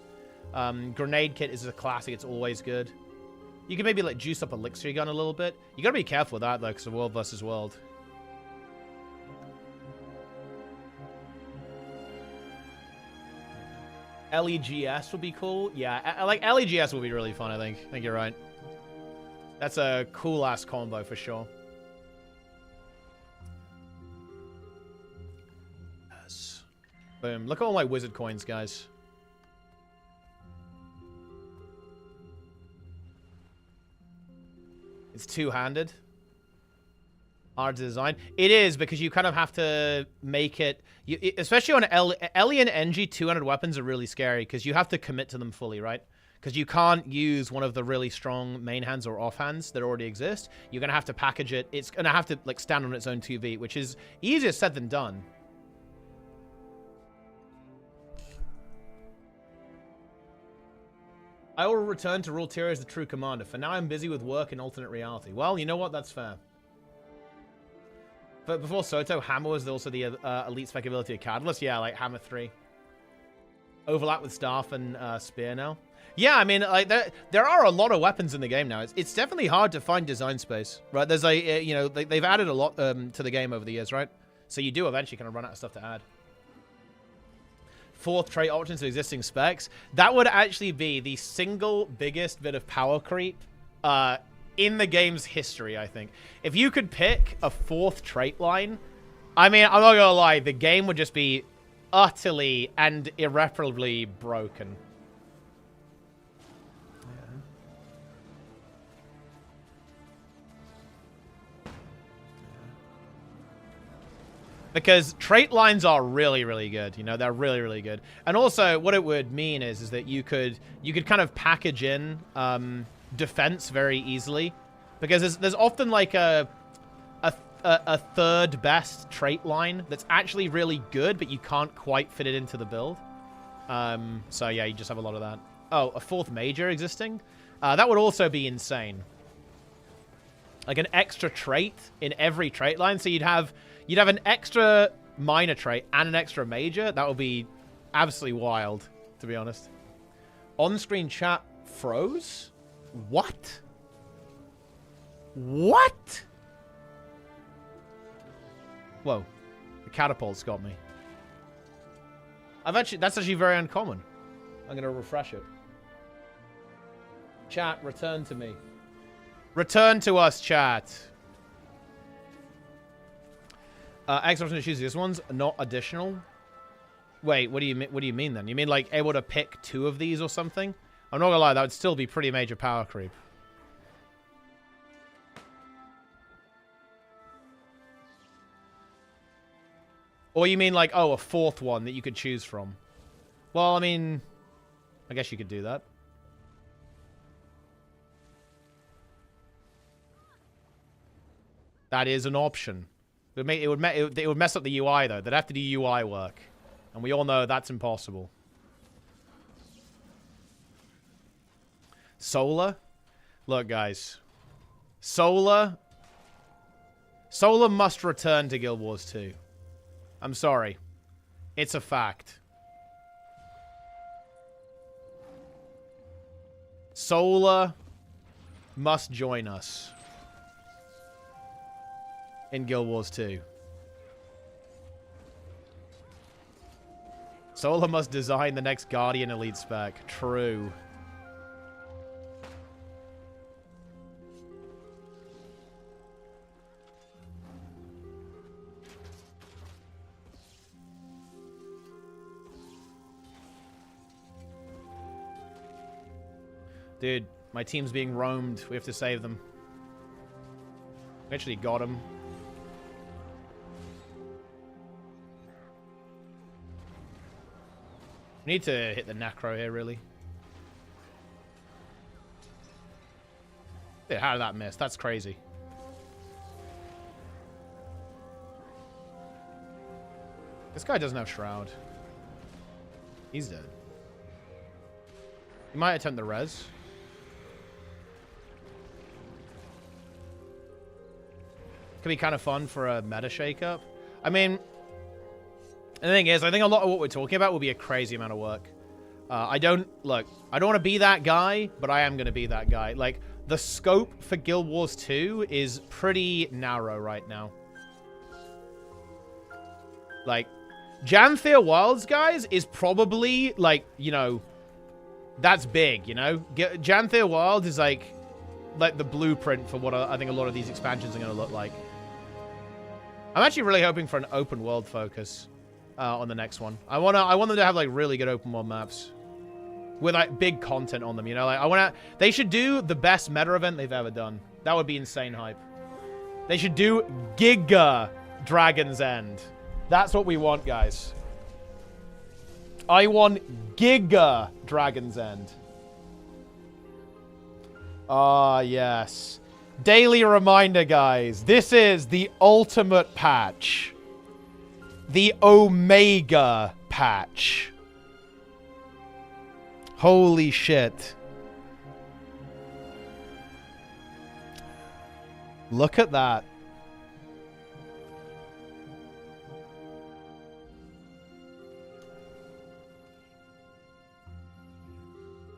Grenade Kit is a classic, it's always good. You can maybe, like, juice up Elixir Gun a little bit. You gotta be careful with that, though, because of World versus World. LEGS would be cool. Yeah, like, LEGS would be really fun, I think. I think you're right. That's a cool-ass combo for sure. Yes. Boom. Look at all my wizard coins, guys. It's two-handed. Hard to design. It is, because you kind of have to make it... especially on Ellie and NG, 200 weapons are really scary, because you have to commit to them fully, right? Because you can't use one of the really strong main hands or offhands that already exist. You're going to have to package it. It's going to have to like stand on its own 2v, which is easier said than done. I will return to Ruleteria as the true commander. For now, I'm busy with work in alternate reality. Well, you know what? That's fair. But before Soto, Hammer was also the elite spec ability of Catalyst. Yeah, like Hammer 3. Overlap with Staff and Spear now. Yeah, I mean, like there are a lot of weapons in the game now. It's definitely hard to find design space, right? There's a you know, they've added a lot to the game over the years, right? So you do eventually kind of run out of stuff to add. 4th trait options to existing specs. That would actually be the single biggest bit of power creep in the game's history, I think. If you could pick a 4th trait line, I mean, I'm not gonna lie, the game would just be utterly and irreparably broken. Because trait lines are really, really good. You know, they're really, really good. And also, what it would mean is that you could kind of package in defense very easily, because there's often like a third best trait line that's actually really good, but you can't quite fit it into the build. So yeah, you just have a lot of that. Oh, a 4th major existing? That would also be insane. Like an extra trait in every trait line, so you'd have an extra minor trait and an extra major. That would be absolutely wild, to be honest. On-screen chat froze? What? What? Whoa. The catapult's got me. That's actually very uncommon. I'm going to refresh it. Chat, return to me. Return to us, chat. X option to choose these ones, not additional. Wait, what do you mean then? You mean like able to pick 2 of these or something? I'm not gonna lie, that would still be pretty major power creep. Or you mean like, oh, a 4th one that you could choose from? Well, I mean, I guess you could do that. That is an option. It would mess up the UI, though. They'd have to do UI work. And we all know that's impossible. Solar? Look, guys. Solar must return to Guild Wars 2. I'm sorry. It's a fact. Solar must join us in Guild Wars 2. Solar must design the next Guardian Elite spec. True. Dude, my team's being roamed. We have to save them. Actually got him. We need to hit the Necro here, really. Dude, how did that miss? That's crazy. This guy doesn't have Shroud. He's dead. He might attempt the res. Could be kind of fun for a meta shakeup. I mean, the thing is, I think a lot of what we're talking about will be a crazy amount of work. I don't want to be that guy, but I am going to be that guy. Like, the scope for Guild Wars 2 is pretty narrow right now. Like, Janthea Wilds, guys, is probably, like, you know, that's big, you know? Janthea Wild is, like the blueprint for what I think a lot of these expansions are going to look like. I'm actually really hoping for an open world focus on the next one. I want them to have, like, really good open world maps with, like, big content on them, you know? Like, they should do the best meta event they've ever done. That would be insane hype. They should do Giga Dragon's End. That's what we want, guys. I want Giga Dragon's End. Ah, yes. Daily reminder, guys. This is the ultimate patch. The Omega patch. Holy shit. Look at that.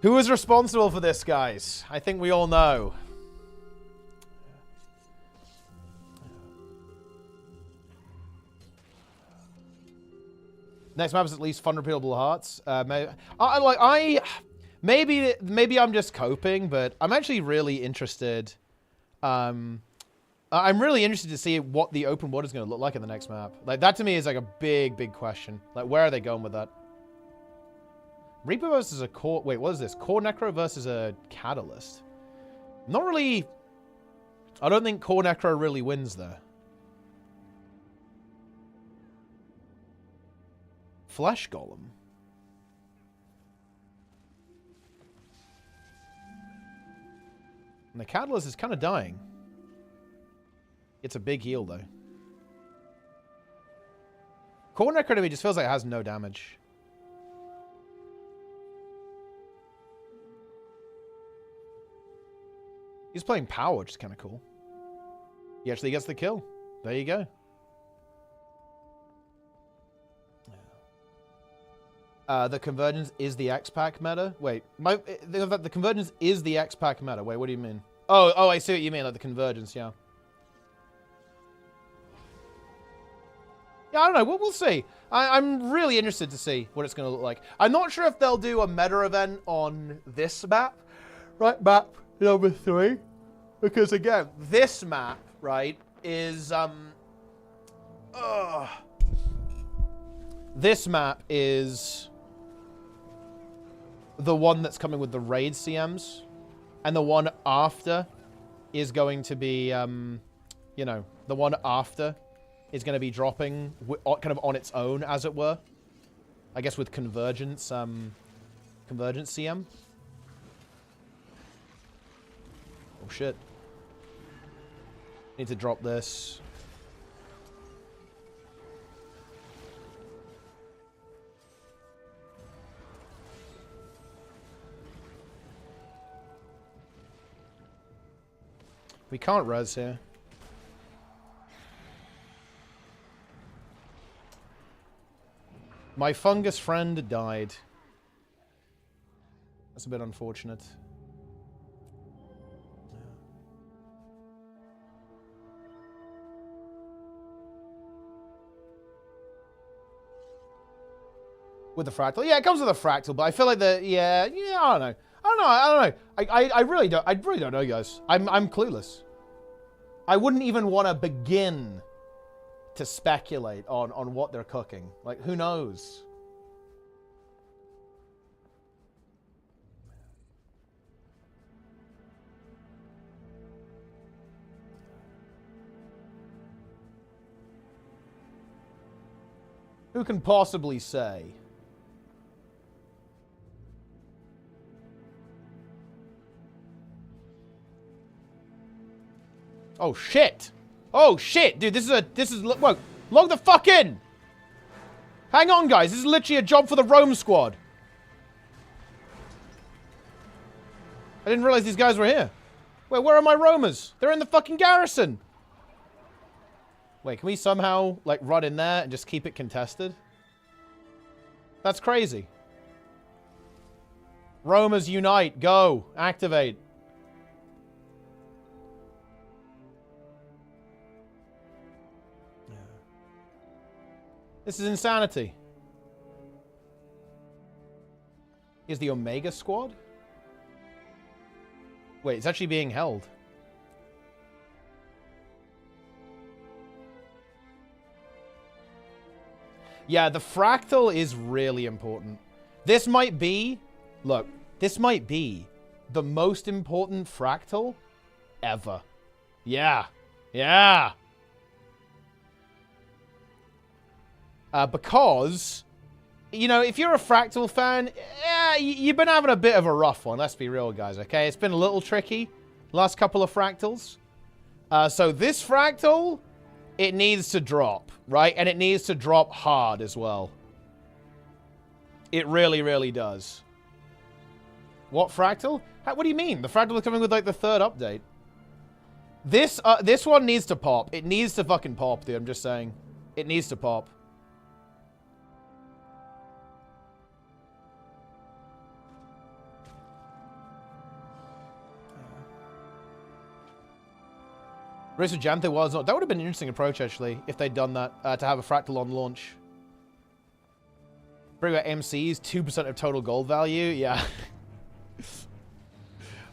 Who is responsible for this, guys? I think we all know. Next map is at least fun, repeatable hearts. Maybe I'm just coping, but I'm actually really interested. I'm really interested to see what the open world is going to look like in the next map. Like, that to me is like a big question. Like, where are they going with that? Reaper versus a core... Wait, what is this? Core Necro versus a Catalyst. Not really... I don't think Core Necro really wins there. Flesh Golem. And the Catalyst is kind of dying. It's a big heal, though. Core Necro to me just feels like it has no damage. He's playing power, which is kind of cool. He actually gets the kill. There you go. The Convergence is the X-Pack meta? Wait, the Convergence is the X-Pack meta. Wait, what do you mean? Oh, I see what you mean, like the Convergence, yeah. Yeah, I don't know. We'll see. I'm really interested to see what it's going to look like. I'm not sure if they'll do a meta event on this map. Right, map number 3. Because, again, this map, right, is, this map is the one that's coming with the raid CMs. And the one after is going to be, you know, the one after is going to be dropping kind of on its own, as it were. I guess with Convergence, Convergence CM. Oh, shit. Need to drop this. We can't res here. My fungus friend died. That's a bit unfortunate. With the fractal, yeah, it comes with a fractal, but I feel like yeah, I don't know. I really don't know, guys. I'm clueless. I wouldn't even want to begin to speculate on what they're cooking. Like, who knows? Who can possibly say? Oh shit! Oh shit, dude! This is log the fuck in! Hang on, guys. This is literally a job for the Rome squad. I didn't realize these guys were here. Wait, where are my Romers? They're in the fucking garrison. Wait, can we somehow, like, run in there and just keep it contested? That's crazy. Romers unite. Go. Activate. This is insanity. Is the Omega squad? Wait, it's actually being held. Yeah, the fractal is really important. This might be, look, this might be the most important fractal ever. Yeah. Yeah. Because, you know, if you're a fractal fan, yeah, you've been having a bit of a rough one. Let's be real, guys, okay? It's been a little tricky last couple of fractals. So this fractal, it needs to drop, right? And it needs to drop hard as well. It really, really does. What fractal? What do you mean? The fractal is coming with, like, the 3rd update. This one needs to pop. It needs to fucking pop, dude. I'm just saying. It needs to pop. Race with Janthe was not. That would have been an interesting approach, actually, if they'd done that, to have a fractal on launch. Bring about MCs, 2% of total gold value. Yeah.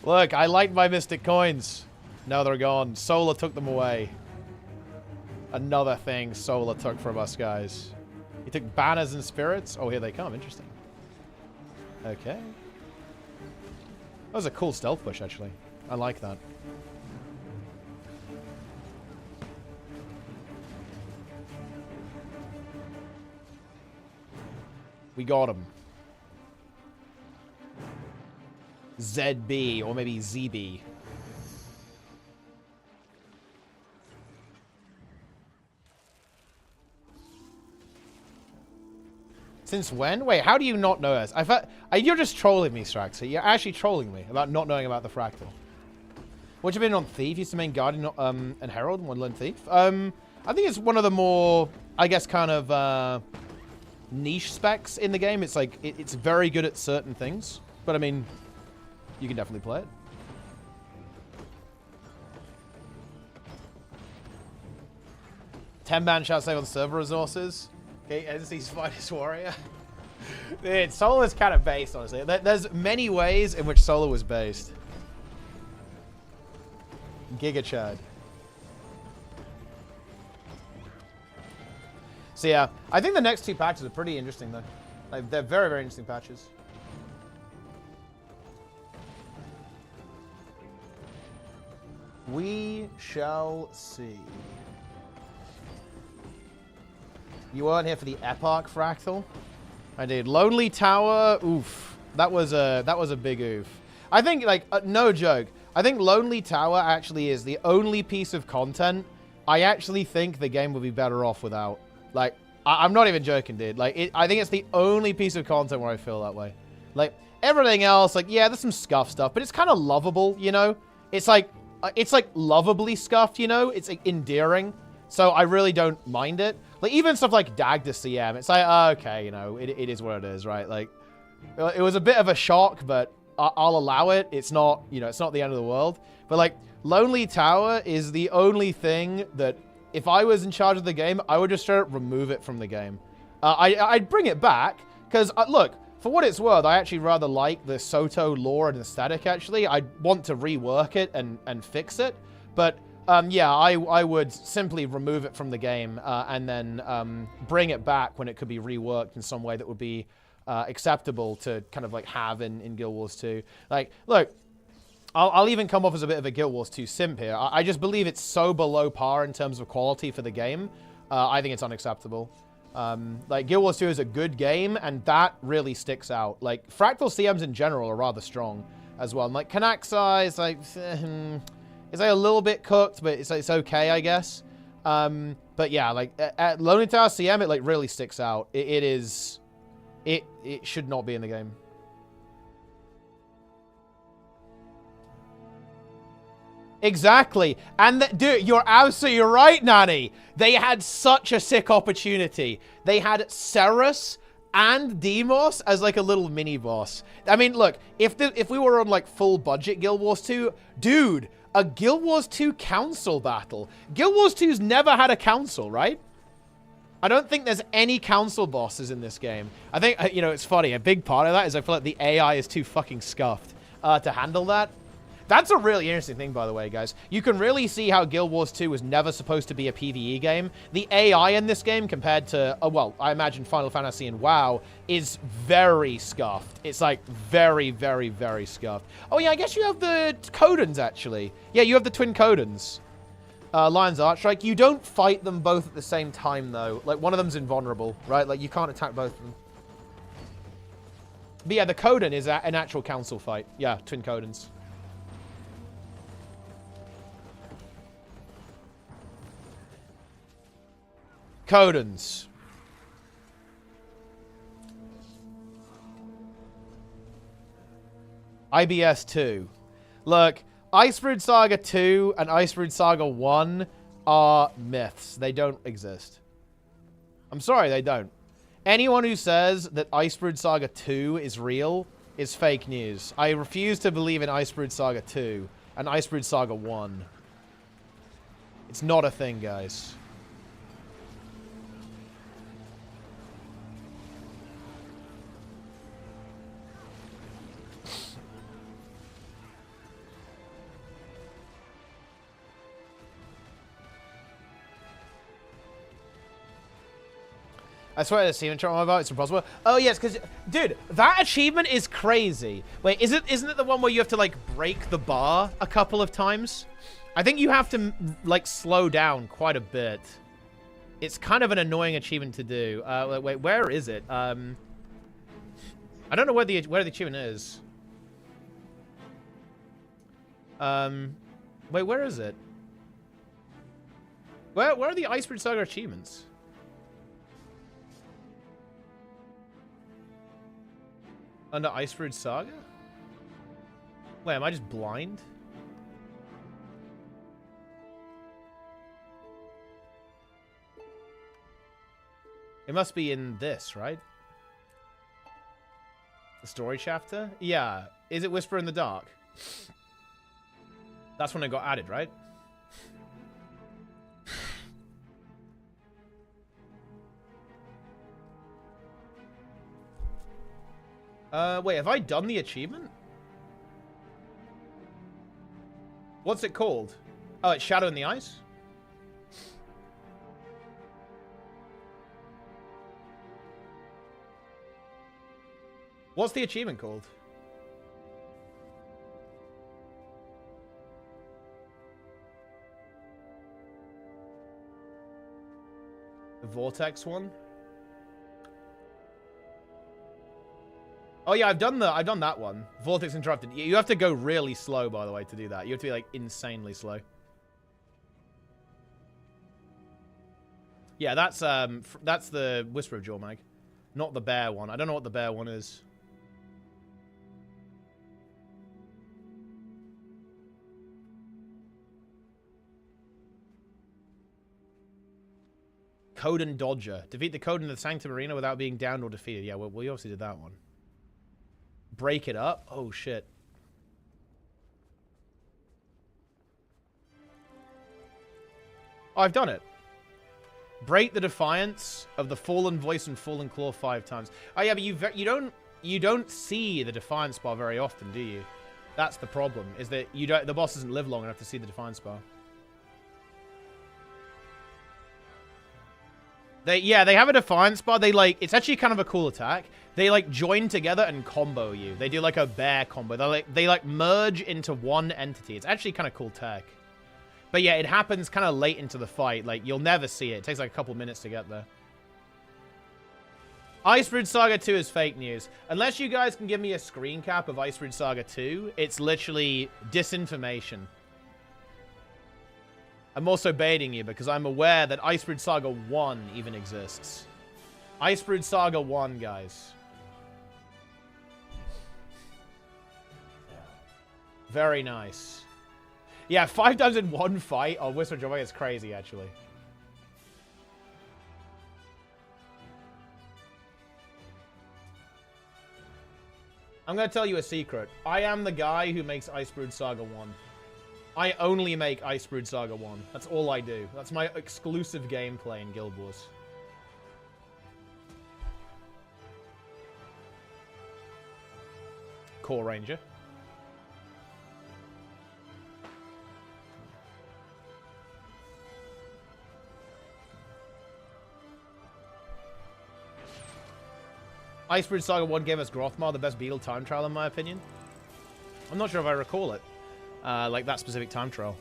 Look, I liked my Mystic coins. Now they're gone. Solar took them away. Another thing Solar took from us, guys. He took banners and spirits. Oh, here they come. Interesting. Okay. That was a cool stealth push, actually. I like that. We got him. ZB, or maybe ZB. Since when? Wait, how do you not know this? You're just trolling me, Straxer. You're actually trolling me about not knowing about the fractal. What you been on Thief? Used to main Guardian and Herald, one learn Thief. I think it's one of the more, I guess, kind of niche specs in the game. It's like it's very good at certain things, but I mean, you can definitely play it. $10 shout save on server resources. Okay, NC's finest warrior. Dude, Solo is kind of based, honestly. There's many ways in which Solo was based. Giga Chad. So yeah, I think the next 2 patches are pretty interesting, though. Like, they're very, very interesting patches. We shall see. You weren't here for the Epoch Fractal? I did. Lonely Tower, oof. That was a big oof. I think, like, no joke. I think Lonely Tower actually is the only piece of content I actually think the game would be better off without. Like, I'm not even joking, dude. Like, I think it's the only piece of content where I feel that way. Like, everything else, like, yeah, there's some scuff stuff, but it's kind of lovable, you know? It's like lovably scuffed, you know? It's like, endearing. So I really don't mind it. Like, even stuff like Dagda CM, it's like, okay, you know, it is what it is, right? Like, it was a bit of a shock, but I'll allow it. It's not, you know, it's not the end of the world. But, like, Lonely Tower is the only thing that, if I was in charge of the game, I would just straight up remove it from the game. I'd bring it back, because, look, for what it's worth, I actually rather like the Soto lore and aesthetic, actually. I'd want to rework it and fix it. But, yeah, I would simply remove it from the game and then bring it back when it could be reworked in some way that would be acceptable to kind of, like, have in Guild Wars 2. Like, look, I'll even come off as a bit of a Guild Wars 2 simp here. I just believe it's so below par in terms of quality for the game. I think it's unacceptable. Like, Guild Wars 2 is a good game, and that really sticks out. Like, Fractal CMs in general are rather strong as well. And, like, Kanaxai is, like, it's like a little bit cooked, but it's okay, I guess. But yeah, like at Lonely Tower CM, it like really sticks out. It should not be in the game. Exactly. And dude, you're absolutely right, Nanny. They had such a sick opportunity. They had Ceres and Demos as like a little mini boss. I mean, look, if we were on like full budget Guild Wars 2, dude, a Guild Wars 2 council battle. Guild Wars 2's never had a council, right? I don't think there's any council bosses in this game. I think, you know, it's funny. A big part of that is I feel like the AI is too fucking scuffed to handle that. That's a really interesting thing, by the way, guys. You can really see how Guild Wars 2 was never supposed to be a PvE game. The AI in this game compared to, well, I imagine Final Fantasy and WoW is very scuffed. It's like very, very, very scuffed. Oh, yeah, I guess you have the Codons, actually. Yeah, you have the twin Codons. Lion's Archstrike. You don't fight them both at the same time, though. Like, one of them's invulnerable, right? Like, you can't attack both of them. But yeah, the Codon is an actual council fight. Yeah, twin Codons. Codons. IBS 2. Look, Icebrood Saga 2 and Icebrood Saga 1 are myths. They don't exist. I'm sorry, they don't. Anyone who says that Icebrood Saga 2 is real is fake news. I refuse to believe in Icebrood Saga 2 and Icebrood Saga 1. It's not a thing, guys. I swear the achievement chart about it's impossible. Oh yes, because dude, that achievement is crazy. Wait, isn't it the one where you have to like break the bar a couple of times? I think you have to like slow down quite a bit. It's kind of an annoying achievement to do. Wait, where is it? I don't know where the achievement is. Wait, where is it? Where are the Icebrood Saga achievements? Under Icebrood Saga? Wait, am I just blind? It must be in this, right? The story chapter? Yeah. Is it Whisper in the Dark? That's when it got added, right? Wait, have I done the achievement? What's it called? Oh, it's Shadow in the Ice? What's the achievement called? The Vortex one? Oh yeah, I've done that one. Vortex Interrupted. You have to go really slow, by the way, to do that. You have to be like insanely slow. Yeah, that's the Whisper of Jormag, not the bear one. I don't know what the bear one is. Codon Dodger. Defeat the Codon in the Sanctum Arena without being downed or defeated. Yeah, well, we obviously did that one. Break it up? Oh, shit. Oh, I've done it. Break the defiance of the Fallen Voice and Fallen Claw 5 times. Oh, yeah, but you don't see the Defiance bar very often, do you? That's the problem, is that the boss doesn't live long enough to see the Defiance bar. They have a Defiance bar. It's actually kind of a cool attack. They like join together and combo you. They do like a bear combo. They like merge into one entity. It's actually kind of cool tech. But yeah, it happens kind of late into the fight. Like you'll never see it. It takes like a couple minutes to get there. Icebrood Saga 2 is fake news. Unless you guys can give me a screen cap of Icebrood Saga 2, it's literally disinformation. I'm also baiting you because I'm aware that Icebrood Saga 1 even exists. Icebrood Saga 1, guys. Very nice. Yeah, 5 times in one fight on Whisper Joy is crazy, actually. I'm going to tell you a secret. I am the guy who makes Icebrood Saga 1. I only make Icebrood Saga 1. That's all I do. That's my exclusive gameplay in Guild Wars. Core Ranger. Icebrood Saga 1 gave us Grothmar, the best Beetle time trial in my opinion. I'm not sure if I recall it. Like that specific time trial.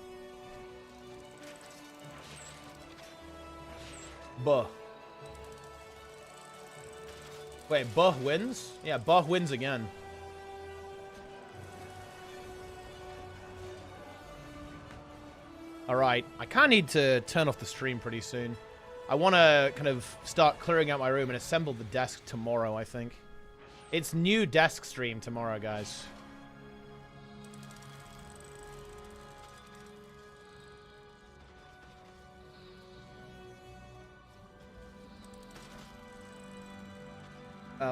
Buh. Wait, Buh wins? Yeah, Buh wins again. Alright, I kind of need to turn off the stream pretty soon. I want to kind of start clearing out my room and assemble the desk tomorrow, I think. It's new desk stream tomorrow, guys.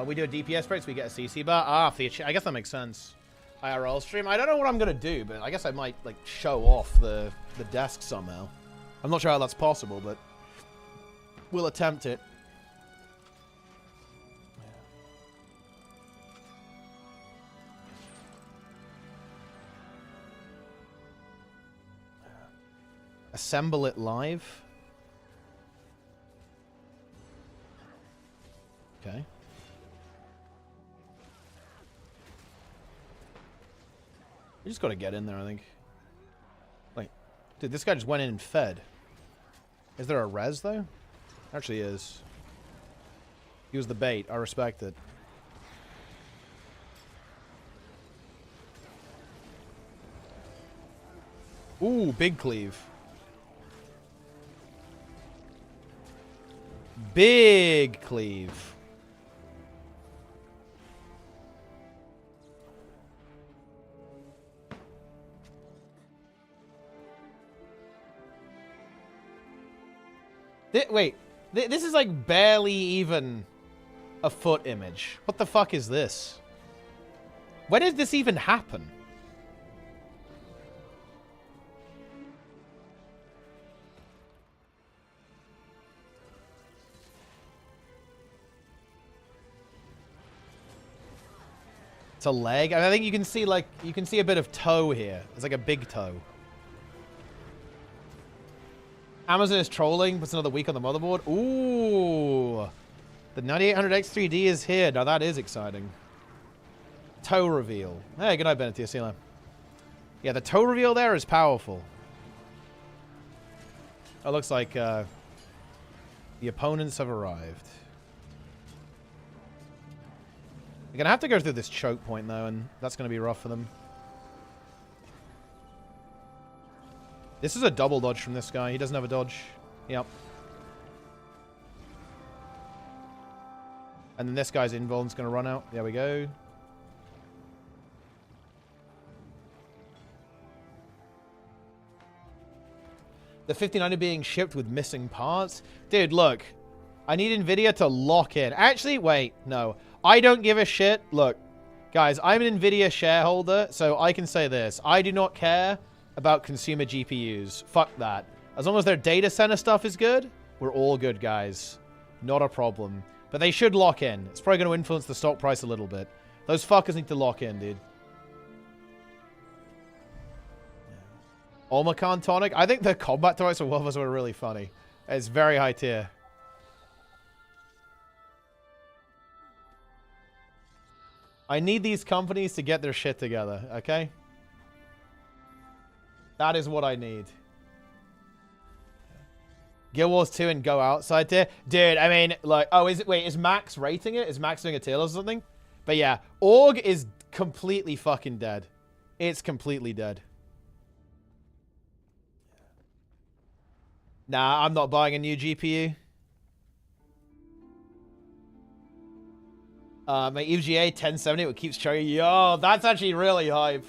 We do a DPS break so we get a CC bar. Ah, I guess that makes sense. IRL stream. I don't know what I'm going to do, but I guess I might like show off the desk somehow. I'm not sure how that's possible, but we'll attempt it. Assemble it live. Okay. We just got to get in there, I think. Wait. Dude, this guy just went in and fed. Is there a res, though? Actually is. He was the bait. I respect it. Ooh, big cleave. Big cleave. Wait, this is like barely even a foot image. What the fuck is this? When did this even happen? It's a leg. I think you can see like a bit of toe here. It's like a big toe. Amazon is trolling. Puts another week on the motherboard. Ooh. The 9800X3D is here. Now that is exciting. Toe reveal. Hey, good night, Bennett. See you later. Yeah, the toe reveal there is powerful. It looks like the opponents have arrived. You're going to have to go through this choke point, though, and that's going to be rough for them. This is a double dodge from this guy. He doesn't have a dodge. Yep. And then this guy's invuln's going to run out. There we go. The 59 being shipped with missing parts. Dude, look. I need NVIDIA to lock in. Actually, wait. No. I don't give a shit. Look. Guys, I'm an NVIDIA shareholder, so I can say this. I do not care about consumer GPUs. Fuck that. As long as their data center stuff is good, we're all good, guys. Not a problem. But they should lock in. It's probably going to influence the stock price a little bit. Those fuckers need to lock in, dude. Omicron Tonic. I think the combat toys for Wolvers were really funny. It's very high tier. I need these companies to get their shit together, okay? That is what I need. Guild Wars 2 and go outside tier. Dude, I mean, like, oh, is Max rating it? Is Max doing a tier or something? But yeah, Org is completely fucking dead. It's completely dead. Nah, I'm not buying a new GPU. My EVGA 1070, what keeps showing. Yo, that's actually really hype.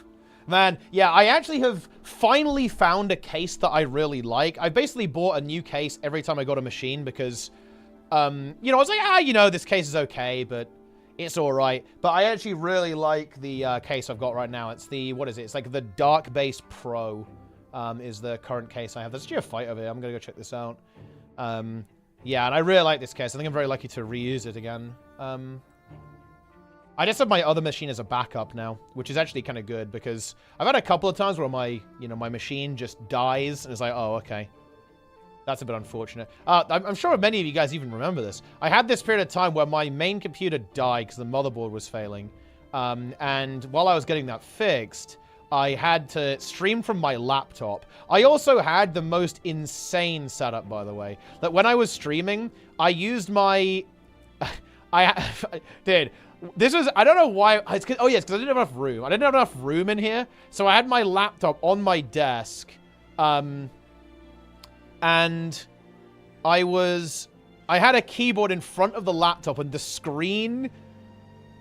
Man, yeah, I actually have finally found a case that I really like. I basically bought a new case every time I got a machine because, you know, I was like, this case is okay, but it's all right. But I actually really like the case I've got right now. It's the, what is it? It's like the Dark Base Pro is the current case I have. There's actually a fight over here. I'm going to go check this out. Yeah, and I really like this case. I think I'm very lucky to reuse it again. I just have my other machine as a backup now, which is actually kind of good because I've had a couple of times where my machine just dies and it's like, oh, okay. That's a bit unfortunate. I'm sure many of you guys even remember this. I had this period of time where my main computer died because the motherboard was failing. And while I was getting that fixed, I had to stream from my laptop. I also had the most insane setup, by the way. That when I was streaming, I used my... Dude... This was, I don't know why, oh yes, because I didn't have enough room. I didn't have enough room in here, so I had my laptop on my desk, and I had a keyboard in front of the laptop, and the screen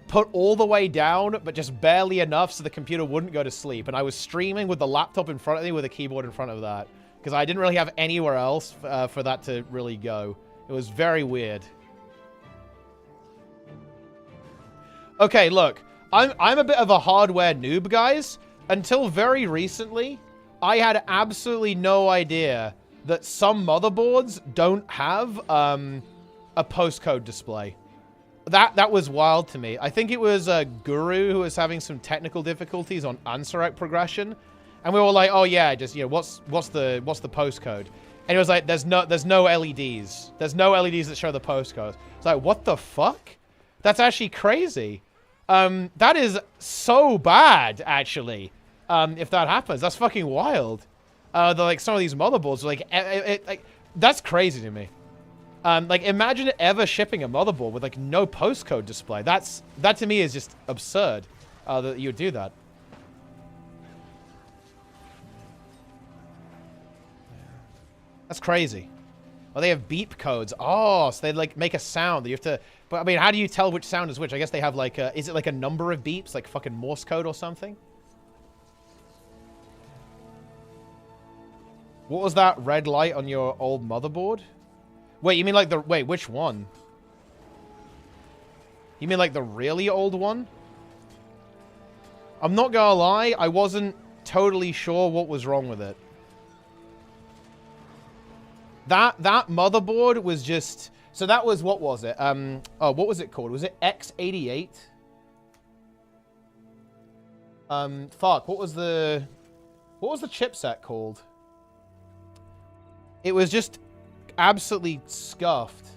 put all the way down, but just barely enough so the computer wouldn't go to sleep, and I was streaming with the laptop in front of me with a keyboard in front of that, because I didn't really have anywhere else for that to really go. It was very weird. Okay, look, I'm a bit of a hardware noob, guys. Until very recently, I had absolutely no idea that some motherboards don't have a postcode display. That was wild to me. I think it was Guru who was having some technical difficulties on Ansarek progression, and we were like, oh yeah, just what's the postcode? And it was like, there's no LEDs. There's no LEDs that show the postcode. It's like, what the fuck? That's actually crazy. That is so bad, actually. If that happens, that's fucking wild. Like some of these motherboards, like, that's crazy to me. Like, imagine ever shipping a motherboard with like no postcode display. That to me is just absurd. That you would do that. That's crazy. Oh, they have beep codes. Oh, so they like make a sound that you have to. But I mean, how do you tell which sound is which? I guess they have like is it like a number of beeps, like fucking Morse code or something? What was that red light on your old motherboard? Wait, you mean like the wait, which one? You mean like the really old one? I'm not gonna lie, I wasn't totally sure what was wrong with it. That motherboard was just... So that was, what was it? Oh, what was it called? Was it X88? Fuck, what was the chipset called? It was just absolutely scuffed.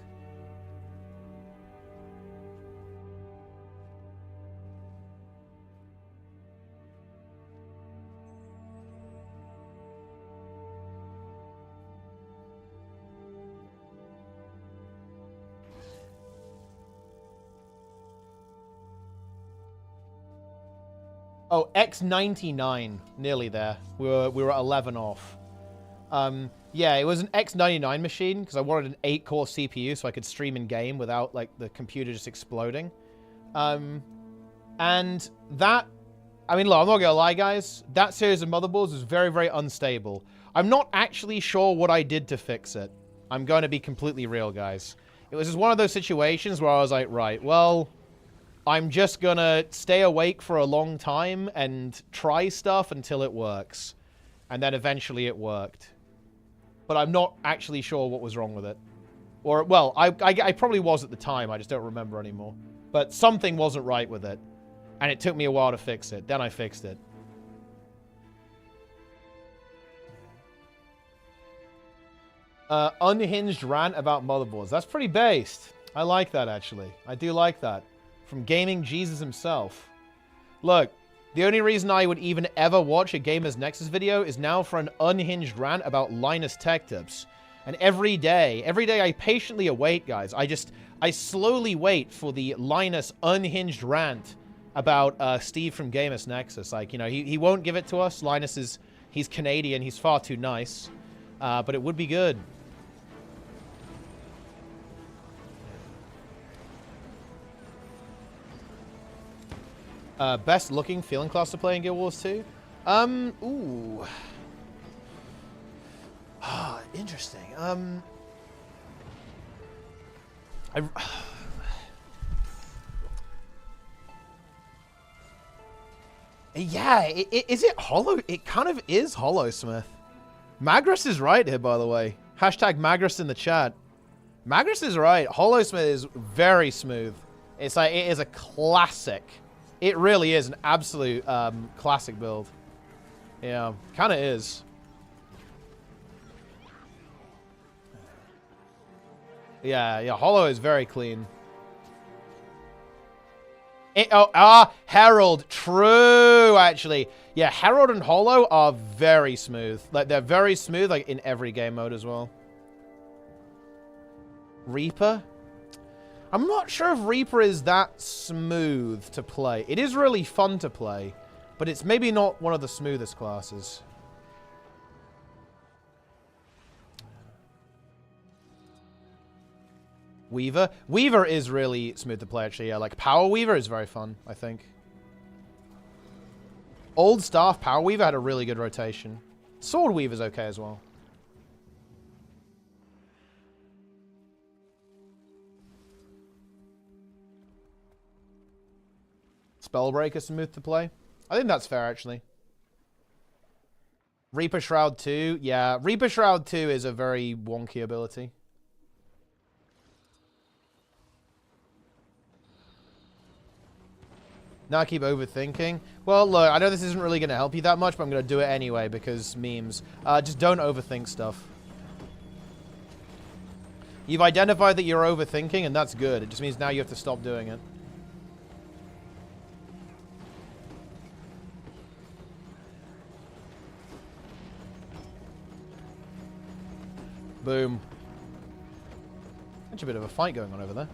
Oh, X99, nearly there. We were 11 off. Yeah, it was an X99 machine because I wanted an 8-core CPU so I could stream in game without like the computer just exploding. And that, I mean, look, I'm not gonna lie, guys. That series of motherboards was very, very unstable. I'm not actually sure what I did to fix it. I'm going to be completely real, guys. It was just one of those situations where I was like, right, well, I'm just gonna stay awake for a long time and try stuff until it works. And then eventually it worked. But I'm not actually sure what was wrong with it. Or, well, I probably was at the time, I just don't remember anymore. But something wasn't right with it. And it took me a while to fix it. Then I fixed it. Unhinged rant about motherboards. That's pretty based. I like that, actually. I do like that. From Gaming Jesus himself. Look, the only reason I would even ever watch a Gamers Nexus video is now for an unhinged rant about Linus Tech Tips. And every day I patiently await, guys. I slowly wait for the Linus unhinged rant about Steve from Gamers Nexus. Like, he won't give it to us. Linus he's Canadian. He's far too nice. But it would be good. Best looking feeling class to play in Guild Wars 2? Ooh. Ah, interesting. Yeah, is it Hollow? It kind of is Hollowsmith. Magrus is right here, by the way. Hashtag Magrus in the chat. Magrus is right. Hollowsmith is very smooth. It's like, it is a classic. It really is an absolute classic build. Yeah, kind of is. Yeah, Hollow is very clean. Herald. True, actually. Yeah, Herald and Hollow are very smooth. Like, they're very smooth, like, in every game mode as well. Reaper? I'm not sure if Reaper is that smooth to play. It is really fun to play, but it's maybe not one of the smoothest classes. Weaver? Weaver is really smooth to play, actually, yeah. Like, Power Weaver is very fun, I think. Old Staff Power Weaver had a really good rotation. Sword Weaver's okay as well. Spellbreaker smooth to play. I think that's fair, actually. Reaper Shroud 2. Yeah, Reaper Shroud 2 is a very wonky ability. Now I keep overthinking. Well, look, I know this isn't really going to help you that much, but I'm going to do it anyway because memes. Just don't overthink stuff. You've identified that you're overthinking, and that's good. It just means now you have to stop doing it. Boom. That's a bit of a fight going on over there.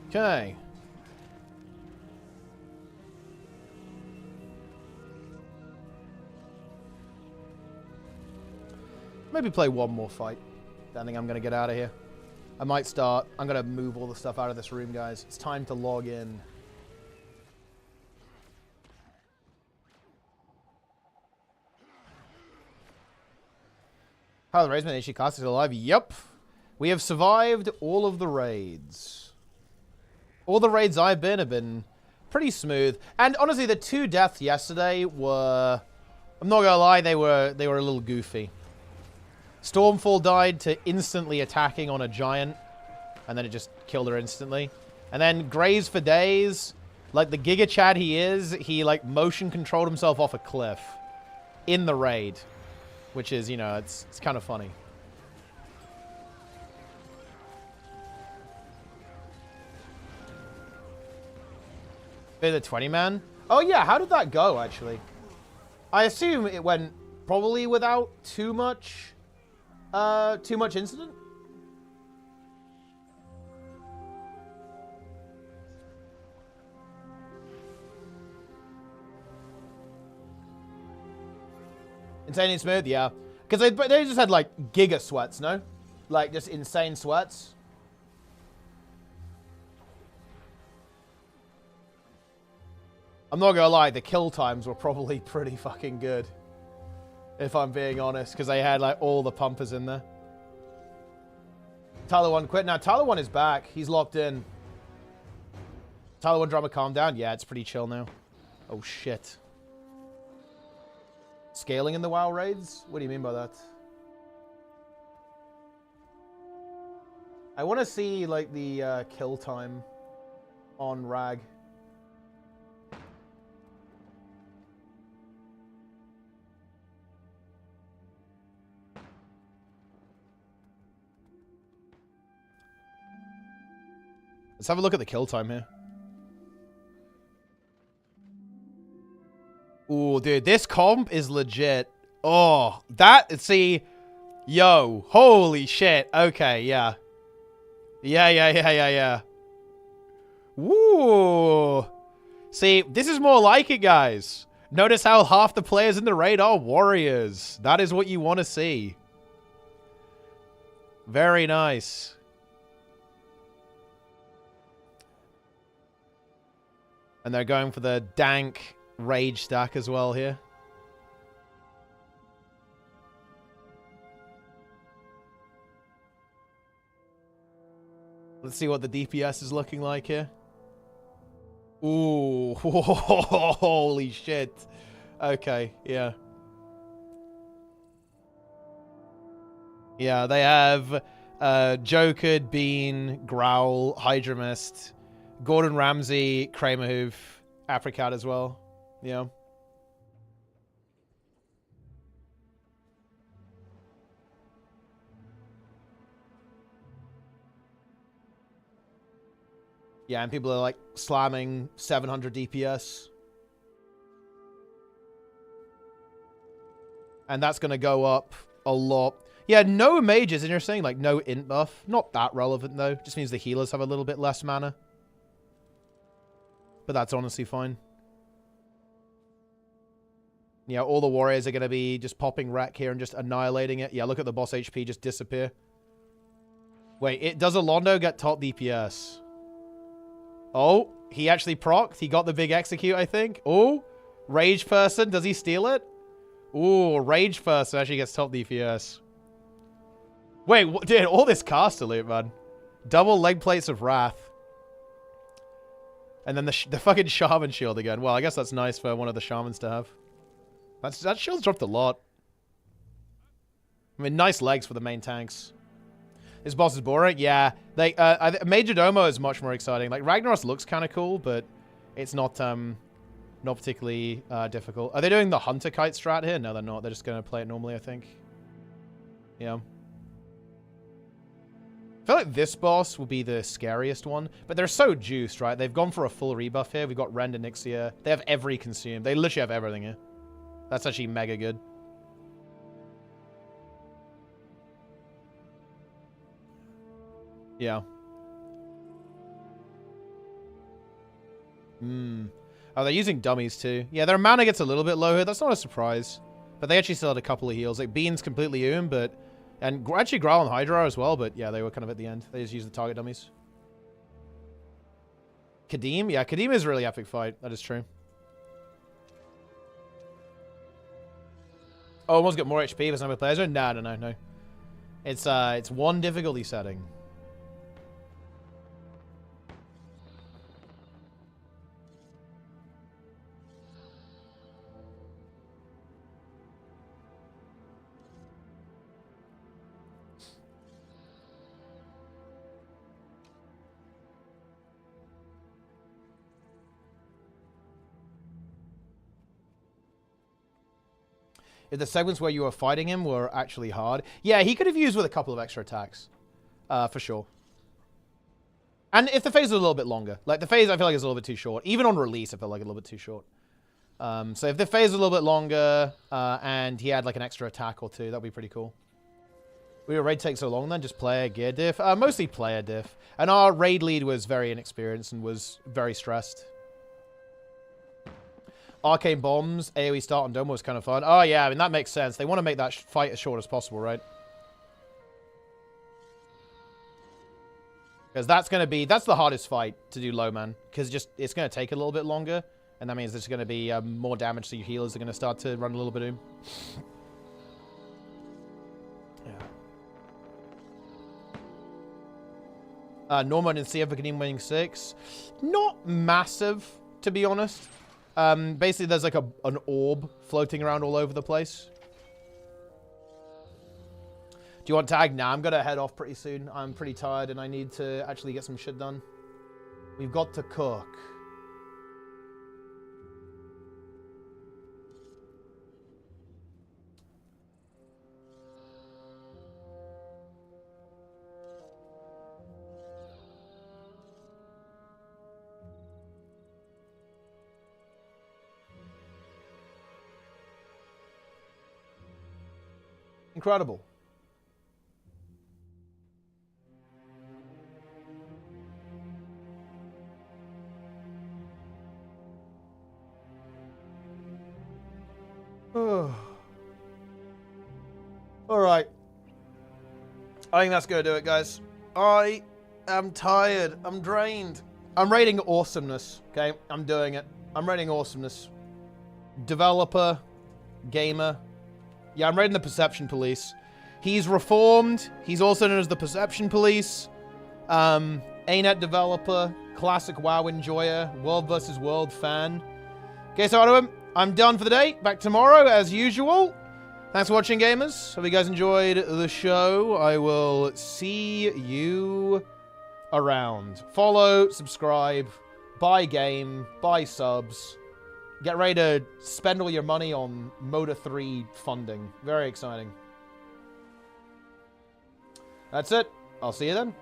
Okay. Maybe play one more fight. I think I'm going to get out of here. I might start. I'm going to move all the stuff out of this room, guys. It's time to log in. How are the raids been? HG Classics alive? Yep. We have survived all of the raids. All the raids I've been have been pretty smooth. And honestly, the 2 deaths yesterday were... I'm not gonna lie, they were a little goofy. Stormfall died to instantly attacking on a giant, and then it just killed her instantly. And then Graze for days, like the Giga Chad he is, he like motion controlled himself off a cliff in the raid, which is, you know, it's kind of funny. Bit of the 20-man? Oh yeah, how did that go, actually? I assume it went probably without too much incident? Insanely smooth, yeah. Because they just had, like, giga sweats, no? Like, just insane sweats. I'm not gonna lie, the kill times were probably pretty fucking good. If I'm being honest, because they had, like, all the pumpers in there. Tyler 1 quit. Now, Tyler 1 is back. He's locked in. Tyler 1 drama calm down. Yeah, it's pretty chill now. Oh, shit. Scaling in the WoW raids? What do you mean by that? I want to see, like, the kill time on Rag. Let's have a look at the kill time here. Ooh, dude, this comp is legit. Oh, that, see, yo, holy shit. Okay, yeah. Yeah. Woo. See, this is more like it, guys. Notice how half the players in the raid are warriors. That is what you want to see. Very nice. And they're going for the dank rage stack as well here. Let's see what the DPS is looking like here. Ooh, holy shit. Okay, yeah. Yeah, they have Joker, Bean, Growl, Hydra Mist, Gordon Ramsay, Kramerhoof, Apricat as well. Yeah. Yeah, and people are like slamming 700 DPS. And that's going to go up a lot. Yeah, no mages, and you're saying like no int buff. Not that relevant though. Just means the healers have a little bit less mana. But that's honestly fine. Yeah, all the warriors are going to be just popping wreck here and just annihilating it. Yeah, look at the boss HP just disappear. Wait, does Alondo get top DPS? Oh, he actually procced. He got the big execute, I think. Oh, rage person. Does he steal it? Ooh, rage person actually gets top DPS. Wait, dude, all this caster loot, man. Double leg plates of wrath. And then the fucking shaman shield again. Well, I guess that's nice for one of the shamans to have. That shield's dropped a lot. I mean, nice legs for the main tanks. This boss is boring. Yeah, Major Domo is much more exciting. Like Ragnaros looks kind of cool, but it's not particularly difficult. Are they doing the Hunter Kite strat here? No, they're not. They're just gonna play it normally, I think. Yeah. I feel like this boss will be the scariest one, but they're so juiced, right? They've gone for a full rebuff here. We've got Rend and Nixia. They have every consume. They literally have everything here. That's actually mega good. Yeah. Oh, they're using dummies too. Yeah, their mana gets a little bit low here. That's not a surprise. But they actually still had a couple of heals. Like, Bean's completely but... And actually Growl and Hydra as well, but yeah, they were kind of at the end. They just used the target dummies. Kadim? Yeah, Kadim is a really epic fight. That is true. Oh, almost got more HP for some of the players. No. It's one difficulty setting. If the segments where you were fighting him were actually hard. Yeah, he could have used with a couple of extra attacks. For sure. And if the phase was a little bit longer. Like, the phase I feel like is a little bit too short. Even on release, I feel like a little bit too short. So if the phase was a little bit longer, and he had like an extra attack or two, that'd be pretty cool. We were raid take so long then? Just player gear diff? Mostly player diff. And our raid lead was very inexperienced and was very stressed. Arcane Bombs, AoE start on Domo was kind of fun. Oh, yeah, I mean, that makes sense. They want to make that fight as short as possible, right? Because that's the hardest fight to do low, man. Because it's going to take a little bit longer. And that means there's going to be more damage, so your healers are going to start to run a little bit in. Yeah. Norman and CF for Kadim winning 6. Not massive, to be honest. Basically, there's like an orb floating around all over the place. Do you want tag? Nah, I'm going to head off pretty soon. I'm pretty tired and I need to actually get some shit done. We've got to cook. Incredible. All right. I think that's going to do it, guys. I am tired. I'm drained. I'm rating awesomeness, okay? I'm doing it. I'm rating awesomeness. Developer, gamer. Yeah, I'm rating the Perception Police. He's reformed. He's also known as the Perception Police. ArenaNet developer, classic WoW enjoyer, World vs. World fan. Okay, so I'm done for the day. Back tomorrow, as usual. Thanks for watching, gamers. Hope you guys enjoyed the show. I will see you around. Follow, subscribe, buy game, buy subs. Get ready to spend all your money on Mota 3 funding. Very exciting. That's it. I'll see you then.